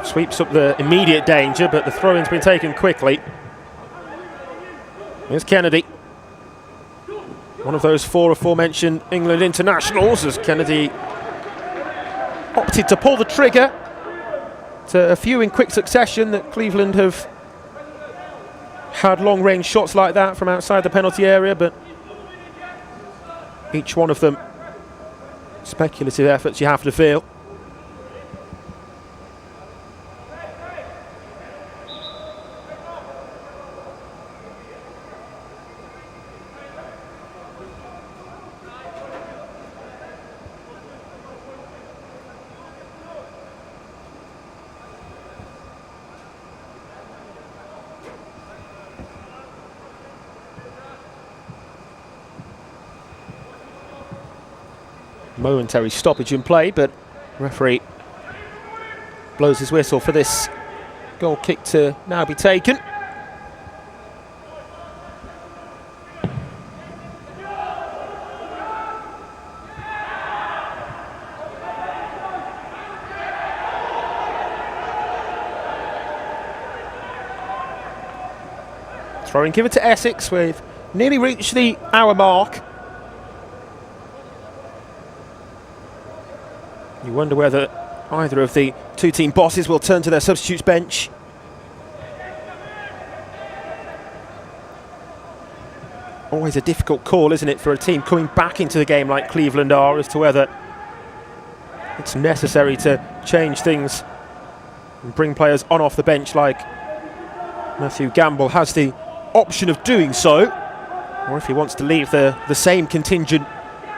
sweeps up the immediate danger, but the throw-in's been taken quickly. Here's Kennedy. One of those four aforementioned England internationals, as Kennedy opted to pull the trigger. To a few in quick succession that Cleveland have had long-range shots like that from outside the penalty area, but each one of them speculative efforts, you have to feel. Momentary stoppage in play, but referee blows his whistle for this goal kick to now be taken. Throwing given to Essex with nearly reached the hour mark. You wonder whether either of the two team bosses will turn to their substitutes bench. Always a difficult call, isn't it, for a team coming back into the game like Cleveland are, as to whether it's necessary to change things and bring players on off the bench like Matthew Gamble has the option of doing so, or if he wants to leave the same contingent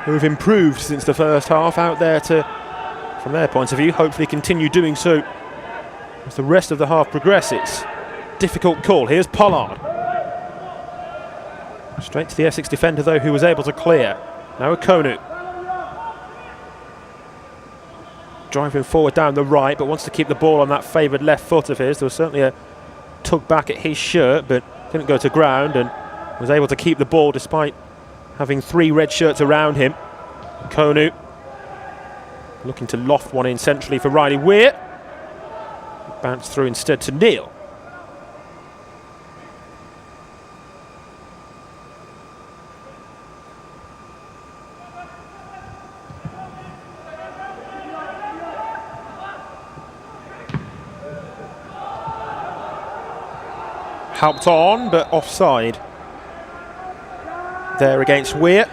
who have improved since the first half out there to, from their point of view, hopefully continue doing so as the rest of the half progresses. Difficult call. Here's Pollard. Straight to the Essex defender, though, who was able to clear. Now Okonu. Driving forward down the right, but wants to keep the ball on that favoured left foot of his. There was certainly a tug back at his shirt, but didn't go to ground and was able to keep the ball despite having 3 red shirts around him. Okonu looking to loft one in centrally for Riley Weir. Bounce through instead to Neil. Helped on, but offside there against Weir.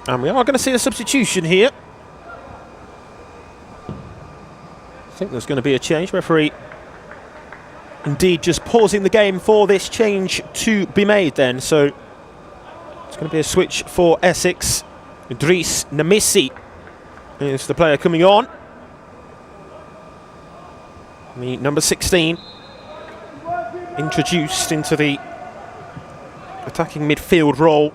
And we are going to see a substitution here. I think there's going to be a change. Referee indeed just pausing the game for this change to be made then. So it's going to be a switch for Essex. Idris Namisi is the player coming on. The number 16 introduced into the attacking midfield role.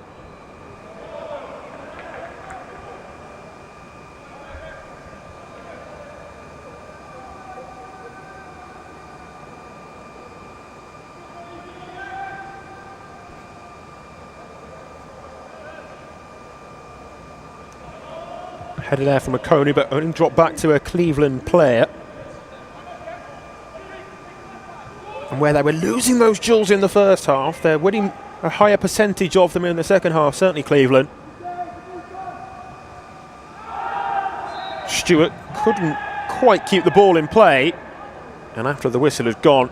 Headed there from Okonu, but only dropped back to a Cleveland player. And where they were losing those duels in the first half, they're winning a higher percentage of them in the second half, certainly Cleveland. Stewart couldn't quite keep the ball in play, and after the whistle had gone,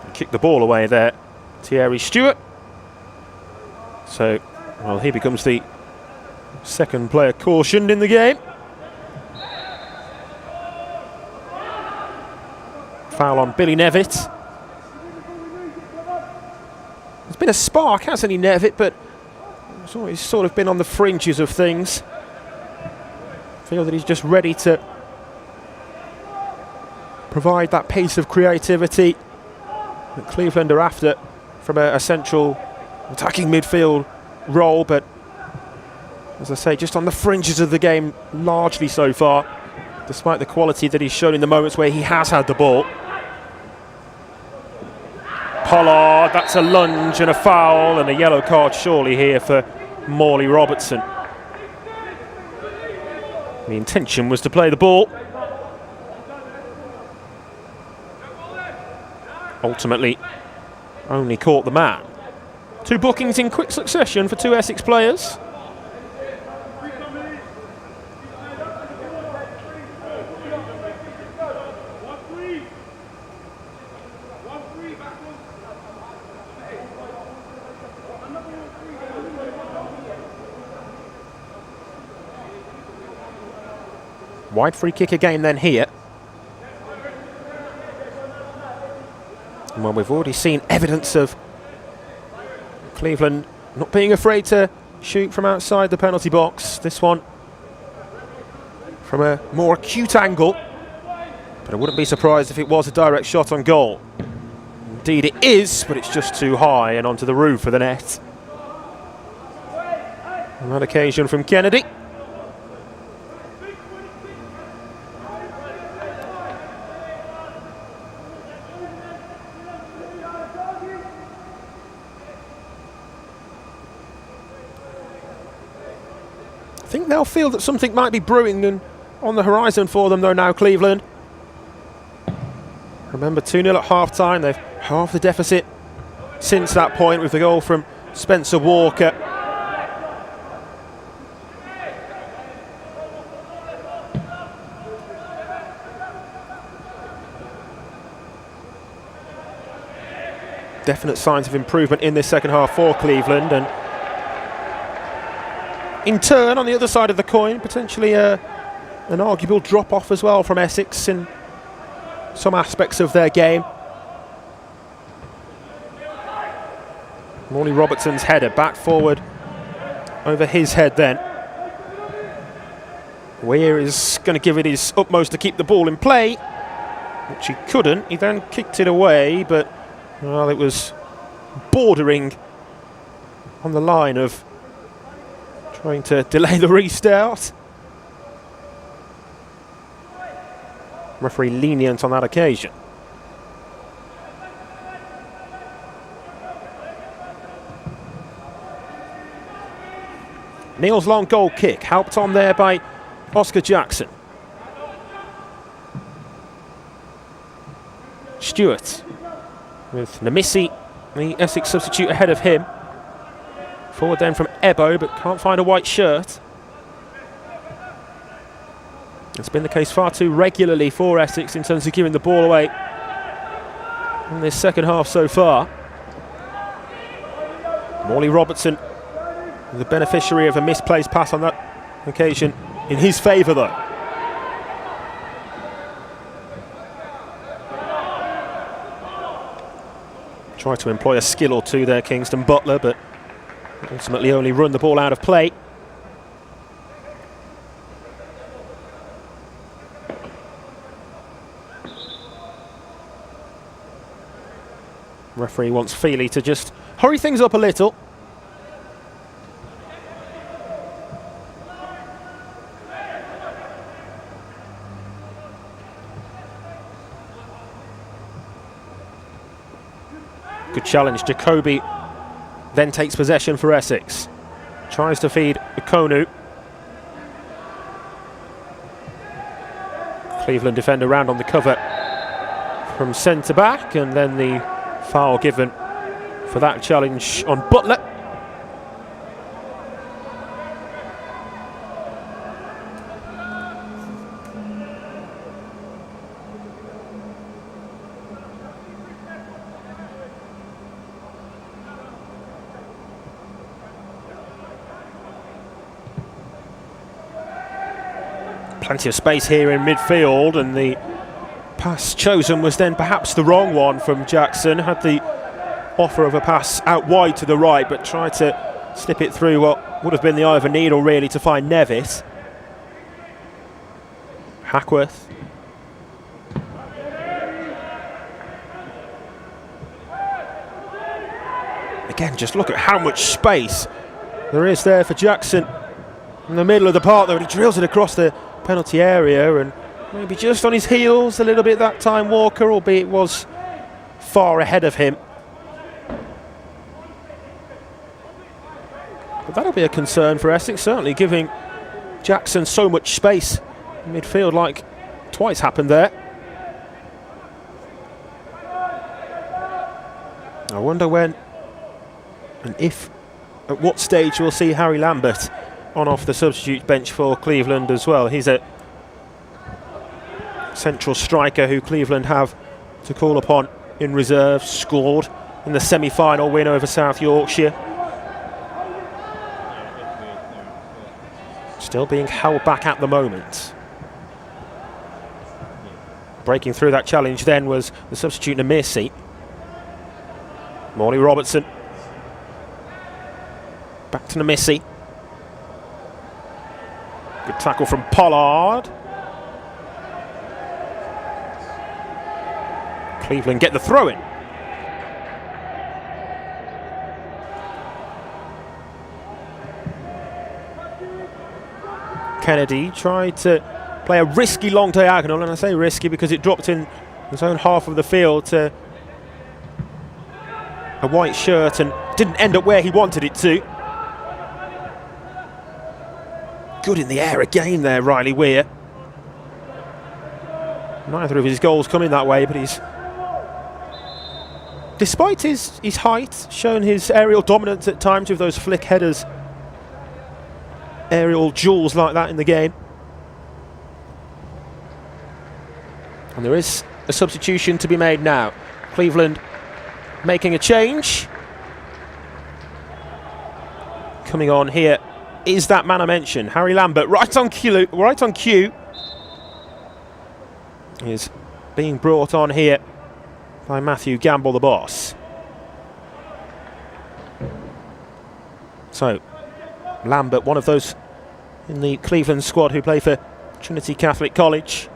he kicked the ball away there, Thierry Stewart. So, well, he becomes the second player cautioned in the game. Foul on Billy Nevitt. There's been a spark, hasn't he, Nevitt, but he's always sort of been on the fringes of things. I feel that he's just ready to provide that pace of creativity that Cleveland are after from a central attacking midfield role, but as I say, just on the fringes of the game largely so far, despite the quality that he's shown in the moments where he has had the ball. Pollard, that's a lunge and a foul and a yellow card surely here for Morley Robertson. The intention was to play the ball. Ultimately, only caught the man. 2 bookings in quick succession for 2 Essex players. Wide free kick again then here. Well, we've already seen evidence of Cleveland not being afraid to shoot from outside the penalty box. This one from a more acute angle, but I wouldn't be surprised if it was a direct shot on goal. Indeed it is, but it's just too high and onto the roof of the net. On that occasion from Kennedy. I think they'll feel that something might be brewing and on the horizon for them though now, Cleveland. A Remember, 2-0 at half-time. They've halved the deficit since that point with the goal from Spencer Walker. Definite signs of improvement in this second half for Cleveland, and in turn, on the other side of the coin, potentially an arguable drop-off as well from Essex in some aspects of their game. Morley Robertson's header back forward over his head then. Weir is going to give it his utmost to keep the ball in play, which he couldn't. He then kicked it away, but well, it was bordering on the line of trying to delay the restart. Referee lenient on that occasion. Neil's long goal kick, helped on there by Oscar Jackson. Stewart with Namisi, the Essex substitute, ahead of him. Forward then from Ebo, but can't find a white shirt. It's been the case far too regularly for Essex in terms of giving the ball away in this second half so far. Morley Robertson, the beneficiary of a misplaced pass on that occasion, in his favour though. Tried to employ a skill or two there, Kingston Butler, but ultimately only run the ball out of play. Referee wants Feely to just hurry things up a little. Good challenge. Jacoby then takes possession for Essex. Tries to feed Ikonu. Cleveland defender round on the cover from centre back, and then the foul given for that challenge on Butler. Plenty of space here in midfield, and the pass chosen was then perhaps the wrong one from Jackson. Had the offer of a pass out wide to the right, but tried to slip it through what would have been the eye of a needle really to find Nevis. Hackworth. Again, just look at how much space there is there for Jackson in the middle of the park, though. He drills it across the penalty area, and maybe just on his heels a little bit that time, Walker, albeit was far ahead of him. But that'll be a concern for Essex, certainly giving Jackson so much space in midfield, like twice happened there. I wonder when and if, at what stage we'll see Harry Lambert on off the substitute bench for Cleveland as well. He's a central striker who Cleveland have to call upon in reserve. Scored in the semi-final win over South Yorkshire. Still being held back at the moment. Breaking through that challenge then was the substitute Namisi. Morley Robertson. Back to Namisi. Good tackle from Pollard. Cleveland get the throw in. Kennedy tried to play a risky long diagonal, and I say risky because it dropped in his own half of the field to a white shirt and didn't end up where he wanted it to. Good in the air again there, Riley Weir. Neither of his goals coming that way, but he's despite his height, shown his aerial dominance at times with those flick headers, aerial jewels like that in the game. And there is a substitution to be made now. Cleveland making a change. Coming on here is that man I mentioned, Harry Lambert, right on cue. Is being brought on here by Matthew Gamble, the boss. So, Lambert, one of those in the Cleveland squad who play for Trinity Catholic College.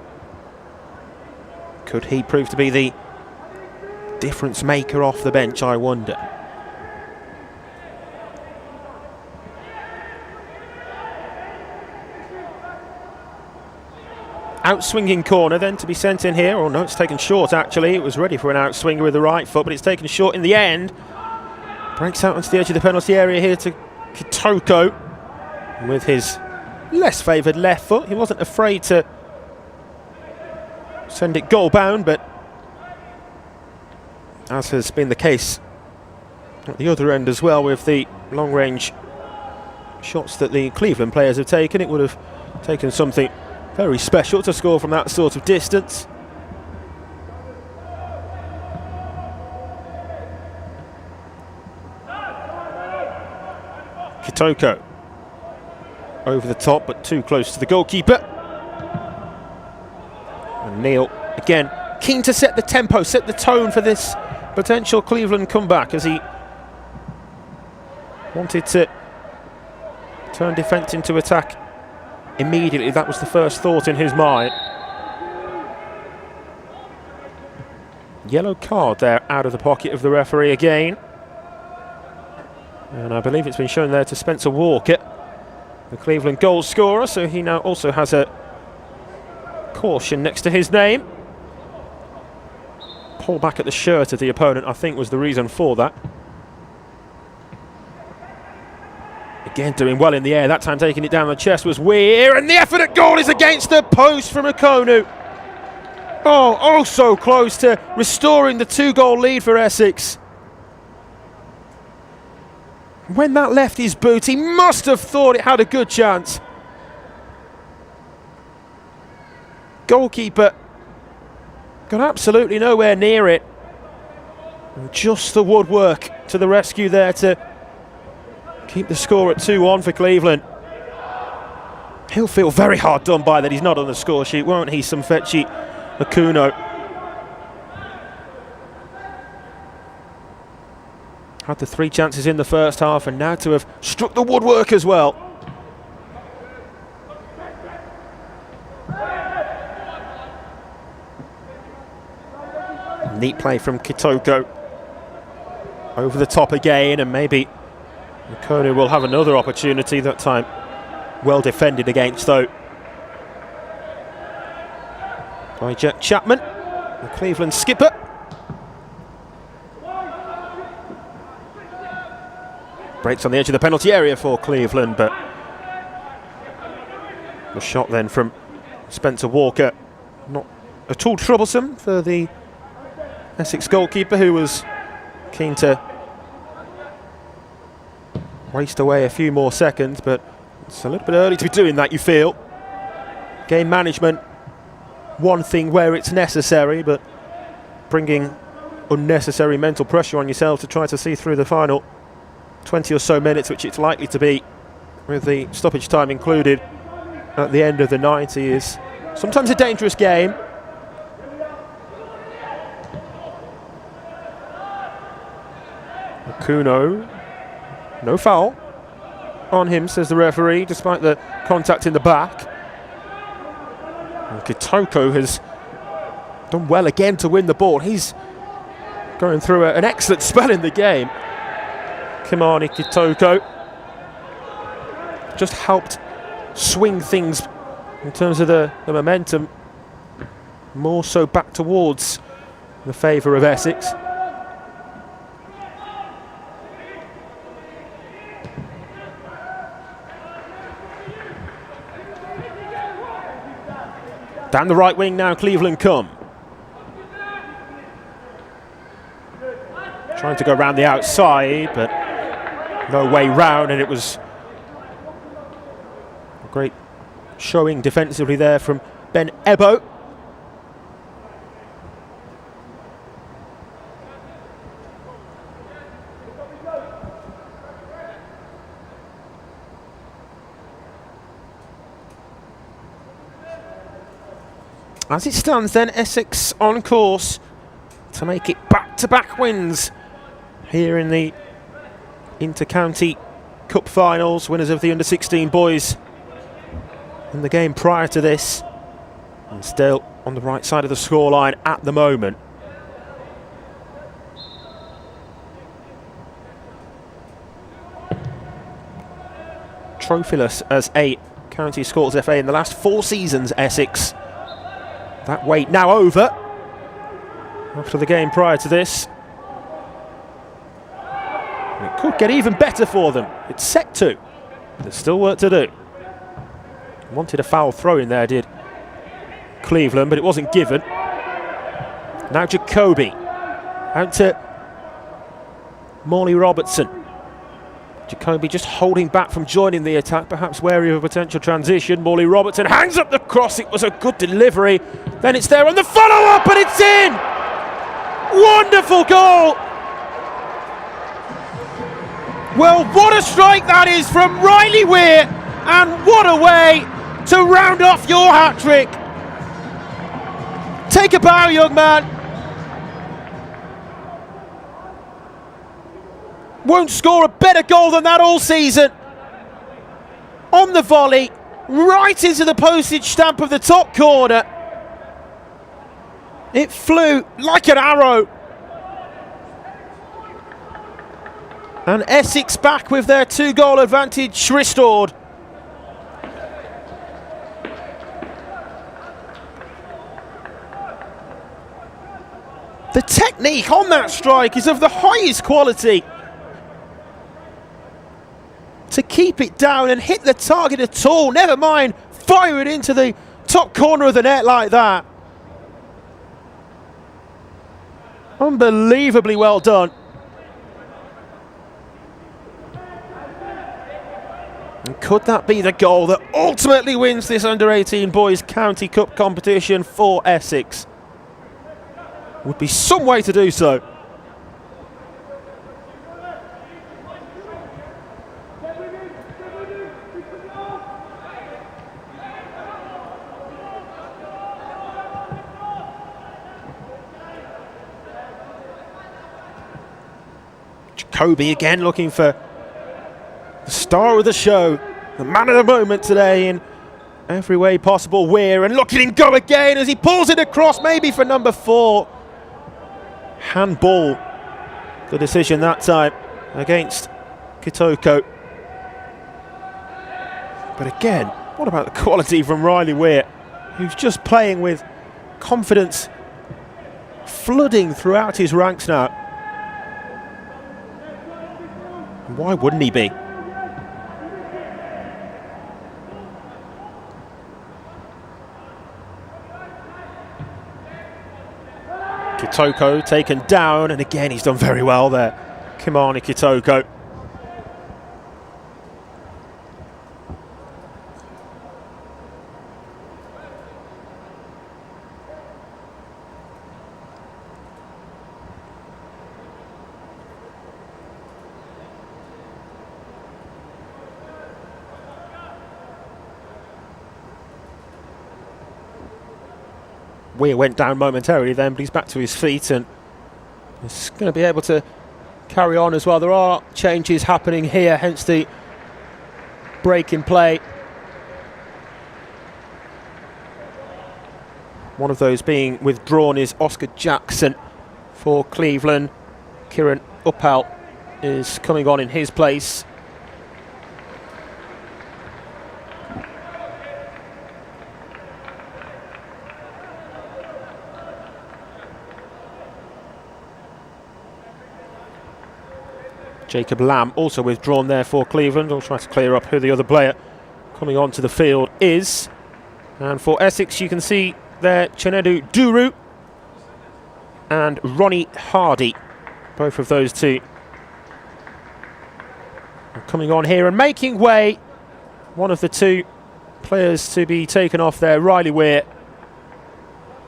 Could he prove to be the difference maker off the bench, I wonder? Outswinging corner then to be sent in here. Oh no, it's taken short actually. It was ready for an outswinger with the right foot, but it's taken short in the end. Breaks out onto the edge of the penalty area here to Kitoko with his less favoured left foot. He wasn't afraid to send it goal bound, but as has been the case at the other end as well with the long range shots that the Cleveland players have taken, it would have taken something very special to score from that sort of distance. Kitoko over the top, but too close to the goalkeeper. And Neil, again, keen to set the tempo, set the tone for this potential Cleveland comeback, as he wanted to turn defence into attack immediately. That was the first thought in his mind. Yellow card there out of the pocket of the referee again. And I believe it's been shown there to Spencer Walker, the Cleveland goal scorer, so he now also has a caution next to his name. Pull back at the shirt of the opponent, I think, was the reason for that. Again, doing well in the air, that time taking it down the chest was Weir, and the effort at goal is against the post from Okonu. Oh, so close to restoring the 2-goal lead for Essex. When that left his boot, he must have thought it had a good chance. Goalkeeper got absolutely nowhere near it. And just the woodwork to the rescue there to keep the score at 2-1 for Cleveland. He'll feel very hard done by that he's not on the score sheet, won't he, Samfechi Okuno? Had the 3 chances in the first half, and now to have struck the woodwork as well. Neat play from Kitoko. Over the top again, and maybe Okonu will have another opportunity, that time well defended against though by Jack Chapman, the Cleveland skipper. Breaks on the edge of the penalty area for Cleveland, but the shot then from Spencer Walker not at all troublesome for the Essex goalkeeper, who was keen to waste away a few more seconds, but it's a little bit early to be doing that, you feel. Game management, one thing where it's necessary, but bringing unnecessary mental pressure on yourself to try to see through the final 20 or so minutes, which it's likely to be with the stoppage time included at the end of the 90, is sometimes a dangerous game. Okuno, no foul on him, says the referee, despite the contact in the back. And Kitoko has done well again to win the ball. He's going through an excellent spell in the game. Kimani Kitoko just helped swing things in terms of the momentum more so back towards the favour of Essex. Down the right wing now, Cleveland come. Trying to go around the outside, but no way round, and it was a great showing defensively there from Ben Ebo. As it stands then, Essex on course to make it back-to-back wins here in the Inter-County Cup finals, winners of the under-16 boys in the game prior to this, and still on the right side of the scoreline at the moment. Trophyless as a County Scotts FA in the last 4 seasons, Essex. That wait now over after the game prior to this. And it could get even better for them. It's set to. There's still work to do. Wanted a foul throw in there, did Cleveland, but it wasn't given. Now Jacoby. Out to Morley Robertson. Jacoby just holding back from joining the attack, perhaps wary of a potential transition. Morley Robertson hangs up the cross. It was a good delivery. Then it's there on the follow-up, and it's in! Wonderful goal! Well, what a strike that is from Riley Weir, and what a way to round off your hat-trick. Take a bow, young man. Won't score a better goal than that all season. On the volley, right into the postage stamp of the top corner. It flew like an arrow. And Essex back with their 2-goal advantage restored. The technique on that strike is of the highest quality. To keep it down and hit the target at all, never mind fire it into the top corner of the net like that. Unbelievably well done. And could that be the goal that ultimately wins this under-18 boys county cup competition for Essex? Would be some way to do so. Jacoby again looking for the star of the show, the man of the moment today in every way possible. Weir, and look at him go again as he pulls it across, maybe for number 4. Handball, the decision that time against Kitoko. But again, what about the quality from Riley Weir, who's just playing with confidence flooding throughout his ranks now. Why wouldn't he be? Kitoko taken down, and again he's done very well there. Kimani Kitoko. Weir went down momentarily then, but he's back to his feet and is going to be able to carry on as well. There are changes happening here, hence the break in play. One of those being withdrawn is Oscar Jackson for Cleveland. Kieran Uppal is coming on in his place. Jacob Lamb also withdrawn there for Cleveland. I'll try to clear up who the other player coming onto the field is. And for Essex, you can see there Chinedu Duru and Ronnie Hardy Both of those two are coming on here and making way. One of the two players to be taken off there, Riley Weir.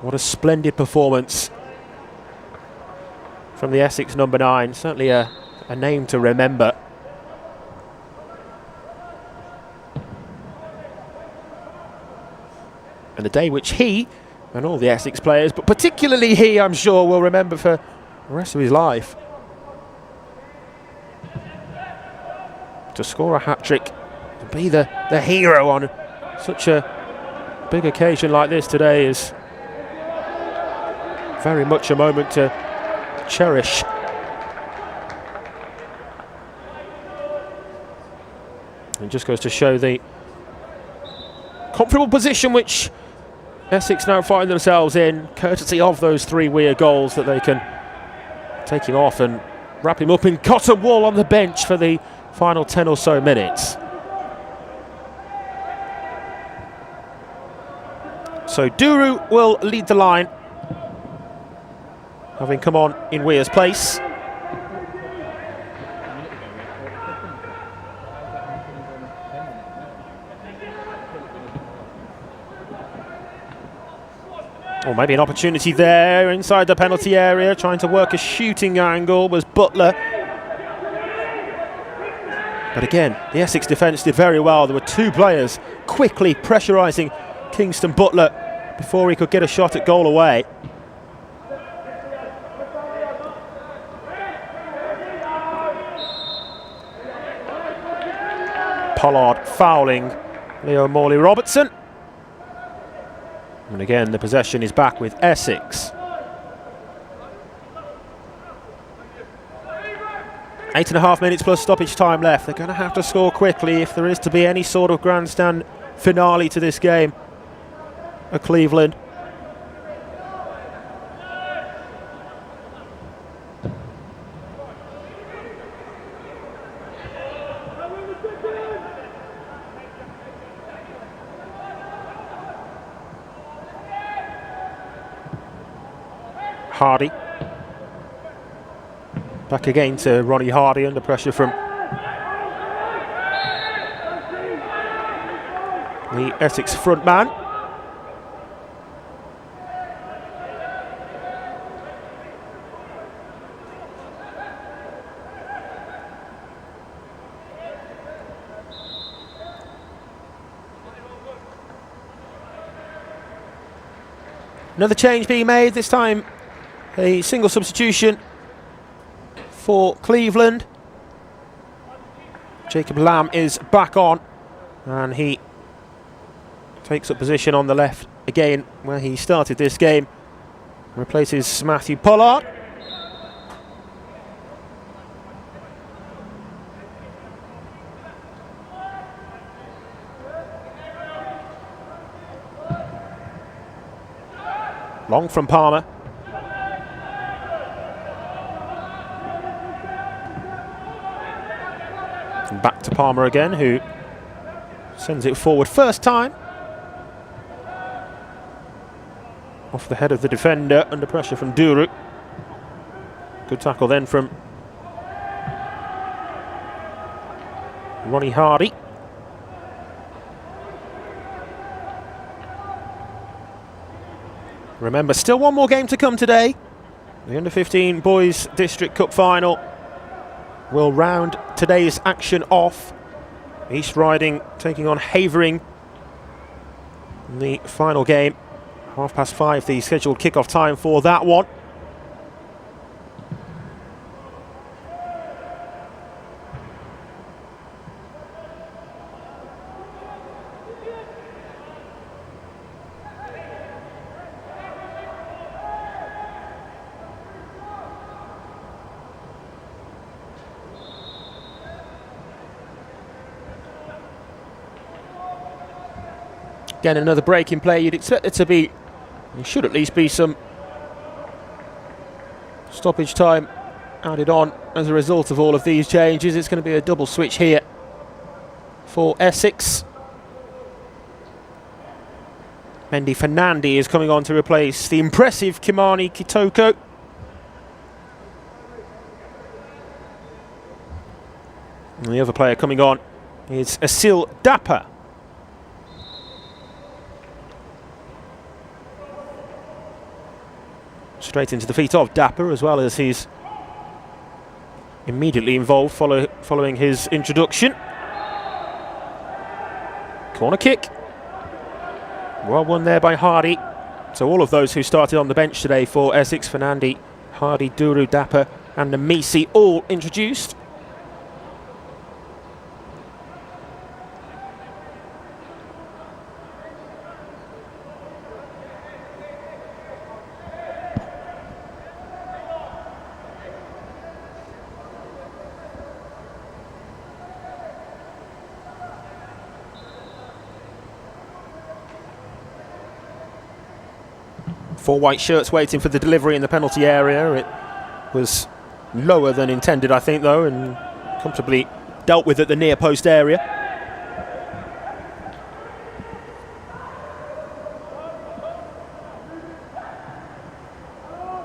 What a splendid performance from the Essex number 9. Certainly a name to remember. And the day which he and all the Essex players, but particularly he, I'm sure, will remember for the rest of his life. To score a hat-trick, to be the hero on such a big occasion like this today is very much a moment to cherish. It just goes to show the comfortable position which Essex now find themselves in, courtesy of those 3 Weir goals, that they can take him off and wrap him up in cotton wool on the bench for the final 10 or so minutes. So Duru will lead the line, having come on in Weir's place. Or maybe an opportunity there inside the penalty area, trying to work a shooting angle was Butler. But again, the Essex defence did very well. There were 2 players quickly pressurising Kingston Butler before he could get a shot at goal away. Pollard fouling Leo Morley-Robertson. And again, the possession is back with Essex. 8.5 minutes plus stoppage time left. They're going to have to score quickly if there is to be any sort of grandstand finale to this game at Cleveland. Hardy. Back again to Ronnie Hardy under pressure from the Essex front man. Another change being made, this time a single substitution for Cleveland. Jacob Lamb is back on, and he takes up position on the left again where he started this game. Replaces Matthew Pollard. Long from Palmer. And back to Palmer again, who sends it forward first time. Off the head of the defender, under pressure from Duru. Good tackle then from Ronnie Hardy. Remember, still one more game to come today. The Under-15 Boys District Cup Final will round today's action off. East Riding taking on Havering in the final game. 5:30, the scheduled kick-off time for that one. Again, another break in play. You'd expect there to be, there should at least be some stoppage time added on as a result of all of these changes. It's going to be a double switch here for Essex. Mendy Fernandi is coming on to replace the impressive Kimani Kitoko. And the other player coming on is Asil Dapper. Straight into the feet of Dapper, as well as he's immediately involved following his introduction. Corner kick. Well won there by Hardy. So all of those who started on the bench today for Essex, Fernandi, Hardy, Duru, Dapper and Namisi, all introduced. Four white shirts waiting for the delivery in the penalty area. It was lower than intended, I think, though, and comfortably dealt with at the near post area.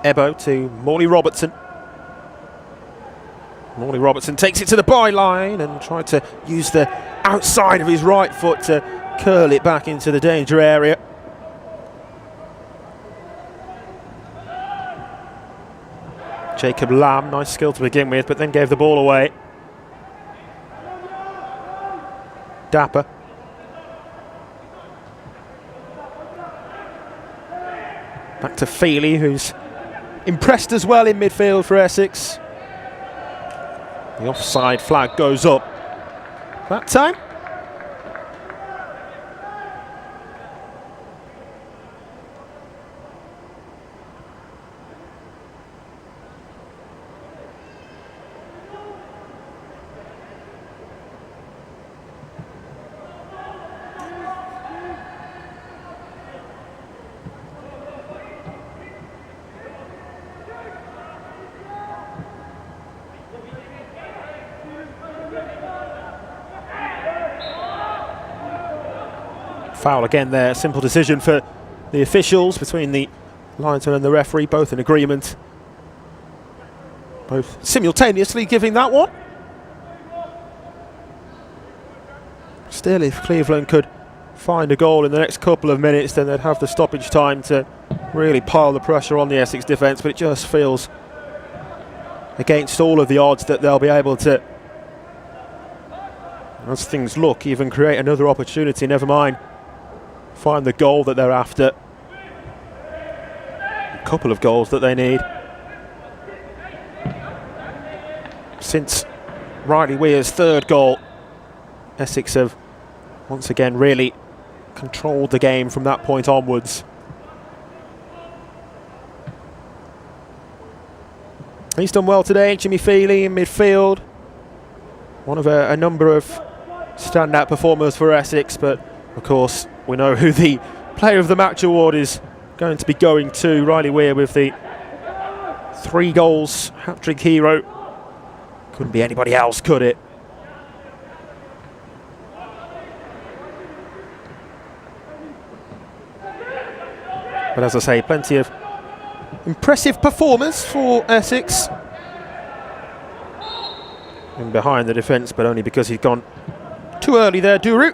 Ebo to Morley Robertson. Morley Robertson takes it to the byline and tried to use the outside of his right foot to curl it back into the danger area. Jacob Lamb, nice skill to begin with, but then gave the ball away. Dapper. Back to Feely, who's impressed as well in midfield for Essex. The offside flag goes up that time. Foul again there, simple decision for the officials between the linesman and the referee, both in agreement. Both simultaneously giving that one. Still, if Cleveland could find a goal in the next couple of minutes, then they'd have the stoppage time to really pile the pressure on the Essex defence, but it just feels against all of the odds that they'll be able to, as things look, even create another opportunity, never mind find the goal that they're after. A couple of goals that they need. Since Riley Weir's third goal, Essex have once again really controlled the game from that point onwards. He's done well today, Jimmy Feely in midfield. One of a number of standout performers for Essex, but of course we know who the Player of the Match award is going to be going to. Riley Weir with the 3 goals, hat-trick hero. Couldn't be anybody else, could it? But as I say, plenty of impressive performers for Essex. And behind the defence, but only because he's gone too early there, Duru.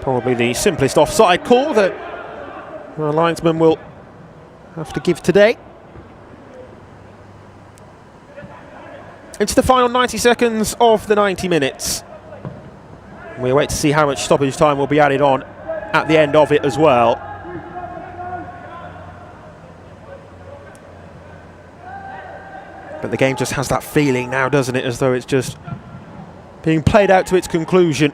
Probably the simplest offside call that our linesman will have to give today. It's the final 90 seconds of the 90 minutes. We wait to see how much stoppage time will be added on at the end of it as well. But the game just has that feeling now, doesn't it, as though it's just being played out to its conclusion.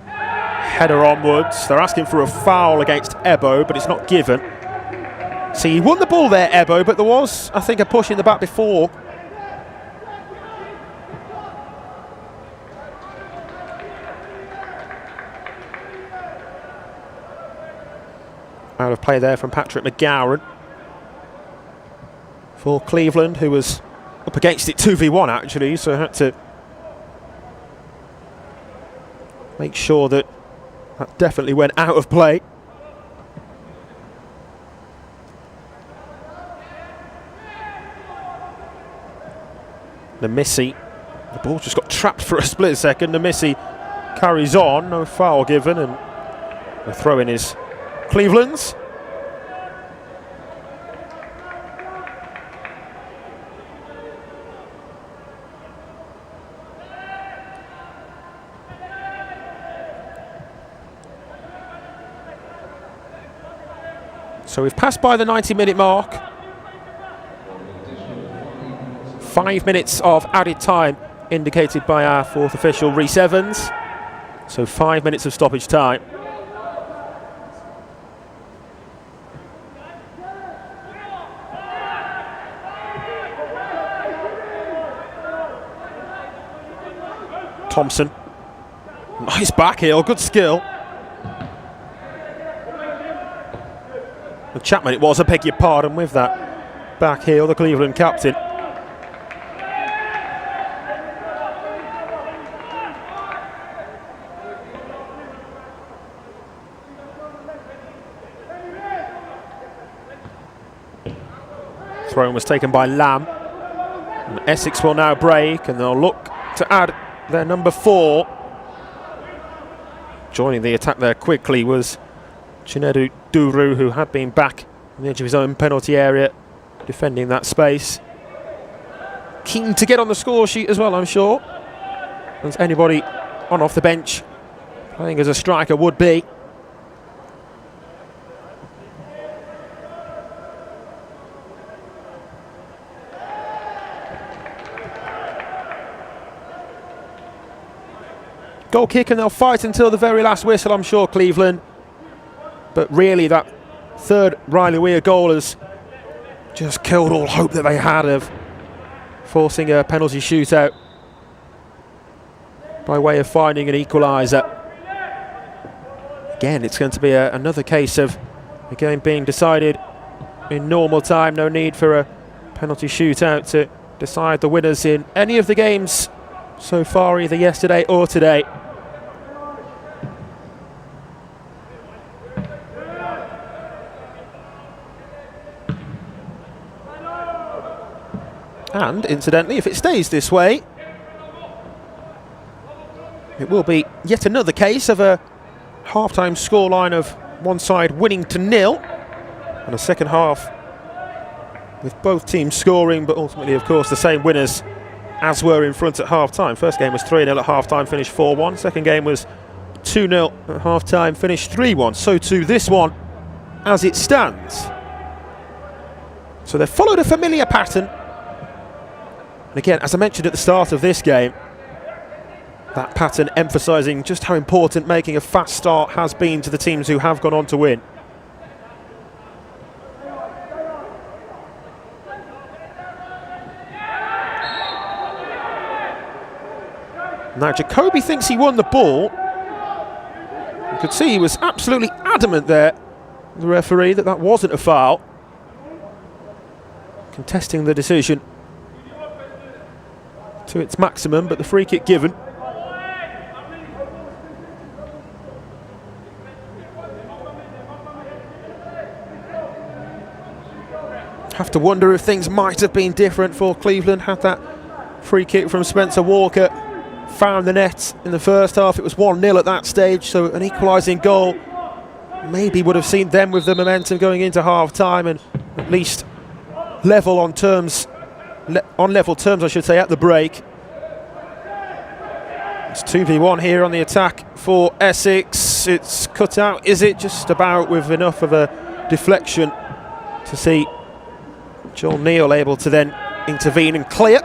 Header onwards. They're asking for a foul against Ebo, but it's not given. See, he won the ball there, Ebo, but there was, I think, a push in the back before. Out of play there from Patrick McGowan for Cleveland, who was up against it 2v1 actually, so had to make sure that definitely went out of play. Nemisi. The ball just got trapped for a split second. Nemisi carries on, no foul given, and the throw in is Cleveland's. So we've passed by the 90-minute mark. 5 minutes of added time indicated by our fourth official, Rhys Evans. So 5 minutes of stoppage time. Thompson. Nice back heel, good skill. Chapman it was, I beg your pardon, with that back heel, the Cleveland captain. Throw was taken by Lamb. And Essex will now break, and they'll look to add their number 4. Joining the attack there quickly was Chinedu Duru, who had been back on the edge of his own penalty area, defending that space. Keen to get on the score sheet as well, I'm sure, as anybody on off the bench playing as a striker would be. Goal kick, and they'll fight until the very last whistle, I'm sure, Cleveland. But really, that third Riley Weir goal has just killed all hope that they had of forcing a penalty shootout by way of finding an equaliser. Again, it's going to be another case of the game being decided in normal time. No need for a penalty shootout to decide the winners in any of the games so far, either yesterday or today. And incidentally, if it stays this way, it will be yet another case of a half-time scoreline of one side winning to 0, and a second half with both teams scoring, but ultimately, of course, the same winners as were in front at half-time. First game was 3-0 at half-time, finished 4-1. Second game was 2-0 at half-time, finished 3-1. So too this one, as it stands. So they've followed a familiar pattern. And again, as I mentioned at the start of this game, that pattern emphasising just how important making a fast start has been to the teams who have gone on to win. Now Jacoby thinks he won the ball. You could see he was absolutely adamant there, the referee, that that wasn't a foul. Contesting the decision to its maximum, but the free kick given. Have to wonder if things might have been different for Cleveland had that free kick from Spencer Walker found the net in the first half. It was 1-0 at that stage, so an equalising goal maybe would have seen them with the momentum going into half-time, and at least level on terms, on level terms I should say, at the break. It's 2v1 here on the attack for Essex. It's cut out, is it? Just about, with enough of a deflection to see Joel Neal able to then intervene and clear.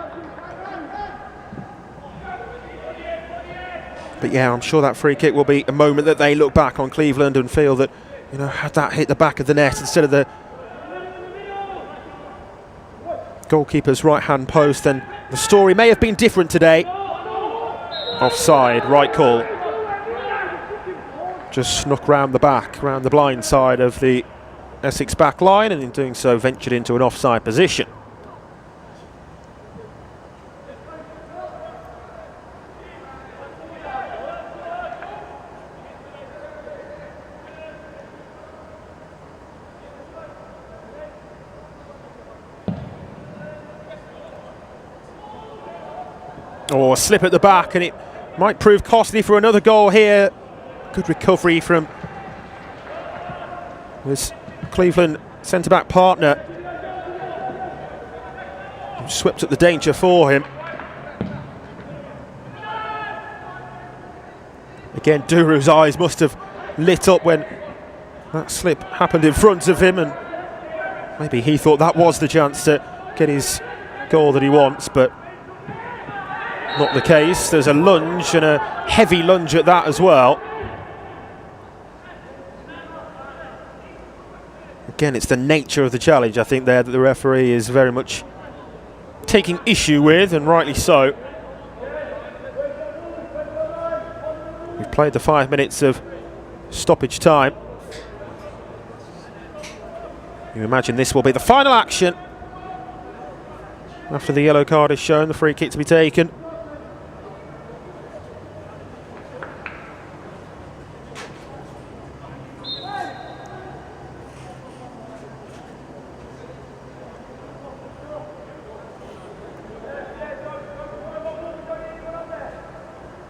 But yeah, I'm sure that free kick will be a moment that they look back on, Cleveland, and feel that, you know, had that hit the back of the net instead of the goalkeeper's right-hand post, then the story may have been different today. Offside, right call. Just snuck round the back, round the blind side of the Essex back line, and in doing so ventured into an offside position. Oh, a slip at the back, and it might prove costly for another goal here. Good recovery from his Cleveland centre-back partner, who swept up the danger for him. Again, Duru's eyes must have lit up when that slip happened in front of him, and maybe he thought that was the chance to get his goal that he wants, but not the case. There's a lunge, and a heavy lunge at that as well. Again, it's the nature of the challenge, I think, there that the referee is very much taking issue with, and rightly so. We've played the 5 minutes of stoppage time. You imagine this will be the final action after the yellow card is shown, the free kick to be taken.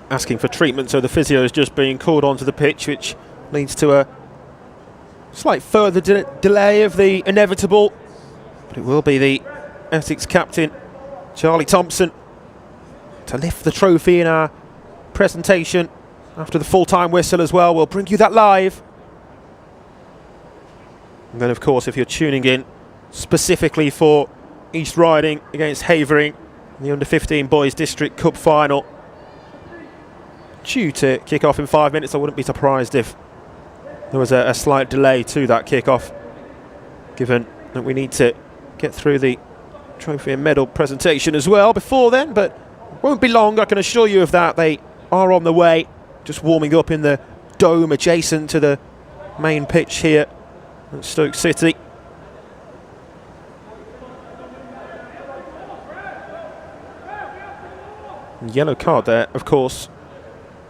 Asking for treatment, so the physio is just being called onto the pitch, which leads to a slight further delay of the inevitable, but it will be the Essex captain, Charlie Thompson, to lift the trophy in our presentation after the full-time whistle as well. We'll bring you that live. And then, of course, if you're tuning in specifically for East Riding against Havering in the Under-15 Boys District Cup final, due to kick off in 5 minutes, I wouldn't be surprised if there was a slight delay to that kick-off, given that we need to get through the trophy and medal presentation as well before then, but it won't be long, I can assure you of that. They are on the way, just warming up in the dome adjacent to the main pitch here at Stoke City. Yellow card there, of course,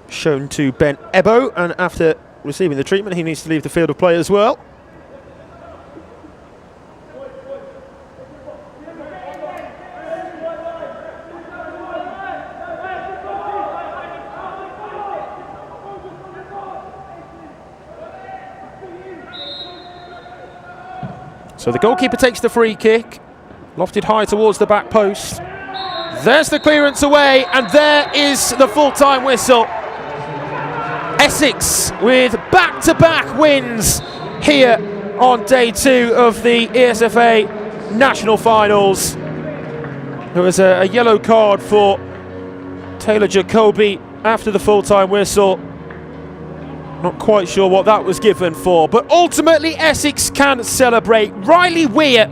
shown to Ben Ebo, and after receiving the treatment he needs to leave the field of play as well. So the goalkeeper takes the free kick, lofted high towards the back post. There's the clearance away, and there is the full-time whistle. Essex with back-to-back wins here on day 2 of the ESFA National Finals. There was a yellow card for Taylor Jacoby after the full-time whistle. Not quite sure what that was given for, but ultimately Essex can celebrate. Riley Weir,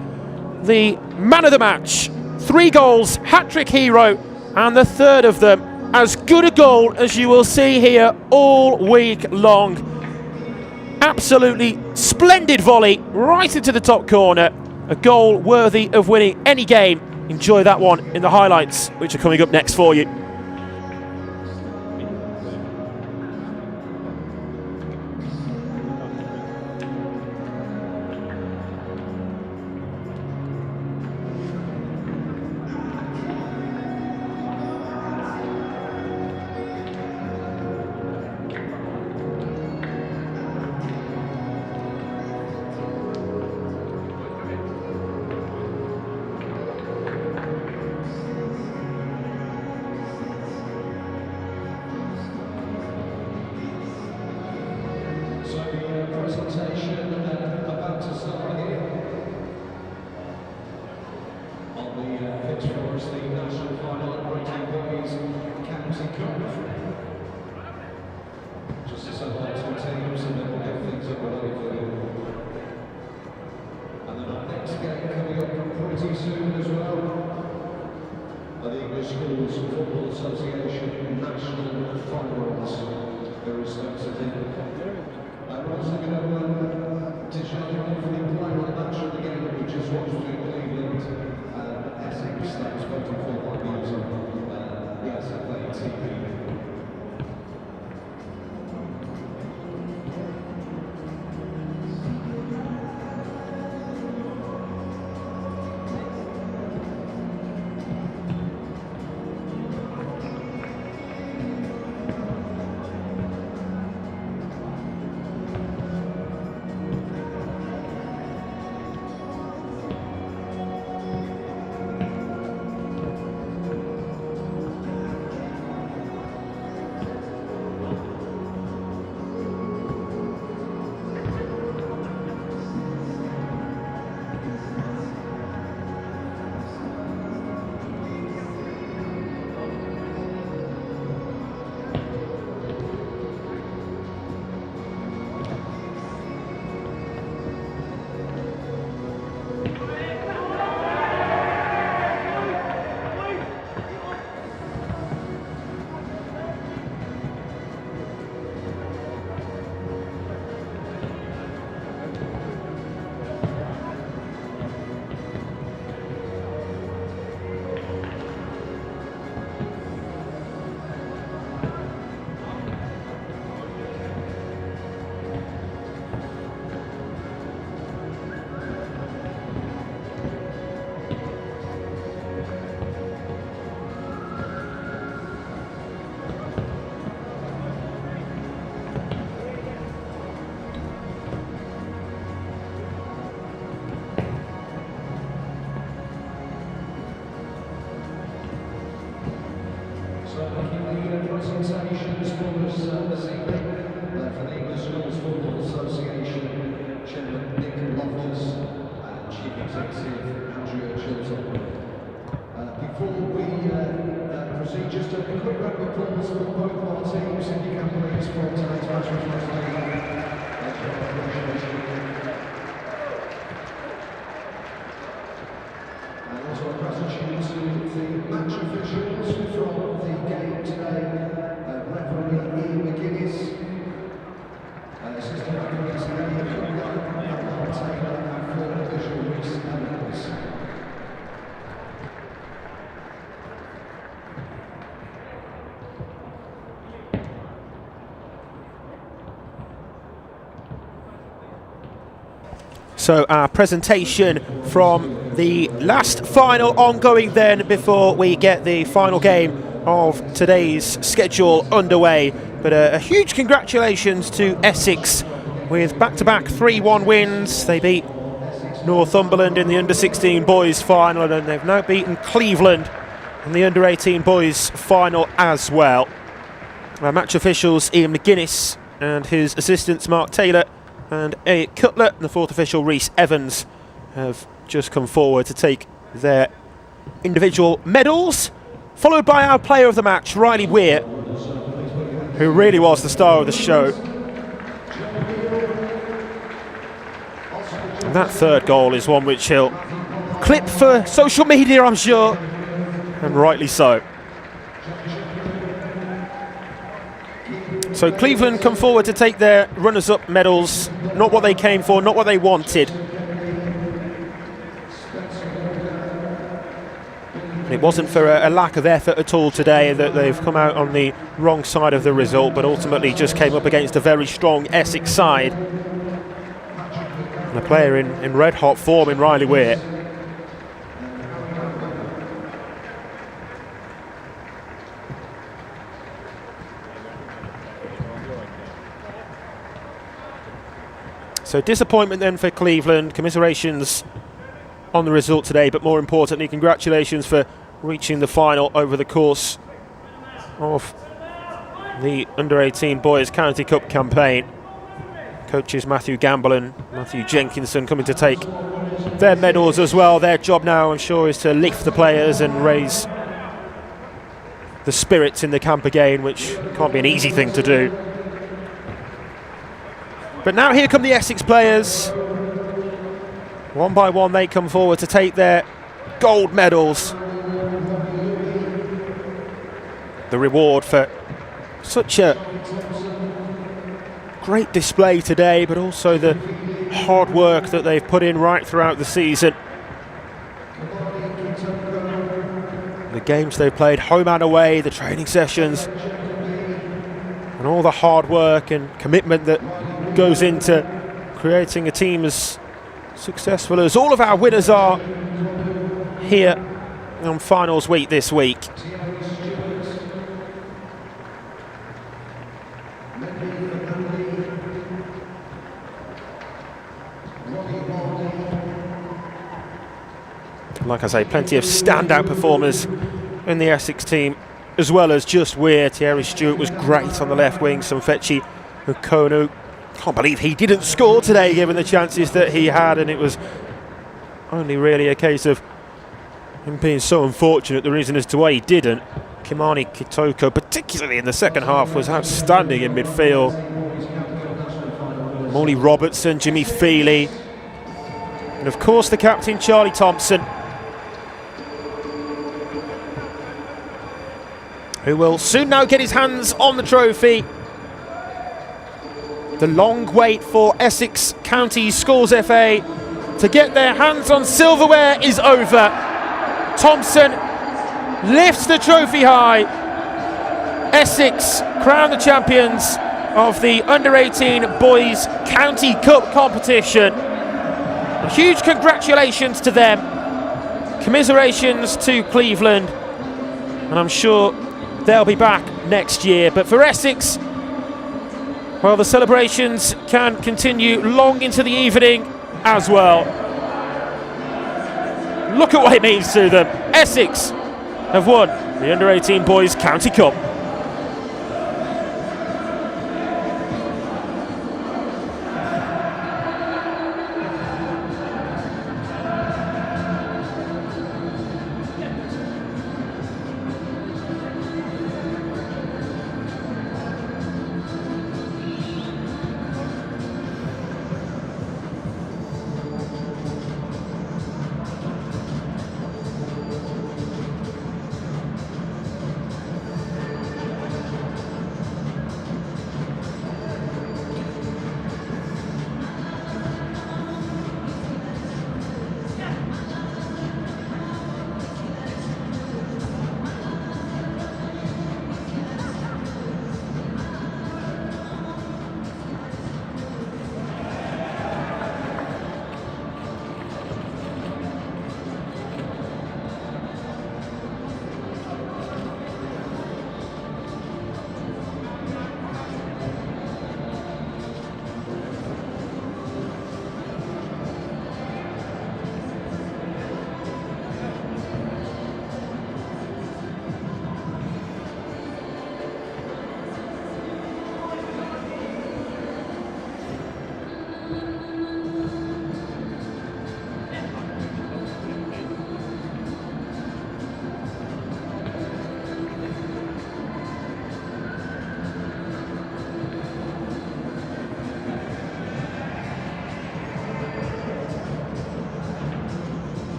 the man of the match. 3 goals, hat-trick hero, and the third of them as good a goal as you will see here all week long. Absolutely splendid volley right into the top corner. A goal worthy of winning any game. Enjoy that one in the highlights, which are coming up next for you. presentations for us this evening for the English Schools Football Association, Chairman Nick Loftus and Chief Executive Andrea Chilton. Before we proceed, just a quick round of applause for both our teams in the companies for today's match and also a gratitude to the match officials from the game today, referee Ian McGuinness, assistant referees Lydia Cooper, Mark Taylor and third official Reece Evans. So our presentation from the last final ongoing then before we get the final game of today's schedule underway. But a huge congratulations to Essex with back-to-back 3-1 wins. They beat Northumberland in the under-16 boys final, and they've now beaten Cleveland in the under-18 boys final as well. Our match officials Ian McGuinness and his assistants Mark Taylor and Elliot Cutler, and the fourth official Reece Evans, have just come forward to take their individual medals, followed by our player of the match, Riley Weir, who really was the star of the show. And that third goal is one which he'll clip for social media, I'm sure, and rightly so. So Cleveland come forward to take their runners-up medals, not what they came for, not what they wanted. It wasn't for a lack of effort at all today that they've come out on the wrong side of the result, but ultimately just came up against a very strong Essex side. And a player in red-hot form in Riley Weir. So disappointment then for Cleveland, commiserations on the result today, but more importantly, congratulations for reaching the final over the course of the Under-18 Boys County Cup campaign. Coaches Matthew Gamble and Matthew Jenkinson coming to take their medals as well. Their job now, I'm sure, is to lift the players and raise the spirits in the camp again, which can't be an easy thing to do. But now here come the Essex players. One by one they come forward to take their gold medals. The reward for such a great display today, but also the hard work that they've put in right throughout the season. The games they've played home and away, the training sessions, and all the hard work and commitment that goes into creating a team as successful as all of our winners are here on finals week this week. Like I say, plenty of standout performers in the Essex team, as well as just Weir. Thierry Stewart was great on the left wing. Sanfechi Ukonu, can't believe he didn't score today given the chances that he had, and it was only really a case of him being so unfortunate, the reason as to why he didn't. Kimani Kitoko, particularly in the second half, was outstanding in midfield. Molly Robertson, Jimmy Feely, and of course the captain Charlie Thompson, who will soon now get his hands on the trophy. The long wait for Essex County Schools FA to get their hands on silverware is over. Thompson lifts the trophy high. Essex crown the champions of the Under-18 Boys County Cup competition. A huge congratulations to them. Commiserations to Cleveland. And I'm sure they'll be back next year. But for Essex, well, the celebrations can continue long into the evening as well. Look at what it means to them. Essex have won the Under-18 Boys County Cup.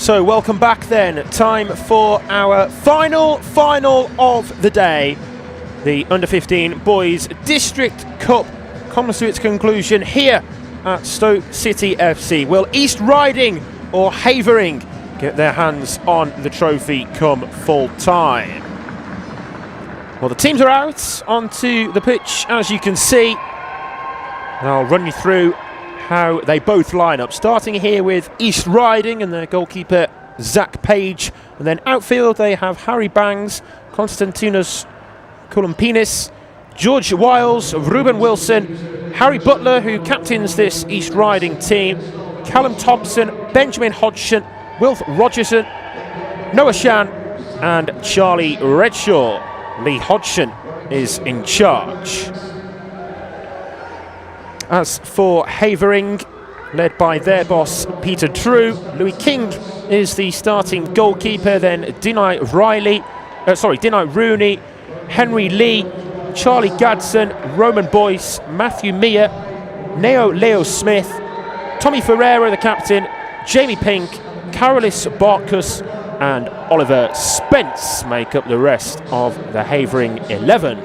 So welcome back then. Time for our final of the day. The Under-15 Boys District Cup comes to its conclusion here at Stoke City FC. Will East Riding or Havering get their hands on the trophy come full time? Well, the teams are out onto the pitch, as you can see. And I'll run you through how they both line up. Starting here with East Riding and their goalkeeper Zach Page. And then outfield they have Harry Bangs, Konstantinos Cullen Penis, George Wiles, Reuben Wilson, Harry Butler, who captains this East Riding team, Callum Thompson, Benjamin Hodgson, Wilf Rogerson, Noah Shan and Charlie Redshaw. Lee Hodgson is in charge. As for Havering, led by their boss Peter Drew, Louis King is the starting goalkeeper, then Dinai Rooney, Henry Lee, Charlie Gadsden, Roman Boyce, Matthew Mear, Leo Smith, Tommy Ferreira the captain, Jamie Pink, Carolis Barkus and Oliver Spence make up the rest of the Havering 11.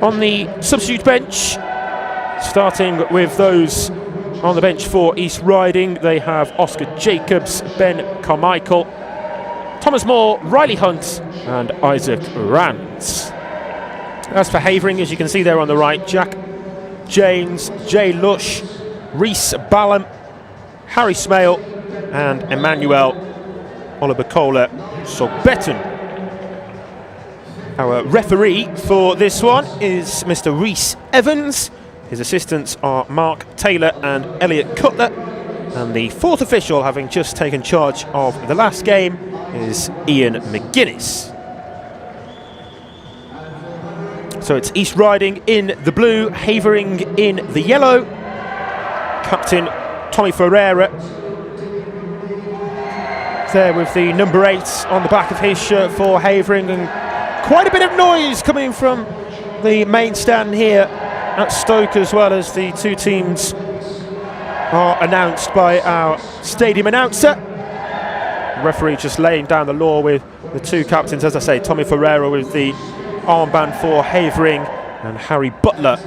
On the substitute bench, starting with those on the bench for East Riding, they have Oscar Jacobs, Ben Carmichael, Thomas Moore, Riley Hunt and Isaac Rands. As for Havering, as you can see there on the right, Jack James, Jay Lush, Reese Ballum, Harry Smale and Emmanuel Olibacola Sogbetten. Our referee for this one is Mr. Reese Evans. His assistants are Mark Taylor and Elliot Cutler. And the fourth official, having just taken charge of the last game, is Ian McGuinness. So it's East Riding in the blue, Havering in the yellow. Captain Tommy Ferreira there with the number 8 on the back of his shirt for Havering, and quite a bit of noise coming from the main stand here at Stoke, as well as the two teams are announced by our stadium announcer. The referee just laying down the law with the two captains, as I say, Tommy Ferreira with the armband for Havering and Harry Butler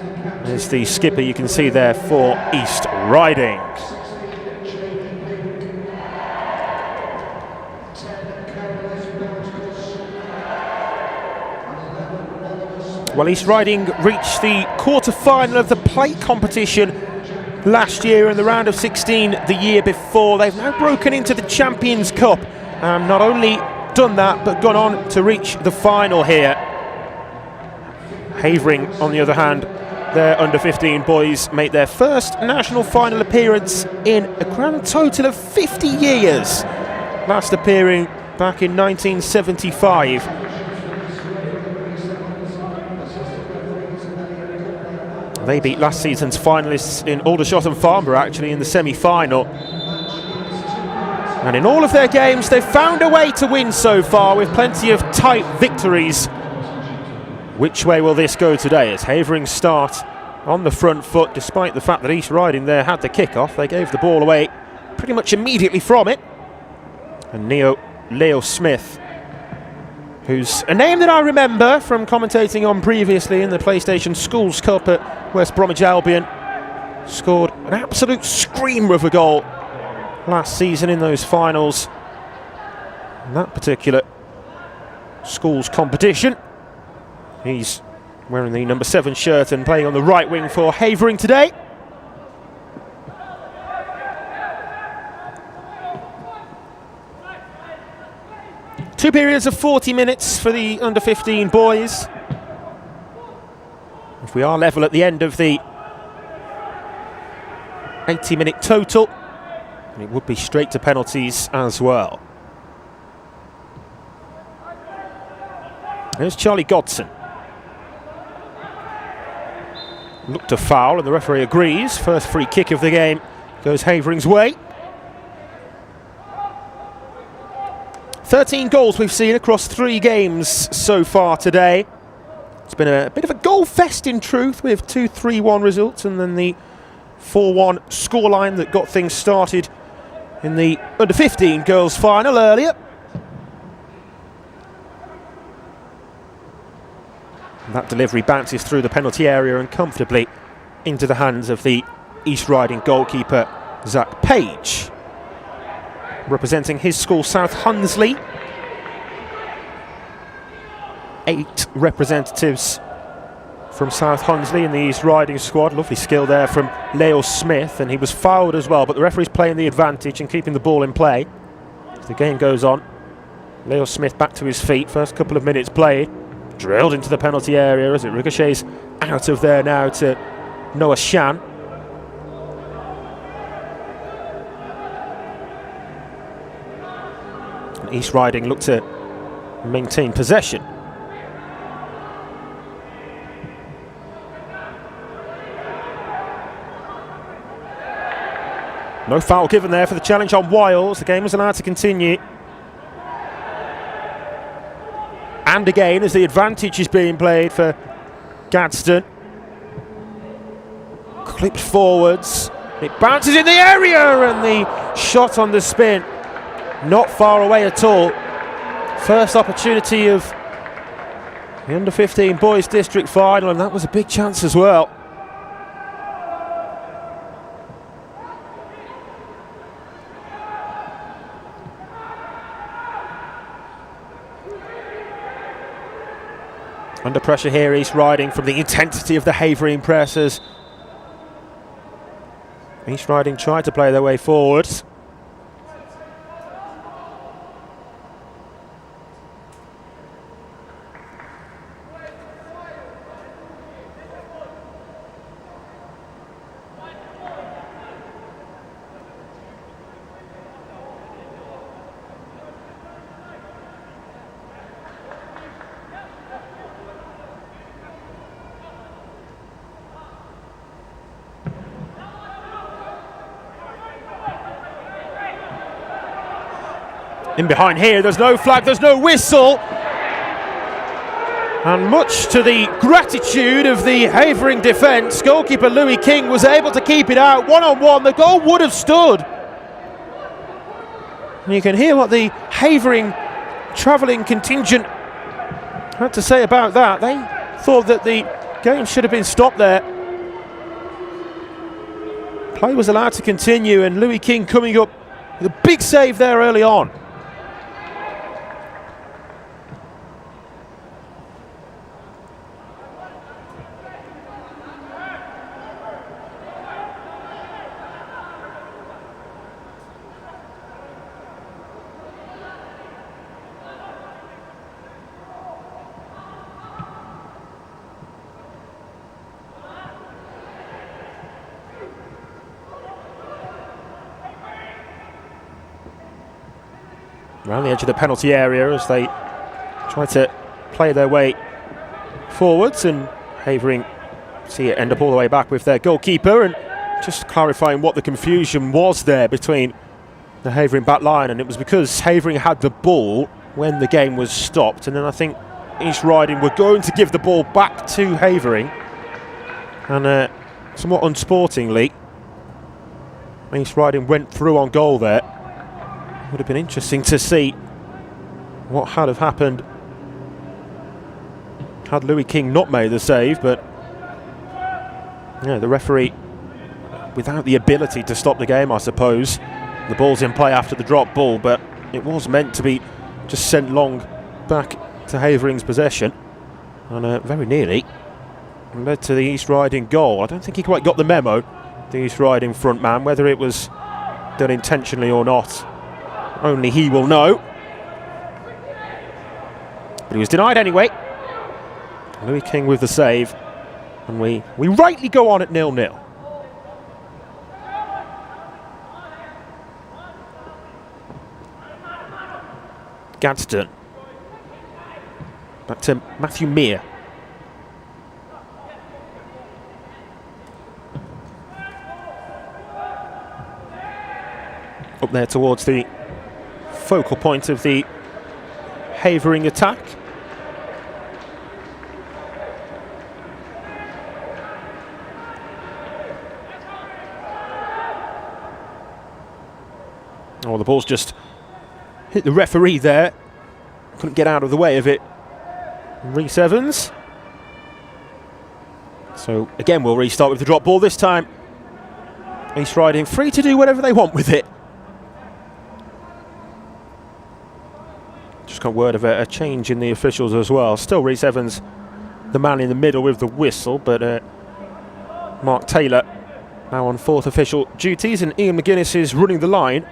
is the skipper, you can see there, for East Riding. Well, East Riding reached the quarter-final of the plate competition last year in the round of 16 the year before. They've now broken into the Champions Cup and not only done that but gone on to reach the final here. Havering, on the other hand, their under-15 boys made their first national final appearance in a grand total of 50 years, last appearing back in 1975. They beat last season's finalists in Aldershot and Farnborough actually in the semi-final. And in all of their games they've found a way to win so far, with plenty of tight victories. Which way will this go today as Havering start on the front foot, despite the fact that East Riding there had the kick-off? They gave the ball away pretty much immediately from it. And Leo Smith, who's a name that I remember from commentating on previously in the PlayStation Schools Cup at West Bromwich Albion, scored an absolute screamer of a goal last season in those finals in that particular schools competition. He's wearing the number 7 shirt and playing on the right wing for Havering today. Two periods of 40 minutes for the under-15 boys. If we are level at the end of the 80-minute total, it would be straight to penalties as well. There's Charlie Godson. Looked to foul and the referee agrees. First free kick of the game goes Havering's way. 13 goals we've seen across 3 games so far today. It's been a bit of a goal fest in truth, with 2 3-1 results and then the 4-1 scoreline that got things started in the under-15 girls final earlier. And that delivery bounces through the penalty area and comfortably into the hands of the East Riding goalkeeper Zach Page. Representing his school, South Hunsley. 8 representatives from South Hunsley in the East Riding squad. Lovely skill there from Leo Smith, and he was fouled as well, but the referee's playing the advantage and keeping the ball in play. As the game goes on, Leo Smith back to his feet, first couple of minutes played. Drilled into the penalty area as it ricochets out of there now to Noah Shan. And East Riding look to maintain possession. No foul given there for the challenge on Wiles. The game was allowed to continue. And again, as the advantage is being played for Gadsden. Clipped forwards. It bounces in the area, and the shot on the spin. Not far away at all. First opportunity of the under-15 boys district final, and that was a big chance as well. Under pressure here, East Riding, from the intensity of the Havering pressers. East Riding tried to play their way forwards. In behind here, there's no flag, there's no whistle. And much to the gratitude of the Havering defence, goalkeeper Louis King was able to keep it out. One-on-one, the goal would have stood. And you can hear what the Havering travelling contingent had to say about that. They thought that the game should have been stopped there. Play was allowed to continue, and Louis King coming up with a big save there early on. Around the edge of the penalty area as they try to play their way forwards, and Havering see it end up all the way back with their goalkeeper. And just clarifying what the confusion was there between the Havering back line, and it was because Havering had the ball when the game was stopped, and then I think East Riding were going to give the ball back to Havering, and somewhat unsportingly East Riding went through on goal there. Would have been interesting to see what had have happened had Louis King not made the save, but yeah, the referee without the ability to stop the game, I suppose. The ball's in play after the drop ball, but it was meant to be just sent long back to Havering's possession, and very nearly led to the East Riding goal. I don't think he quite got the memo, the East Riding front man, whether it was done intentionally or not. Only he will know. But he was denied anyway. Louis King with the save. And we rightly go on at 0-0. Gadsden. Back to Matthew Mear. Up there towards the focal point of the Havering attack. Oh, the ball's just hit the referee there. Couldn't get out of the way of it. Rhys Evans. So again, we'll restart with the drop ball this time. East Riding free to do whatever they want with it. Just got word of a change in the officials as well. Still Rhys Evans, the man in the middle with the whistle, but Mark Taylor now on fourth official duties, and Ian McGuinness is running the line.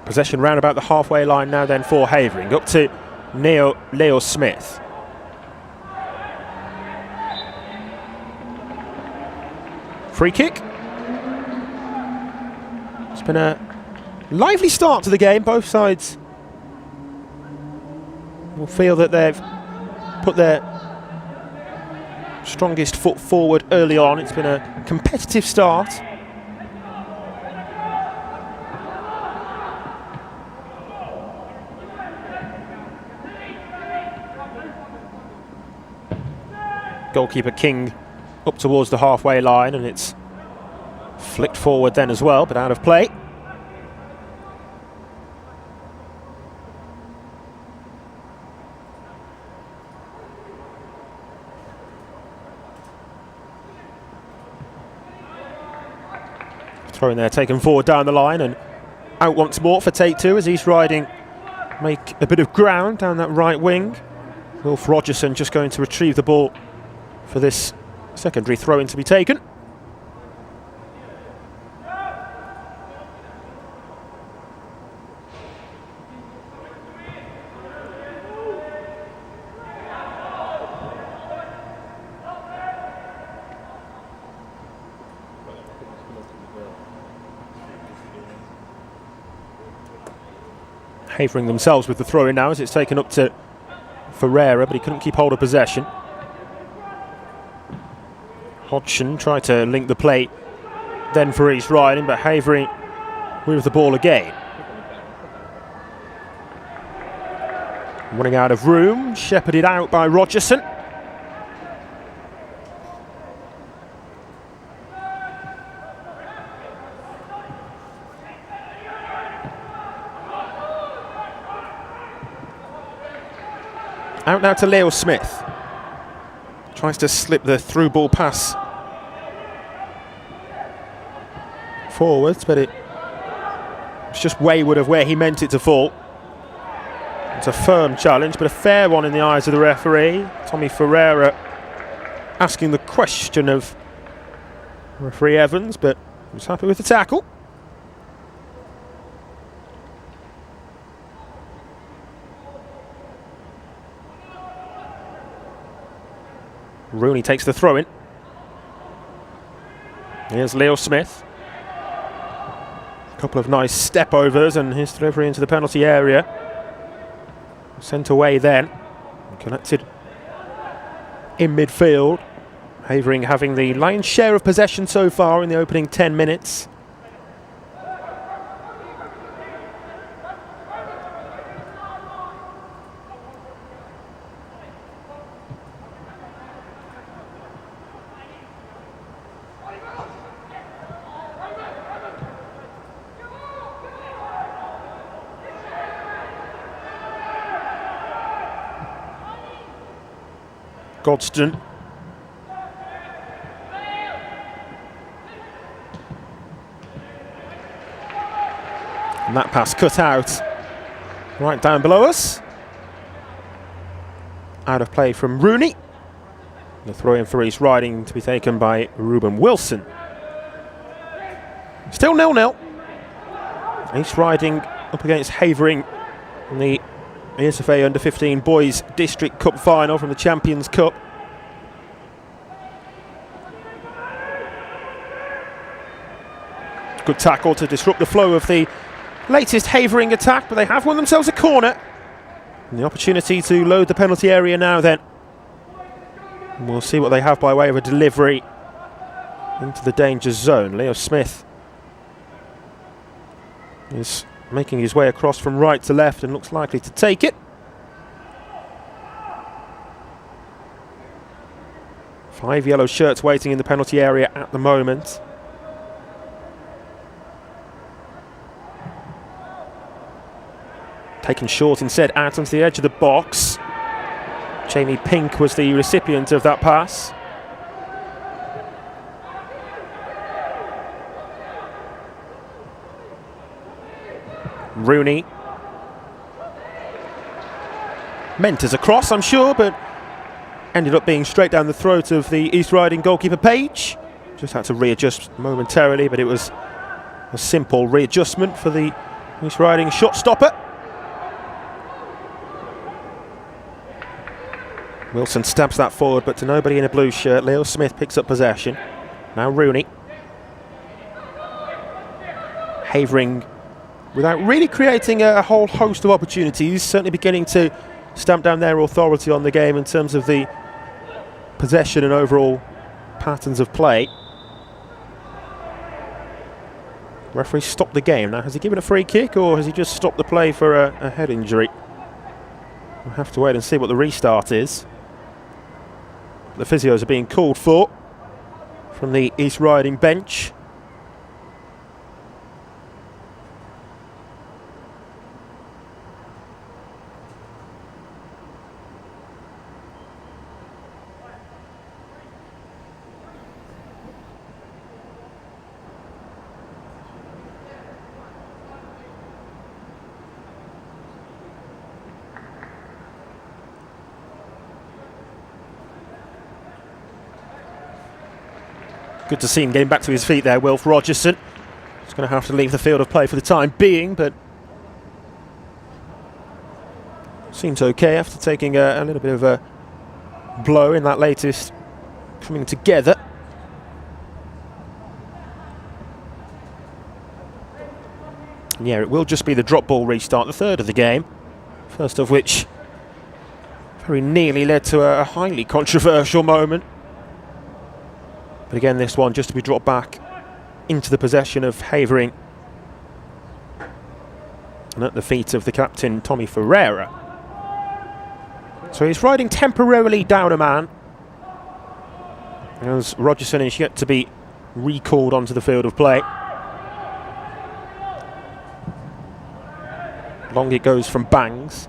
Possession round about the halfway line now then for Havering. Up to Leo Smith. Free kick. It's been a lively start to the game. Both sides will feel that they've put their strongest foot forward early on. It's been a competitive start. Goalkeeper King up towards the halfway line, and it's flicked forward then as well, but out of play. Throw in there, taken forward down the line, and out once more for take two as East Riding make a bit of ground down that right wing. Wilf Rogerson just going to retrieve the ball for this secondary throw-in to be taken. Havering themselves with the throw-in now as it's taken up to Ferreira, but he couldn't keep hold of possession. Hodgson tried to link the play then for East Riding, but Havering with the ball again. Running out of room, shepherded out by Rogerson. Out now to Leo Smith. Tries to slip the through ball pass forwards, but it's just wayward of where he meant it to fall. It's a firm challenge, but a fair one in the eyes of the referee. Tommy Ferreira asking the question of referee Evans, but he was happy with the tackle. Rooney takes the throw in. Here's Leo Smith. A couple of nice step overs and his delivery into the penalty area. Sent away then. Collected in midfield. Havering having the lion's share of possession so far in the opening 10 minutes. Godston. And that pass cut out right down below us. Out of play from Rooney. The throw in for East Riding to be taken by Ruben Wilson. Still 0-0. East Riding up against Havering in the Esfa Under-15 Boys District Cup final from the Champions Cup. Good tackle to disrupt the flow of the latest Havering attack, but they have won themselves a corner. And the opportunity to load the penalty area now then. And we'll see what they have by way of a delivery into the danger zone. Leo Smith is making his way across from right to left and looks likely to take it. Five yellow shirts waiting in the penalty area at the moment. Taken short instead, out onto the edge of the box. Jamie Pink was the recipient of that pass. Rooney. Meant as a cross, I'm sure, but ended up being straight down the throat of the East Riding goalkeeper Page. Just had to readjust momentarily, but it was a simple readjustment for the He's riding shot stopper. Wilson stabs that forward, but to nobody in a blue shirt. Leo Smith picks up possession. Now Rooney. Havering, without really creating a whole host of opportunities, certainly beginning to stamp down their authority on the game in terms of the possession and overall patterns of play. Referee stopped the game. Now, has he given a free kick or has he just stopped the play for a head injury? We'll have to wait and see what the restart is. The physios are being called for from the East Riding bench. Good to see him getting back to his feet there, Wilf Rogerson. He's going to have to leave the field of play for the time being, but seems okay after taking a little bit of a blow in that latest coming together. And yeah, it will just be the drop ball restart, the third of the game. First of which very nearly led to a highly controversial moment. But again, this one just to be dropped back into the possession of Havering and at the feet of the captain, Tommy Ferreira. So he's riding temporarily down a man as Rogerson is yet to be recalled onto the field of play. Long it goes from Bangs.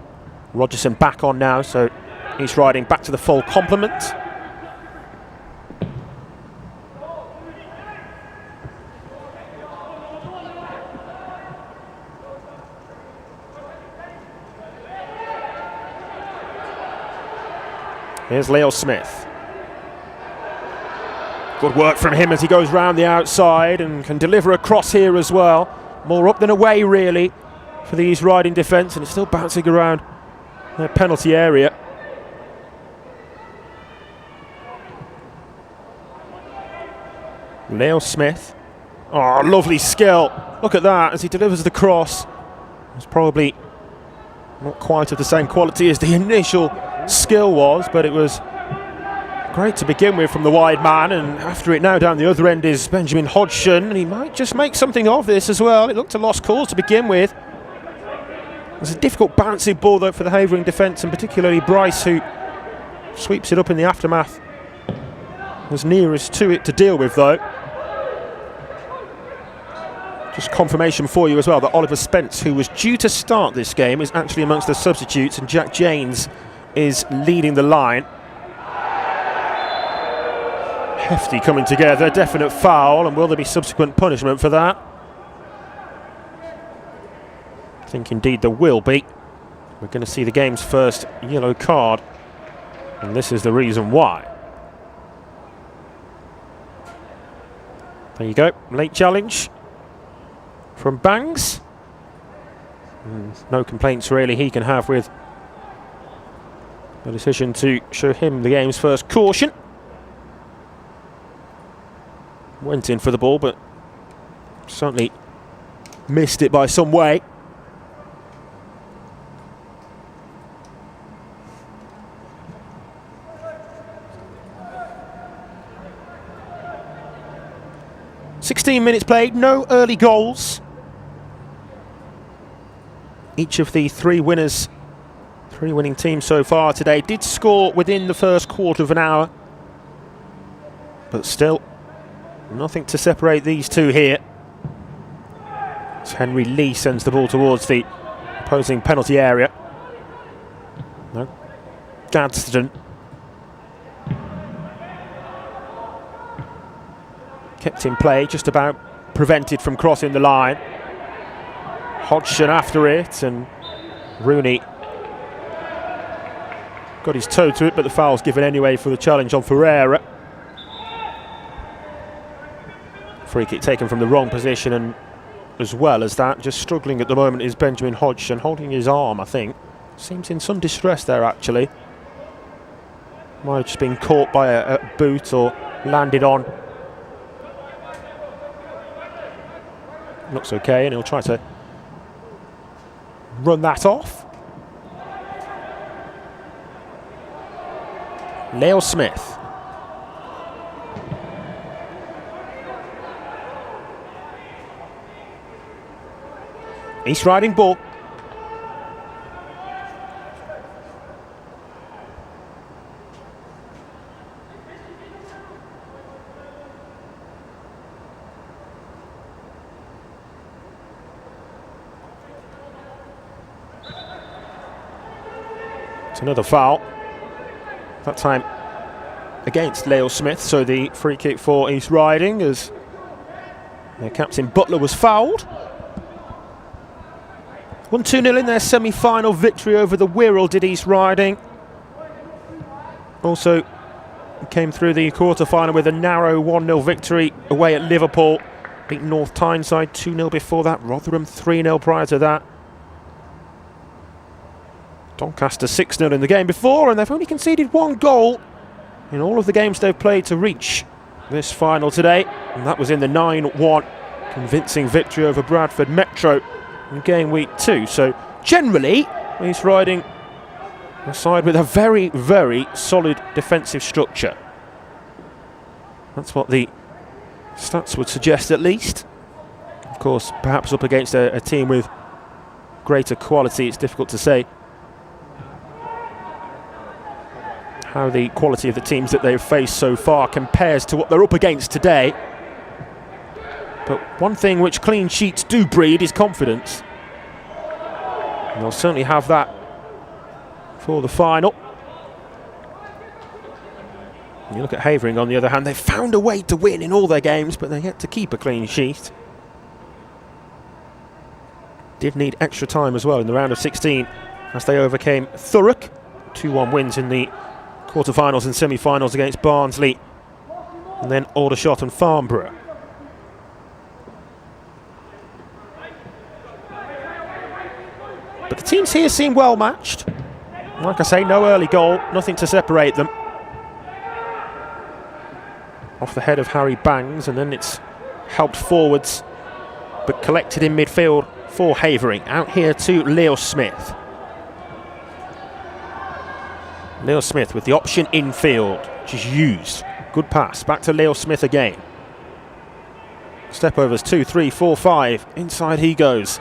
Rogerson back on now, so he's riding back to the full complement. Here's Leo Smith. Good work from him as he goes round the outside and can deliver a cross here as well. More up than away, really, for the East Riding defence, and it's still bouncing around their penalty area. Leo Smith. Oh, lovely skill. Look at that as he delivers the cross. It's probably not quite of the same quality as the initial skill was, but it was great to begin with from the wide man, and after it now down the other end is Benjamin Hodgson, and he might just make something of this as well. It looked a lost cause to begin with. It was a difficult bouncing ball though for the Havering defence, and particularly Bryce, who sweeps it up in the aftermath. Was nearest to it to deal with though. Just confirmation for you as well that Oliver Spence, who was due to start this game, is actually amongst the substitutes, and Jack Janes is leading the line. Hefty coming together, definite foul, and will there be subsequent punishment for that? I think indeed there will be. We're going to see the game's first yellow card, and this is the reason why. There you go, late challenge from Bangs. No complaints really he can have with the decision to show him the game's first caution. Went in for the ball, but certainly missed it by some way. "16 minutes played, no early goals. Each of the three winning teams so far today did score within the first quarter of an hour, but still nothing to separate these two here. As Henry Lee sends the ball towards the opposing penalty area. No, Gadsden kept in play, just about prevented from crossing the line. Hodgson after it, and Rooney got his toe to it, but the foul's given anyway for the challenge on Ferreira. Free kick taken from the wrong position, and as well as that. Just struggling at the moment is Benjamin Hodgson, holding his arm, I think. Seems in some distress there, actually. Might have just been caught by a boot or landed on. Looks okay, and he'll try to run that off. Leo Smith. East Riding ball. It's another foul. That time against Leo Smith, so the free kick for East Riding as their captain Butler was fouled. 1-2-0 in their semi-final victory over the Wirral, did East Riding. Also came through the quarter-final with a narrow 1-0 victory away at Liverpool. Beat North Tyneside 2-0 before that, Rotherham 3-0 prior to that. Doncaster 6-0 in the game before, and they've only conceded 1 goal in all of the games they've played to reach this final today, and that was in the 9-1 convincing victory over Bradford Metro in game week 2. So generally, East Riding a side with a very, very solid defensive structure. That's what the stats would suggest, at least. Of course, perhaps up against a team with greater quality, it's difficult to say how the quality of the teams that they've faced so far compares to what they're up against today. But one thing which clean sheets do breed is confidence. And they'll certainly have that for the final. And you look at Havering, on the other hand, they've found a way to win in all their games, but they're yet to keep a clean sheet. Did need extra time as well in the round of 16 as they overcame Thurrock. 2-1 wins in the quarter-finals and semi-finals against Barnsley, and then Aldershot and Farnborough. But the teams here seem well matched. Like I say, no early goal, nothing to separate them. Off the head of Harry Bangs, and then it's helped forwards, but collected in midfield for Havering. Out here to Leo Smith. Leo Smith with the option infield, which is used. Good pass, back to Leo Smith again. Step overs 2, 3, 4, 5. Inside he goes.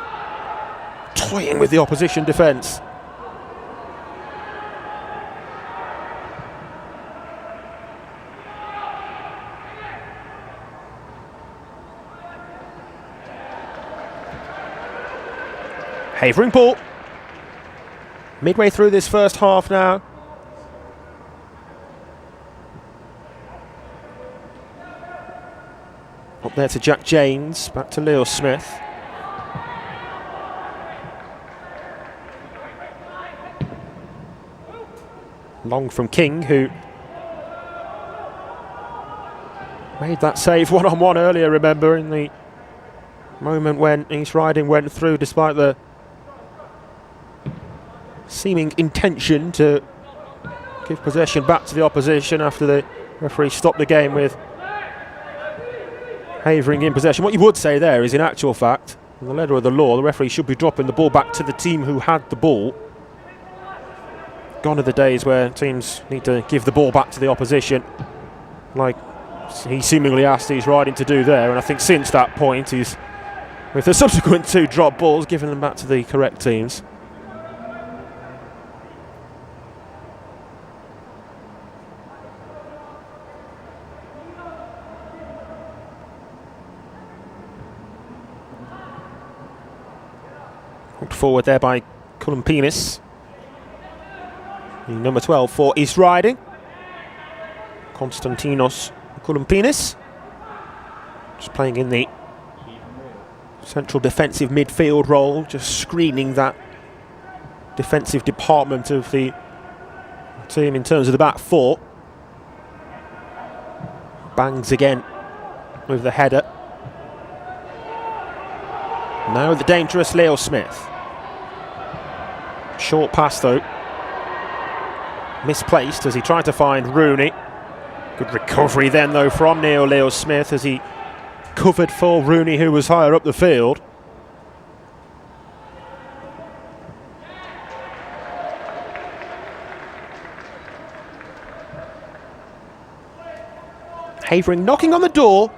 Toying with the opposition defence. Havering ball. Midway through this first half now. Up there to Jack James, back to Leo Smith. Long from King, who made that save one-on-one earlier, remember, in the moment when East Riding went through, despite the seeming intention to give possession back to the opposition after the referee stopped the game with Havering in possession. What you would say there is, in actual fact, in the letter of the law, the referee should be dropping the ball back to the team who had the ball. Gone are the days where teams need to give the ball back to the opposition, like he seemingly asked East Riding to do there. And I think since that point, he's, with the subsequent 2 drop balls, giving them back to the correct teams. Hooked forward there by Cullen Penis. Number 12 for East Riding, Konstantinos Koulompinis, just playing in the central defensive midfield role, just screening that defensive department of the team in terms of the back four. Bangs again with the header. Now the dangerous Leo Smith. Short pass though. Misplaced as he tried to find Rooney. Good recovery then though from Leo Smith as he covered for Rooney, who was higher up the field. Havering knocking on the door.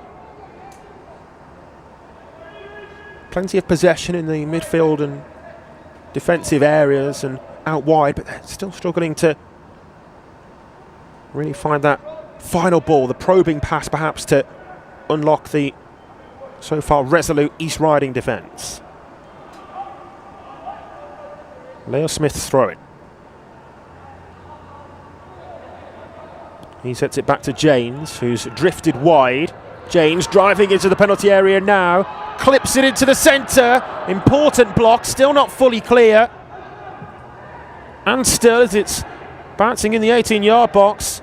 Plenty of possession in the midfield and defensive areas and out wide, but they're still struggling to really find that final ball, the probing pass perhaps to unlock the so far resolute East Riding defence. Leo Smith's throwing. He sets it back to James, who's drifted wide. James driving into the penalty area now, clips it into the centre. Important block, still not fully clear. And still, as it's bouncing in the 18-yard box,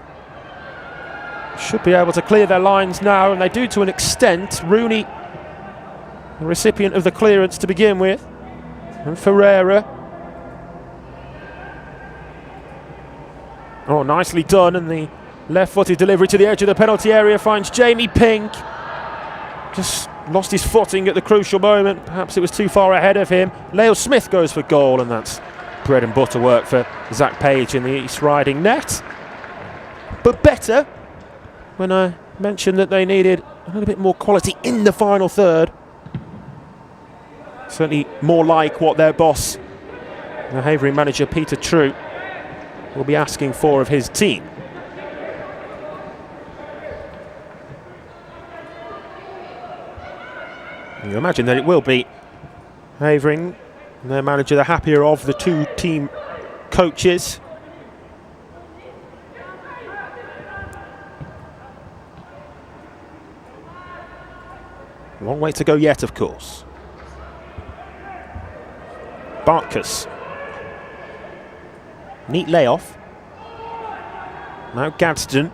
should be able to clear their lines now, and they do to an extent. Rooney, the recipient of the clearance to begin with, and Ferreira. Oh, nicely done, and the left-footed delivery to the edge of the penalty area finds Jamie Pink. Just lost his footing at the crucial moment. Perhaps it was too far ahead of him. Leo Smith goes for goal, and that's bread and butter work for Zach Page in the East Riding net. But better when I mentioned that they needed a little bit more quality in the final third. Certainly more like what their boss, the Havering manager Peter True, will be asking for of his team. You imagine that it will be Havering and their manager the happier of the two team coaches. Long way to go yet, of course. Bartkus. Neat layoff. Now Gadsden.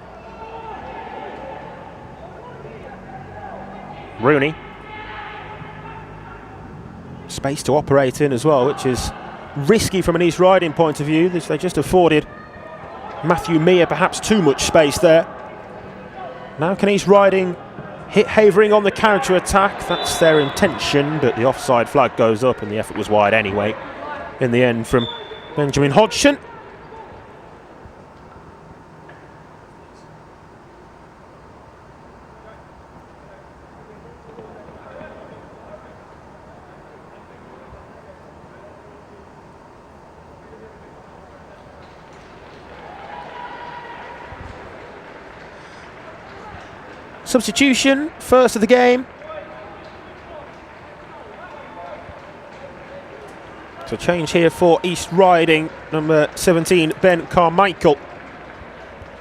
Rooney. Space to operate in as well, which is risky from an East Riding point of view. They just afforded Matthew Mear perhaps too much space there. Now can East Riding hit Havering on the counter-attack? That's their intention, but the offside flag goes up and the effort was wide anyway in the end from Benjamin Hodgson. Substitution, first of the game. So change here for East Riding. Number 17, Ben Carmichael,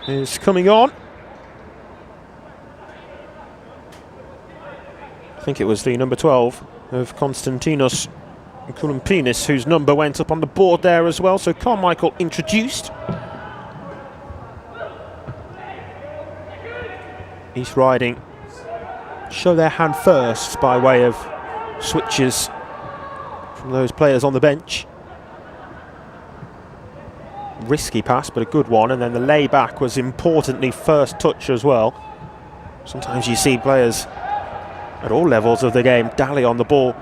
is coming on. I think it was the number 12 of Konstantinos Koulompinis whose number went up on the board there as well. So Carmichael introduced. East Riding show their hand first by way of switches from those players on the bench. Risky pass, but a good one, and then the layback was importantly first touch as well. Sometimes you see players at all levels of the game dally on the ball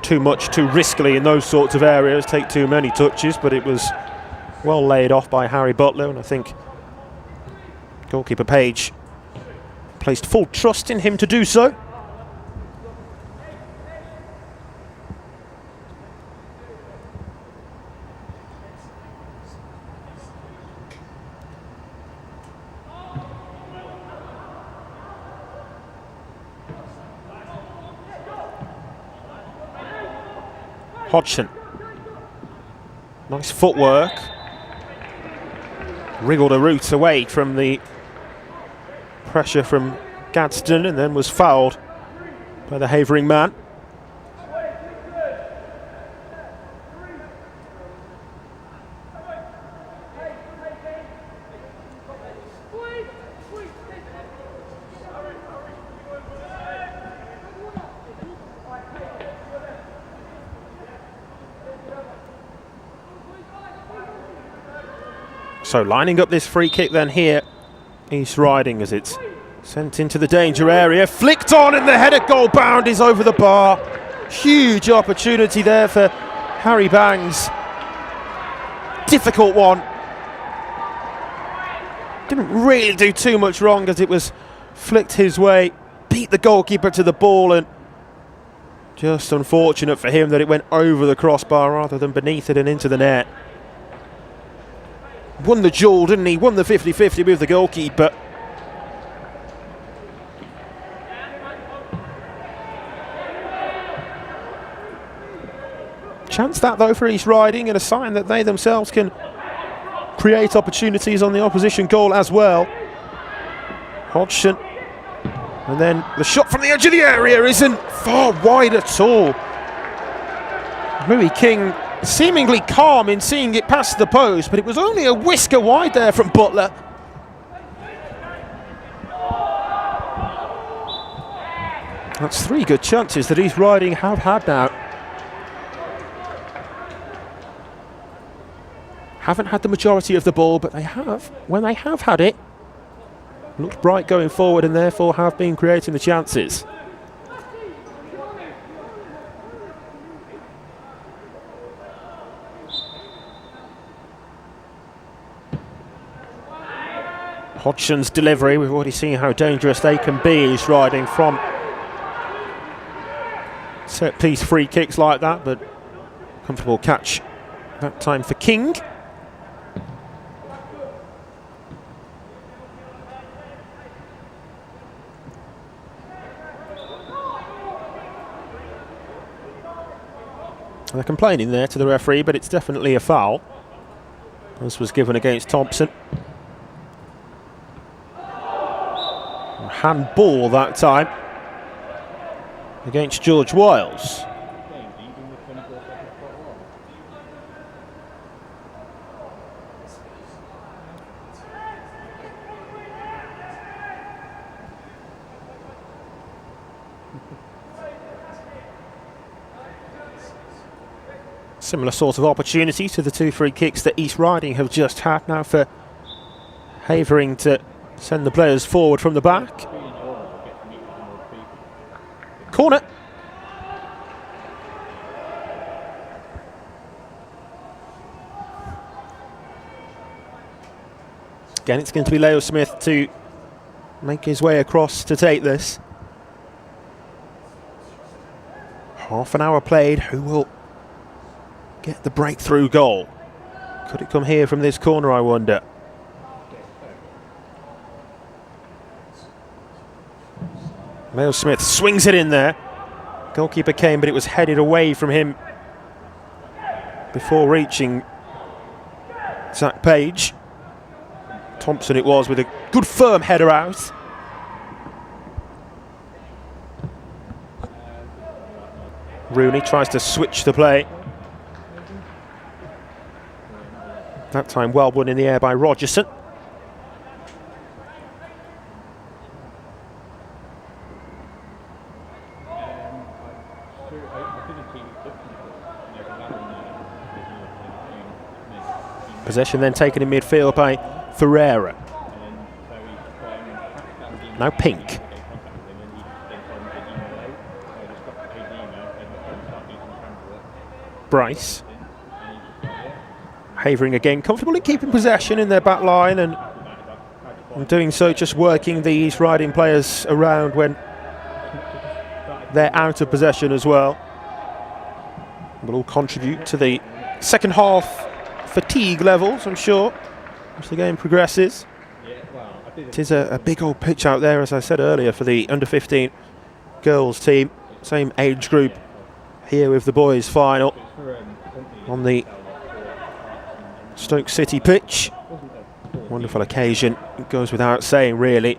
too much, too riskily in those sorts of areas, take too many touches, but it was well laid off by Harry Butler, and I think goalkeeper Page placed full trust in him to do so. Hodgson. Nice footwork. Wriggled a route away from the pressure from Gadsden and then was fouled by the Havering man. So lining up this free kick then here, East Riding, as it's sent into the danger area, flicked on, and the header goal bound is over the bar. Huge opportunity there for Harry Bangs. Difficult one. Didn't really do too much wrong as it was flicked his way, beat the goalkeeper to the ball, and just unfortunate for him that it went over the crossbar rather than beneath it and into the net. Won the duel, didn't he? Won the 50-50 with the goalkeeper. Chance that though for East Riding, and a sign that they themselves can create opportunities on the opposition goal as well. Hodgson, and then the shot from the edge of the area isn't far wide at all. Louis King seemingly calm in seeing it past the post, but it was only a whisker wide there from Butler. That's 3 good chances that East Riding have had now. Haven't had the majority of the ball, but they have, when they have had it, looked bright going forward and therefore have been creating the chances. Hodgson's delivery, we've already seen how dangerous they can be, East Riding, from set piece free kicks like that, but comfortable catch that time for King. They're complaining there to the referee, but it's definitely a foul. This was given against Thompson. Handball that time against George Wiles. Similar sort of opportunity to the 2 free kicks that East Riding have just had now for Havering to send the players forward from the back. Corner. Again, it's going to be Leo Smith to make his way across to take this. Half an hour played. Who will get the breakthrough goal? Could it come here from this corner, I wonder? Leo Smith swings it in there. Goalkeeper came, but it was headed away from him before reaching Zach Page. Thompson it was with a good firm header out. Rooney tries to switch the play. That time well won in the air by Rogerson. Possession then taken in midfield by Ferreira. Now Pink. Bryce. Havering again, comfortable in keeping possession in their back line, and doing so just working the East Riding players around when they're out of possession as well. Will all contribute to the second half fatigue levels, I'm sure, as the game progresses. It is a big old pitch out there, as I said earlier, for the under-15 girls team. Same age group here with the boys final on the Stoke City pitch. Wonderful occasion, it goes without saying really,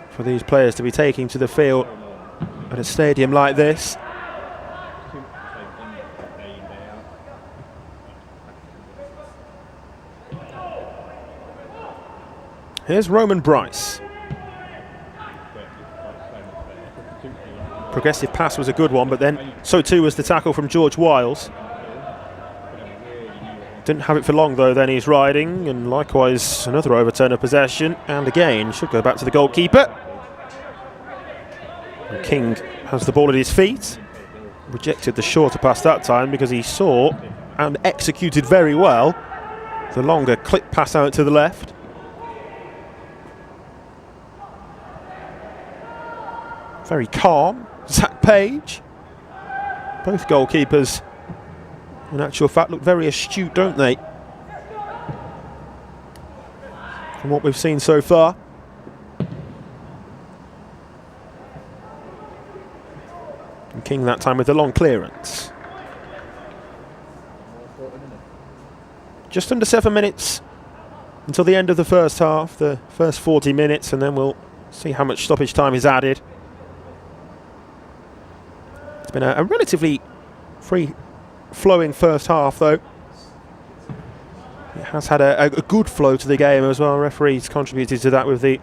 for these players to be taking to the field at a stadium like this. Here's Roman Bryce. Progressive pass was a good one, but then so too was the tackle from George Wiles. Didn't have it for long though, then he's riding, and likewise another overturn of possession, and again should go back to the goalkeeper. And King has the ball at his feet. Rejected the shorter pass that time because he saw and executed very well the longer clip pass out to the left. Very calm, Zach Page. Both goalkeepers, in actual fact, look very astute, don't they? From what we've seen so far. And King that time with the long clearance. Just under 7 minutes until the end of the first half, the first 40 minutes, and then we'll see how much stoppage time is added. It's been a relatively free-flowing first half, though. It has had a good flow to the game as well. Referees contributed to that with the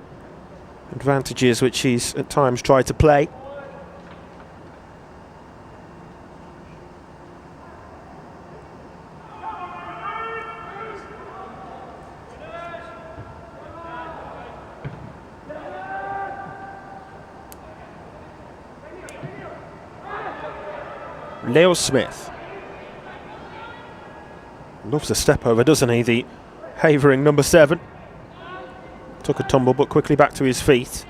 advantages which he's at times tried to play. Leo Smith loves a step over, doesn't he? The Havering number 7 took a tumble but quickly back to his feet.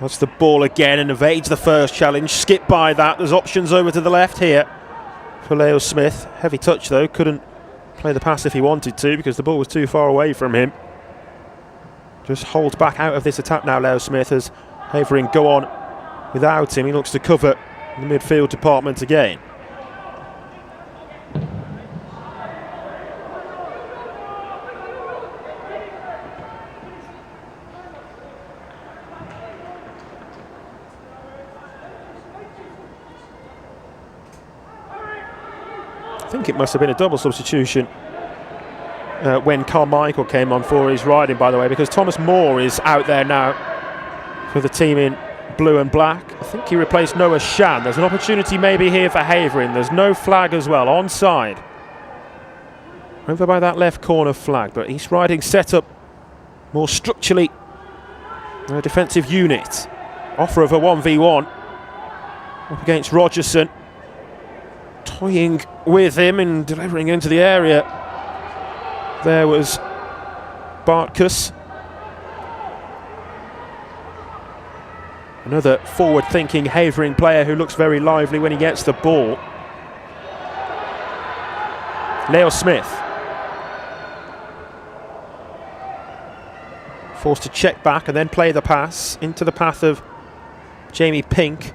That's the ball again and evades the first challenge. Skip by that. There's options over to the left here for Leo Smith. Heavy touch though, couldn't play the pass if he wanted to because the ball was too far away from him. Just holds back out of this attack now, Leo Smith, as Havering go on without him. He looks to cover the midfield department again. I think it must have been a double substitution when Carmichael came on for his riding, by the way, because Thomas Moore is out there now for the team in blue and black. I think he replaced Noah Shan. There's an opportunity maybe here for Havering. There's no flag as well, onside. Over by that left corner flag, but East Riding set up more structurally a defensive unit. Offer of a 1v1 up against Rogerson. Toying with him and delivering into the area. There was Bartkus. Another forward-thinking Havering player who looks very lively when he gets the ball. Leo Smith. Forced to check back and then play the pass into the path of Jamie Pink.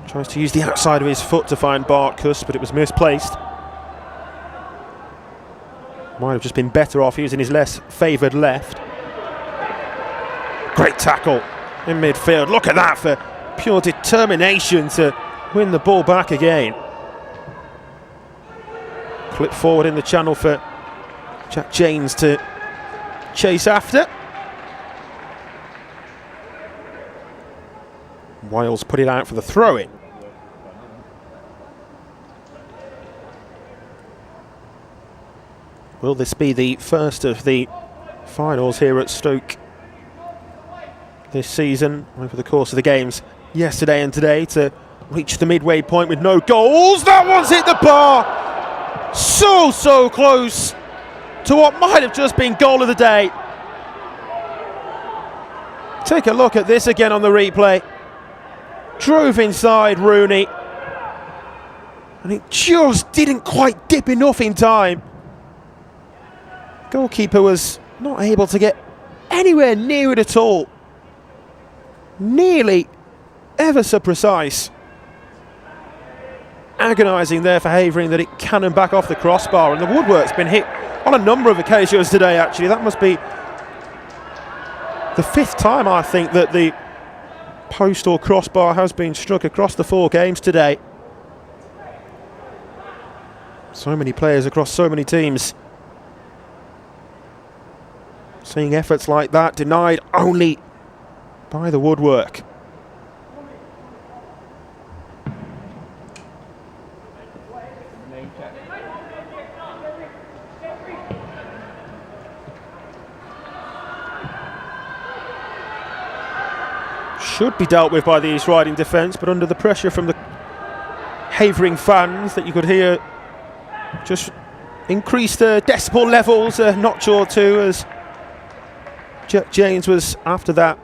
Tries to use the outside of his foot to find Bartkus, but it was misplaced. Might have just been better off using his less favoured left. Great tackle in midfield. Look at that for pure determination to win the ball back again. Flip forward in the channel for Jack James to chase after. Wiles put it out for the throw-in. Will this be the first of the finals here at Stoke this season, over the course of the games yesterday and today, to reach the midway point with no goals? That one's hit the bar! So close to what might have just been goal of the day. Take a look at this again on the replay. Drove inside Rooney, and it just didn't quite dip enough in time. Goalkeeper was not able to get anywhere near it at all. Nearly ever so precise. Agonising there for Havering that it cannoned back off the crossbar, and the woodwork's been hit on a number of occasions today actually. That must be the 5th time I think that the post or crossbar has been struck across the 4 games today. So many players across so many teams seeing efforts like that denied only by the woodwork. should be dealt with by the East Riding defence, but under the pressure from the Havering fans that you could hear just increase the decibel levels a notch or two as James was after that,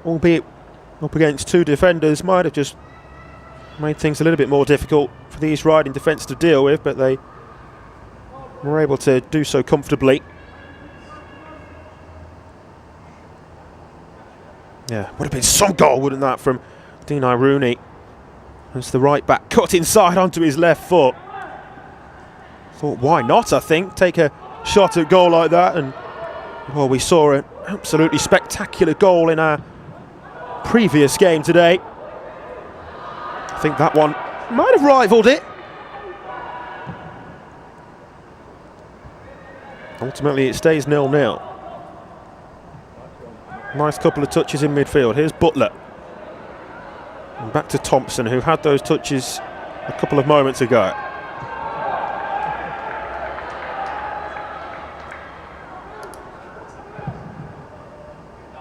albeit up against two defenders, might have just made things a little bit more difficult for the East Riding defence to deal with, but they were able to do so comfortably. Yeah, would have been some goal, wouldn't that, from Dini Rooney, as the right back cut inside onto his left foot. Thought, why not, I think, take a shot at goal like that. And well, we saw an absolutely spectacular goal in our previous game today. I think that one might have rivaled it. Ultimately, it stays 0-0. Nice couple of touches in midfield. Here's Butler. And back to Thompson, who had those touches a couple of moments ago.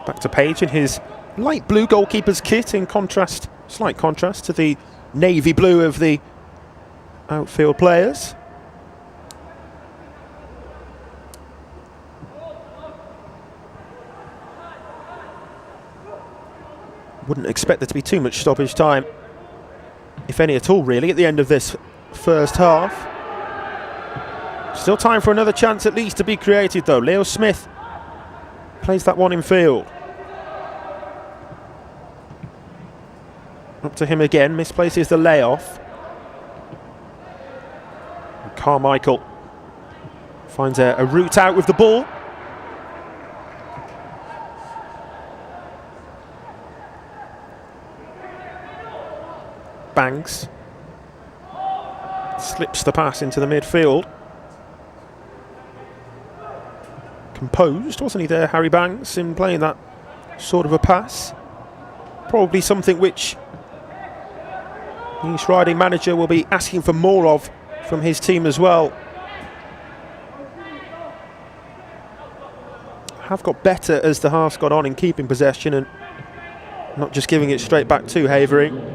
Back to Page in his light blue goalkeeper's kit, in contrast, slight contrast to the navy blue of the outfield players. Wouldn't expect there to be too much stoppage time, if any at all, really, at the end of this first half. Still time for another chance at least to be created, though. Leo Smith plays that one in field. Up to him again, misplaces the layoff. And Carmichael finds a route out with the ball. Banks slips the pass into the midfield. Composed, wasn't he there, Harry Banks, in playing that sort of a pass? Probably something which the East Riding manager will be asking for more of from his team as well. Have got better as the half's got on in keeping possession and not just giving it straight back to Havering.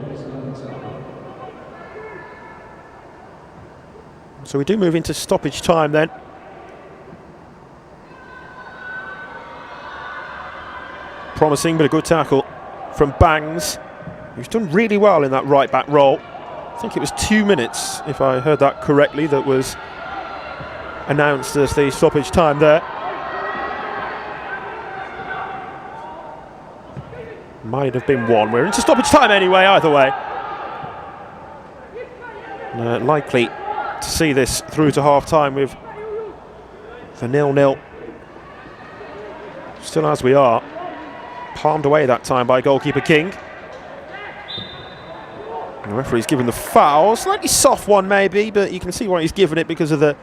So we do move into stoppage time then. Promising, but a good tackle from Bangs, who's done really well in that right back role. I think it was 2 minutes, if I heard that correctly, that was announced as the stoppage time there. Might have been 1. We're into stoppage time anyway, either way. Likely to see this through to half-time with the 0-0. Still as we are. Palmed away that time by goalkeeper King. The referee's given the foul. Slightly soft one maybe, but you can see why he's given it because of the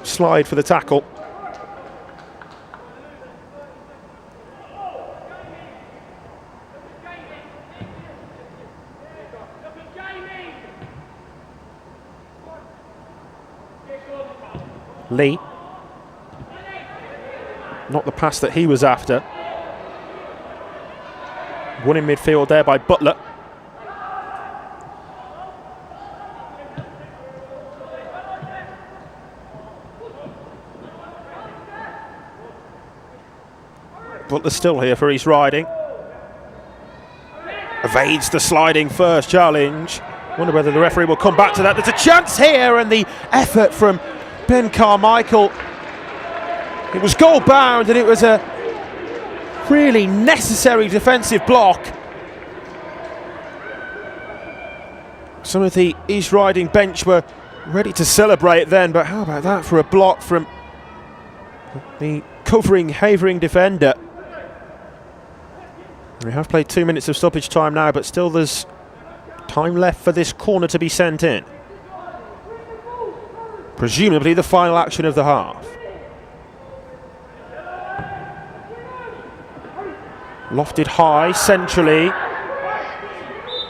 slide for the tackle. Lee. Not the pass that he was after. One in midfield there by Butler. Butler's still here for East Riding. Evades the sliding first challenge. Wonder whether the referee will come back to that. There's a chance here, and the effort from Ben Carmichael. It was goal bound, and it was a really necessary defensive block. Some of the East Riding bench were ready to celebrate then, but how about that for a block from the covering Havering defender? We have played 2 minutes of stoppage time now, but still there's time left for this corner to be sent in. Presumably the final action of the half. Lofted high, centrally.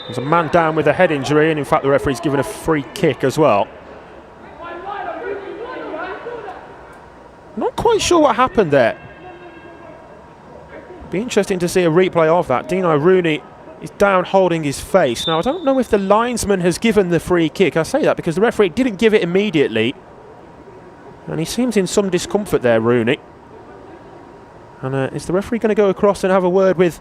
There's a man down with a head injury, and in fact the referee's given a free kick as well. Not quite sure what happened there. Be interesting to see a replay of that. Dino Rooney is down holding his face. Now, I don't know if the linesman has given the free kick. I say that because the referee didn't give it immediately. And he seems in some discomfort there, Rooney. And is the referee going to go across and have a word with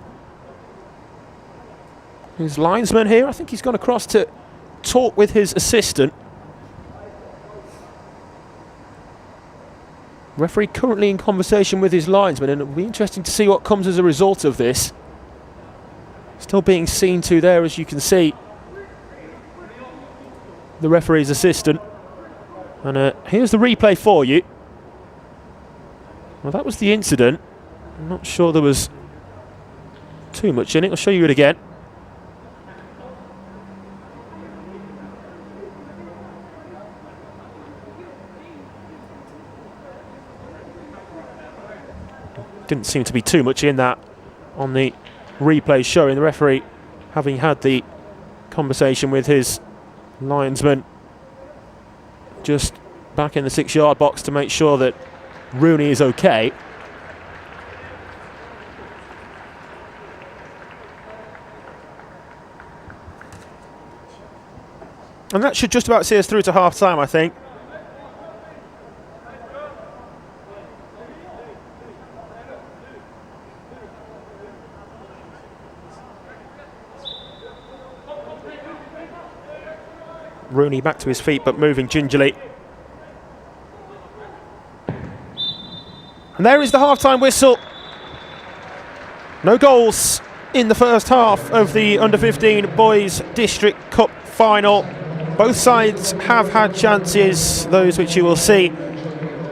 his linesman here? I think he's gone across to talk with his assistant. Referee currently in conversation with his linesman, and it'll be interesting to see what comes as a result of this. Still being seen to there, as you can see, the referee's assistant. And here's the replay for you. Well, that was the incident. I'm not sure there was too much in it. I'll show you it again. Didn't seem to be too much in that on the replay showing the referee having had the conversation with his linesman just back in the 6-yard box to make sure that Rooney is okay. And that should just about see us through to half-time, I think. Rooney back to his feet, but moving gingerly. And there is the half-time whistle. No goals in the first half of the Under-15 Boys District Cup final. Both sides have had chances, those which you will see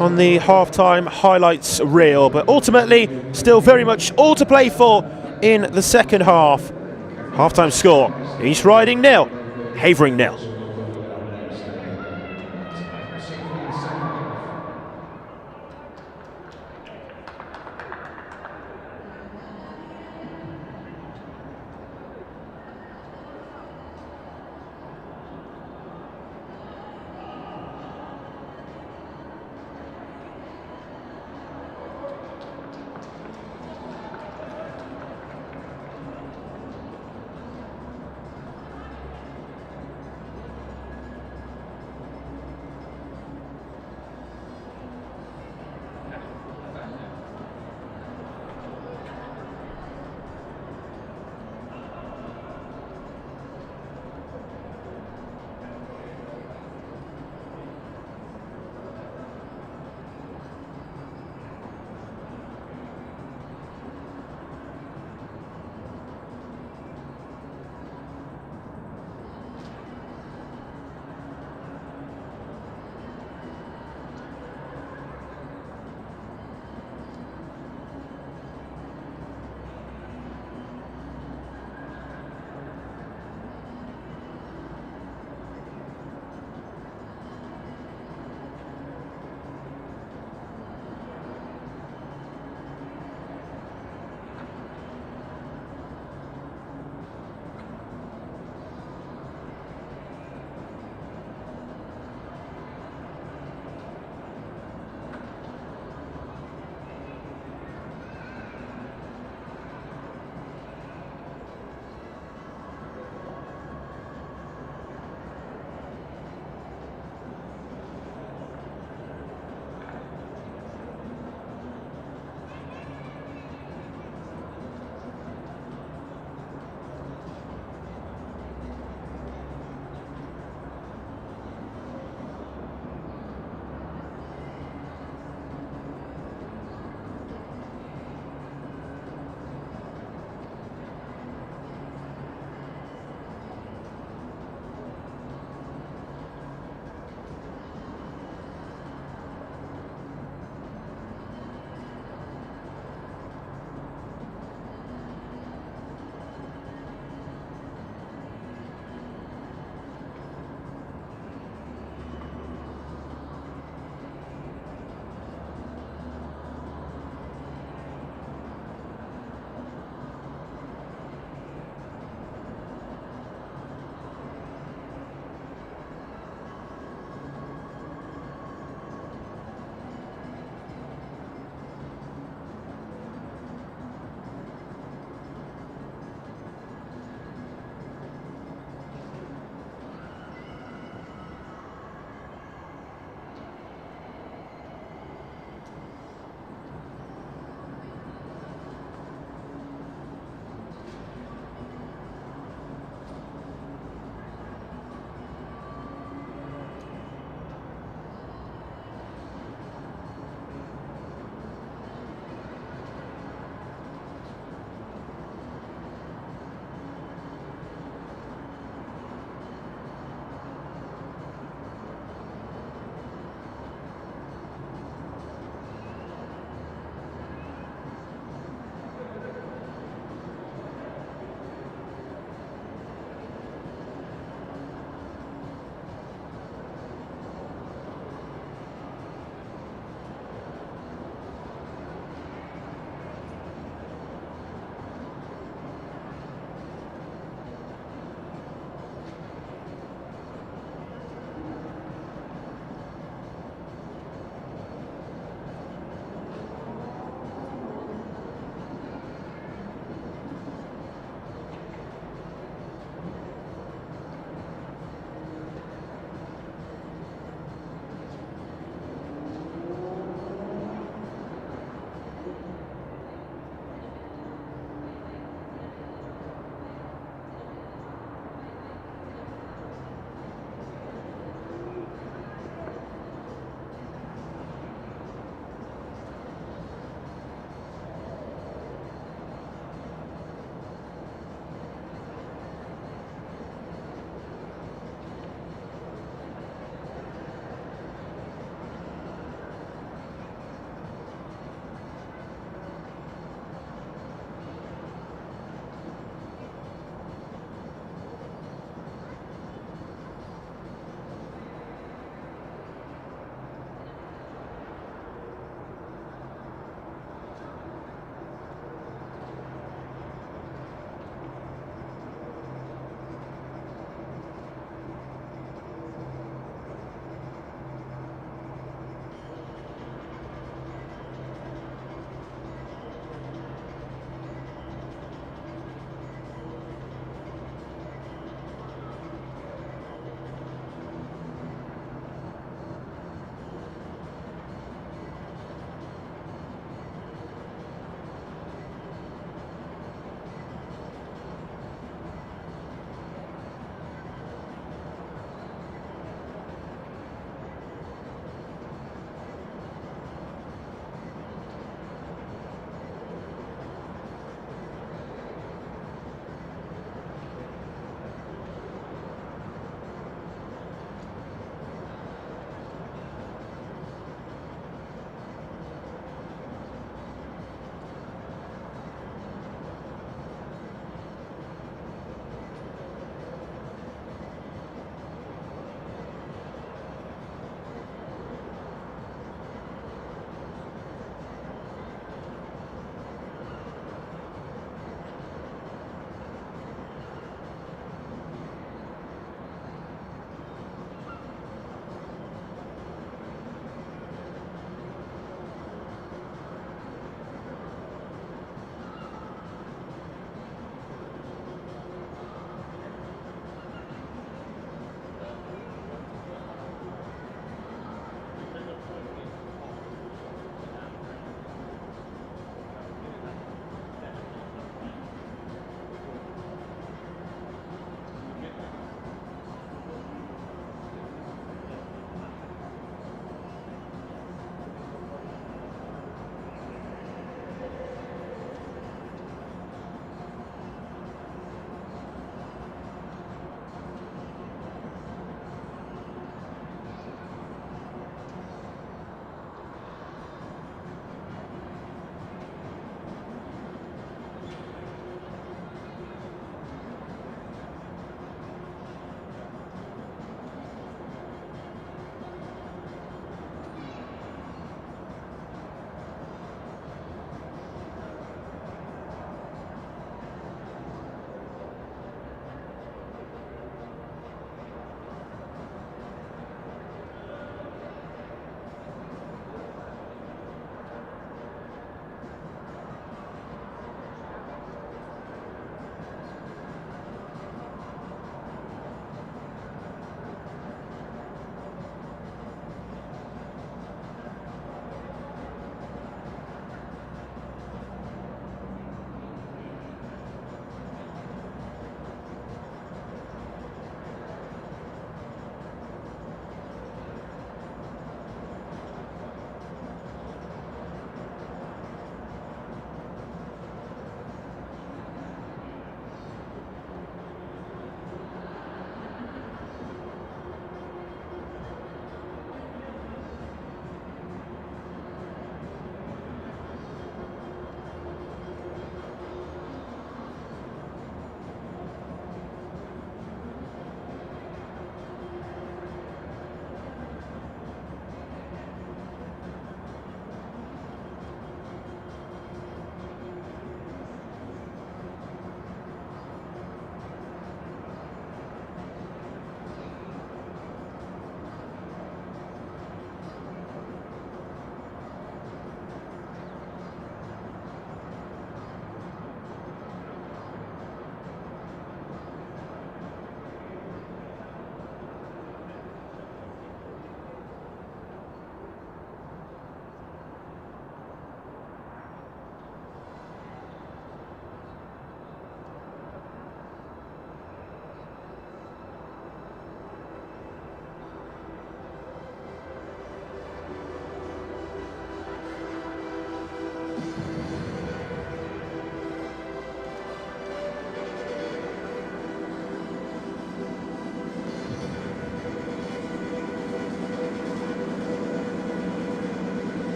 on the half-time highlights reel, but ultimately still very much all to play for in the second half. Half-time score, East Riding 0, Havering 0.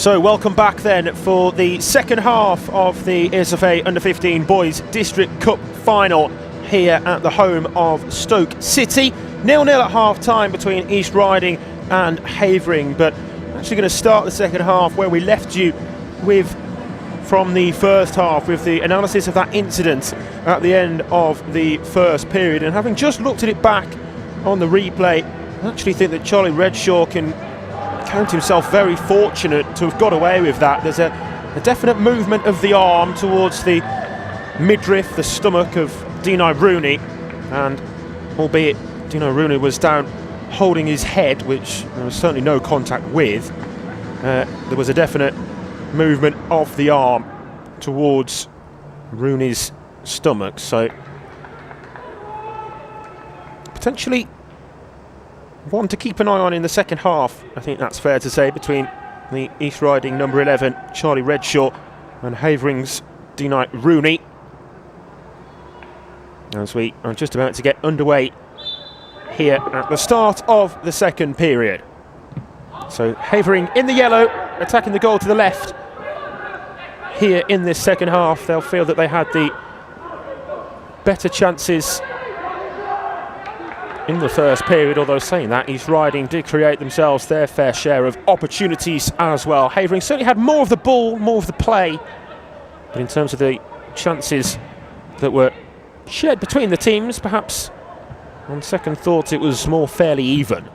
So welcome back then for the second half of the SFA Under-15 Boys District Cup Final here at the home of Stoke City. 0-0 at half-time between East Riding and Havering, but actually going to start the second half where we left you with from the first half, with the analysis of that incident at the end of the first period. And having just looked at it back on the replay, I actually think that Charlie Redshaw can count himself very fortunate to have got away with that. There's a definite movement of the arm towards the midriff, the stomach of Dino Rooney, and albeit Dino Rooney was down holding his head, which there was certainly no contact with, there was a definite movement of the arm towards Rooney's stomach, so potentially one to keep an eye on in the second half, I think that's fair to say, between the East Riding number 11 Charlie Redshaw and Havering's Dino Rooney, as we are just about to get underway here at the start of the second period. So Havering in the yellow, attacking the goal to the left. Here in this second half, they'll feel that they had the better chances in the first period, although saying that, East Riding did create themselves their fair share of opportunities as well. Havering certainly had more of the ball, more of the play, but in terms of the chances that were shared between the teams, perhaps on second thought it was more fairly even.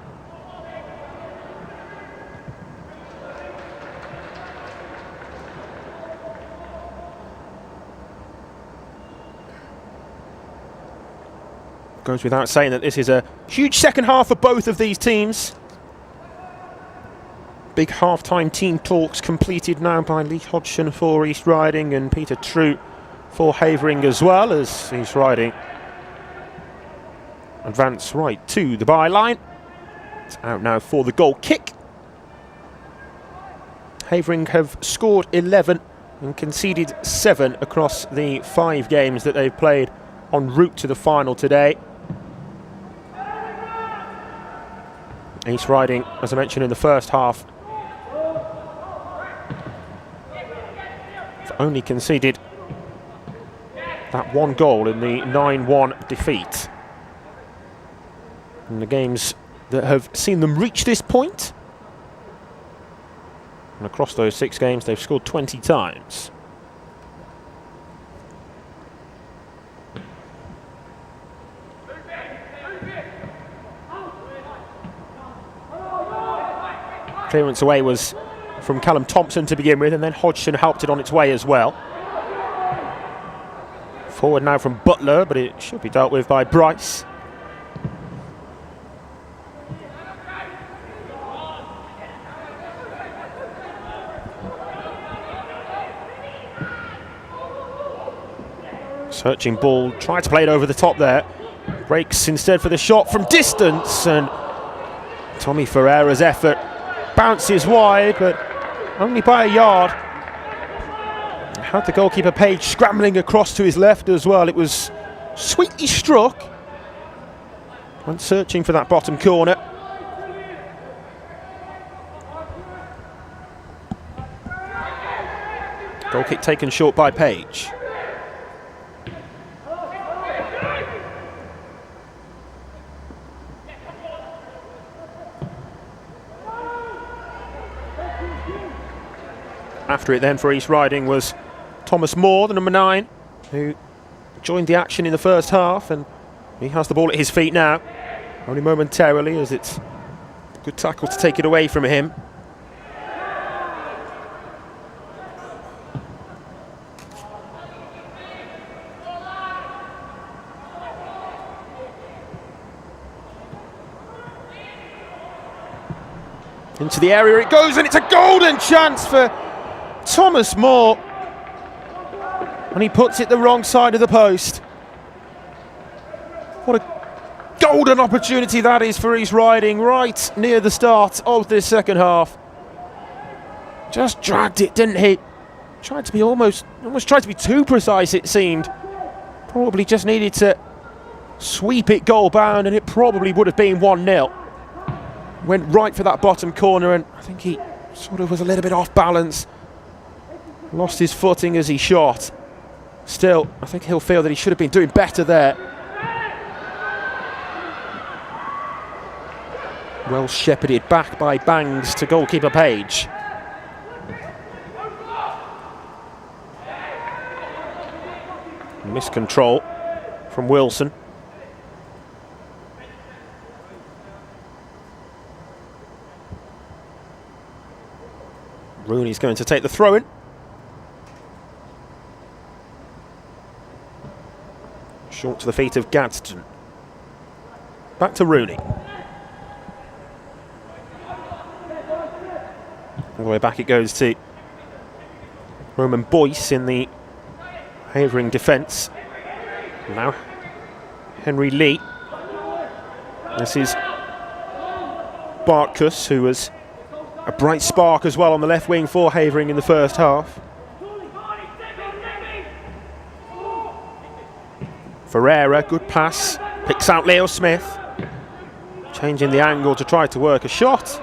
Goes without saying that this is a huge second half for both of these teams. Big half-time team talks completed now by Lee Hodgson for East Riding and Peter True for Havering, as well as East Riding advance right to the byline. It's out now for the goal kick. Havering have scored 11 and conceded 7 across the 5 games that they've played en route to the final today. East Riding, as I mentioned in the first half, have only conceded that 1 goal in the 9-1 defeat. In the games that have seen them reach this point, and across those 6 games they've scored 20 times. Clearance away was from Callum Thompson to begin with, and then Hodgson helped it on its way as well. Forward now from Butler, but it should be dealt with by Bryce. Searching ball, tried to play it over the top there. Breaks instead for the shot from distance, and Tommy Ferreira's effort bounces wide, but only by a yard. Had the goalkeeper Page scrambling across to his left as well. It was sweetly struck. Went searching for that bottom corner. Goal kick taken short by Page. After it then for East Riding was Thomas Moore, the number 9, who joined the action in the first half, and he has the ball at his feet now, only momentarily, as it's a good tackle to take it away from him. Into the area it goes, and it's a golden chance for Thomas Moore, and he puts it the wrong side of the post. What a golden opportunity that is for East Riding right near the start of this second half. Just dragged it, didn't he? Tried to be almost tried to be too precise, it seemed. Probably just needed to sweep it goal bound, and it probably would have been 1-0. Went right for that bottom corner, and I think he Sort of was a little bit off balance. Lost his footing as he shot. Still, I think he'll feel that he should have been doing better there. Well shepherded back by Bangs to goalkeeper Page. Miscontrol from Wilson. Rooney's going to take the throw-in. Short to the feet of Gadsden. Back to Rooney. All the way back it goes to Roman Boyce in the Havering defence. Now Henry Lee. This is Bartkus, who was a bright spark as well on the left wing for Havering in the first half. Ferreira, good pass, picks out Leo Smith, changing the angle to try to work a shot,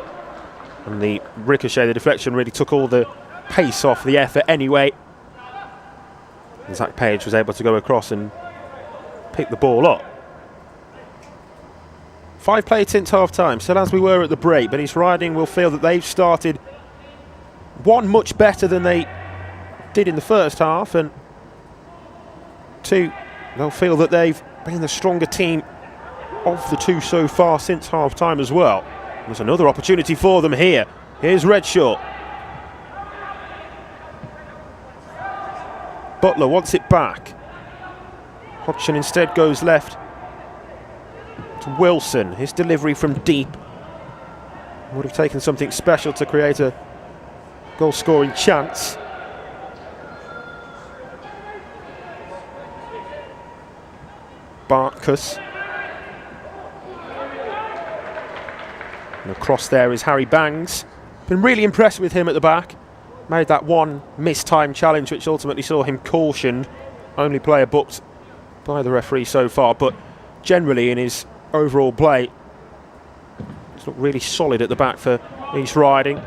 and the ricochet, the deflection really took all the pace off the effort anyway. Zach Page was able to go across and pick the ball up. 5 played since half time, still as we were at the break, but East Riding will feel that they've started one much better than they did in the first half, and 2, they'll feel that they've been the stronger team of the 2 so far since half time as well. There's another opportunity for them here. Here's Redshaw. Butler wants it back. Hodgson instead goes left to Wilson. His delivery from deep would have taken something special to create a goal-scoring chance. Bartkus. And across there is Harry Bangs. Been really impressed with him at the back. Made that one missed-time challenge which ultimately saw him cautioned. Only player booked by the referee so far, but generally in his overall play, it's looked really solid at the back for East Riding.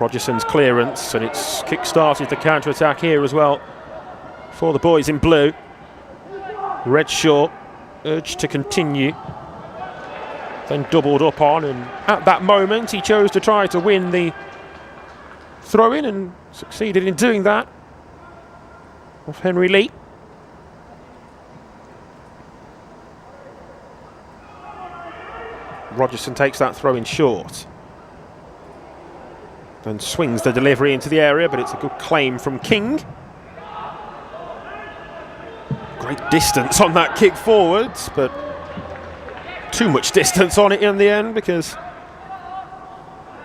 Rogerson's clearance, and it's kick-started the counter-attack here as well for the boys in blue. Redshaw urged to continue, then doubled up on, and at that moment he chose to try to win the throw-in and succeeded in doing that off Henry Lee. Rogerson takes that throw-in short and swings the delivery into the area, but it's a good claim from King. Great distance on that kick forwards, but too much distance on it in the end because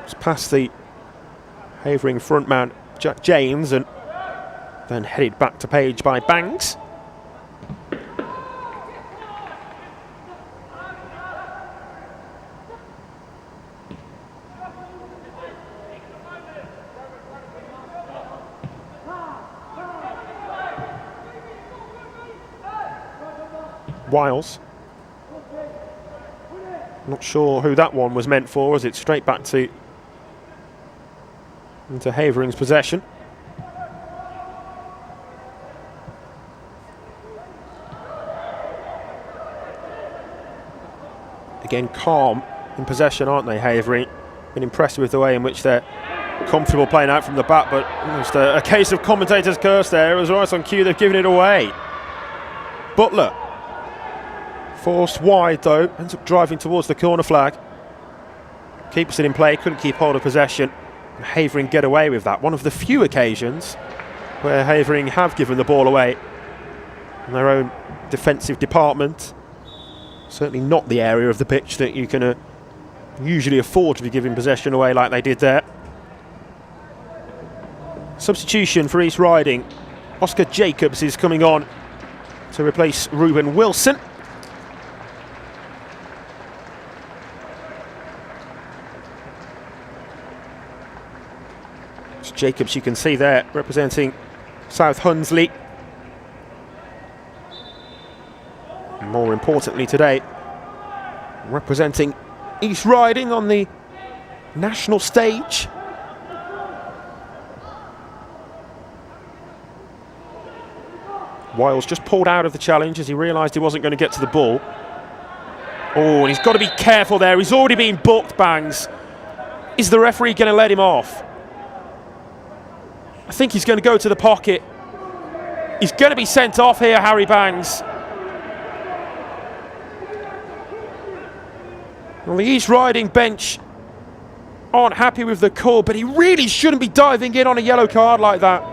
it's past the Havering front man Jack James and then headed back to Page by Banks. Wiles. Not sure who that one was meant for, as it's straight back to into Havering's possession. Again, calm in possession, aren't they, Havering? Been impressed with the way in which they're comfortable playing out from the back, but almost a case of commentator's curse there. It was right on cue, they've given it away. Butler. Forced wide though, ends up driving towards the corner flag. Keeps it in play, couldn't keep hold of possession. And Havering get away with that. One of the few occasions where Havering have given the ball away in their own defensive department. Certainly not the area of the pitch that you can usually afford to be giving possession away like they did there. Substitution for East Riding. Oscar Jacobs is coming on to replace Ruben Wilson. Jacobs, you can see there, representing South Hunsley. More importantly today, representing East Riding on the national stage. Wiles just pulled out of the challenge as he realised he wasn't going to get to the ball. Oh, and he's got to be careful there. He's already been booked, Bangs. Is the referee going to let him off? I think he's going to go to the pocket. He's going to be sent off here, Harry Bangs. Well, the East Riding bench aren't happy with the call, but he really shouldn't be diving in on a yellow card like that.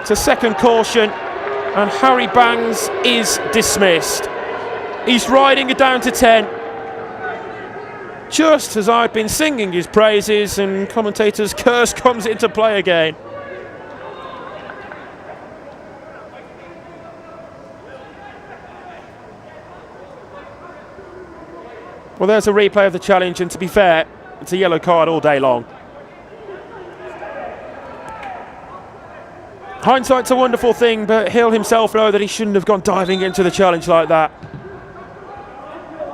It's a second caution, and Harry Bangs is dismissed. East Riding are down to 10. Just as I'd been singing his praises, and commentator's curse comes into play again. Well, there's a replay of the challenge, and to be fair, it's a yellow card all day long. Hindsight's a wonderful thing, but he'll himself know that he shouldn't have gone diving into the challenge like that.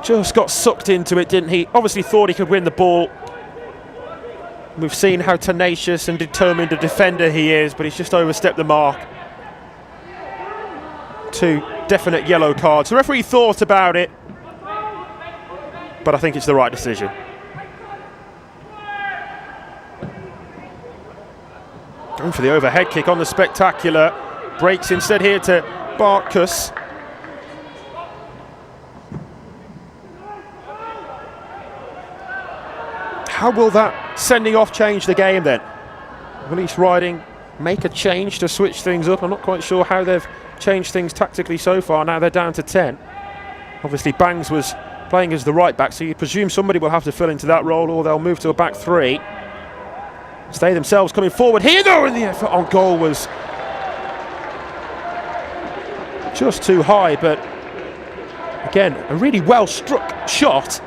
Just got sucked into it, didn't he? Obviously thought he could win the ball. We've seen how tenacious and determined a defender he is, but he's just overstepped the mark. 2 definite yellow cards. The referee thought about it, but I think it's the right decision. Going for the overhead kick on the spectacular. Breaks instead here to Barkus. How will that sending off change the game then? Will East Riding make a change to switch things up? I'm not quite sure how they've changed things tactically so far. Now they're down to 10. Obviously Bangs was playing as the right back, so you presume somebody will have to fill into that role, or they'll move to a back 3. Stay themselves coming forward here though, and the effort on goal was just too high, but again, a really well struck shot.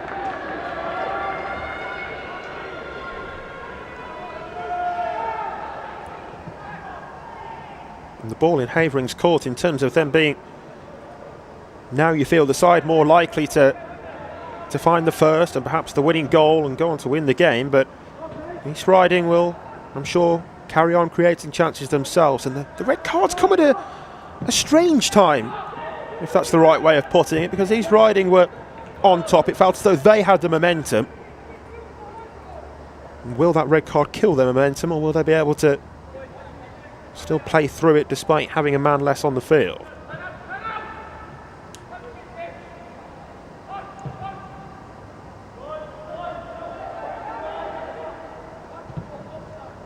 And the ball in Havering's court, in terms of them being, now you feel the side more likely to find the first and perhaps the winning goal and go on to win the game, but East Riding will, I'm sure, carry on creating chances themselves. And the red cards come at a strange time, if that's the right way of putting it, because East Riding were on top. It felt as though they had the momentum. And will that red card kill their momentum, or will they be able to still play through it despite having a man less on the field?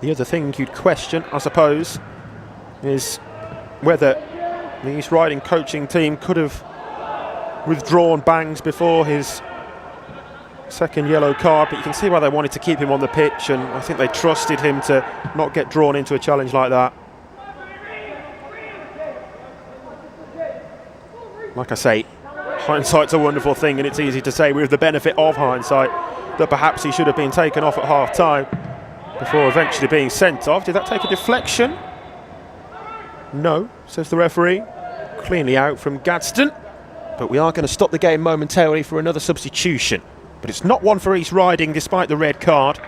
The other thing you'd question, I suppose, is whether the East Riding coaching team could have withdrawn Bangs before his second yellow card, but you can see why they wanted to keep him on the pitch, and I think they trusted him to not get drawn into a challenge like that. Like I say, hindsight's a wonderful thing, and it's easy to say with the benefit of hindsight that perhaps he should have been taken off at half-time before eventually being sent off. Did that take a deflection? No, says the referee. Cleanly out from Gadsden. But we are going to stop the game momentarily for another substitution. But it's not one for East Riding despite the red card.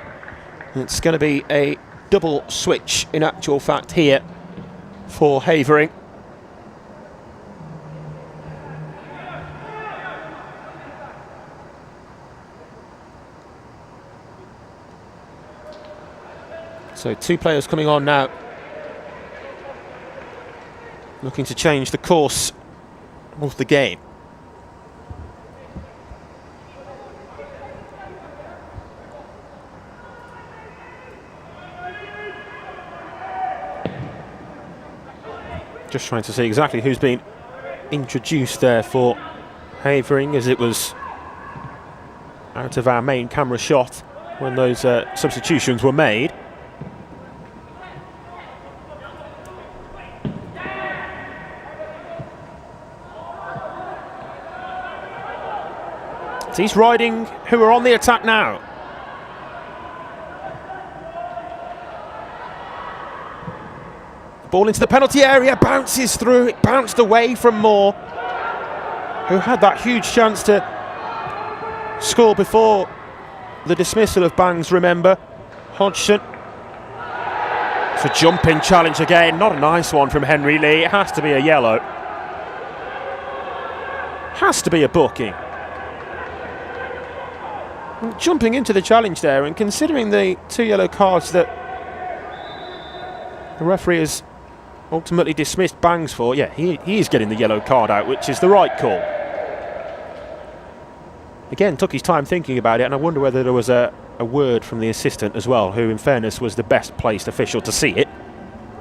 It's going to be a double switch in actual fact here for Havering. So 2 players coming on now, looking to change the course of the game. Just trying to see exactly who's been introduced there for Havering, as it was out of our main camera shot when those substitutions were made. It's East Riding who are on the attack now. Ball into the penalty area, bounces through, it bounced away from Moore, who had that huge chance to scored before the dismissal of Bangs, remember. Hodgson. It's a jumping challenge again, not a nice one from Henry Lee. It has to be a yellow. Has to be a booking. Jumping into the challenge there, and considering the 2 yellow cards that the referee has ultimately dismissed Bangs for, yeah, he is getting the yellow card out, which is the right call. Again, took his time thinking about it, and I wonder whether there was a word from the assistant as well, who in fairness was the best placed official to see it.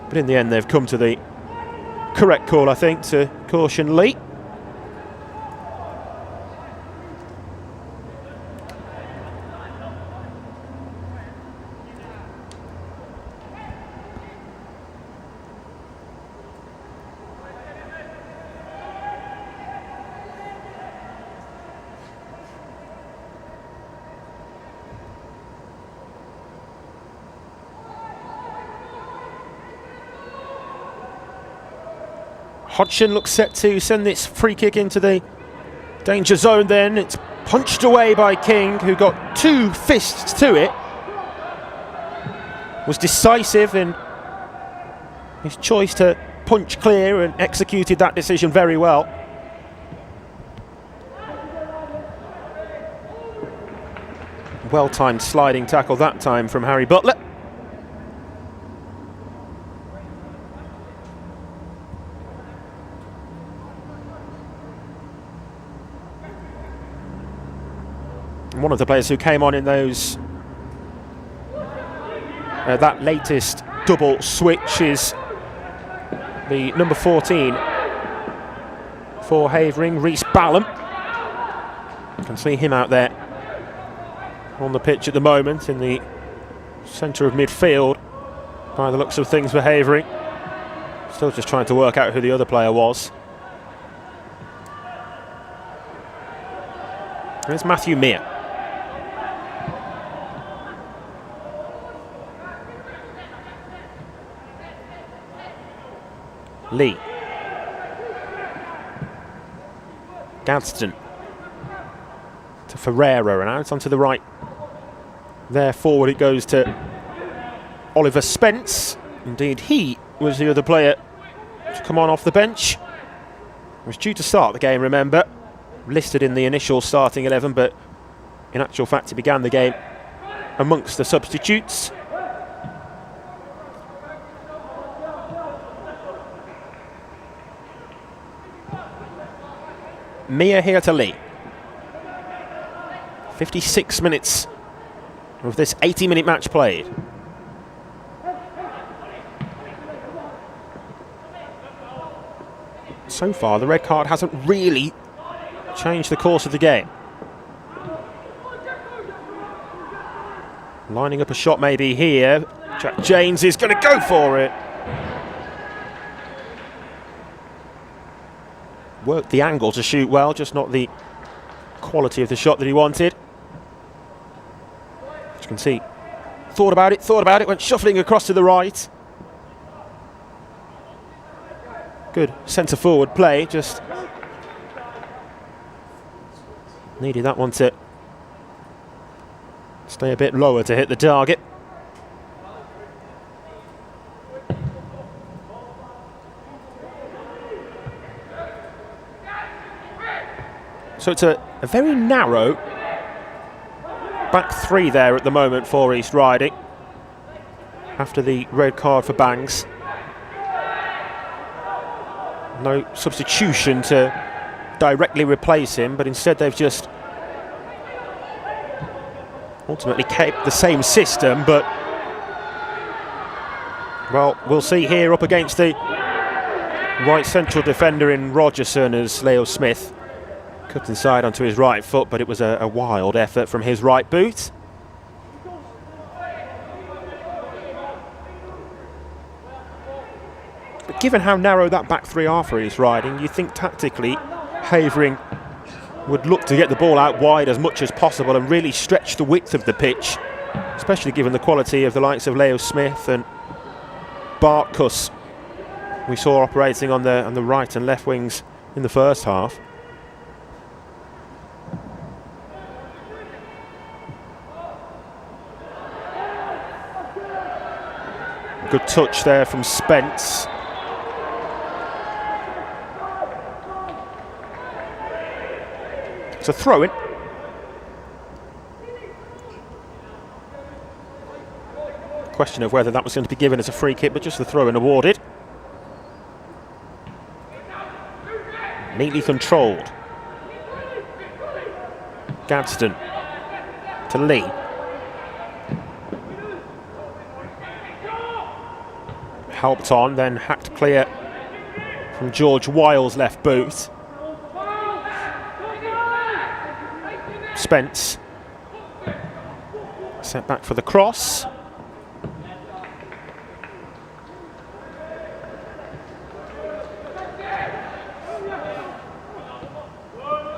But in the end they've come to the correct call, I think, to caution Lee. Hodgson looks set to send this free kick into the danger zone then. It's punched away by King, who got 2 fists to it. Was decisive in his choice to punch clear and executed that decision very well. Well-timed sliding tackle that time from Harry Butler. One of the players who came on in those that latest double switch is the number 14 for Havering, Reece Ballum. You can see him out there on the pitch at the moment in the centre of midfield by the looks of things for Havering. Still just trying to work out who the other player was. There's Matthew Mear. Lee. Gadsden to Ferreira, and out onto the right. There forward it goes to Oliver Spence. Indeed, he was the other player to come on off the bench. He was due to start the game, remember. Listed in the initial starting 11, but in actual fact he began the game amongst the substitutes. Mia here to Lee. 56 minutes of this 80-minute match played. So far, the red card hasn't really changed the course of the game. Lining up a shot maybe here. Jack James is going to go for it. Worked the angle to shoot well, just not the quality of the shot that he wanted. As you can see, thought about it, went shuffling across to the right. Good centre forward play, just needed that one to stay a bit lower to hit the target. So it's a very narrow back three there at the moment for East Riding after the red card for Bangs. No substitution to directly replace him, but instead they've just ultimately kept the same system, but well, we'll see here up against the right central defender in Rogerson as Leo Smith cut inside onto his right foot, but it was a wild effort from his right boot. But given how narrow that back three are for East Riding, you think tactically Havering would look to get the ball out wide as much as possible and really stretch the width of the pitch, especially given the quality of the likes of Leo Smith and Bartkus we saw operating on the right and left wings in the first half. Good touch there from Spence. It's a throw-in. Question of whether that was going to be given as a free kick, but just the throw-in awarded. Neatly controlled. Gadsden to Lee. Helped on, then hacked clear from George Wiles' left boot. Spence. Set back for the cross.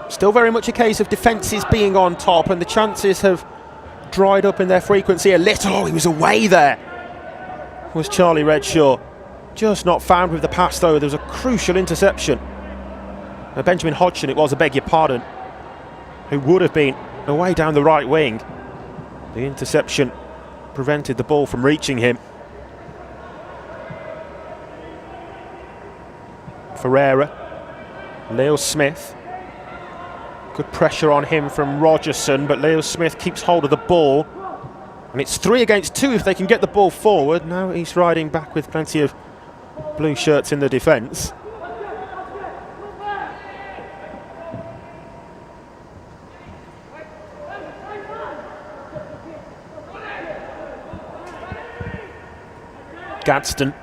Still very much a case of defences being on top, and the chances have dried up in their frequency a little. Oh, he was away there. Was Charlie Redshaw. Just not found with the pass though. There was a crucial interception. Benjamin Hodgson, it was, I beg your pardon, who would have been away down the right wing. The interception prevented the ball from reaching him. Ferreira. Leo Smith. Good pressure on him from Rogerson, but Leo Smith keeps hold of the ball. And it's 3 against 2 if they can get the ball forward. Now he's riding back with plenty of blue shirts in the defence. Gadsden.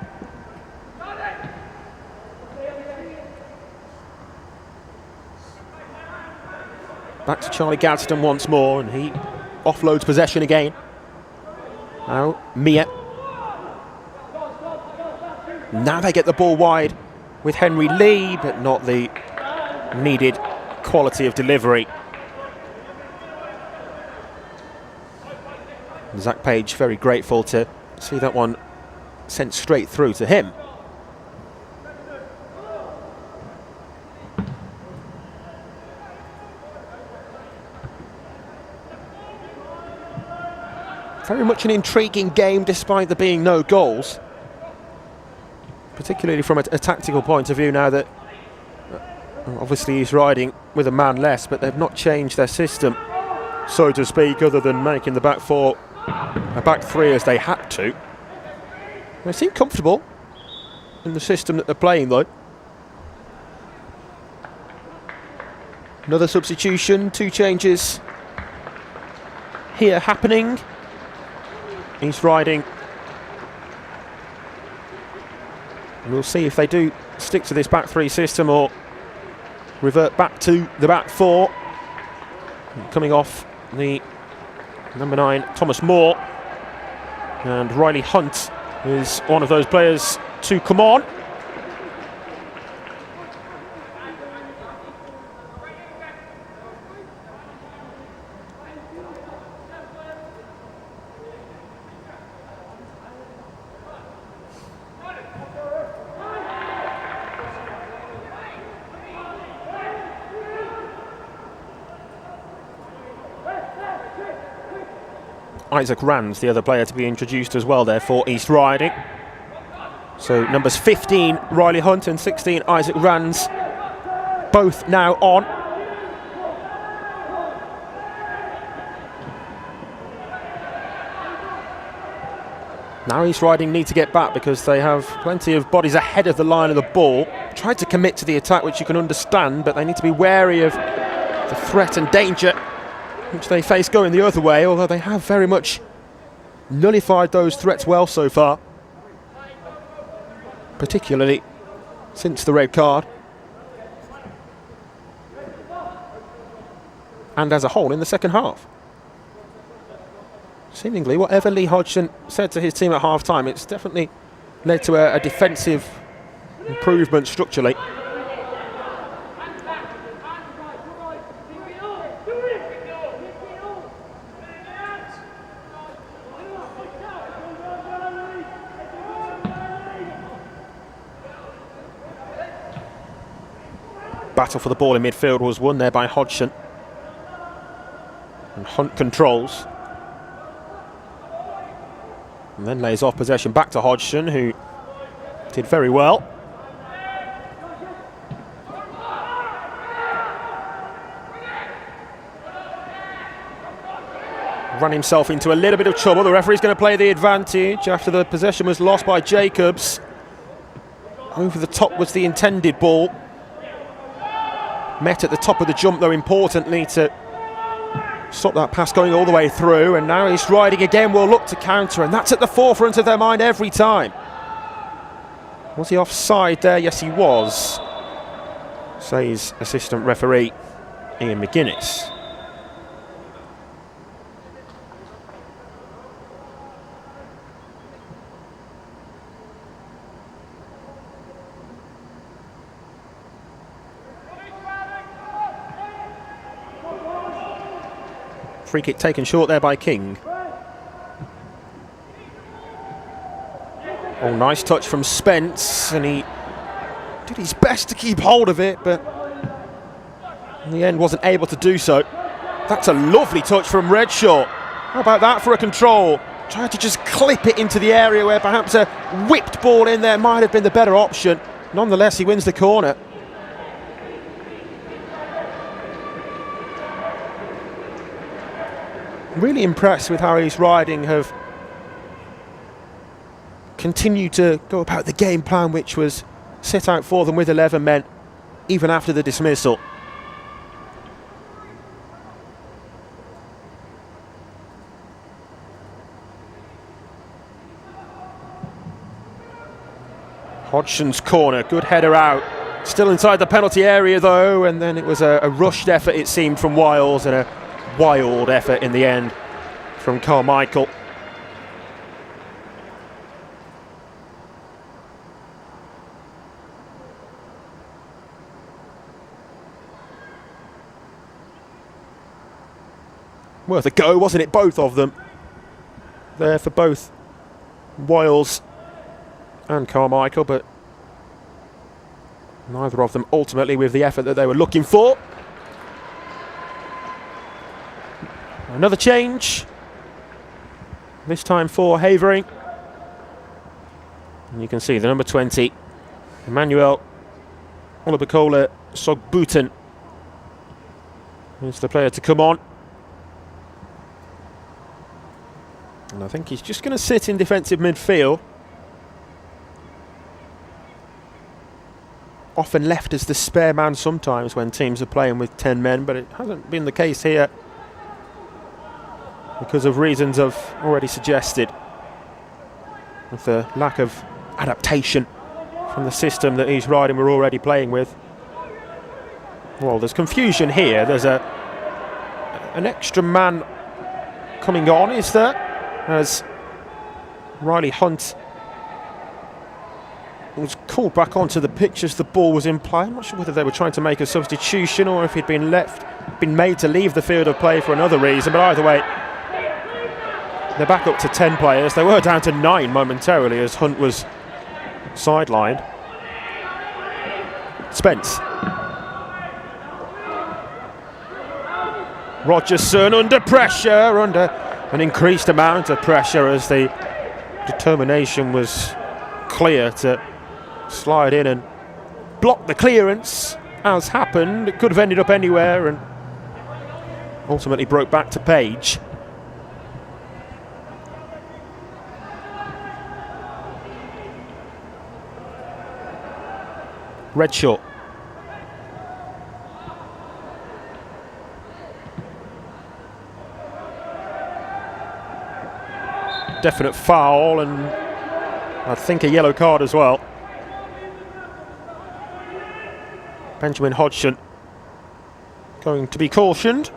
Back to Charlie Gadsden once more, and he offloads possession again. Now Mia. Now they get the ball wide with Henry Lee, but not the needed quality of delivery. Zach Page very grateful to see that one sent straight through to him. Very much an intriguing game despite there being no goals. Particularly from a tactical point of view now that obviously he's riding with a man less, but they've not changed their system, so to speak, other than making the back four a back three as they had to. They seem comfortable in the system that they're playing though. Another substitution, 2 changes here happening. He's riding. We'll see if they do stick to this back three system or revert back to the back four. Coming off the number 9, Thomas Moore. And Riley Hunt is one of those players to come on. Isaac Rands, the other player to be introduced as well there for East Riding. So numbers 15, Riley Hunt, and 16, Isaac Rands, both now on. Now East Riding need to get back because they have plenty of bodies ahead of the line of the ball. Tried to commit to the attack, which you can understand, but they need to be wary of the threat and danger which they face going the other way, although they have very much nullified those threats well so far, particularly since the red card, and as a whole in the second half. Seemingly, whatever Lee Hodgson said to his team at half-time, it's definitely led to a defensive improvement structurally. Battle for the ball in midfield was won there by Hodgson. And Hunt controls. And then lays off possession back to Hodgson, who did very well. Run himself into a little bit of trouble. The referee's going to play the advantage after the possession was lost by Jacobs. Over the top was the intended ball. Met at the top of the jump, though, importantly, to stop that pass going all the way through. And now he's riding again, will look to counter, and that's at the forefront of their mind every time. Was he offside there? Yes, he was, says assistant referee Ian McGuinness. Free kick taken short there by King. Oh, nice touch from Spence, and he did his best to keep hold of it, but in the end wasn't able to do so. That's a lovely touch from Redshaw. How about that for a control? Tried to just clip it into the area where perhaps a whipped ball in there might have been the better option. Nonetheless, he wins the corner. Really impressed with how his riding have continued to go about the game plan which was set out for them with 11 men, even after the dismissal. Hodgson's corner, good header out. Still inside the penalty area though, and then it was a rushed effort, it seemed, from Wiles, and a wild effort in the end from Carmichael. Worth a go, wasn't it? Both of them there for both Wiles and Carmichael, but neither of them ultimately with the effort that they were looking for. Another change, this time for Havering. And you can see the number 20, Emmanuel Olubakola Sogbutan, is the player to come on. And I think he's just going to sit in defensive midfield. Often left as the spare man sometimes when teams are playing with 10 men, but it hasn't been the case here because of reasons I've already suggested, with the lack of adaptation from the system that he's riding we're already playing with. Well, there's confusion here. There's an extra man coming on, is there? As Riley Hunt was called back onto the pitch as the ball was in play. I'm not sure whether they were trying to make a substitution or if he'd been made to leave the field of play for another reason, but either way, they're back up to 10 players. They were down to 9 momentarily as Hunt was sidelined. Spence. Rogerson under pressure, under an increased amount of pressure, as the determination was clear to slide in and block the clearance, as happened. It could have ended up anywhere and ultimately broke back to Page. Redshaw. Definite foul, and I think a yellow card as well. Benjamin Hodgson going to be cautioned.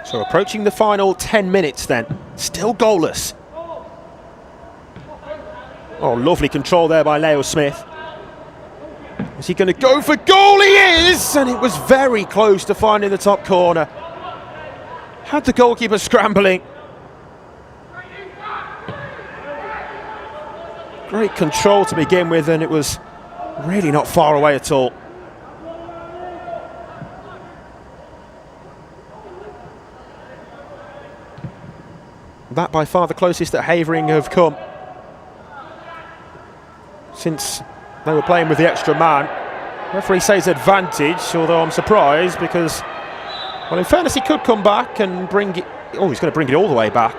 So approaching the final 10 minutes then, still goalless. Oh, lovely control there by Leo Smith. Is he going to go for goal? He is! And it was very close to finding the top corner. Had the goalkeeper scrambling. Great control to begin with, and it was really not far away at all. That by far the closest that Havering have come since they were playing with the extra man. Referee says advantage, although I'm surprised because, well, in fairness, he could come back and bring it. Oh, he's going to bring it all the way back.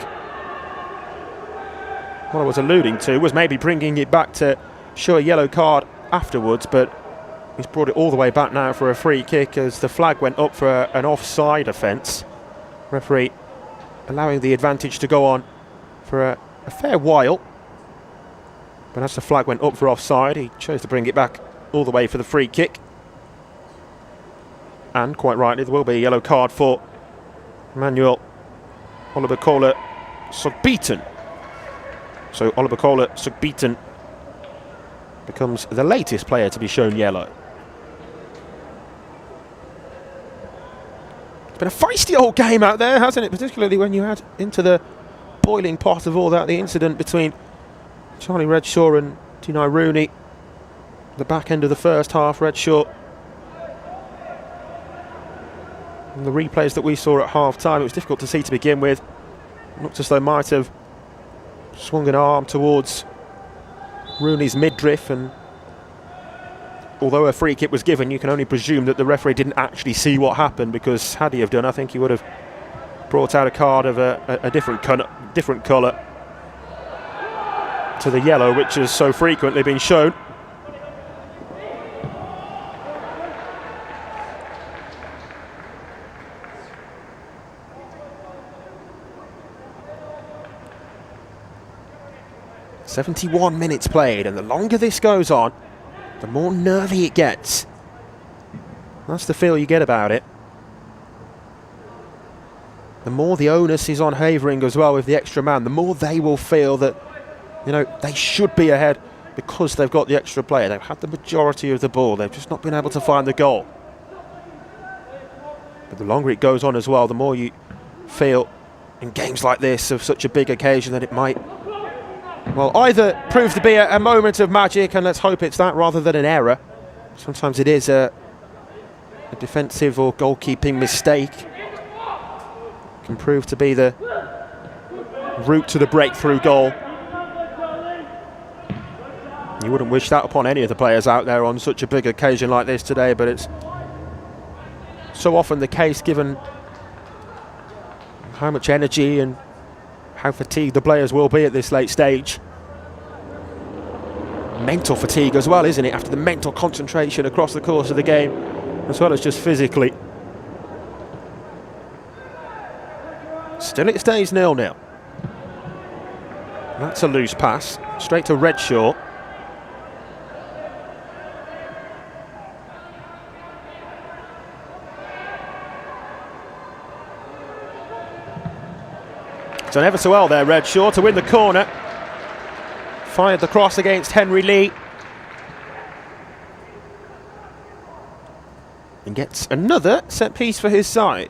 What I was alluding to was maybe bringing it back to show a yellow card afterwards, but he's brought it all the way back now for a free kick as the flag went up for an offside offence. Referee allowing the advantage to go on for a fair while. But as the flag went up for offside, he chose to bring it back all the way for the free kick. And quite rightly, there will be a yellow card for Emmanuel Olubukola Sugbeaton. So Olubukola Sugbeaton becomes the latest player to be shown yellow. It's been a feisty old game out there, hasn't it? Particularly when you add into the boiling pot of all that the incident between Charlie Redshaw and Denai Rooney. The back end of the first half, Redshaw. And the replays that we saw at half time, it was difficult to see to begin with. Looked as though might have swung an arm towards Rooney's midriff, and although a free kick was given, you can only presume that the referee didn't actually see what happened, because had he have done, I think he would have brought out a card of a different colour to the yellow, which has so frequently been shown. "71 minutes played, and the longer this goes on, the more nervy it gets." That's the feel you get about it. The more the onus is on Havering as well with the extra man, the more they will feel that, you know, they should be ahead because they've got the extra player. They've had the majority of the ball, they've just not been able to find the goal. But the longer it goes on as well, the more you feel in games like this of such a big occasion that it might, well, either prove to be a moment of magic, and let's hope it's that rather than an error. Sometimes it is a defensive or goalkeeping mistake. Can prove to be the route to the breakthrough goal. You wouldn't wish that upon any of the players out there on such a big occasion like this today, but it's so often the case given how much energy and how fatigued the players will be at this late stage. Mental fatigue as well, isn't it, after the mental concentration across the course of the game, as well as just physically. Still it stays 0-0. That's a loose pass, straight to Redshaw. Done ever so well there, Redshaw, to win the corner. Fired the cross against Henry Lee. And gets another set piece for his side.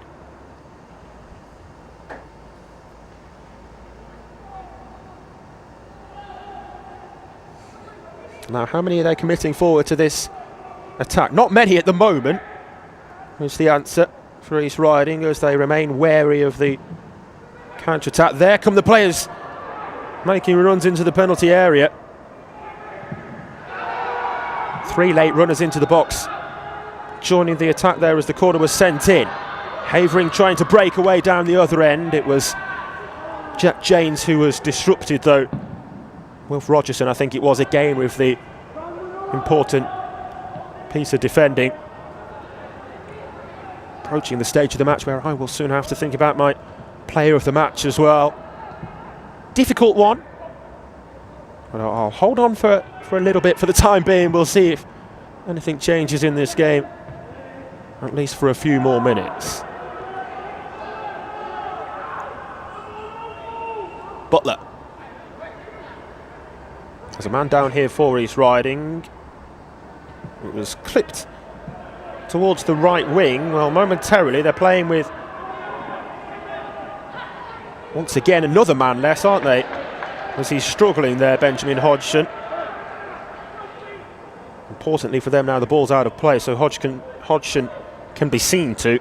Now, how many are they committing forward to this attack? Not many at the moment, is the answer for East Riding, as they remain wary of the counter-attack. There come the players making runs into the penalty area. 3 late runners into the box, joining the attack there as the corner was sent in. Havering trying to break away down the other end. It was Jack Janes who was disrupted, though. Wilf Rogerson, I think it was, again with the important piece of defending. Approaching the stage of the match where I will soon have to think about my player of the match as well. Difficult one, but I'll hold on for a little bit for the time being. We'll see if anything changes in this game, at least for a few more minutes. Butler. There's a man down here for East Riding. It was clipped towards the right wing. Well, momentarily they're playing with, once again, another man less, aren't they? As he's struggling there, Benjamin Hodgson. Importantly for them now, the ball's out of play, so Hodgson can be seen to.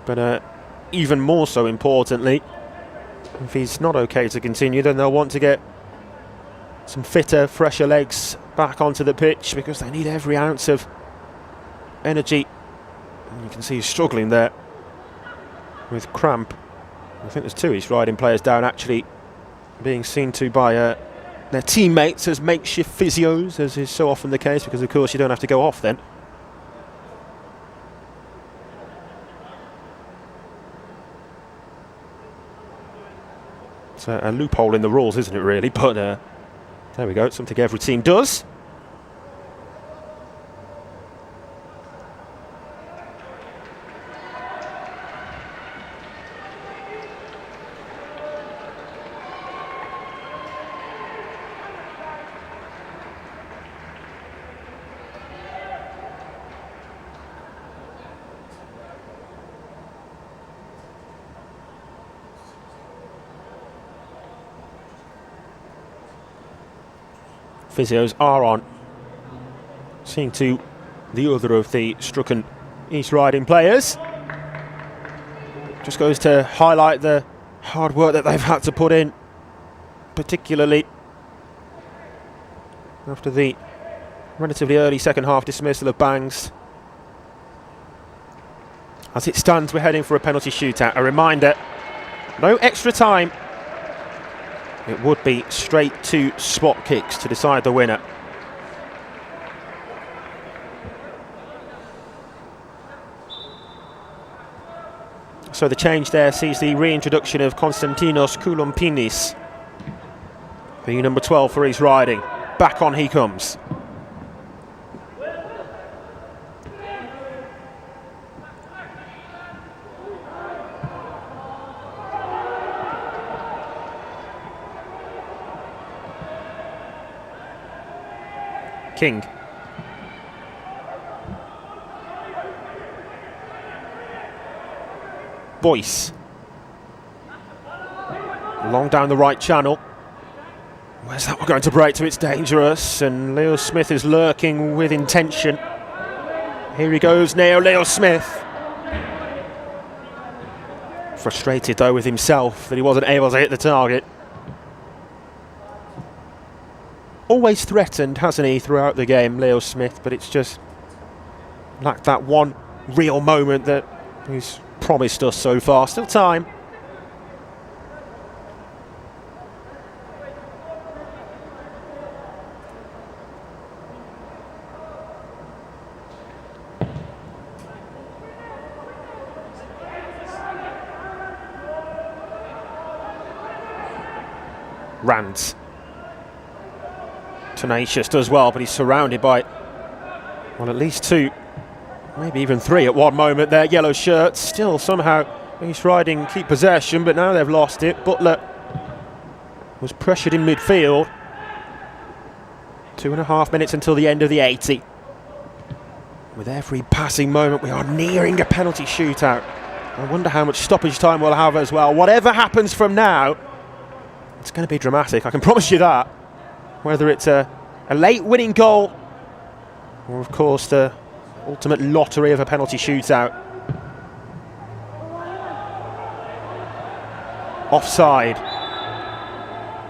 But even more so importantly, if he's not okay to continue, then they'll want to get some fitter, fresher legs back onto the pitch, because they need every ounce of energy. And you can see he's struggling there with cramp. I think there's two East Riding players down, actually being seen to by their teammates as makeshift physios, as is so often the case, because of course you don't have to go off then. It's a loophole in the rules, isn't it, really? But there we go, it's something every team does. Physios are on, seeing to the other of the stricken East Riding players. Just goes to highlight the hard work that they've had to put in, particularly after the relatively early second half dismissal of Bangs. As it stands, we're heading for a penalty shootout. A reminder, no extra time. It would be straight to spot kicks to decide the winner. So the change there sees the reintroduction of Konstantinos Koulompinis, the number 12 for East Riding. Back on he comes. King. Boyce. Long down the right channel. Where's that one going to break to? It's dangerous, and Leo Smith is lurking with intention. Here he goes now, Leo Smith. Frustrated though with himself that he wasn't able to hit the target. Always threatened, hasn't he, throughout the game, Leo Smith, but it's just lacked that one real moment that he's promised us so far. Still time. Rands. Tenacious does well, but he's surrounded by, well, at least two, maybe even three at one moment there. Yellow shirts. Still somehow East Riding keep possession, but now they've lost it. Butler was pressured in midfield. 2.5 minutes until the end of the 80. With every passing moment we are nearing a penalty shootout. I wonder how much stoppage time we'll have as well. Whatever happens from now, it's going to be dramatic, I can promise you that. Whether it's a late winning goal or, of course, the ultimate lottery of a penalty shootout. Offside.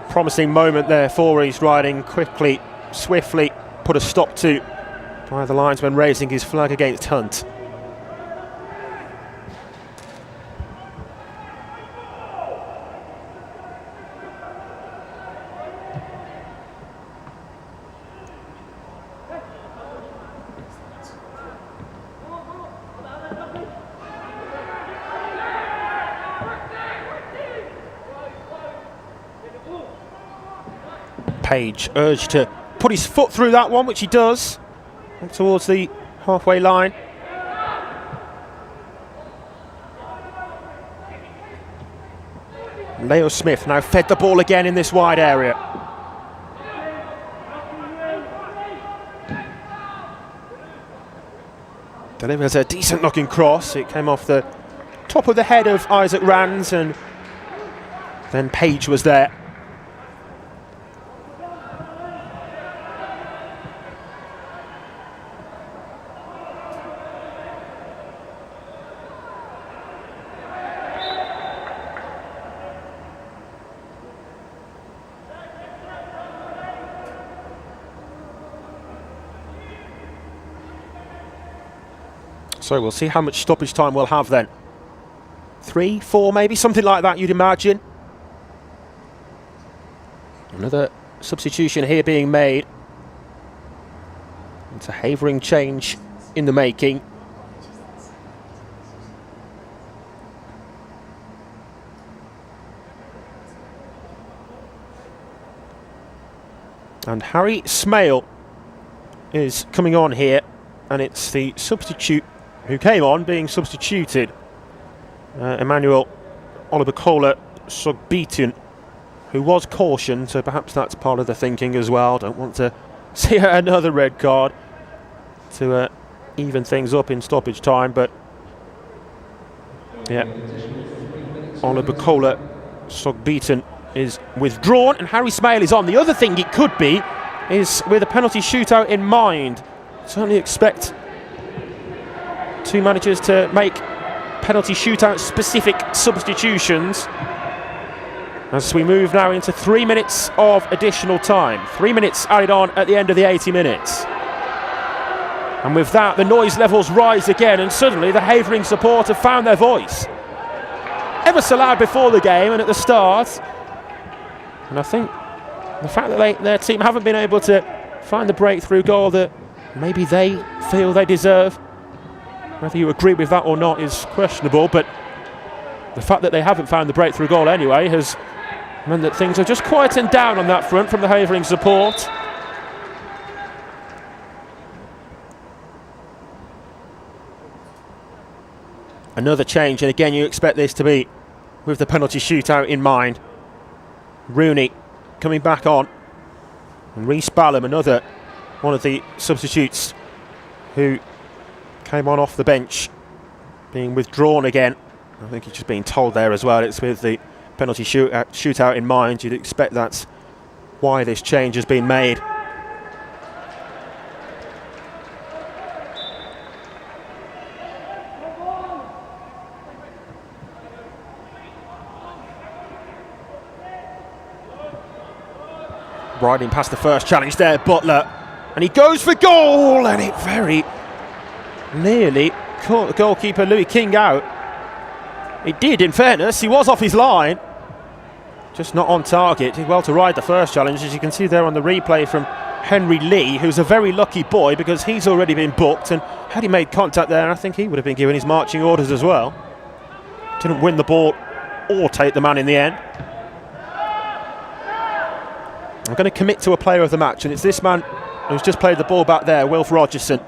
Promising moment there for East Riding. Quickly, swiftly put a stop to by the linesman raising his flag against Hunt. Page urged to put his foot through that one, which he does, and towards the halfway line. Leo Smith now fed the ball again in this wide area. delivers a decent looking cross. It came off the top of the head of Isaac Rands, and then Page was there. So we'll see how much stoppage time we'll have then. 3, 4 maybe, something like that you'd imagine. Another substitution here being made. It's a Havering change in the making. And Harry Smale is coming on here, and it's the substitute who came on being substituted. Emmanuel Olibacola Sogbeaton, who was cautioned, so perhaps that's part of the thinking as well. Don't want to see another red card to even things up in stoppage time, but yeah, Olibacola Sogbeaton is withdrawn and Harry Smale is on. The other thing it could be is with a penalty shootout in mind. Certainly expect two managers to make penalty shootout specific substitutions as we move now into 3 minutes of additional time. 3 minutes added on at the end of the 80 minutes. And with that, the noise levels rise again, and suddenly the Havering support have found their voice. Ever so loud before the game and at the start. And I think the fact that their team haven't been able to find the breakthrough goal that maybe they feel they deserve, whether you agree with that or not is questionable, but the fact that they haven't found the breakthrough goal anyway has meant that things have just quietened down on that front from the Havering support. Another change, and again you expect this to be with the penalty shootout in mind. Rooney coming back on, and Rhys Ballum, another one of the substitutes who came on off the bench, being withdrawn again. I think he's just being told there as well it's with the penalty shootout in mind. You'd expect that's why this change has been made. Riding past the first challenge there, Butler, and he goes for goal, and it very nearly caught the goalkeeper Louis King out. It did, in fairness, he was off his line, just not on target. Did well to ride the first challenge, as you can see there on the replay from Henry Lee, who's a very lucky boy because he's already been booked, and had he made contact there, I think he would have been given his marching orders as well. Didn't win the ball or take the man in the end. I'm going to commit to a player of the match, and it's this man who's just played the ball back there, Wilf Rogerson.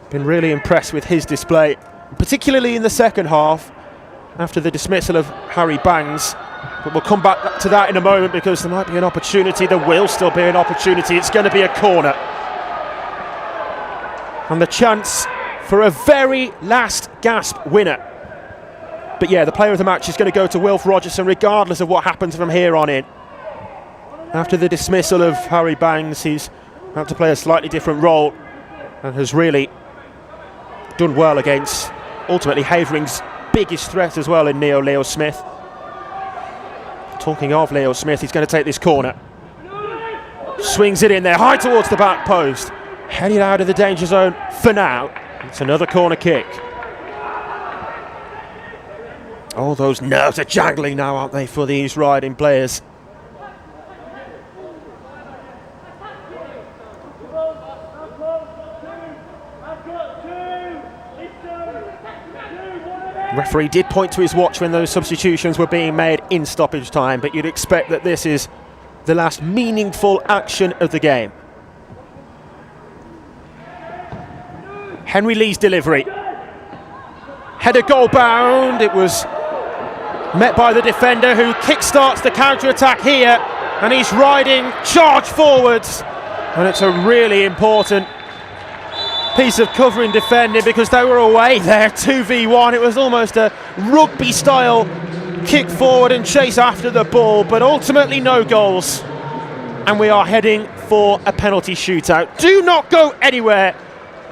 Been really impressed with his display, particularly in the second half after the dismissal of Harry Bangs. But we'll come back to that in a moment because there might be an opportunity. There will still be an opportunity. It's going to be a corner. And the chance for a very last gasp winner. But yeah, the player of the match is going to go to Wilf Rogerson regardless of what happens from here on in. After the dismissal of Harry Bangs, he's had to play a slightly different role and has really done well against ultimately Havering's biggest threat as well in Leo Smith. Talking of Leo Smith, he's going to take this corner. Swings it in there, high towards the back post. Headed out of the danger zone for now. It's another corner kick. All those nerves are jangling now, aren't they, for these riding players? Referee did point to his watch when those substitutions were being made in stoppage time, but you'd expect that this is the last meaningful action of the game. Henry Lee's delivery. Header goal bound. It was met by the defender who kick-starts the counter-attack here, and he's riding charge forwards, and it's a really important piece of covering defending because they were away there, 2v1. It was almost a rugby-style kick forward and chase after the ball, but ultimately no goals. And we are heading for a penalty shootout. Do not go anywhere.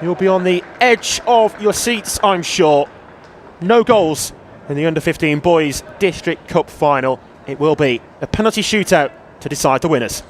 You'll be on the edge of your seats, I'm sure. No goals in the under-15 boys district cup final. It will be a penalty shootout to decide the winners.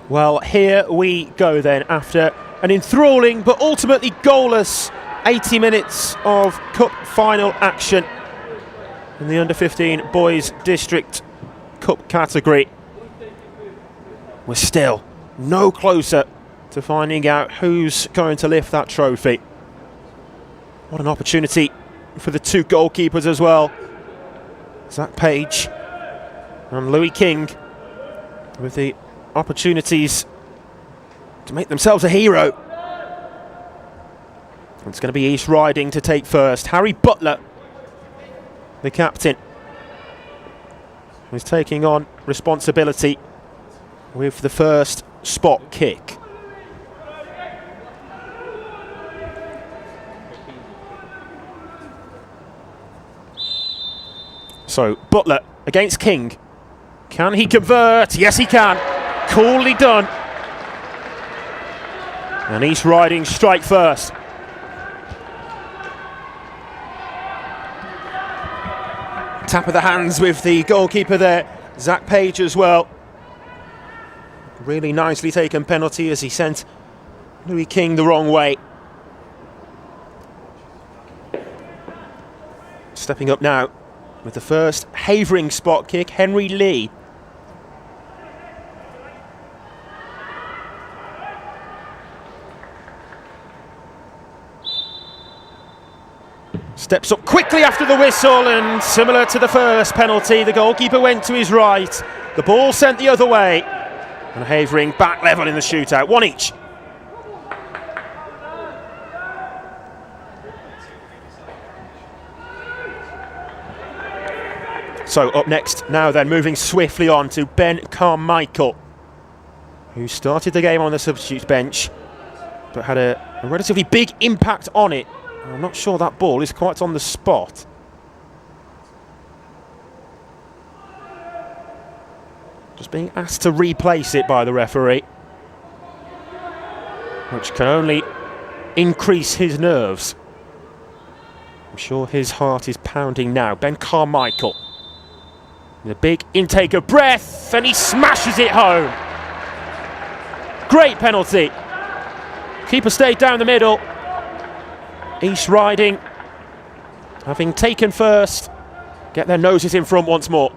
Well, here we go then, after an enthralling but ultimately goalless 80 minutes of cup final action in the under-15 boys district cup category. We're still no closer to finding out who's going to lift that trophy. What an opportunity for the two goalkeepers as well. Zach Page and Louis King with the opportunities to make themselves a hero. It's going to be East Riding to take first. Harry Butler, the captain, is taking on responsibility with the first spot kick. So Butler against King. Can he convert? Yes, he can. Coolly done. And East Riding strike first. Tap of the hands with the goalkeeper there, Zach Page as well. Really nicely taken penalty as he sent Louis King the wrong way. Stepping up now with the first Havering spot kick, Henry Lee. Steps up quickly after the whistle, and similar to the first penalty, the goalkeeper went to his right. The ball sent the other way. And Havering back level in the shootout, one each. So up next now then, moving swiftly on to Ben Carmichael, who started the game on the substitutes bench, but had a relatively big impact on it. I'm not sure that ball is quite on the spot. Just being asked to replace it by the referee, which can only increase his nerves. I'm sure his heart is pounding now. Ben Carmichael with a big intake of breath, and he smashes it home. Great penalty. Keeper stayed down the middle. East Riding, having taken first, get their noses in front once more.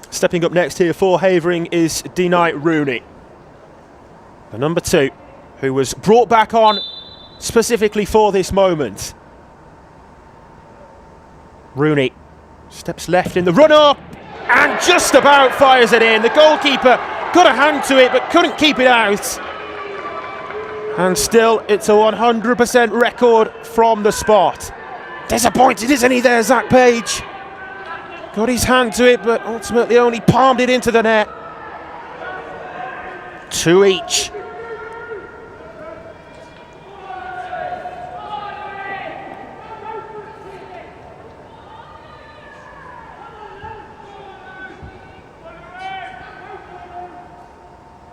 Stepping up next here for Havering is Denai Rooney, the number 2, who was brought back on specifically for this moment. Rooney steps left in the run-up and just about fires it in. The goalkeeper got a hand to it but couldn't keep it out. And still, it's a 100% record from the spot. Disappointed, isn't he there, Zach Page? Got his hand to it, but ultimately only palmed it into the net. 2 each.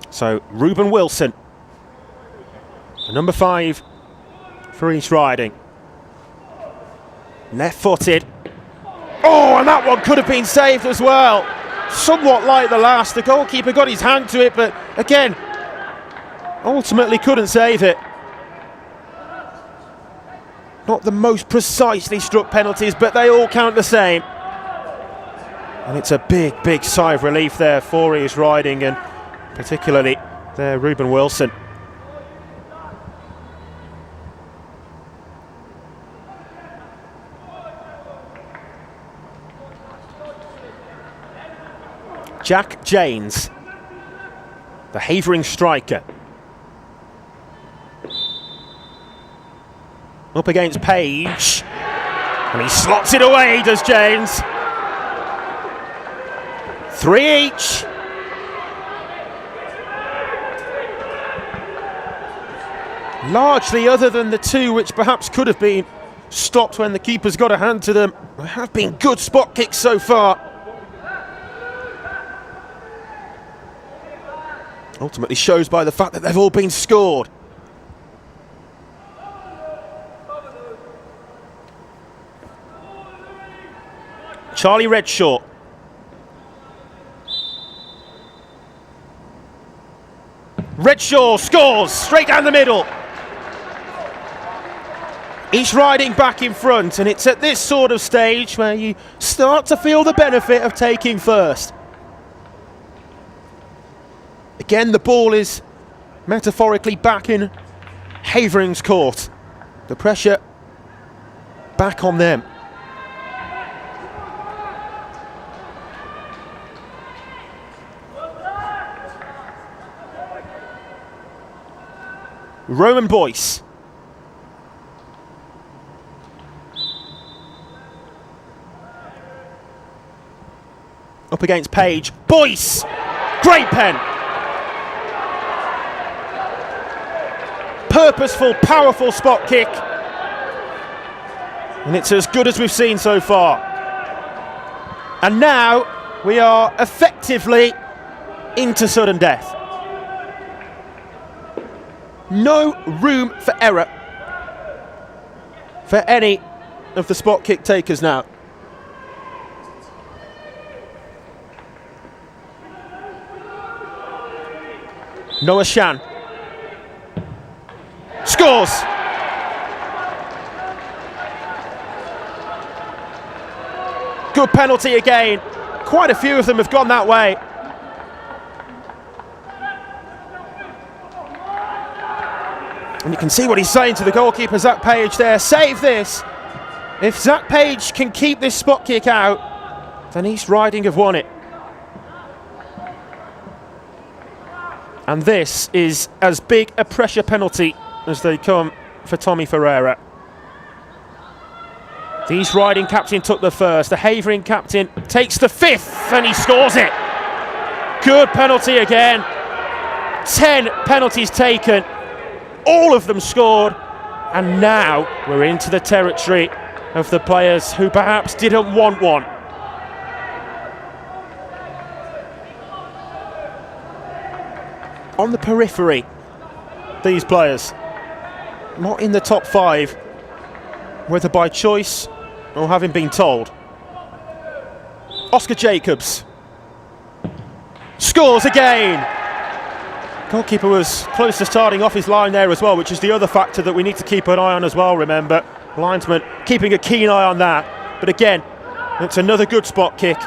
So, Ruben Wilson, the number 5 for East Riding. Left-footed. Oh, and that one could have been saved as well. Somewhat like the last. The goalkeeper got his hand to it, but again, ultimately couldn't save it. Not the most precisely struck penalties, but they all count the same. And it's a big, big sigh of relief there for East Riding, and particularly there, Ruben Wilson. Jack Janes, the Havering striker. Up against Page, and he slots it away, does James. 3 each. Largely, other than the 2 which perhaps could have been stopped when the keeper's got a hand to them, there have been good spot kicks so far. Ultimately shows by the fact that they've all been scored. Charlie Redshaw. Redshaw scores straight down the middle. East Riding back in front, and it's at this sort of stage where you start to feel the benefit of taking first. Again, the ball is metaphorically back in Havering's court. The pressure back on them. Roman Boyce. Up against Page. Boyce! Great pen! Purposeful, powerful spot kick. And it's as good as we've seen so far. And now we are effectively into sudden death. No room for error for any of the spot kick takers now. Noah Shan scores. Good penalty again. Quite a few of them have gone that way. And you can see what he's saying to the goalkeeper, Zach Page there. Save this. If Zach Page can keep this spot kick out, then East Riding have won it. And this is as big a pressure penalty as they come for Tommy Ferreira. The East Riding captain took the first. The Havering captain takes the fifth, and he scores it. Good penalty again. 10 penalties taken. All of them scored. And now we're into the territory of the players who perhaps didn't want one. On the periphery, these players, not in the top 5, whether by choice or having been told. Oscar Jacobs scores again. Goalkeeper was close to starting off his line there as well, which is the other factor that we need to keep an eye on as well, remember. Linesman keeping a keen eye on that. But again, it's another good spot kick.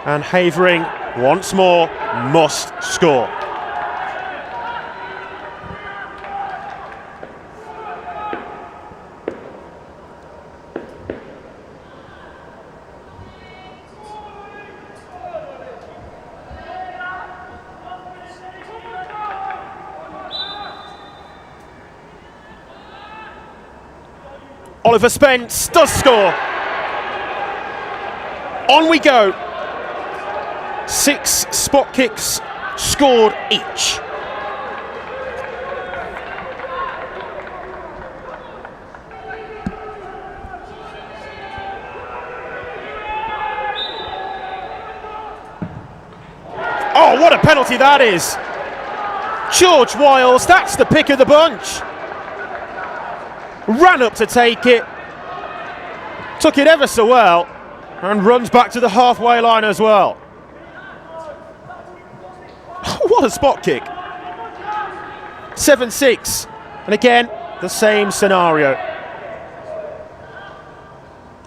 And Havering, once more, must score. Oliver Spence does score. On we go. 6 spot kicks scored each. Oh, what a penalty that is. George Wiles, that's the pick of the bunch. Ran up to take it, took it ever so well, and runs back to the halfway line as well. What a spot kick. 7-6, and again, the same scenario.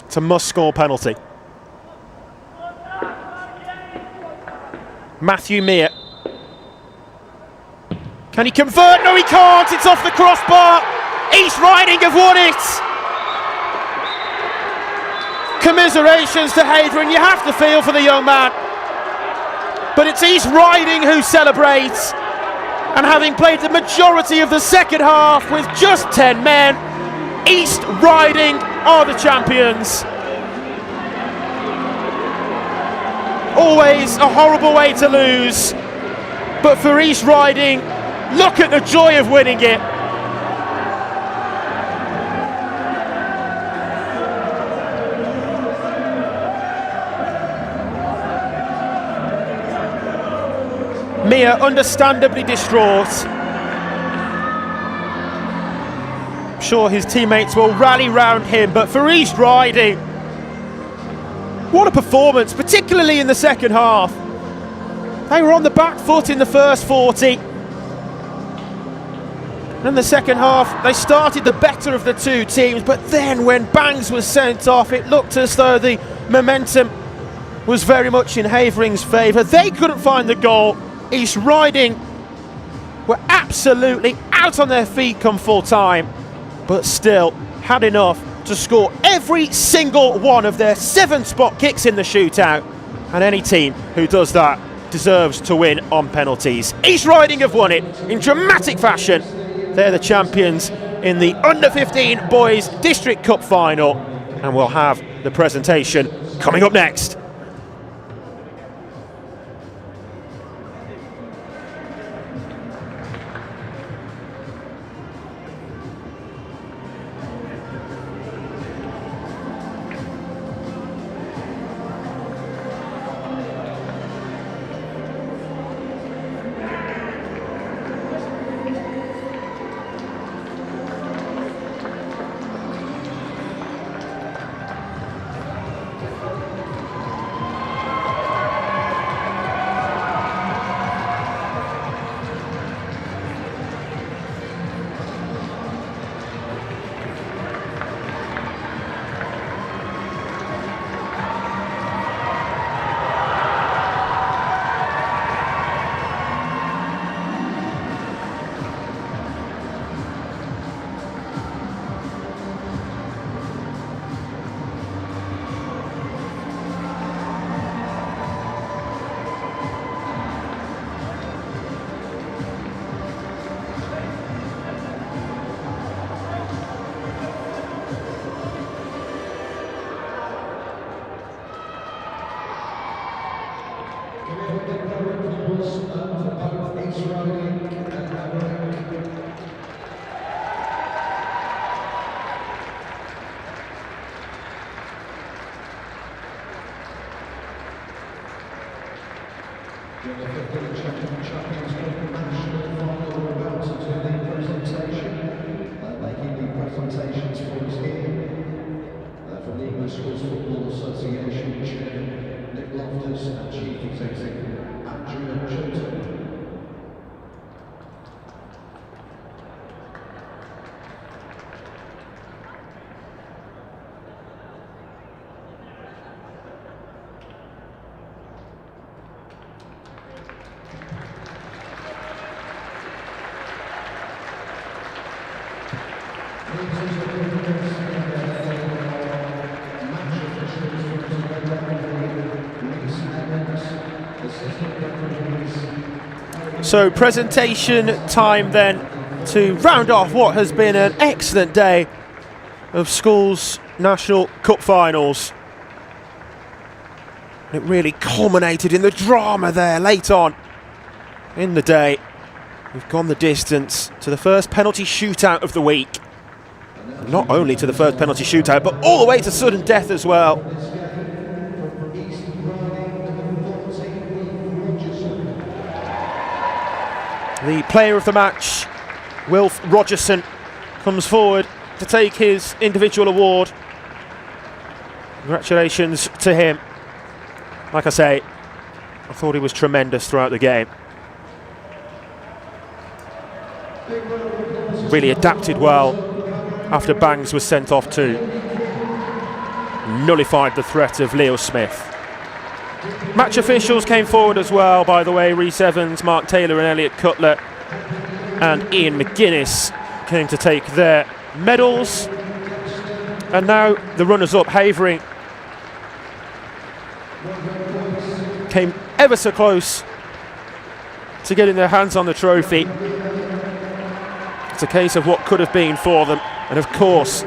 It's a must-score penalty. Matthew Mear. Can he convert? No, he can't. It's off the crossbar. East Riding have won it. Commiserations to Havering. You have to feel for the young man. But it's East Riding who celebrates. And having played the majority of the second half with just 10 men, East Riding are the champions. Always a horrible way to lose. But for East Riding, look at the joy of winning it. Mia understandably distraught. I'm sure his teammates will rally round him, but for East Riding, what a performance, particularly in the second half. They were on the back foot in the first 40. In the second half, they started the better of the two teams, but then when Bangs was sent off, it looked as though the momentum was very much in Havering's favour. They couldn't find the goal. East Riding were absolutely out on their feet come full time, but still had enough to score every single one of their 7 spot kicks in the shootout. And any team who does that deserves to win on penalties. East Riding have won it in dramatic fashion. They're the champions in the Under-15 Boys District Cup Final, and we'll have the presentation coming up next. Making the presentations for us here from the English Schools Football Association Chair Nick Loftus and Chief Executive Andrew Chilton. So presentation time then to round off what has been an excellent day of schools National Cup finals. It really culminated in the drama there late on in the day. We've gone the distance to the first penalty shootout of the week. Not only to the first penalty shootout, but all the way to sudden death as well. The player of the match, Wilf Rogerson, comes forward to take his individual award. Congratulations to him. Like I say, I thought he was tremendous throughout the game. Really adapted well after Bangs was sent off too. Nullified the threat of Leo Smith. Match officials came forward as well, by the way. Rhys Evans, Mark Taylor and Elliot Cutler and Ian McGuinness came to take their medals. And now the runners-up, Havering, came ever so close to getting their hands on the trophy. It's a case of what could have been for them. And of course,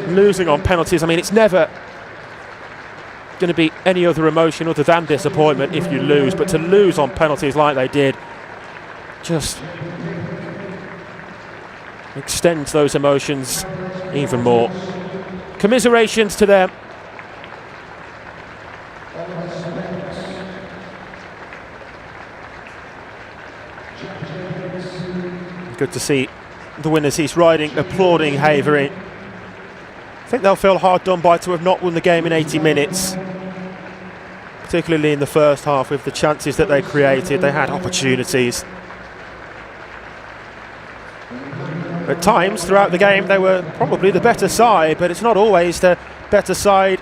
losing on penalties, I mean, it's never going to be any other emotion other than disappointment if you lose, but to lose on penalties like they did just extends those emotions even more. Commiserations to them. Good to see the winners East Riding applauding Havering. I think they'll feel hard done by to have not won the game in 80 minutes, particularly in the first half with the chances that they created. They had opportunities. At times throughout the game they were probably the better side, but it's not always the better side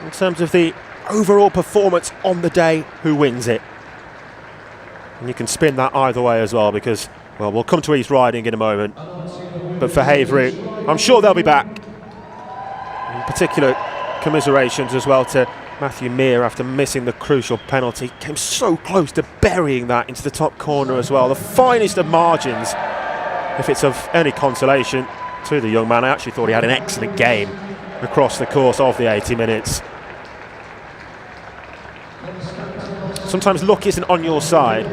in terms of the overall performance on the day who wins it. And you can spin that either way as well, because, well, we'll come to East Riding in a moment, but for Havering, I'm sure they'll be back. In particular, commiserations as well to Matthew Mear after missing the crucial penalty. Came so close to burying that into the top corner as well. The finest of margins, if it's of any consolation to the young man. I actually thought he had an excellent game across the course of the 80 minutes. Sometimes luck isn't on your side,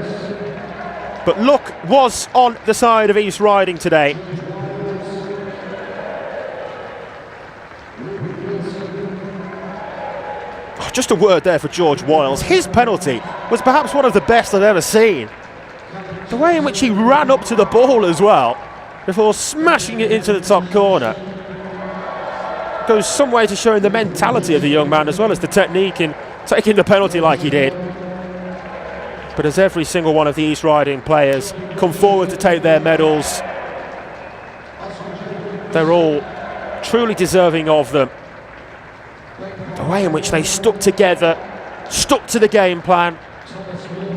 but luck was on the side of East Riding today. Oh, just a word there for George Wiles. His penalty was perhaps one of the best I've ever seen. The way in which he ran up to the ball as well before smashing it into the top corner goes some way to showing the mentality of the young man as well as the technique in taking the penalty like he did. But as every single one of the East Riding players come forward to take their medals, they're all truly deserving of them. The way in which they stuck together, stuck to the game plan,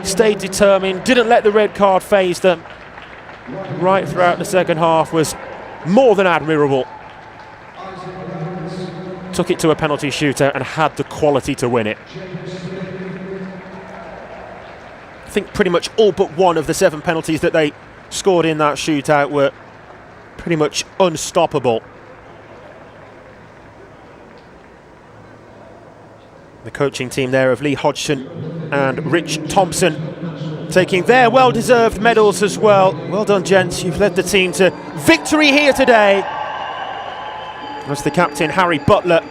stayed determined, didn't let the red card faze them right throughout the second half was more than admirable. Took it to a penalty shootout and had the quality to win it. I think pretty much all but one of the 7 penalties that they scored in that shootout were pretty much unstoppable. The coaching team there of Lee Hodgson and Rich Thompson taking their well-deserved medals as well. Well done, gents. You've led the team to victory here today. As the captain, Harry Butler,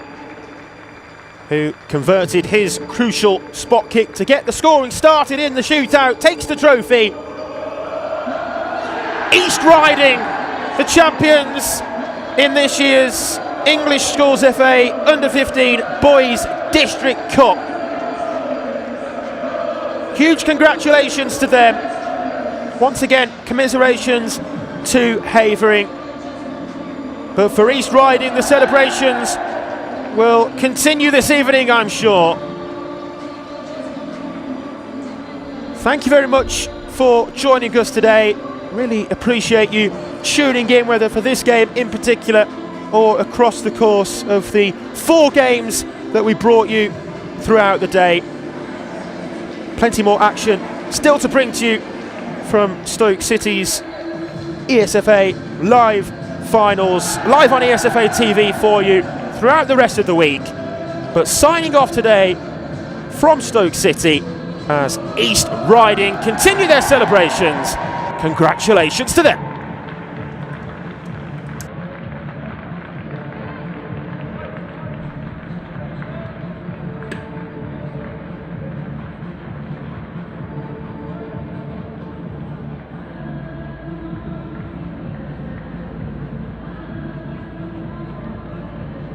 who converted his crucial spot kick to get the scoring started in the shootout, takes the trophy. East Riding, the champions in this year's English Schools FA Under-15 Boys District Cup. Huge congratulations to them. Once again, commiserations to Havering. But for East Riding, the celebrations will continue this evening, I'm sure. Thank you very much for joining us today. Really appreciate you tuning in, whether for this game in particular or across the course of the 4 games that we brought you throughout the day. Plenty more action still to bring to you from Stoke City's ESFA live finals, live on ESFA TV for you throughout the rest of the week. But signing off today from Stoke City as East Riding continue their celebrations. Congratulations to them.